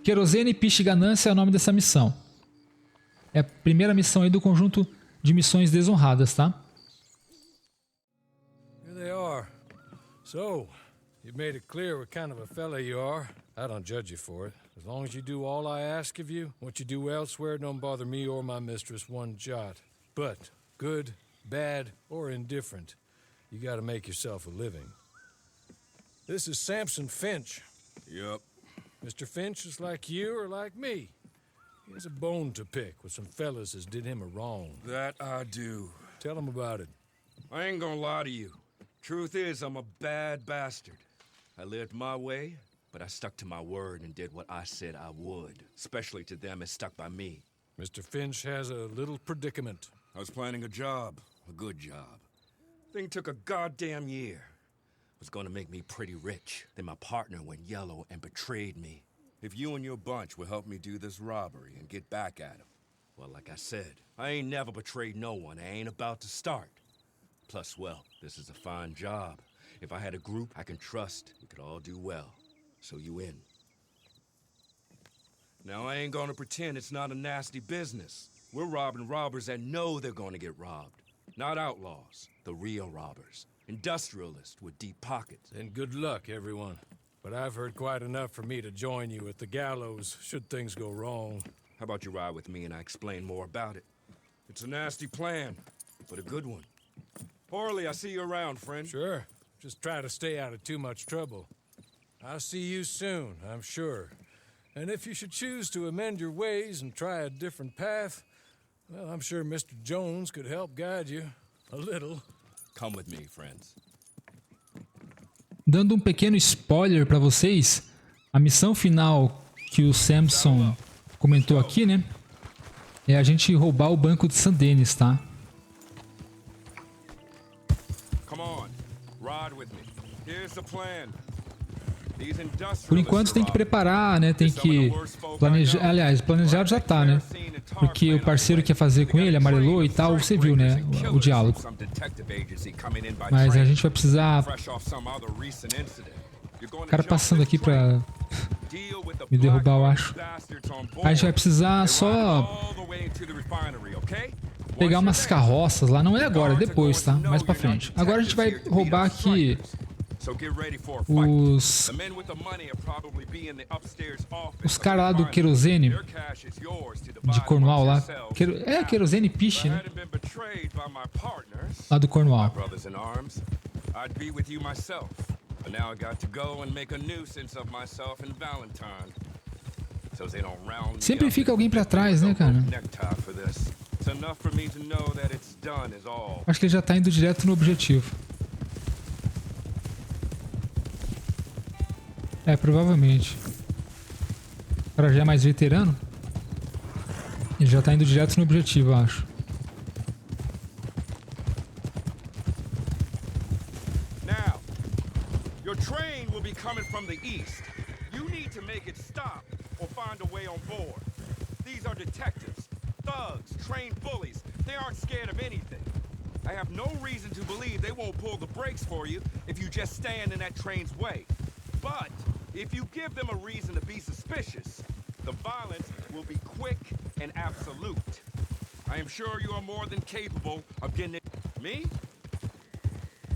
Querosene, Piche e Ganância é o nome dessa missão. É a primeira missão aí do conjunto de missões desonradas, tá? Here they are. So, you've made it clear what kind of a fella you are. I don't judge you for it. As long as you do all I ask of you, what you do elsewhere don't bother me or my mistress one jot. But, good, bad, or indifferent, you gotta make yourself a living. This is Samson Finch. Yup. Mr. Finch is like you or like me. He has a bone to pick with some fellas as did him a wrong. That I do. Tell him about it. I ain't gonna lie to you. Truth is, I'm a bad bastard. I lived my way, but I stuck to my word and did what I said I would. Especially to them as stuck by me. Mr. Finch has a little predicament. I was planning a job. A good job. Thing took a goddamn year. Was gonna make me pretty rich. Then my partner went yellow and betrayed me. If you and your bunch will help me do this robbery and get back at him, well, like I said, I ain't never betrayed no one. I ain't about to start. Plus, well, this is a fine job. If I had a group I can trust, we could all do well. So you in. Now, I ain't gonna pretend it's not a nasty business. We're robbing robbers that know they're gonna get robbed. Not outlaws, the real robbers. Industrialists with deep pockets. Then good luck, everyone. But I've heard quite enough for me to join you at the gallows, should things go wrong. How about you ride with me and I explain more about it? It's a nasty plan, but a good one. Orley, I see you around, friend. Sure. Just try to stay out of too much trouble. I'll see you soon, I'm sure. And if you should choose to amend your ways and try a different path, well, I'm sure Mr. Jones could help guide you. A little. Come with me, friends. Dando um pequeno spoiler pra vocês, a missão final que o Samson comentou aqui, né? É a gente roubar o banco de St. Denis, tá? Come on, ride with me. Here's the plan. Por enquanto tem que preparar, né? Tem que planejar. Aliás, planejado já tá, né? Porque o parceiro que ia fazer com ele amarelou e tal, você viu, né? O diálogo. Mas a gente vai precisar. O cara passando aqui pra me derrubar, eu acho. A gente vai precisar só pegar umas carroças lá. Não é agora, é depois, tá? Mais pra frente. Agora a gente vai roubar aqui os caras lá do Querosene de Cornwall lá. É Querosene Piche, né? Lá do Cornwall. Sempre fica alguém pra trás, né, cara? Acho que ele já tá indo direto no objetivo. É, provavelmente. O cara já é mais veterano. Ele já tá indo direto no objetivo, eu acho. Now, your train will be coming from the east. You need to make it stop, or find a way on board. These are detectives, thugs, trained bullies. They aren't scared of anything. I have no reason to believe they won't pull the brakes for you if you just stand in that train's way. But if you give them a reason to be suspicious, the violence will be quick and absolute. I am sure you are more than capable of getting it. Me?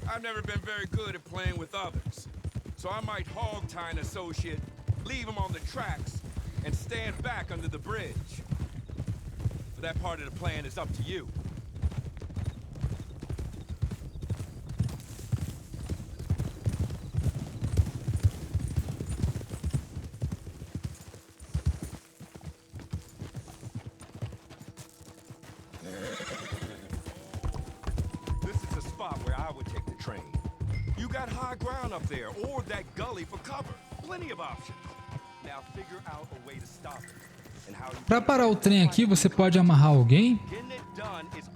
I've never been very good at playing with others, so I might hog-tie an associate, leave him on the tracks, and stand back under the bridge. But that part of the plan is up to you. This is a spot where I would take the train. You got high ground up there, or that gully for cover. Plenty of options. Now figure out a way to stop it. Para parar o trem aqui, você pode amarrar alguém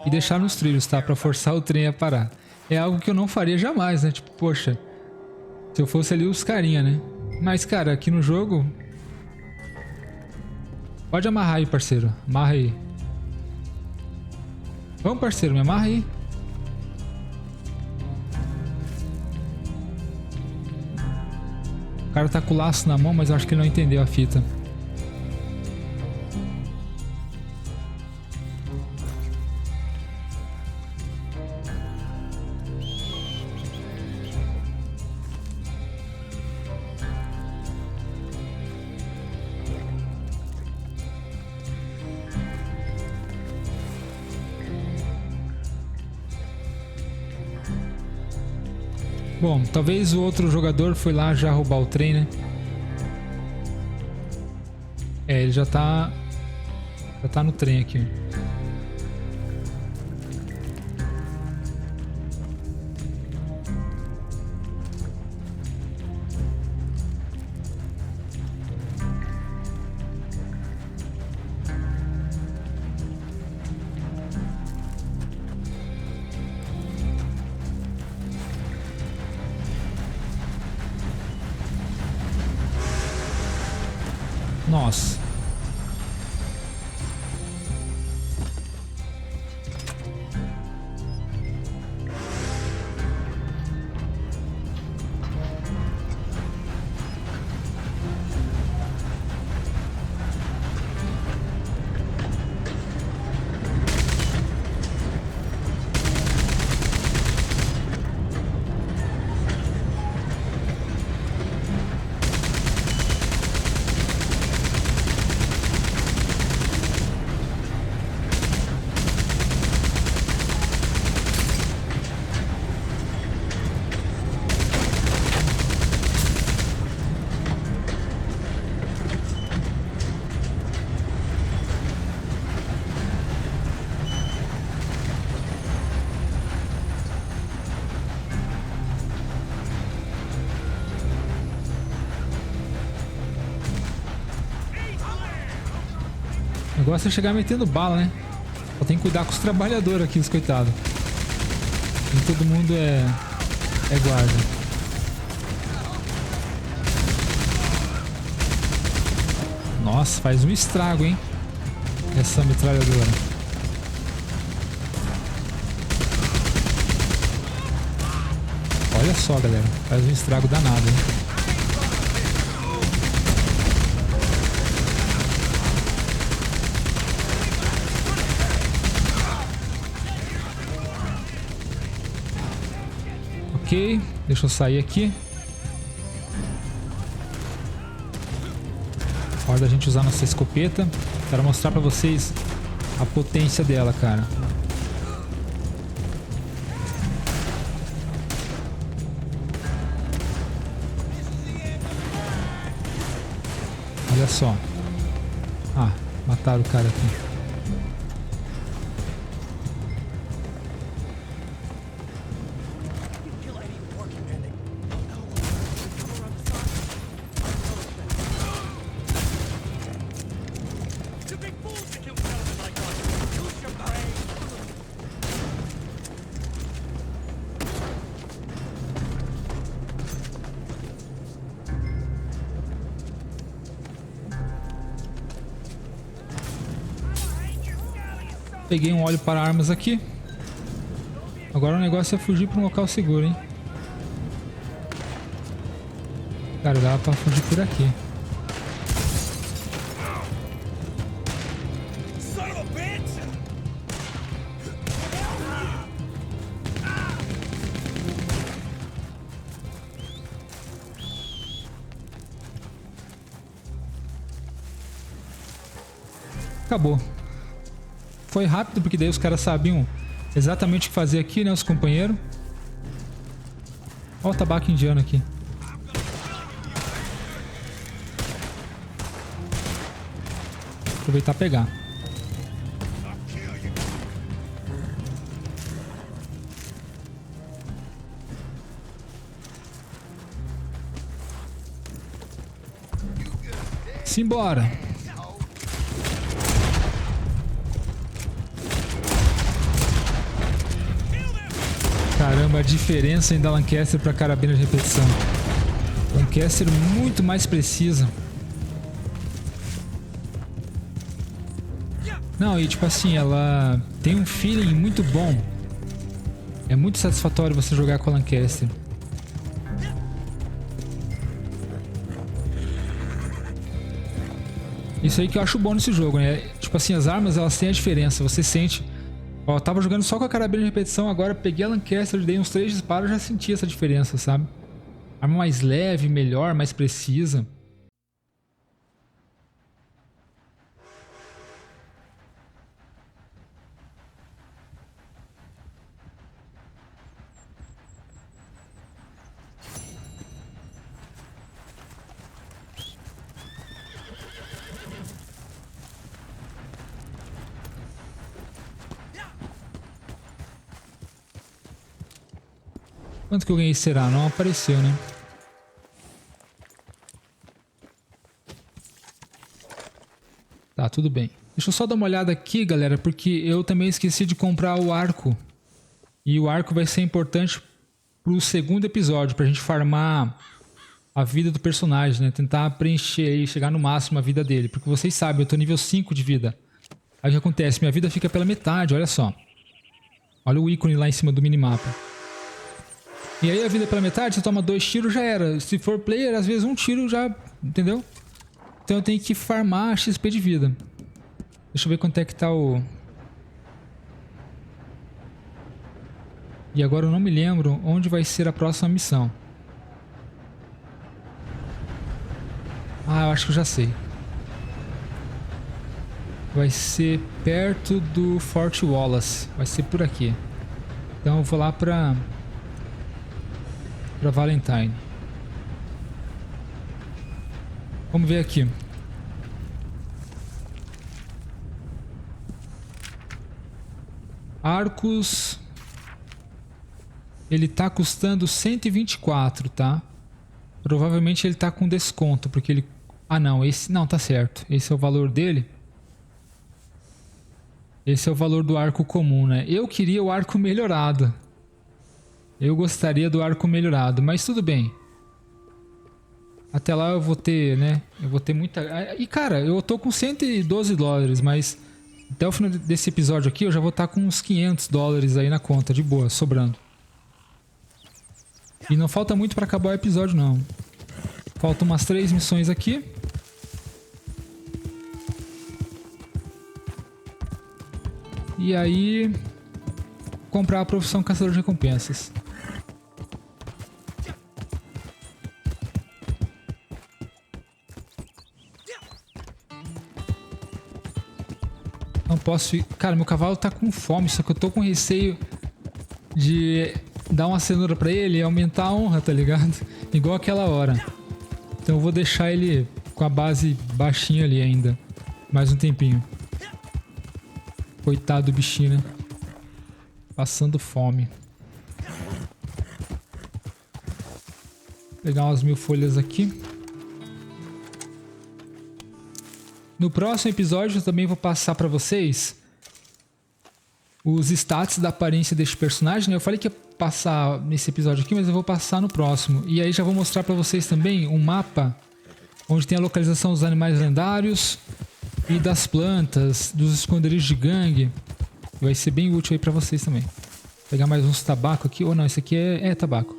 e deixar nos trilhos, tá? Para forçar o trem a parar. É algo que eu não faria jamais, né? Tipo, poxa, se eu fosse ali os carinha, né? Mas, cara, aqui no jogo... Pode amarrar aí, parceiro. Amarra aí. Vamos, parceiro, me amarra aí. O cara tá com o laço na mão, mas eu acho que ele não entendeu a fita. Bom, talvez o outro jogador foi lá já roubar o trem, né? É, ele já tá no trem aqui. Nossa. O negócio é chegar metendo bala, né? Só tem que cuidar com os trabalhadores aqui, os coitados. Nem todo mundo é guarda. Nossa, faz um estrago, hein? Essa metralhadora. Olha só, galera. Faz um estrago danado, hein? Ok, deixa eu sair aqui. Hora da gente usar nossa escopeta. Quero mostrar pra vocês a potência dela, cara. Olha só. Ah, mataram o cara aqui. Peguei um óleo para armas aqui. Agora o negócio é fugir para um local seguro, hein? Cara, dá pra fugir por aqui. Acabou. Foi rápido porque daí os caras sabiam exatamente o que fazer aqui, né, os companheiros. Olha o tabaco indiano aqui. Aproveitar e pegar. Simbora. Caramba, a diferença da Lancaster para carabina de repetição. Lancaster muito mais precisa. Não, e tipo assim, ela tem um feeling muito bom. É muito satisfatório você jogar com a Lancaster. Isso aí que eu acho bom nesse jogo, né? Tipo assim, as armas elas têm a diferença, você sente. Ó, eu tava jogando só com a carabina de repetição, agora peguei a Lancaster, dei uns 3 disparos e já senti essa diferença, sabe? Arma mais leve, melhor, mais precisa. Quanto que eu ganhei será? Não apareceu, né? Tá, tudo bem. Deixa eu só dar uma olhada aqui, galera, porque eu também esqueci de comprar o arco. E o arco vai ser importante pro segundo episódio, pra gente farmar a vida do personagem, né? Tentar preencher e chegar no máximo a vida dele. Porque vocês sabem, eu tô nível 5 de vida. Aí o que acontece? Minha vida fica pela metade, olha só. Olha o ícone lá em cima do minimapa. E aí a vida pela metade, você toma 2 tiros, já era. Se for player, às vezes um tiro já... Entendeu? Então eu tenho que farmar XP de vida. Deixa eu ver quanto é que tá o... E agora eu não me lembro onde vai ser a próxima missão. Ah, eu acho que eu já sei. Vai ser perto do Fort Wallace. Vai ser por aqui. Então eu vou lá pra Valentine. Vamos ver aqui. Arcos. Ele tá custando 124, tá? Provavelmente ele tá com desconto, porque ele... Ah não, esse... Não, tá certo. Esse é o valor dele. Esse é o valor do arco comum, né? Eu queria o arco melhorado. Eu gostaria do arco melhorado, mas tudo bem. Até lá eu vou ter, né? Eu vou ter muita... E cara, eu tô com 112 dólares, mas... Até o final desse episódio aqui eu já vou estar com uns 500 dólares aí na conta, de boa, sobrando. E não falta muito pra acabar o episódio, não. Faltam umas 3 missões aqui. E aí... comprar a profissão caçador de recompensas. Não posso ir... Cara, meu cavalo tá com fome, só que eu tô com receio de dar uma cenoura pra ele e aumentar a honra, tá ligado? Igual aquela hora. Então eu vou deixar ele com a base baixinha ali ainda. Mais um tempinho. Coitado do bichinho, né? Passando fome. Vou pegar umas 1000 folhas aqui. No próximo episódio eu também vou passar pra vocês os stats da aparência deste personagem, né? Eu falei que ia passar nesse episódio aqui, mas eu vou passar no próximo. E aí já vou mostrar pra vocês também um mapa onde tem a localização dos animais lendários e das plantas, dos esconderijos de gangue. Vai ser bem útil aí pra vocês também. Vou pegar mais uns tabaco aqui. Ou não, esse aqui é tabaco.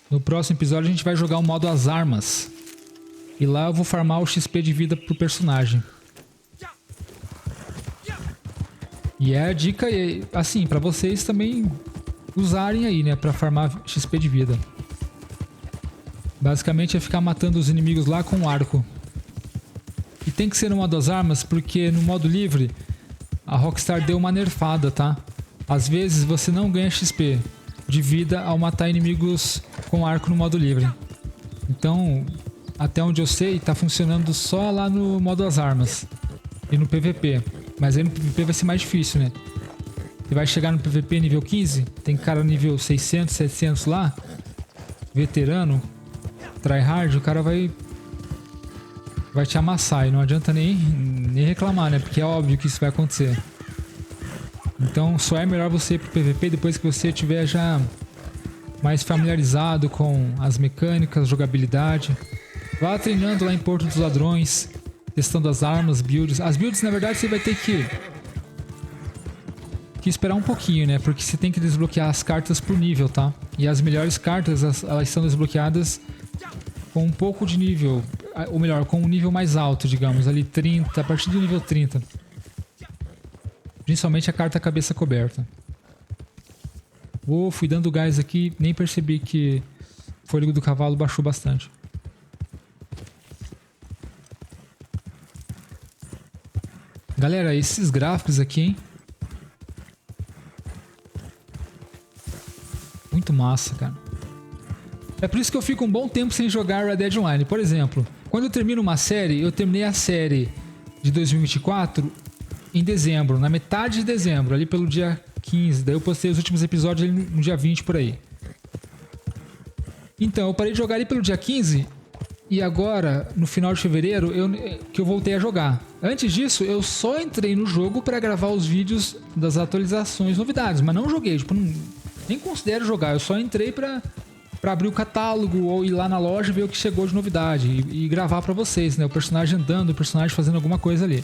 No próximo episódio a gente vai jogar o modo as armas. E lá eu vou farmar o XP de vida pro personagem. E é a dica, assim, pra vocês também usarem aí, né? Pra farmar XP de vida. Basicamente é ficar matando os inimigos lá com o arco. E tem que ser no modo as armas, porque no modo livre a Rockstar deu uma nerfada, tá? Às vezes você não ganha XP de vida ao matar inimigos com arco no modo livre. Então, até onde eu sei, tá funcionando só lá no modo as armas e no PVP. Mas aí no PVP vai ser mais difícil, né? Você vai chegar no PVP nível 15, tem cara nível 600, 700 lá, veterano, tryhard, o cara vai te amassar e não adianta nem reclamar, né? Porque é óbvio que isso vai acontecer. Então só é melhor você ir pro PVP depois que você estiver já mais familiarizado com as mecânicas, jogabilidade. Vá treinando lá em Porto dos Ladrões, testando as armas, builds. As builds, na verdade, você vai ter que esperar um pouquinho, né? Porque você tem que desbloquear as cartas por nível, tá? E as melhores cartas, elas são desbloqueadas com um pouco de nível, ou melhor, com um nível mais alto, digamos, ali 30, a partir do nível 30. Principalmente a carta cabeça coberta. Fui dando gás aqui, nem percebi que o fôlego do cavalo baixou bastante. Galera, esses gráficos aqui, hein? Muito massa, cara. É por isso que eu fico um bom tempo sem jogar Red Dead Online. Por exemplo, quando eu termino uma série, eu terminei a série de 2024 em dezembro, na metade de dezembro, ali pelo dia 15. Daí eu postei os últimos episódios ali no dia 20 por aí. Então, eu parei de jogar ali pelo dia 15 e agora, no final de fevereiro, que eu voltei a jogar. Antes disso, eu só entrei no jogo para gravar os vídeos das atualizações, novidades, mas não joguei, tipo, nem considero jogar, eu só entrei para abrir o catálogo ou ir lá na loja e ver o que chegou de novidade e gravar para vocês, né? O personagem andando, o personagem fazendo alguma coisa ali.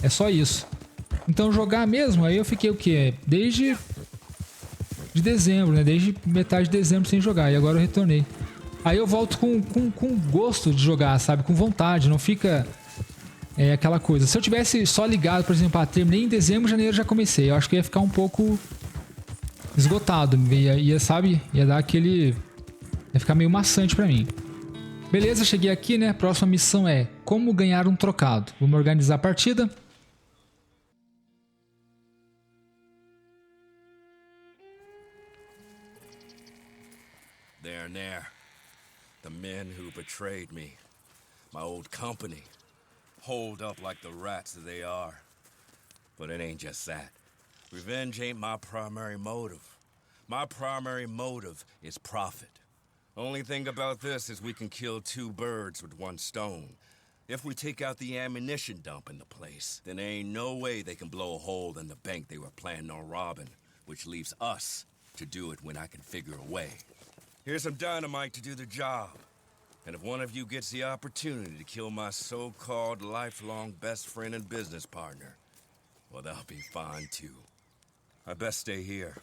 É só isso. Então jogar mesmo, aí eu fiquei o quê? Desde de dezembro, né? Desde metade de dezembro sem jogar. E agora eu retornei. Aí eu volto com gosto de jogar, sabe? Com vontade, não fica aquela coisa. Se eu tivesse só ligado, por exemplo, terminei em dezembro, janeiro já comecei. Eu acho que ia ficar um pouco esgotado. Ia dar aquele... Ia ficar meio maçante pra mim. Beleza, cheguei aqui, né? Próxima missão é como ganhar um trocado. Vamos organizar a partida. There. The men who betrayed me. My old company. Holed up like the rats that they are. But it ain't just that. Revenge ain't my primary motive. My primary motive is profit. Only thing about this is we can kill two birds with one stone. If we take out the ammunition dump in the place, then there ain't no way they can blow a hole in the bank they were planning on robbing, which leaves us to do it when I can figure a way. Here's some dynamite to do the job. And if one of you gets the opportunity to kill my so-called lifelong best friend and business partner, well, that'll be fine too. I best stay here.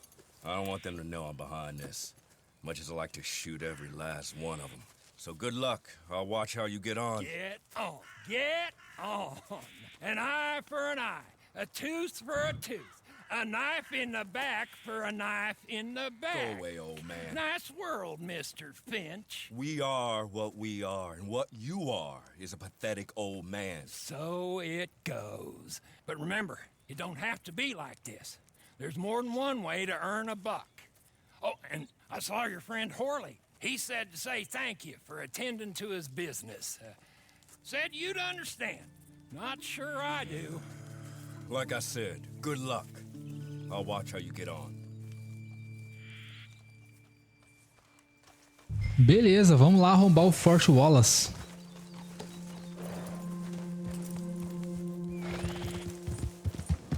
I don't want them to know I'm behind this. Much as I like to shoot every last one of them. So good luck. I'll watch how you get on. Get on. Get on. An eye for an eye. A tooth for a tooth. A knife in the back for a knife in the back. Go away, old man. Nice world, Mr. Finch. We are what we are, and what you are is a pathetic old man. So it goes. But remember, you don't have to be like this. There's more than one way to earn a buck. Oh, and I saw your friend Horley. He said to say thank you for attending to his business. Said you'd understand. Not sure I do. Like I said, good luck. I'll watch how you get on. Beleza, vamos lá arrombar o Fort Wallace.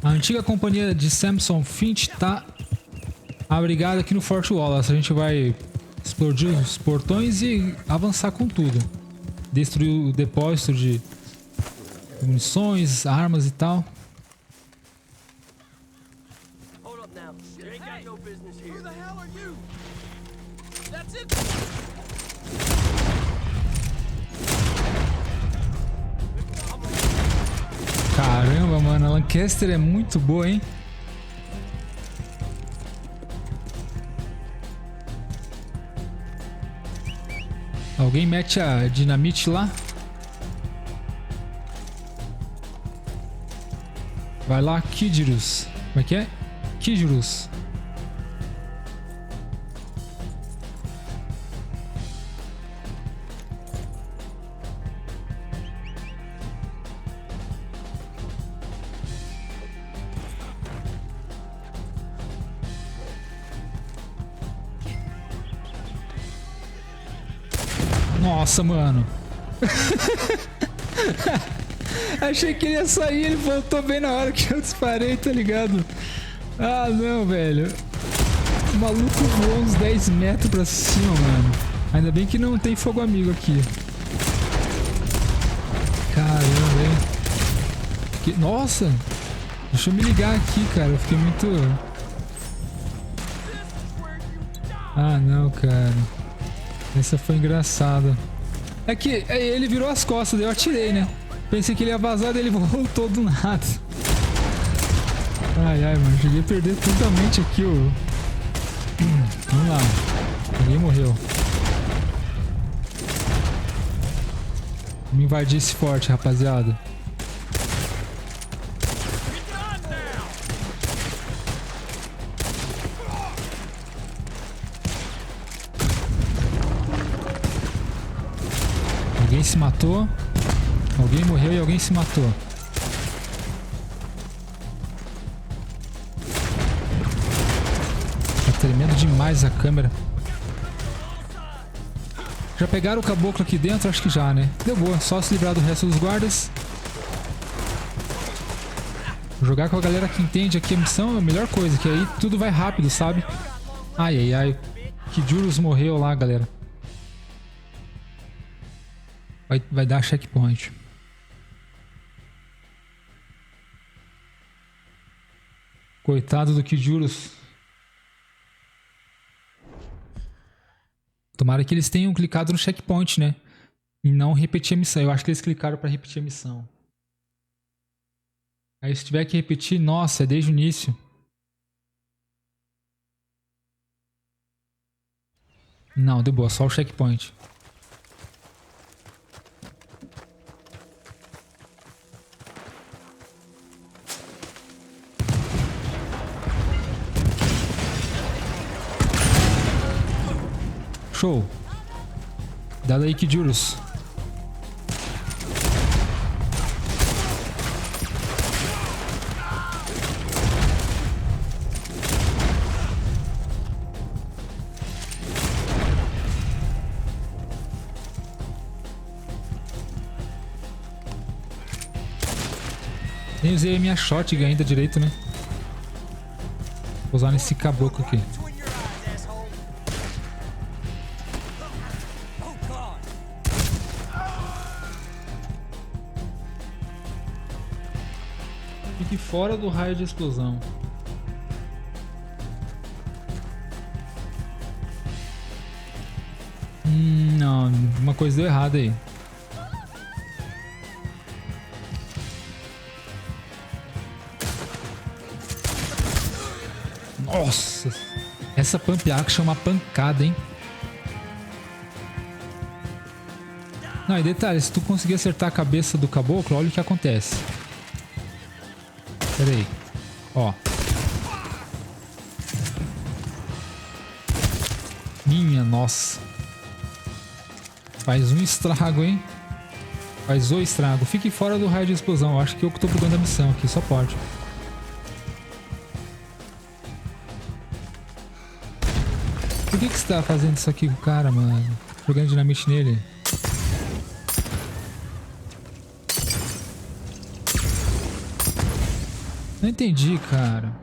A antiga companhia de Samson Finch tá abrigada aqui no Fort Wallace. A gente vai explodir os portões e avançar com tudo. destruir o depósito de munições, armas e tal. Hold up now. You ain't got no business here. Who the hell are you? That's it. Caramba, mano, a Lancaster é muito boa, hein? Alguém mete a dinamite lá? Vai lá, Kidrus. Como é que é? Kidrus. Nossa, mano. Achei que ele ia sair, ele voltou bem na hora que eu disparei, tá ligado? Ah, não, velho. O maluco voou uns 10 metros pra cima, mano. Ainda bem que não tem fogo amigo aqui. Caramba, hein? Nossa! Deixa eu me ligar aqui, cara. Eu fiquei muito... Ah, não, cara. Essa foi engraçada. É que ele virou as costas, daí eu atirei, né? Pensei que ele ia vazar, daí ele voltou do nada. Ai, ai, mano. Cheguei a perder totalmente aqui o... Vamos lá. Ninguém morreu. Vamos invadir esse forte, rapaziada. Alguém se matou. Alguém morreu e alguém se matou. Tá tremendo demais a câmera. Já pegaram o caboclo aqui dentro? Acho que já, né? Deu boa, só se livrar do resto dos guardas. Jogar com a galera que entende aqui a missão é a melhor coisa, que aí tudo vai rápido, sabe? Ai, ai, ai. Kidrus morreu lá, galera. Vai dar checkpoint. Coitado do Kidrus. Tomara que eles tenham clicado no checkpoint, né? E não repetir a missão. Eu acho que eles clicaram para repetir a missão. Aí se tiver que repetir, nossa, é desde o início. Não, deu boa, só o checkpoint. Show. Dá daí, Kidrus. Nem usei a minha shotgun ainda direito, né? Vou usar nesse caboclo aqui. Fique fora do raio de explosão. Não, uma coisa deu errado aí. Nossa! Essa pump action é uma pancada, hein? Não, e detalhe, se tu conseguir acertar a cabeça do caboclo, olha o que acontece. Pera aí. Ó. Minha nossa. Faz um estrago, hein? Faz o estrago. Fique fora do raio de explosão. Eu acho que eu que tô bugando a missão aqui. Só pode. Por que você tá fazendo isso aqui com o cara, mano? Jogando dinamite nele? Não entendi, cara.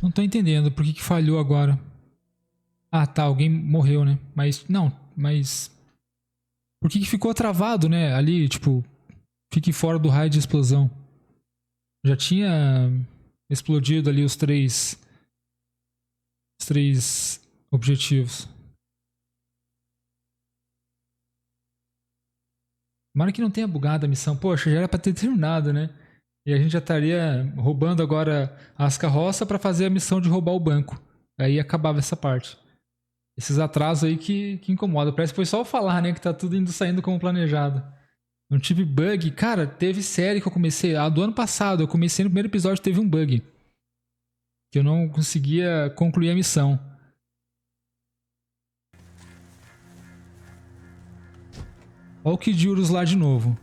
Não tô entendendo por que falhou agora. Ah, tá, alguém morreu, né? Mas, não, mas... Por que ficou travado, né? Ali, tipo, fique fora do raio de explosão. Já tinha explodido ali os três objetivos. Tomara que não tenha bugado a missão. Poxa, já era pra ter terminado, né? E a gente já estaria roubando agora as carroças pra fazer a missão de roubar o banco. Aí acabava essa parte. Esses atrasos aí que incomodam. Parece que foi só eu falar, né? Que tá tudo saindo como planejado. Não tive bug. Cara, teve série que eu comecei. Do ano passado, eu comecei no primeiro episódio, teve um bug. Que eu não conseguia concluir a missão. Olha o Kidurus lá de novo.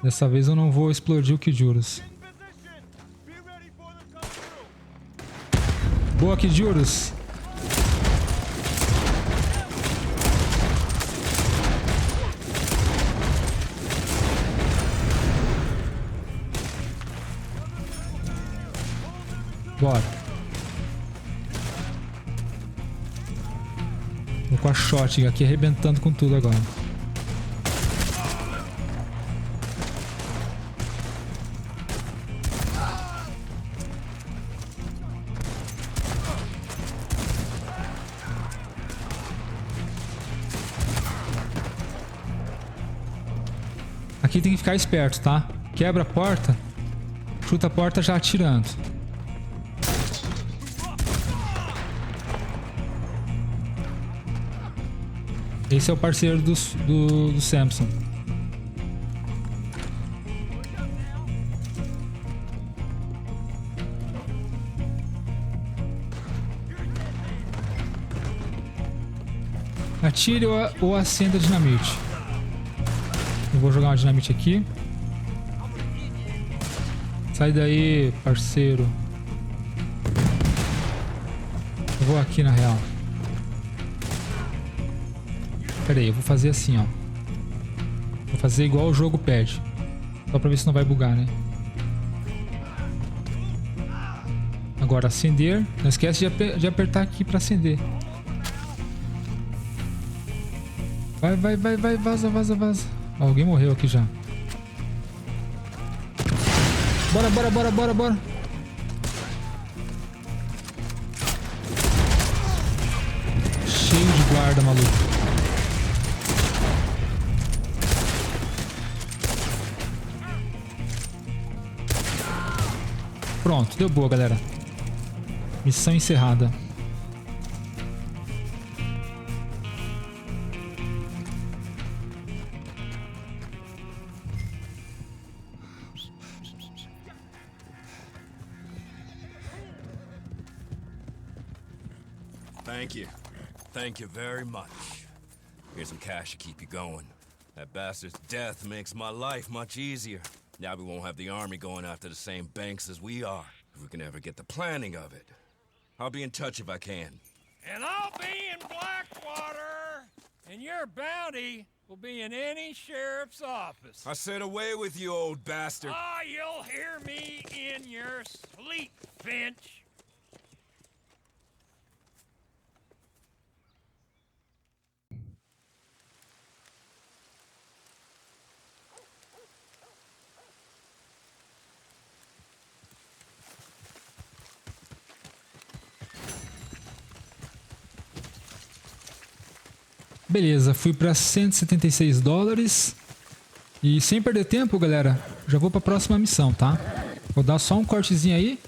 Dessa vez eu não vou explodir o Kidurus. Boa, Kidurus. Bora. Vou com a shotgun aqui arrebentando com tudo agora. Aqui tem que ficar esperto, tá? Quebra a porta, chuta a porta já atirando. Esse é o parceiro do Samson. Atire ou acenda a dinamite. Eu vou jogar uma dinamite aqui. Sai daí, parceiro. Eu vou aqui na real. Pera aí, eu vou fazer assim, ó. Vou fazer igual o jogo pede. Só pra ver se não vai bugar, né? Agora acender. Não esquece de apertar aqui pra acender. Vai, vaza. Ó, alguém morreu aqui já. Bora. Cheio de guarda, maluco. Pronto, deu boa, galera. Missão encerrada. Thank you very much. Here's some cash to keep you going. That bastard's death makes my life much easier. Now we won't have the army going after the same banks as we are, if we can ever get the planning of it. I'll be in touch if I can. And I'll be in Blackwater, and your bounty will be in any sheriff's office. I said away with you, old bastard. Ah, you'll hear me in your sleep, Finch. Beleza, fui para $176. E sem perder tempo, galera, já vou para a próxima missão, tá? Vou dar só um cortezinho aí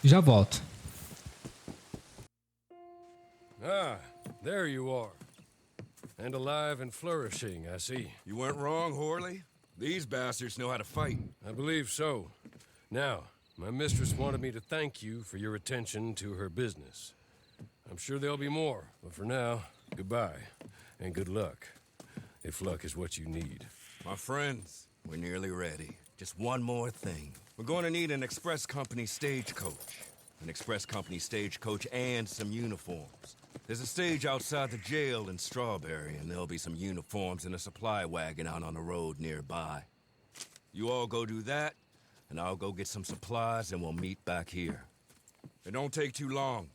e já volto. Ah, there you are. And alive and flourishing, I see. You weren't wrong, Horley. These bastards know how to fight. I believe so. Now, my mistress wanted me to thank you for your attention to her business. I'm sure there'll be more, but for now, goodbye, and good luck, if luck is what you need. My friends, we're nearly ready. Just one more thing. We're going to need an express company stagecoach. An express company stagecoach and some uniforms. There's a stage outside the jail in Strawberry, and there'll be some uniforms and a supply wagon out on the road nearby. You all go do that, and I'll go get some supplies and we'll meet back here. It don't take too long.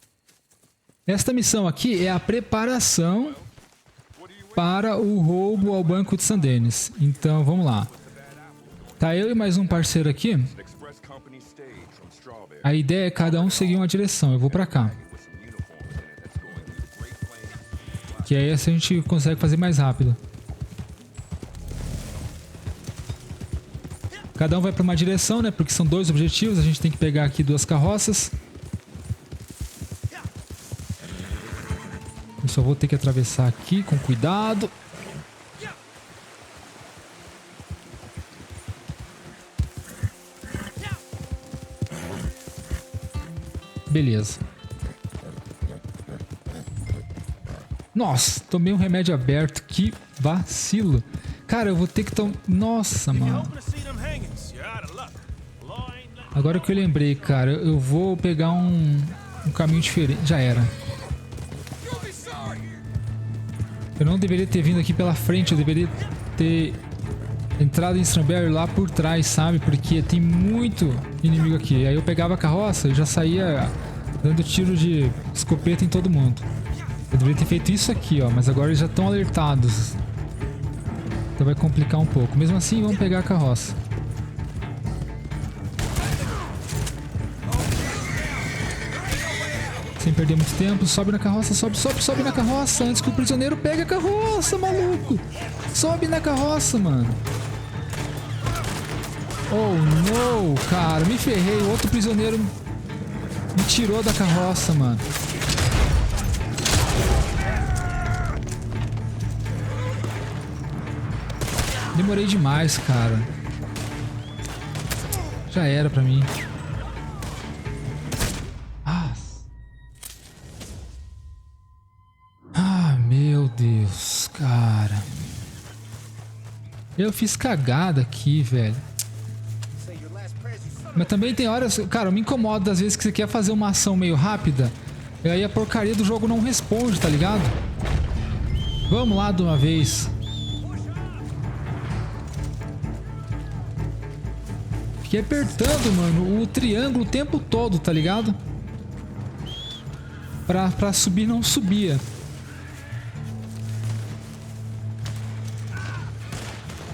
Esta missão aqui é a preparação para o roubo ao Banco de St. Denis. Então, vamos lá. Tá eu e mais um parceiro aqui. A ideia é cada um seguir uma direção. Eu vou pra cá. Que aí assim a gente consegue fazer mais rápido. Cada um vai pra uma direção, né? Porque são 2 objetivos. A gente tem que pegar aqui 2 carroças. Eu só vou ter que atravessar aqui com cuidado. Beleza. Nossa, tomei um remédio aberto. Que vacilo. Cara, eu vou ter que tomar... Nossa, mano. Agora que eu lembrei, cara, eu vou pegar um caminho diferente. Já era. Eu não deveria ter vindo aqui pela frente. Eu deveria ter entrado em Stranberry lá por trás, sabe? Porque tem muito inimigo aqui. Aí eu pegava a carroça e já saía dando tiro de escopeta em todo mundo. Eu deveria ter feito isso aqui, ó. Mas agora eles já estão alertados. Então vai complicar um pouco. Mesmo assim, vamos pegar a carroça. Sem perder muito tempo. Sobe na carroça, sobe na carroça. Antes que o prisioneiro pegue a carroça, maluco. Sobe na carroça, mano. Oh, não, cara. Me ferrei. O outro prisioneiro me tirou da carroça, mano. Demorei demais, cara. Já era pra mim. Meu Deus, cara. Eu fiz cagada aqui, velho. Mas também tem horas... Cara, eu me incomodo às vezes que você quer fazer uma ação meio rápida. E aí a porcaria do jogo não responde, tá ligado? Vamos lá de uma vez. Fiquei apertando, mano, o triângulo o tempo todo, tá ligado? Pra subir, não subia.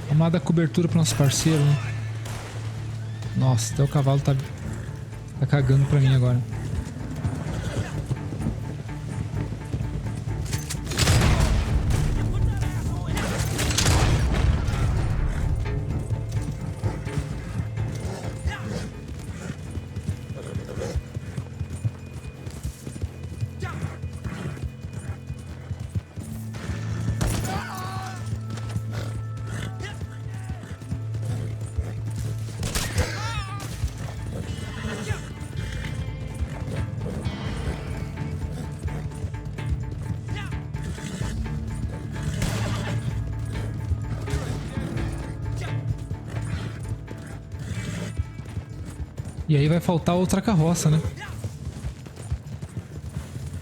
Vamos lá dar cobertura pro nosso parceiro, né? Nossa, até o cavalo tá cagando pra mim agora. E aí vai faltar outra carroça, né?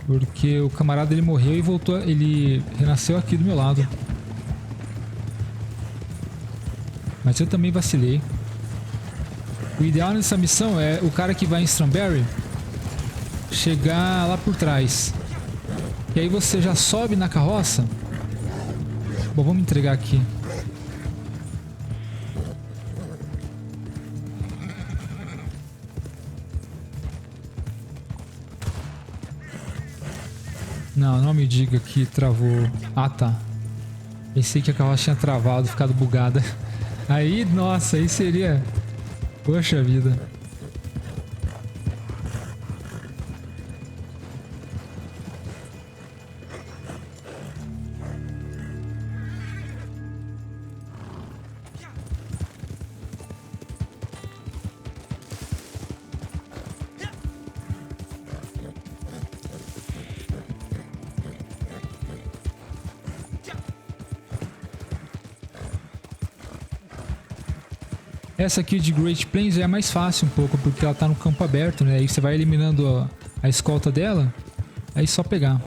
Porque o camarada ele morreu e voltou, ele renasceu aqui do meu lado. Mas eu também vacilei. O ideal nessa missão é o cara que vai em Stranberry chegar lá por trás. E aí você já sobe na carroça. Bom, vamos entregar aqui. Não me diga que travou. Ah, tá. Pensei que a carroça tinha travado, ficado bugada. Aí, nossa, aí seria... Poxa vida. Essa aqui de Great Plains é mais fácil um pouco, porque ela tá no campo aberto, né? Aí você vai eliminando a escolta dela, aí só pegar.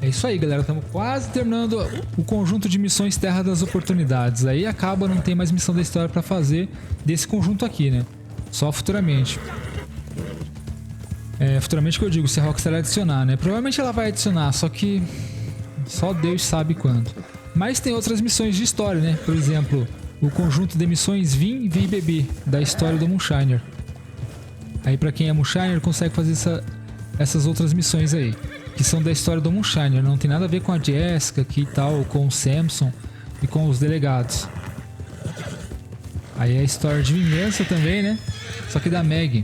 É isso aí, galera. Estamos quase terminando o conjunto de missões Terra das Oportunidades. Aí acaba, não tem mais missão da história pra fazer desse conjunto aqui, né? Só futuramente. Futuramente que eu digo, se a Rockstar adicionar, né? Provavelmente ela vai adicionar, só que só Deus sabe quando. Mas tem outras missões de história, né? Por exemplo, o conjunto de missões Vim e Beber, da história do Moonshiner. Aí pra quem é Moonshiner consegue fazer essas outras missões aí, que são da história do Moonshiner. Não tem nada a ver com a Jessica aqui e tal, com o Samson e com os delegados. Aí é a história de vingança também, né? Só que da Maggie.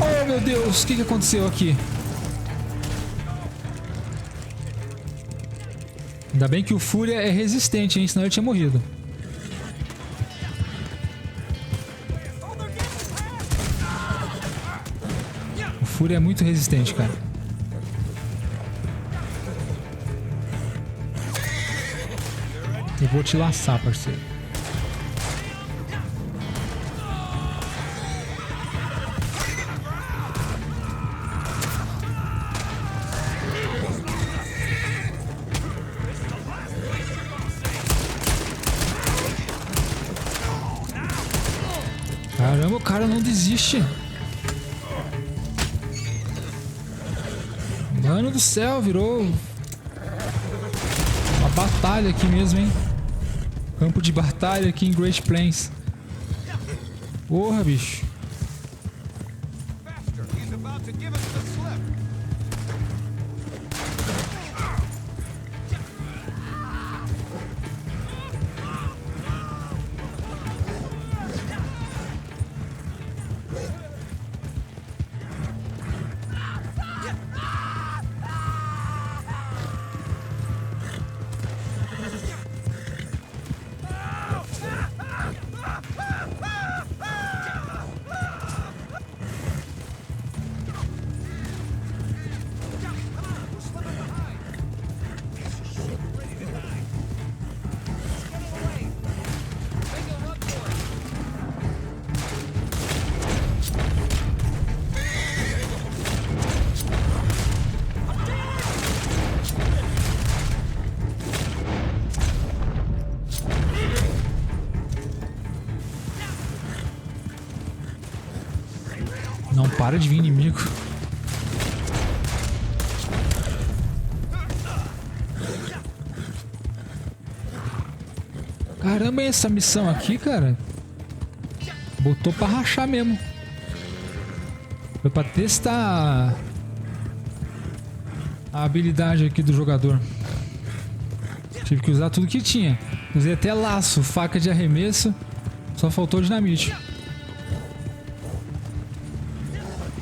Oh meu Deus, o que aconteceu aqui? Ainda bem que o Fúria é resistente, hein? Senão ele tinha morrido. O Fúria é muito resistente, cara. Eu vou te laçar, parceiro. Caramba, o cara não desiste. Mano do céu, virou uma batalha aqui mesmo, hein? Campo de batalha aqui em Great Plains. Porra, bicho. Não para de vir inimigo. Caramba, essa missão aqui, cara, botou pra rachar mesmo. Foi pra testar a habilidade aqui do jogador. Tive que usar tudo que tinha. Usei até laço, faca de arremesso. Só faltou dinamite.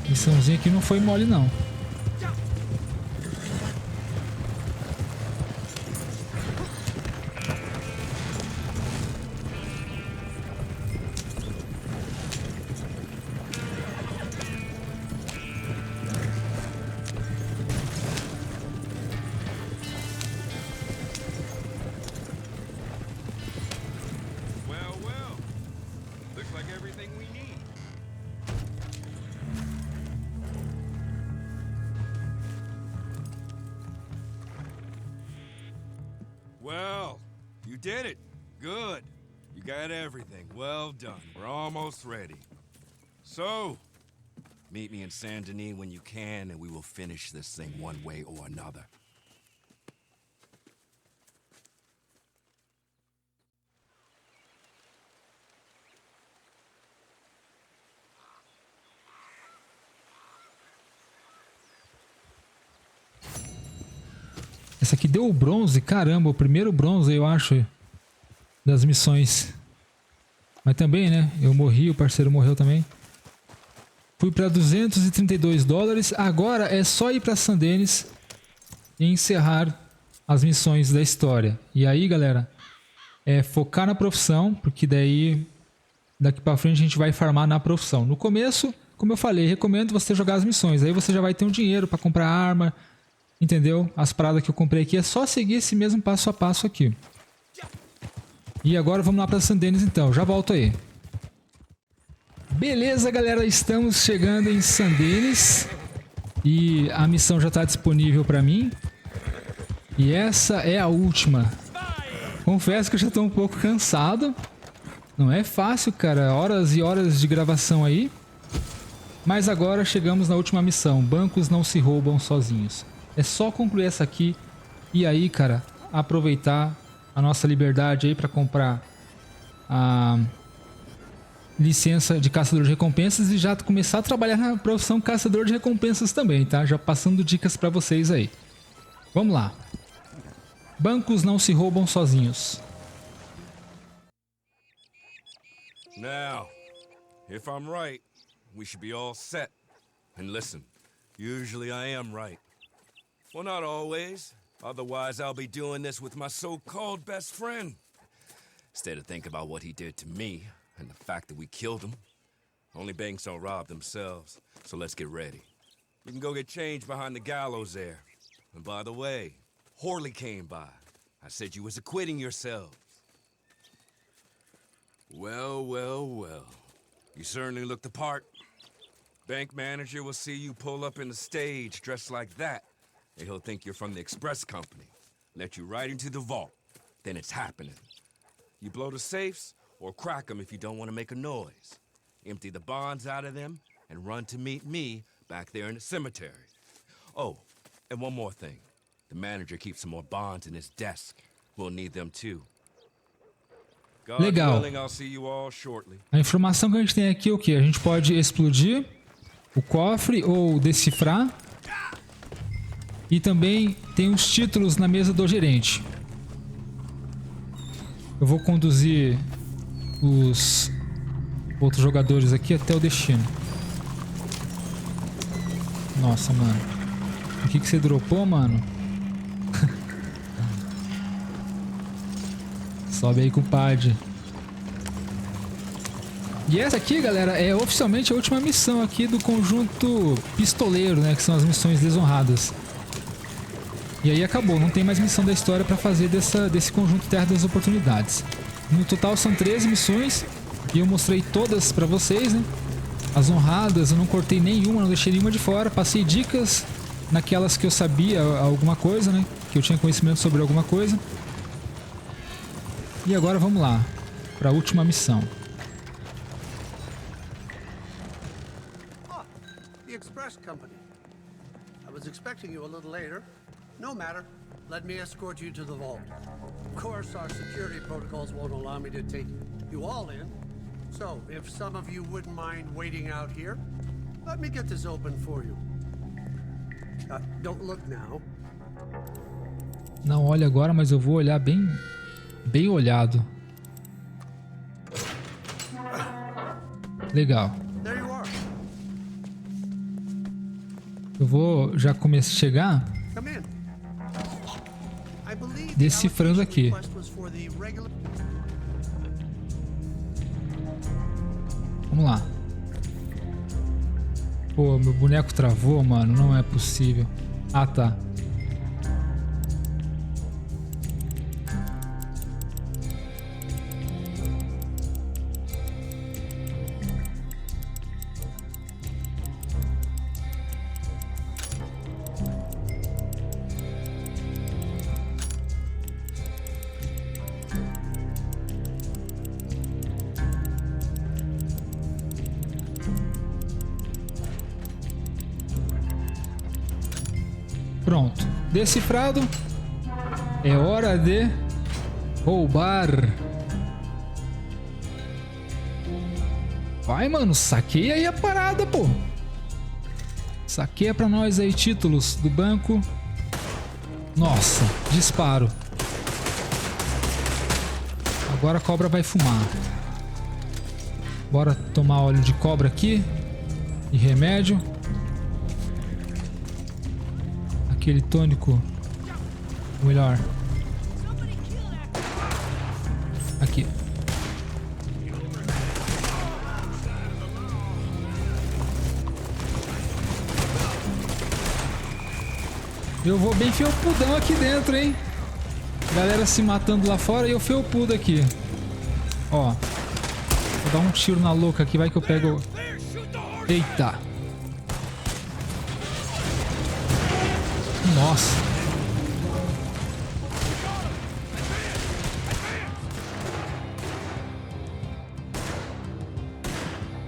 Missãozinha aqui não foi mole, não. Well, you did it. Good. You got everything. Well done. We're almost ready. So, meet me in Saint Denis when you can, and we will finish this thing one way or another. Essa aqui deu o bronze, caramba, o primeiro bronze, eu acho, das missões. Mas também, né, eu morri, o parceiro morreu também. Fui para $232, agora é só ir para Saint Denis e encerrar as missões da história. E aí, galera, é focar na profissão, porque daí, daqui para frente a gente vai farmar na profissão. No começo, como eu falei, recomendo você jogar as missões, aí você já vai ter um dinheiro para comprar arma. Entendeu? As paradas que eu comprei aqui é só seguir esse mesmo passo a passo aqui. E agora vamos lá para Saint Denis então. Já volto aí. Beleza, galera. Estamos chegando em Saint Denis. E a missão já está disponível para mim. E essa é a última. Confesso que eu já estou um pouco cansado. Não é fácil, cara. Horas e horas de gravação aí. Mas agora chegamos na última missão. Bancos não se roubam sozinhos. É só concluir essa aqui e aí, cara, aproveitar a nossa liberdade aí para comprar a licença de caçador de recompensas e já começar a trabalhar na profissão caçador de recompensas também, tá? Já passando dicas para vocês aí. Vamos lá. Bancos não se roubam sozinhos. Now, if I'm right, we should be all set. And listen, usually I am right. Well, not always. Otherwise, I'll be doing this with my so-called best friend. Instead of thinking about what he did to me and the fact that we killed him. Only banks don't rob themselves, so let's get ready. We can go get changed behind the gallows there. And by the way, Horley came by. I said you was acquitting yourselves. Well, well, well. You certainly look the part. Bank manager will see you pull up in the stage dressed like that. And he'll think you're from the express company. Let you right into the vault. Then it's happening. You blow the safes, or crack them if you don't want to make a noise. Empty the bonds out of them, and run to meet me back there in the cemetery. Oh, and one more thing. The manager keeps some more bonds in his desk. We'll need them too. God willing, I'll see you all shortly. A informação que a gente tem aqui é o que? A gente pode explodir o cofre ou decifrar. E também tem os títulos na mesa do gerente. Eu vou conduzir os outros jogadores aqui até o destino. Nossa, mano. O que você dropou, mano? Sobe aí, compadre. E essa aqui, galera, é oficialmente a última missão aqui do conjunto pistoleiro, né? Que são as missões desonradas. E aí acabou, não tem mais missão da história pra fazer desse conjunto Terra das Oportunidades. No total são 13 missões e eu mostrei todas pra vocês, né? As honradas eu não cortei nenhuma, não deixei nenhuma de fora. Passei dicas naquelas que eu sabia alguma coisa, né? Que eu tinha conhecimento sobre alguma coisa. E agora vamos lá, pra última missão. The Express Company. I was expecting you a little later. No matter. Let me escort you to the vault. Of course, our security protocols won't allow me to take you all in. So, if some of you wouldn't mind waiting out here, let me get this open for you. Don't look now. Não olha agora, mas eu vou olhar bem olhado. Legal. Eu vou já começar a chegar decifrando aqui. Vamos lá. Pô, meu boneco travou, mano. Não é possível. Ah, tá. Pronto. Decifrado. É hora de roubar. Vai, mano. Saqueia aí a parada, pô. Saqueia pra nós aí títulos do banco. Nossa, disparo. Agora a cobra vai fumar. Bora tomar óleo de cobra aqui. E remédio. Aquele tônico. Ou melhor. Aqui. Eu vou bem felpudão aqui dentro, hein? Galera se matando lá fora e eu felpudo aqui. Ó. Vou dar um tiro na louca aqui, vai que eu pego... Eita. Nossa.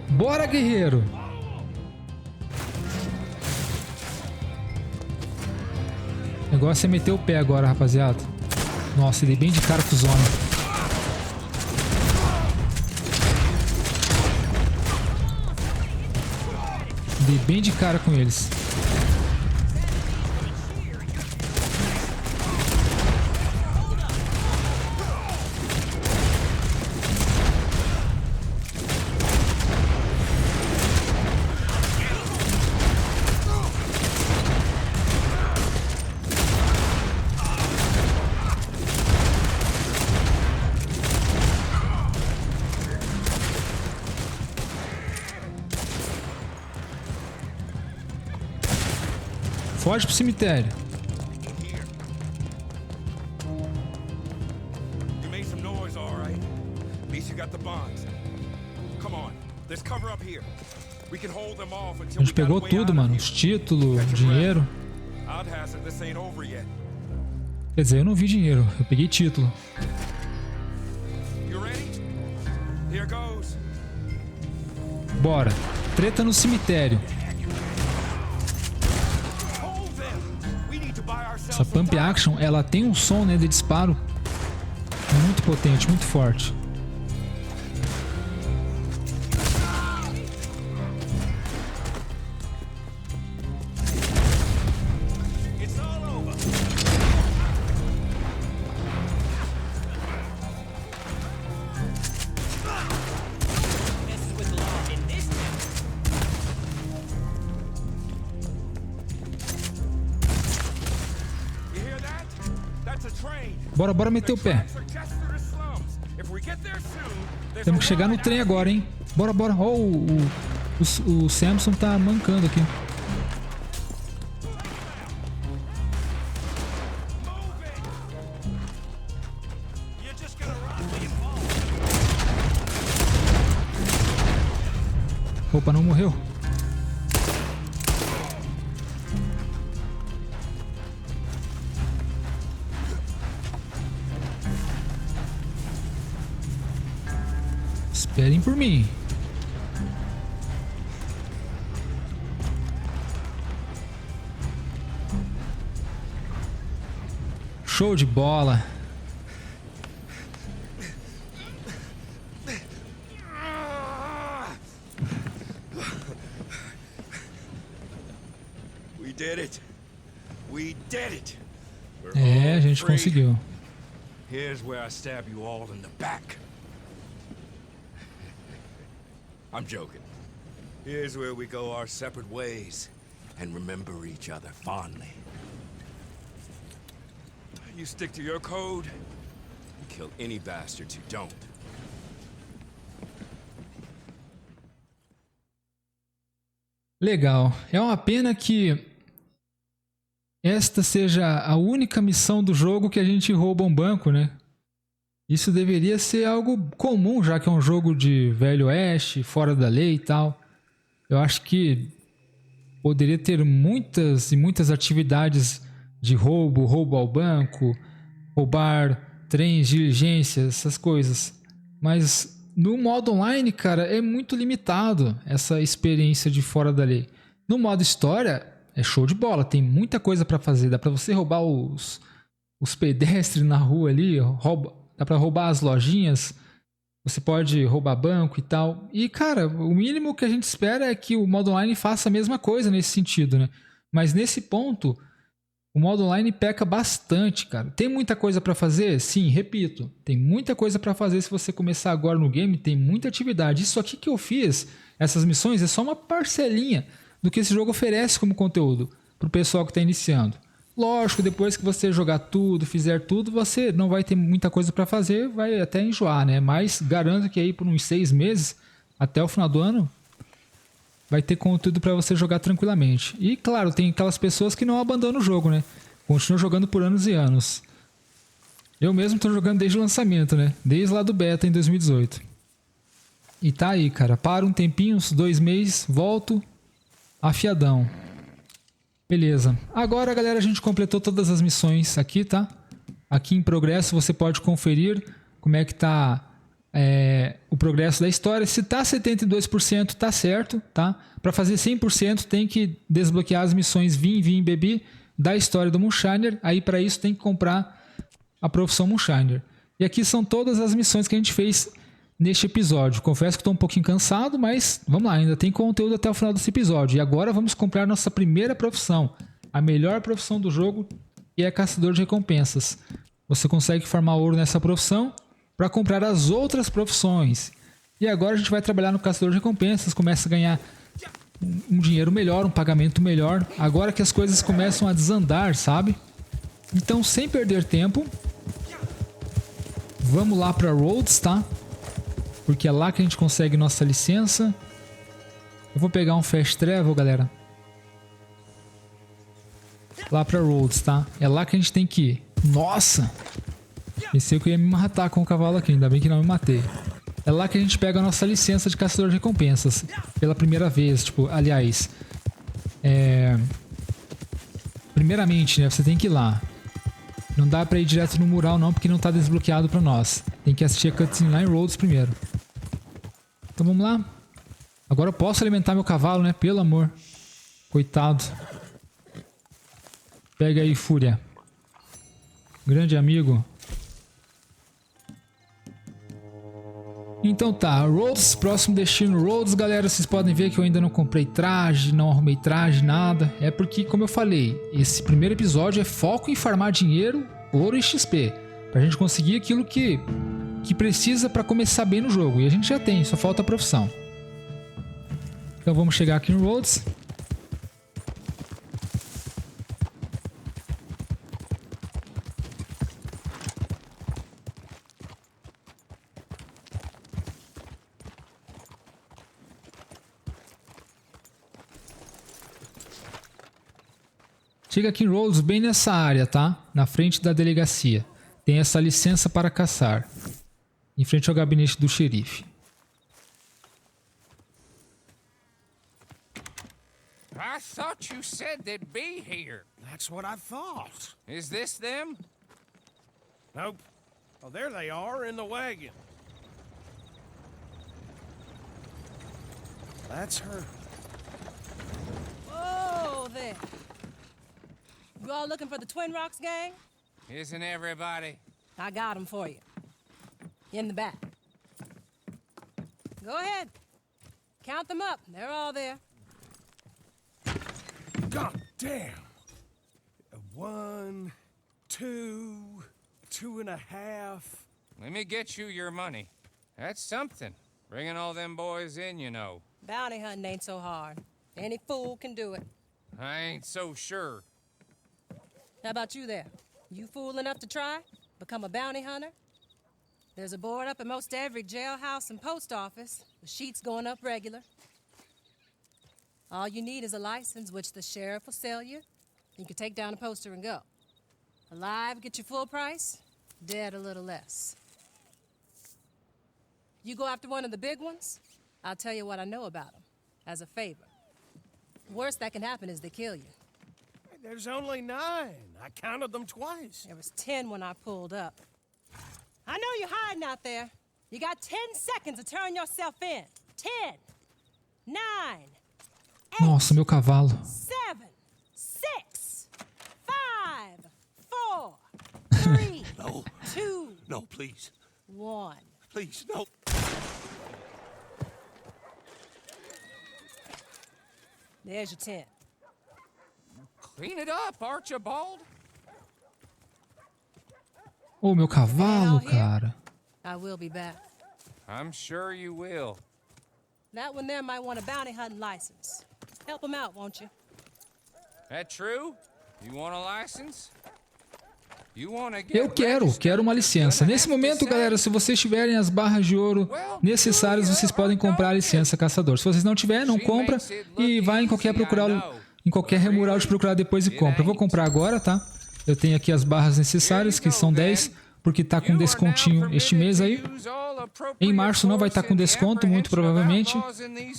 Bora, guerreiro. O negócio é meter o pé agora, rapaziada. Nossa, dei bem de cara com o zona. Dei bem de cara com eles. Foge pro cemitério. A gente pegou tudo, mano. Os títulos, dinheiro. Quer dizer, eu não vi dinheiro. Eu peguei título. Bora. Treta no cemitério. Essa Pump Action, ela tem um som, né, de disparo muito potente, muito forte. Bora meter o pé. Temos que chegar no trem agora, hein? Bora. Ó, o Samson tá mancando aqui. Opa, não morreu. Esperem por mim. Show de bola. É, a gente conseguiu. Here's where I stab you all in the back. I'm joking. Here's where we go our separate ways and remember each other fondly. You stick to your code and kill any bastards who don't. Legal. É uma pena que esta seja a única missão do jogo que a gente rouba um banco, né? Isso deveria ser algo comum, já que é um jogo de Velho Oeste, fora da lei e tal. Eu acho que poderia ter muitas atividades de roubo ao banco, roubar trens, diligências, essas coisas. Mas no modo online, cara, é muito limitado essa experiência de fora da lei. No modo história, é show de bola. Tem muita coisa pra fazer. Dá pra você roubar os pedestres na rua ali. Dá pra roubar as lojinhas. Você pode roubar banco e tal. E, cara, o mínimo que a gente espera é que o modo online faça a mesma coisa nesse sentido, né? Mas nesse ponto, o modo online peca bastante, cara. Tem muita coisa pra fazer? Sim, repito. Tem muita coisa pra fazer se você começar agora no game. Tem muita atividade. Isso aqui que eu fiz, essas missões, é só uma parcelinha do que esse jogo oferece como conteúdo pro pessoal que está iniciando. Lógico, depois que você jogar tudo, fizer tudo, você não vai ter muita coisa para fazer, vai até enjoar, né? Mas garanto que aí por uns 6 meses, até o final do ano, vai ter conteúdo para você jogar tranquilamente. E claro, tem aquelas pessoas que não abandonam o jogo, né? Continuam jogando por anos e anos. Eu mesmo estou jogando desde o lançamento, né? Desde lá do beta em 2018. E tá aí, cara. Para um tempinho, uns 2 meses, volto afiadão. Beleza. Agora, galera, a gente completou todas as missões aqui, tá? Aqui em progresso você pode conferir como é que tá o progresso da história. Se tá 72%, tá certo, tá? Para fazer 100% tem que desbloquear as missões Vim, Bebi da história do Moonshiner. Aí para isso tem que comprar a profissão Moonshiner. E aqui são todas as missões que a gente fez neste episódio. Confesso que estou um pouquinho cansado, mas vamos lá, ainda tem conteúdo até o final desse episódio. E agora vamos comprar nossa primeira profissão, a melhor profissão do jogo, que é caçador de recompensas. Você consegue farmar ouro nessa profissão para comprar as outras profissões. E agora a gente vai trabalhar no caçador de recompensas, começa a ganhar um dinheiro melhor, um pagamento melhor. Agora que as coisas começam a desandar, sabe? Então, sem perder tempo, vamos lá para Rhodes, tá? Porque é lá que a gente consegue nossa licença. Eu vou pegar um Fast Travel, galera. Lá pra Rhodes, tá? É lá que a gente tem que ir. Nossa! Pensei que eu ia me matar com o cavalo aqui. Ainda bem que não me matei. É lá que a gente pega a nossa licença de caçador de recompensas. Pela primeira vez. Tipo, aliás... Primeiramente, né? Você tem que ir lá. Não dá pra ir direto no mural não, porque não tá desbloqueado pra nós. Tem que assistir a cutscene lá em Rhodes primeiro. Então vamos lá. Agora eu posso alimentar meu cavalo, né? Pelo amor. Coitado. Pega aí, Fúria. Grande amigo. Então tá, Rhodes, próximo destino Rhodes, galera. Vocês podem ver que eu ainda não comprei traje, não arrumei traje, nada. É porque, como eu falei, esse primeiro episódio é foco em farmar dinheiro, ouro e XP. Pra gente conseguir aquilo que precisa pra começar bem no jogo. E a gente já tem, só falta a profissão. Então vamos chegar aqui no Rhodes. Chega aqui em Rhodes, bem nessa área, tá? Na frente da delegacia. Tem essa licença para caçar. Em frente ao gabinete do xerife. I thought you said they'd be here. That's what I thought. Is this them? Nope. Oh, there they are in the wagon. That's her. Whoa there. You all looking for the Twin Rocks gang? Isn't everybody? I got them for you. In the back. Go ahead. Count them up. They're all there. God damn. 1, 2, 2.5. Let me get you your money. That's something. Bringing all them boys in, you know. Bounty hunting ain't so hard. Any fool can do it. I ain't so sure. How about you there? You fool enough to try? Become a bounty hunter? There's a board up at most every jailhouse and post office. The sheets going up regular. All you need is a license, which the sheriff will sell you. You can take down a poster and go. Alive, get your full price. Dead, a little less. You go after one of the big ones, I'll tell you what I know about them, as a favor. The worst that can happen is they kill you. There's only 9. I counted them twice. There was 10 when I pulled up. I know you're hiding out there. You got 10 seconds to turn yourself in. 10, 9, 8, Nossa, meu cavalo. 7, No, please. 1. Please, no. There's your tent. Clean it up, Archibald. Ô, meu cavalo, cara. I will be back. I'm sure you will. That one there might want a bounty hunting license. Help him out, won't you? That true? You want a license? You want to get Eu quero uma licença. Nesse momento, galera, se vocês tiverem as barras de ouro necessárias, vocês podem comprar a licença caçador. Se vocês não tiverem, não compra e vai em qualquer mural de procurar depois e compra. Eu vou comprar agora, tá? Eu tenho aqui as barras necessárias, que são 10, porque tá com descontinho este mês aí. Em março não vai estar com desconto, muito provavelmente.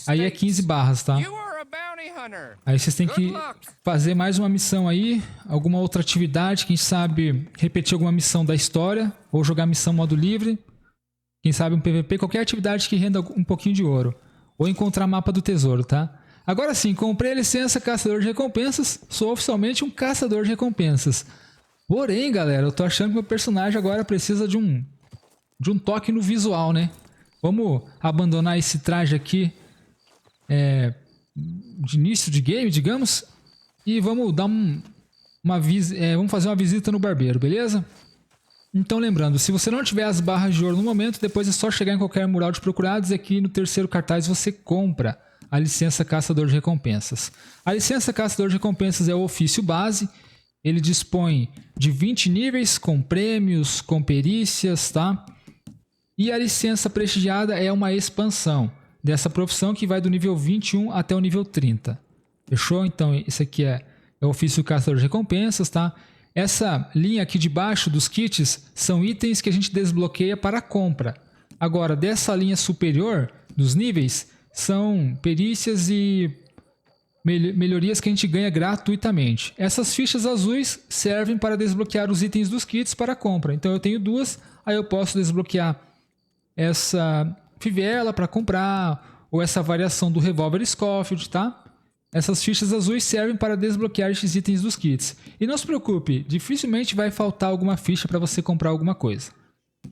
Aí é 15 barras, tá? Aí vocês têm que fazer mais uma missão aí, alguma outra atividade, quem sabe repetir alguma missão da história, ou jogar missão modo livre, quem sabe um PVP, qualquer atividade que renda um pouquinho de ouro, ou encontrar mapa do tesouro, tá? Agora sim, comprei a licença caçador de recompensas, sou oficialmente um caçador de recompensas. Porém, galera, eu tô achando que meu personagem agora precisa de um toque no visual, né? Vamos abandonar esse traje aqui de início de game, digamos, e vamos dar vamos fazer uma visita no barbeiro, beleza? Então lembrando, se você não tiver as barras de ouro no momento, depois é só chegar em qualquer mural de procurados e aqui no terceiro cartaz você compra a licença caçador de recompensas. A licença caçador de recompensas é o ofício base, ele dispõe de 20 níveis com prêmios, com perícias, tá? E a licença prestigiada é uma expansão dessa profissão que vai do nível 21 até o nível 30. Fechou? Então, esse aqui é o ofício caçador de recompensas, tá? Essa linha aqui de baixo dos kits são itens que a gente desbloqueia para compra. Agora, dessa linha superior dos níveis, são perícias e melhorias que a gente ganha gratuitamente. Essas fichas azuis servem para desbloquear os itens dos kits para compra. Então, eu tenho duas, aí eu posso desbloquear essa fivela para comprar, ou essa variação do revólver Scofield, tá? Essas fichas azuis servem para desbloquear esses itens dos kits. E não se preocupe, dificilmente vai faltar alguma ficha para você comprar alguma coisa.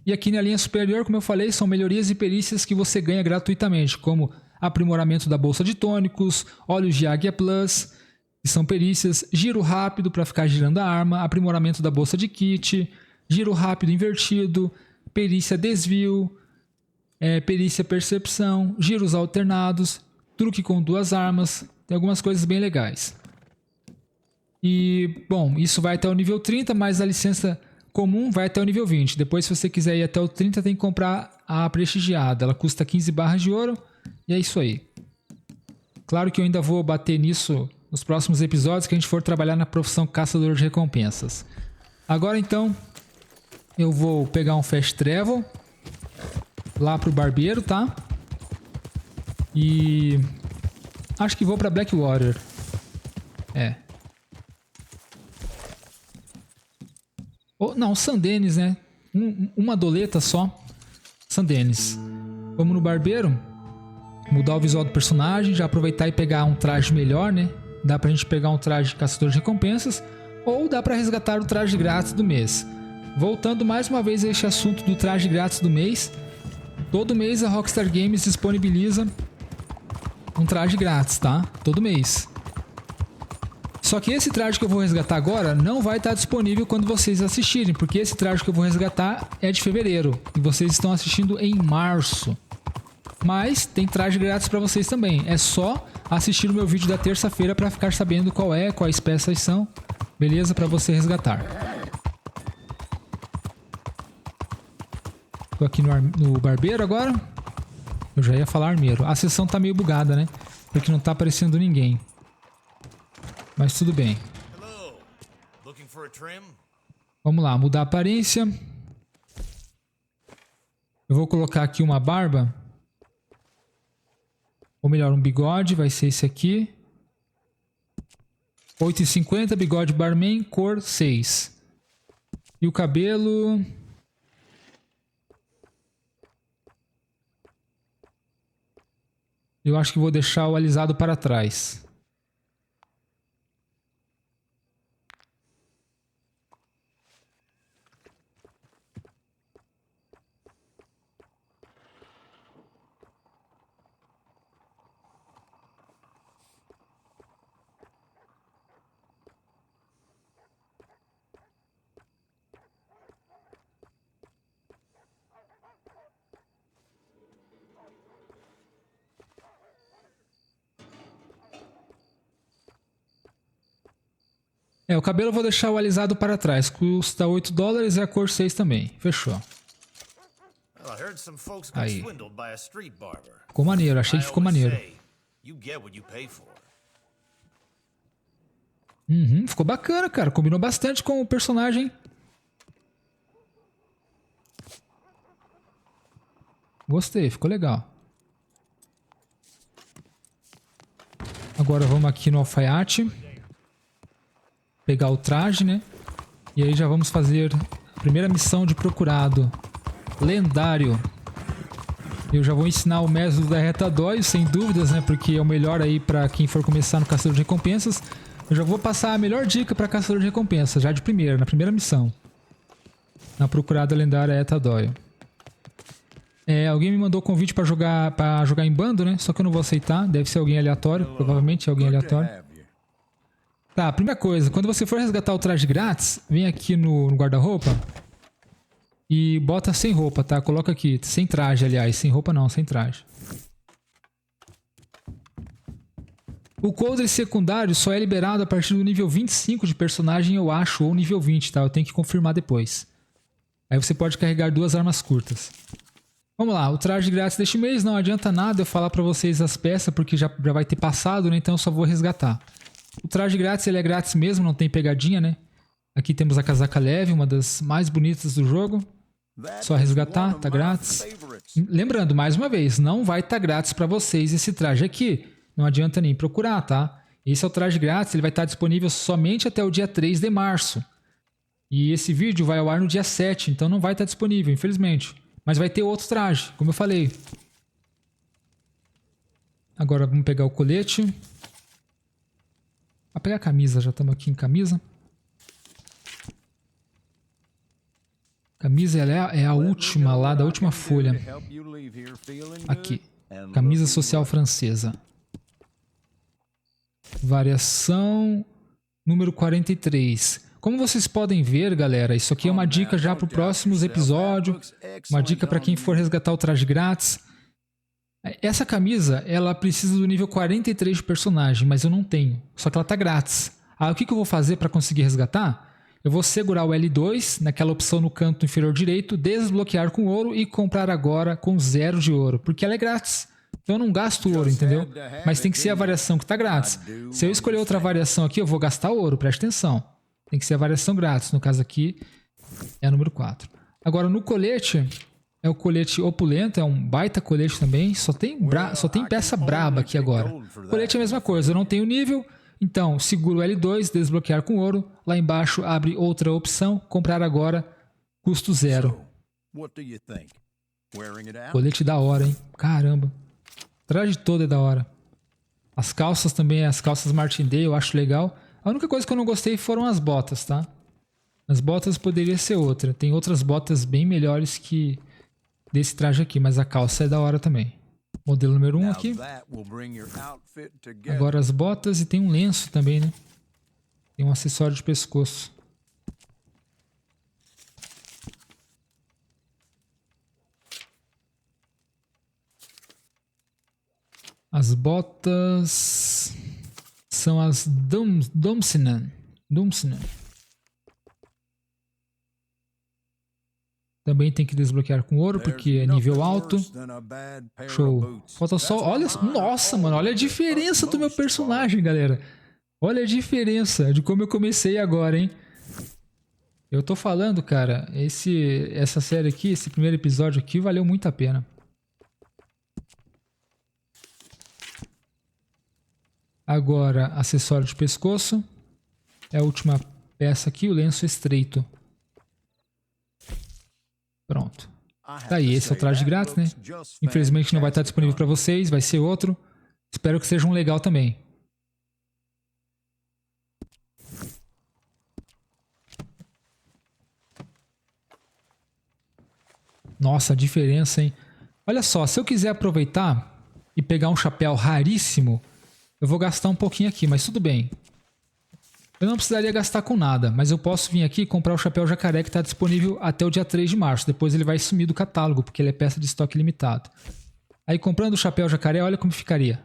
E aqui na linha superior, como eu falei, são melhorias e perícias que você ganha gratuitamente, como aprimoramento da bolsa de tônicos, óleos de Águia Plus, que são perícias, giro rápido para ficar girando a arma, aprimoramento da bolsa de kit, giro rápido invertido, perícia desvio, perícia percepção, giros alternados, truque com duas armas, tem algumas coisas bem legais. E, bom, isso vai até o nível 30, mas a licença comum vai até o nível 20. Depois, se você quiser ir até o 30, tem que comprar a prestigiada. Ela custa 15 barras de ouro e é isso aí. Claro que eu ainda vou bater nisso nos próximos episódios que a gente for trabalhar na profissão caçador de recompensas. Agora, então, eu vou pegar um fast travel lá pro barbeiro, tá? E acho que vou pra Blackwater. Não, San Denis, né? Uma doleta só. San Denis. Vamos no barbeiro. Mudar o visual do personagem. Já aproveitar e pegar um traje melhor, né? Dá pra gente pegar um traje de caçador de recompensas. Ou dá pra resgatar o traje grátis do mês. Voltando mais uma vez a este assunto do traje grátis do mês. Todo mês a Rockstar Games disponibiliza um traje grátis, tá? Todo mês. Só que esse traje que eu vou resgatar agora não vai estar disponível quando vocês assistirem, porque esse traje que eu vou resgatar é de fevereiro e vocês estão assistindo em março. Mas tem traje grátis para vocês também. É só assistir o meu vídeo da terça-feira para ficar sabendo quais peças são, beleza? Para você resgatar. Tô aqui no barbeiro agora. Eu já ia falar armeiro. A sessão tá meio bugada, né? Porque não tá aparecendo ninguém. Mas tudo bem. Vamos lá, mudar a aparência. Eu vou colocar aqui uma barba. Ou melhor, um bigode. Vai ser esse aqui. 8,50, bigode barman, cor 6. E o cabelo... eu acho que vou deixar o alisado para trás. É, o cabelo eu vou deixar o alisado para trás. Custa $8 e a cor 6 também. Fechou. Aí. Ficou maneiro, achei que ficou maneiro. Uhum, ficou bacana, cara. Combinou bastante com o personagem. Gostei, ficou legal. Agora vamos aqui no alfaiate. Pegar o traje, né? E aí já vamos fazer a primeira missão de procurado. Lendário. Eu já vou ensinar o método da retadoio, sem dúvidas, né? Porque é o melhor aí pra quem for começar no Caçador de Recompensas. Eu já vou passar a melhor dica pra Caçador de Recompensas, já de primeira, na primeira missão. Na procurada lendária retadoio. É, alguém me mandou convite pra jogar em bando, né? Só que eu não vou aceitar. Deve ser alguém aleatório. Provavelmente é alguém aleatório. Tá, primeira coisa. Quando você for resgatar o traje grátis, vem aqui no guarda-roupa e bota sem roupa, tá? Coloca aqui, sem traje, aliás. Sem roupa não, sem traje. O coldre secundário só é liberado a partir do nível 25 de personagem, eu acho, ou nível 20, tá? Eu tenho que confirmar depois. Aí você pode carregar 2 armas curtas. Vamos lá, o traje grátis deste mês não adianta nada eu falar pra vocês as peças, porque já vai ter passado, né? Então eu só vou resgatar. O traje grátis, ele é grátis mesmo, não tem pegadinha, né? Aqui temos a casaca leve, uma das mais bonitas do jogo. Só resgatar, tá grátis. Lembrando, mais uma vez, não vai estar grátis pra vocês esse traje aqui. Não adianta nem procurar, tá? Esse é o traje grátis, ele vai estar disponível somente até o dia 3 de março. E esse vídeo vai ao ar no dia 7, então não vai estar disponível, infelizmente. Mas vai ter outro traje, como eu falei. Agora vamos pegar o colete. Vou pegar a camisa, já estamos aqui em camisa. Camisa é a última lá, da última folha. Aqui. Camisa social francesa. Variação número 43. Como vocês podem ver, galera, isso aqui é uma dica já para os próximos episódios. Uma dica para quem for resgatar o traje grátis. Essa camisa, ela precisa do nível 43 de personagem, mas eu não tenho. Só que ela tá grátis. O que eu vou fazer para conseguir resgatar? Eu vou segurar o L2 naquela opção no canto inferior direito, desbloquear com ouro e comprar agora com 0 de ouro, porque ela é grátis. Então eu não gasto ouro, entendeu? Mas tem que ser a variação que tá grátis. Se eu escolher outra variação aqui, eu vou gastar ouro, preste atenção. Tem que ser a variação grátis, no caso aqui é a número 4. Agora no colete, é o colete opulento, é um baita colete também, só tem peça braba aqui agora. O colete é a mesma coisa, eu não tenho nível, então seguro o L2, desbloquear com ouro, lá embaixo abre outra opção, comprar agora, custo 0. Colete da hora, hein? Caramba. O traje todo é da hora. As calças também, as calças Martindale, eu acho legal. A única coisa que eu não gostei foram as botas, tá? As botas poderia ser outra. Tem outras botas bem melhores que desse traje aqui, mas a calça é da hora também. Modelo número 1 aqui. Agora as botas e tem um lenço também, né? Tem um acessório de pescoço. As botas são as Domsinan. Também tem que desbloquear com ouro, porque é nível alto. Show. Falta só... Olha... Nossa, mano. Olha a diferença do meu personagem, galera. Olha a diferença de como eu comecei agora, hein? Eu tô falando, cara. Essa série aqui, esse primeiro episódio aqui, valeu muito a pena. Agora, acessório de pescoço. É a última peça aqui, o lenço estreito. Pronto. Tá aí, esse é o traje grátis, né? Infelizmente não vai estar disponível para vocês, vai ser outro. Espero que seja um legal também. Nossa, a diferença, hein? Olha só, se eu quiser aproveitar e pegar um chapéu raríssimo, eu vou gastar um pouquinho aqui, mas tudo bem. Eu não precisaria gastar com nada, mas eu posso vir aqui e comprar o chapéu jacaré que está disponível até o dia 3 de março. Depois ele vai sumir do catálogo, porque ele é peça de estoque limitado. Aí comprando o chapéu jacaré, olha como ficaria.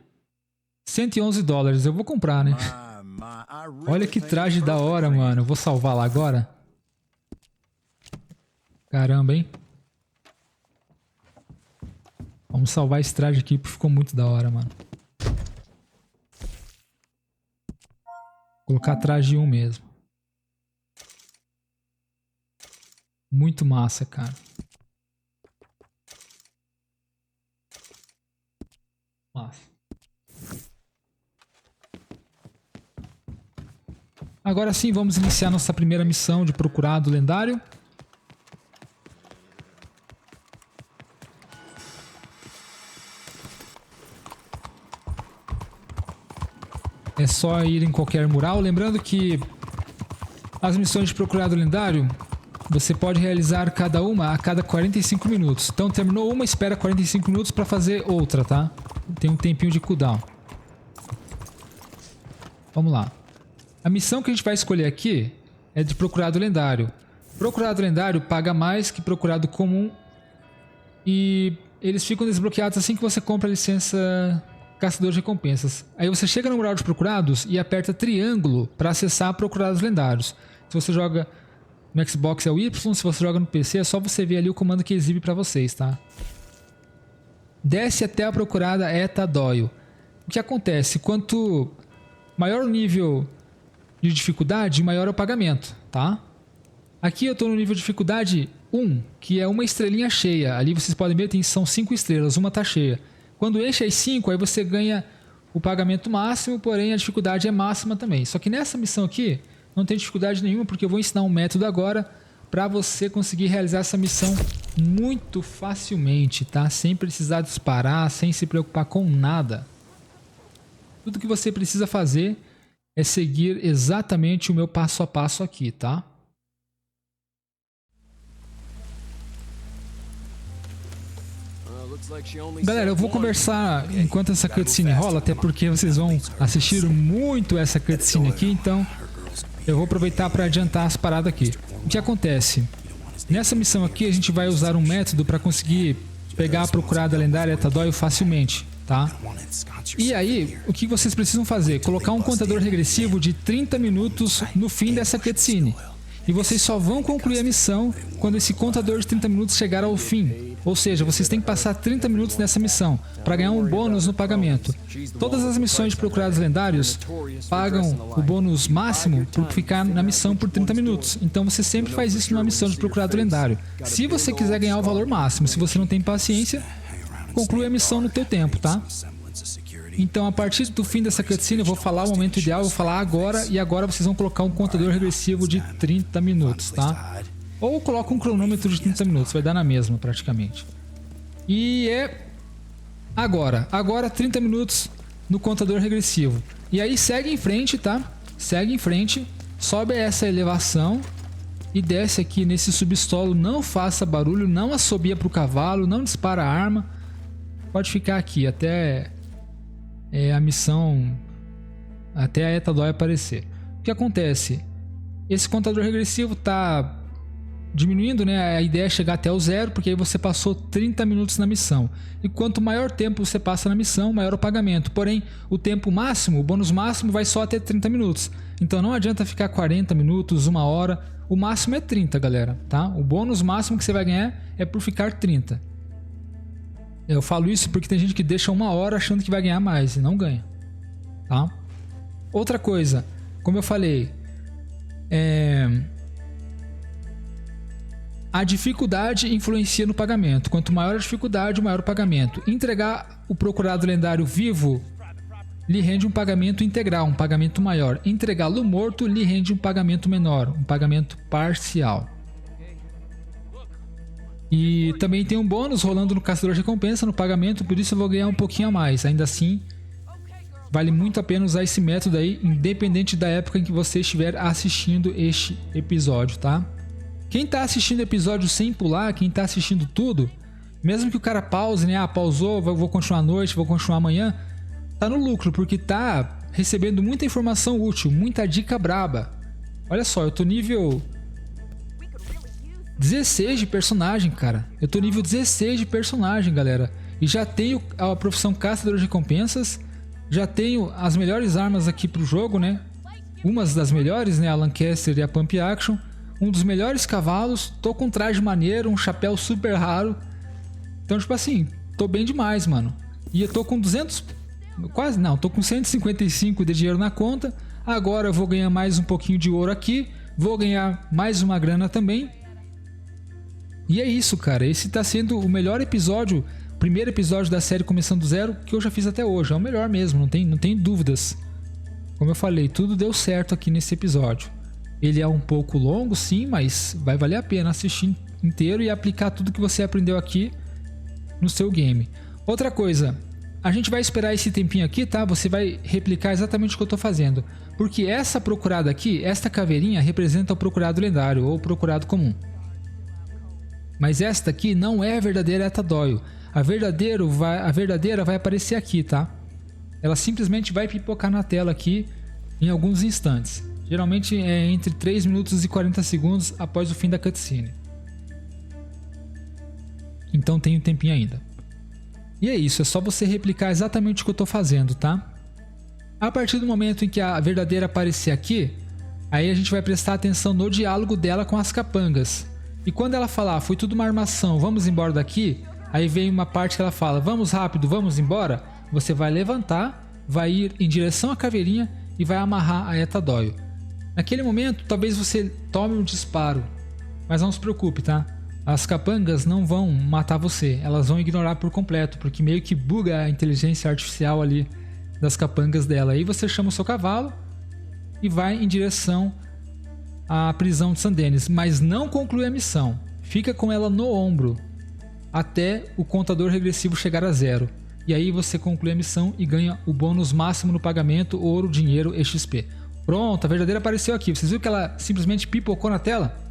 $111. Eu vou comprar, né? Olha que traje da hora, mano. Eu vou salvar lá agora. Caramba, hein? Vamos salvar esse traje aqui porque ficou muito da hora, mano. Vou colocar traje 1 mesmo. Muito massa, cara. Massa. Agora sim, vamos iniciar nossa primeira missão de procurado lendário. É só ir em qualquer mural. Lembrando que as missões de procurado lendário você pode realizar cada uma a cada 45 minutos. Então terminou uma, espera 45 minutos para fazer outra, tá? Tem um tempinho de cooldown. Vamos lá. A missão que a gente vai escolher aqui é de procurado lendário. Procurado lendário paga mais que procurado comum. E eles ficam desbloqueados assim que você compra a licença Caçador de Recompensas. Aí você chega no mural de procurados e aperta triângulo para acessar procurados lendários. Se você joga no Xbox é o Y, se você joga no PC é só você ver ali o comando que exibe para vocês, tá? Desce até a procurada Eta Doyle. O que acontece? Quanto maior o nível de dificuldade, maior é o pagamento, tá? Aqui eu estou no nível de dificuldade 1, que é uma estrelinha cheia. Ali vocês podem ver, são 5 estrelas, uma tá cheia. Quando enche as 5, aí você ganha o pagamento máximo, porém a dificuldade é máxima também. Só que nessa missão aqui não tem dificuldade nenhuma, porque eu vou ensinar um método agora para você conseguir realizar essa missão muito facilmente, tá? Sem precisar disparar, sem se preocupar com nada. Tudo que você precisa fazer é seguir exatamente o meu passo a passo aqui, tá? Galera, eu vou conversar enquanto essa cutscene rola, até porque vocês vão assistir muito essa cutscene aqui, então eu vou aproveitar para adiantar as paradas aqui. O que acontece? Nessa missão aqui a gente vai usar um método para conseguir pegar a procurada lendária Eta Doyle facilmente, tá? E aí, o que vocês precisam fazer? Colocar um contador regressivo de 30 minutos no fim dessa cutscene. E vocês só vão concluir a missão quando esse contador de 30 minutos chegar ao fim. Ou seja, vocês têm que passar 30 minutos nessa missão para ganhar um bônus no pagamento. Todas as missões de procurados lendários pagam o bônus máximo por ficar na missão por 30 minutos. Então você sempre faz isso numa missão de procurado lendário. Se você quiser ganhar o valor máximo, se você não tem paciência, conclui a missão no teu tempo, tá? Então, a partir do fim dessa cutscene, eu vou falar o momento ideal, eu vou falar agora, e agora vocês vão colocar um contador regressivo de 30 minutos, tá? Ou coloca um cronômetro de 30 minutos, vai dar na mesma praticamente. E é agora. Agora 30 minutos no contador regressivo. E aí segue em frente, tá? Segue em frente, sobe essa elevação e desce aqui nesse subsolo. Não faça barulho, não assobia pro cavalo, não dispara a arma. Pode ficar aqui até a missão, até a Eta Doyle aparecer. O que acontece? Esse contador regressivo tá diminuindo, né? A ideia é chegar até o 0, porque aí você passou 30 minutos na missão. E quanto maior tempo você passa na missão, maior o pagamento. Porém, o tempo máximo, o bônus máximo vai só até 30 minutos. Então não adianta ficar 40 minutos, 1 hora. O máximo é 30, galera, tá? O bônus máximo que você vai ganhar é por ficar 30. Eu falo isso porque tem gente que deixa 1 hora achando que vai ganhar mais e não ganha, tá? Outra coisa, como eu falei, a dificuldade influencia no pagamento. Quanto maior a dificuldade, maior o pagamento. Entregar o procurado lendário vivo lhe rende um pagamento integral, um pagamento maior. Entregá-lo morto lhe rende um pagamento menor, um pagamento parcial. E também tem um bônus rolando no Caçador de Recompensa no pagamento, por isso eu vou ganhar um pouquinho a mais. Ainda assim, vale muito a pena usar esse método aí, independente da época em que você estiver assistindo este episódio, tá? Quem tá assistindo o episódio sem pular, quem tá assistindo tudo, mesmo que o cara pause, né? Ah, pausou, vou continuar à noite, vou continuar amanhã, tá no lucro, porque tá recebendo muita informação útil, muita dica braba. Olha só, eu tô nível 16 de personagem, cara. Eu tô nível 16 de personagem, galera. E já tenho a profissão Caçador de Recompensas. Já tenho as melhores armas aqui pro jogo, né? umas das melhores, né? A Lancaster e a Pump Action. Um dos melhores cavalos. Tô com um traje maneiro, um chapéu super raro. Então, tipo assim, tô bem demais, mano. E eu tô com 200... Quase não, tô com 155 de dinheiro na conta. Agora eu vou ganhar mais um pouquinho de ouro aqui. Vou ganhar mais uma grana também. E é isso, cara. Esse tá sendo o melhor episódio, primeiro episódio da série Começando do Zero, que eu já fiz até hoje. É o melhor mesmo, não tem dúvidas. Como eu falei, tudo deu certo aqui nesse episódio. Ele é um pouco longo, sim, mas vai valer a pena assistir inteiro e aplicar tudo que você aprendeu aqui no seu game. Outra coisa, a gente vai esperar esse tempinho aqui, tá? Você vai replicar exatamente o que eu tô fazendo. Porque essa procurada aqui, esta caveirinha, representa o procurado lendário ou o procurado comum. Mas esta aqui não é a verdadeira Etta Doyle. A verdadeira vai aparecer aqui, tá? Ela simplesmente vai pipocar na tela aqui em alguns instantes. Geralmente é entre 3 minutos e 40 segundos após o fim da cutscene. Então tem um tempinho ainda. E é isso, é só você replicar exatamente o que eu tô fazendo, tá? A partir do momento em que a verdadeira aparecer aqui, aí a gente vai prestar atenção no diálogo dela com as capangas. E quando ela falar, foi tudo uma armação, vamos embora daqui, aí vem uma parte que ela fala, vamos rápido, vamos embora, você vai levantar, vai ir em direção à caveirinha e vai amarrar a Etta Doyle. Naquele momento, talvez você tome um disparo, mas não se preocupe, tá? As capangas não vão matar você, elas vão ignorar por completo, porque meio que buga a inteligência artificial ali das capangas dela. Aí você chama o seu cavalo e vai em direção à prisão de Saint-Denis, mas não conclui a missão. Fica com ela no ombro até o contador regressivo chegar a 0. E aí você conclui a missão e ganha o bônus máximo no pagamento, ouro, dinheiro e XP. Pronto, a verdadeira apareceu aqui. Vocês viram que ela simplesmente pipocou na tela?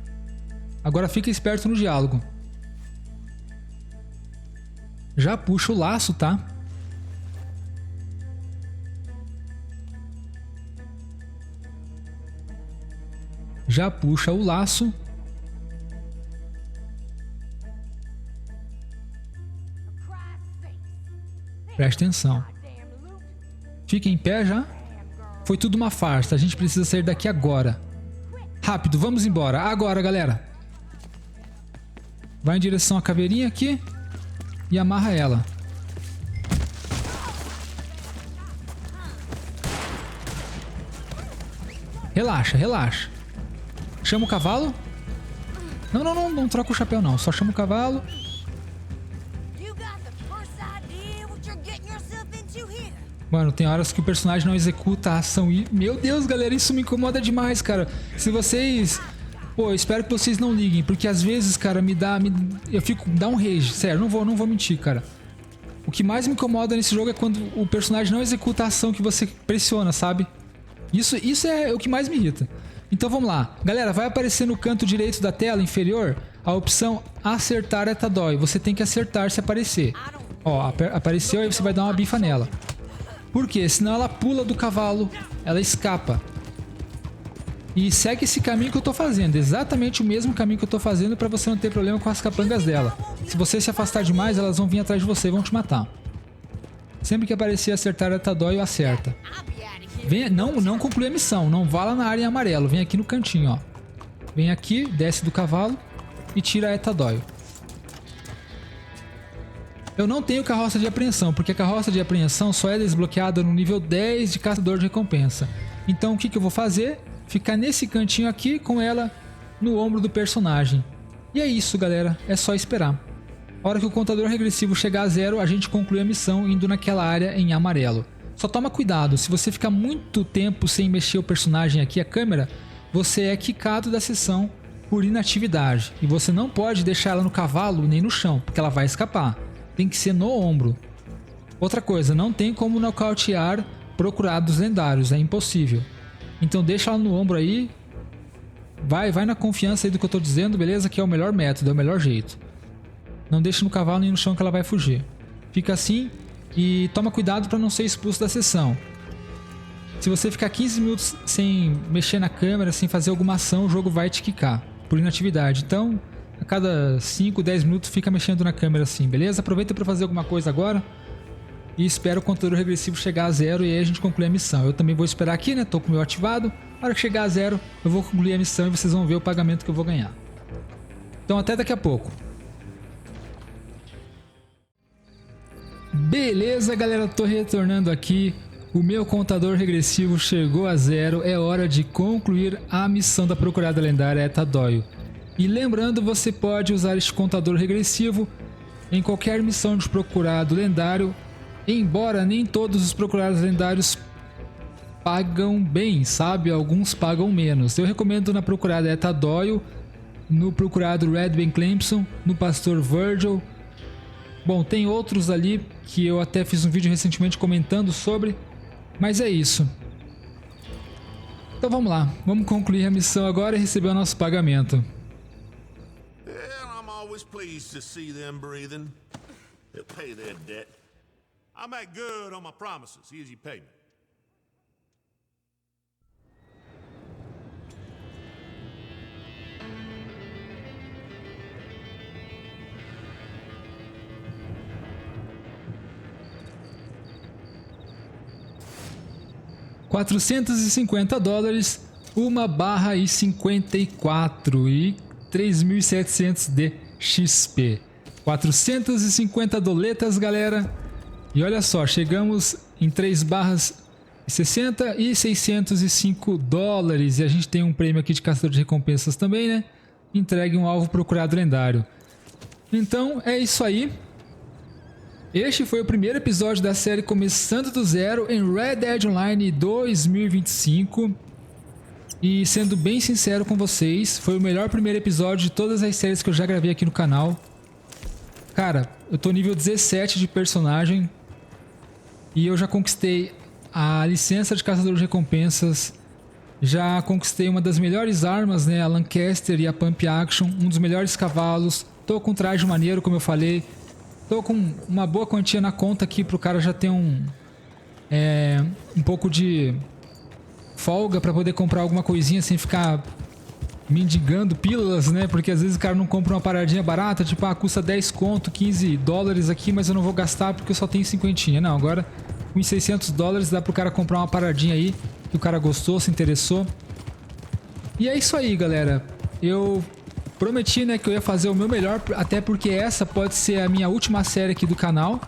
Agora fica esperto no diálogo. Já puxa o laço, tá? Já puxa o laço. Preste atenção. Fica em pé já. Foi tudo uma farsa. A gente precisa sair daqui agora. Rápido, vamos embora. Agora, galera. Vai em direção à caveirinha aqui e amarra ela. Relaxa, relaxa. Chama o cavalo. Não troca o chapéu não. Só chama o cavalo. Mano, tem horas que o personagem não executa a ação e... Meu Deus, galera, isso me incomoda demais, cara. Se vocês... Pô, eu espero que vocês não liguem, porque às vezes, cara, dá um rage. Sério, não vou mentir, cara. O que mais me incomoda nesse jogo é quando o personagem não executa a ação que você pressiona, sabe? Isso é o que mais me irrita. Então vamos lá. Galera, vai aparecer no canto direito da tela inferior a opção acertar Etta Doyle. Você tem que acertar se aparecer. Ó, apareceu, aí você vai dar uma bifa nela. Por quê? Senão ela pula do cavalo, ela escapa. E segue esse caminho que eu tô fazendo, exatamente o mesmo caminho que eu tô fazendo para você não ter problema com as capangas dela. Se você se afastar demais, elas vão vir atrás de você e vão te matar. Sempre que aparecer acertar Etta Doyle, acerta. Vem, não conclui a missão, não vá lá na área em amarelo, vem aqui no cantinho, ó. Vem aqui, desce do cavalo e tira a Etta Doyle. Eu não tenho carroça de apreensão, porque a carroça de apreensão só é desbloqueada no nível 10 de caçador de recompensa. Então o que eu vou fazer? Ficar nesse cantinho aqui com ela no ombro do personagem. E é isso, galera, é só esperar. A hora que o contador regressivo chegar a 0, a gente conclui a missão indo naquela área em amarelo. Só toma cuidado, se você ficar muito tempo sem mexer o personagem aqui, a câmera, você é quicado da sessão por inatividade. E você não pode deixar ela no cavalo nem no chão, porque ela vai escapar. Tem que ser no ombro. Outra coisa, não tem como nocautear procurados lendários, é impossível. Então deixa ela no ombro aí. Vai na confiança aí do que eu tô dizendo, beleza? Que é o melhor método, é o melhor jeito. Não deixa no cavalo nem no chão que ela vai fugir. Fica assim e toma cuidado para não ser expulso da sessão. Se você ficar 15 minutos sem mexer na câmera, sem fazer alguma ação, o jogo vai te quicar por inatividade. Então, a cada 5, 10 minutos fica mexendo na câmera assim, beleza? Aproveita para fazer alguma coisa agora. e espero o contador regressivo chegar a 0 e aí a gente conclui a missão. Eu também vou esperar aqui, né? Tô com o meu ativado. Na hora que chegar a 0, eu vou concluir a missão e vocês vão ver o pagamento que eu vou ganhar. Então até daqui a pouco. Beleza, galera, tô retornando aqui. O meu contador regressivo chegou a 0. É hora de concluir a missão da procurada lendária Etta Doyle. E lembrando, você pode usar este contador regressivo em qualquer missão de procurado lendário, embora nem todos os procurados lendários pagam bem, sabe? Alguns pagam menos. Eu recomendo na procurada Etta Doyle, no procurado Redben Clemson, no pastor Virgil. Bom, tem outros ali que eu até fiz um vídeo recentemente comentando sobre, mas é isso. Então vamos lá, vamos concluir a missão agora e receber o nosso pagamento. I'm always pleased to see them breathing. They'll pay their debt. I make good on my promises. Easy payment. $450, 1/54 e 3.700 de XP. 450 doletas, galera. E olha só, chegamos em 3/60 e $605. E a gente tem um prêmio aqui de caçador de recompensas também, né? Entregue um alvo procurado lendário. Então é isso aí. Este foi o primeiro episódio da série Começando do Zero em Red Dead Online 2025. E sendo bem sincero com vocês, foi o melhor primeiro episódio de todas as séries que eu já gravei aqui no canal. Cara, eu tô nível 17 de personagem e eu já conquistei a licença de caçador de recompensas. Já conquistei uma das melhores armas, né, a Lancaster e a Pump Action, um dos melhores cavalos. Tô com um traje maneiro, como eu falei. Tô com uma boa quantia na conta aqui pro cara já ter um pouco de folga para poder comprar alguma coisinha sem ficar mendigando pílulas, né? Porque às vezes o cara não compra uma paradinha barata, tipo, custa 10 conto, $15 aqui, mas eu não vou gastar porque eu só tenho 50. Não, agora com uns $600 dá pro cara comprar uma paradinha aí que o cara gostou, se interessou. E é isso aí, galera. Eu prometi, né, que eu ia fazer o meu melhor, até porque essa pode ser a minha última série aqui do canal.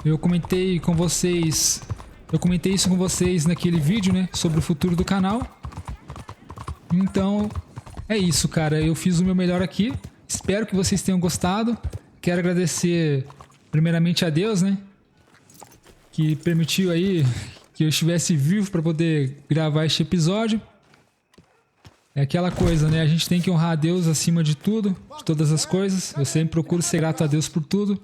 Eu comentei com vocês, isso com vocês naquele vídeo, né, sobre o futuro do canal. Então, é isso, cara. Eu fiz o meu melhor aqui. Espero que vocês tenham gostado. Quero agradecer primeiramente a Deus, né, que permitiu aí que eu estivesse vivo para poder gravar este episódio. É aquela coisa, né? A gente tem que honrar a Deus acima de tudo, de todas as coisas. Eu sempre procuro ser grato a Deus por tudo.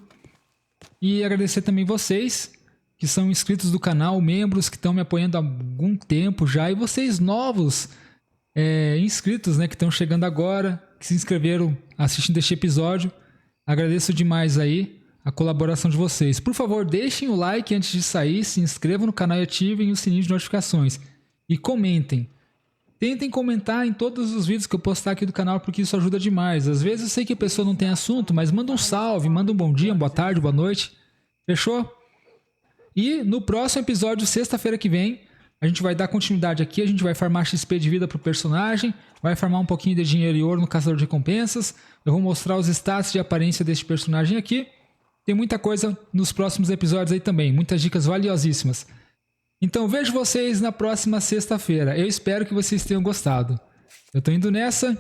E agradecer também vocês que são inscritos do canal, membros que estão me apoiando há algum tempo já. E vocês novos inscritos, né? Que estão chegando agora, que se inscreveram assistindo este episódio. Agradeço demais aí a colaboração de vocês. Por favor, deixem o like antes de sair, se inscrevam no canal e ativem o sininho de notificações. E comentem. Tentem comentar em todos os vídeos que eu postar aqui do canal, porque isso ajuda demais. Às vezes eu sei que a pessoa não tem assunto, mas manda um salve, manda um bom dia, uma boa tarde, boa noite. Fechou? E no próximo episódio, sexta-feira que vem, a gente vai dar continuidade aqui. A gente vai farmar XP de vida pro personagem, vai farmar um pouquinho de dinheiro e ouro no caçador de recompensas. Eu vou mostrar os status de aparência deste personagem aqui. Tem muita coisa nos próximos episódios aí também, muitas dicas valiosíssimas. Então vejo vocês na próxima sexta-feira. Eu espero que vocês tenham gostado. Eu tô indo nessa.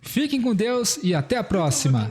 Fiquem com Deus e até a próxima.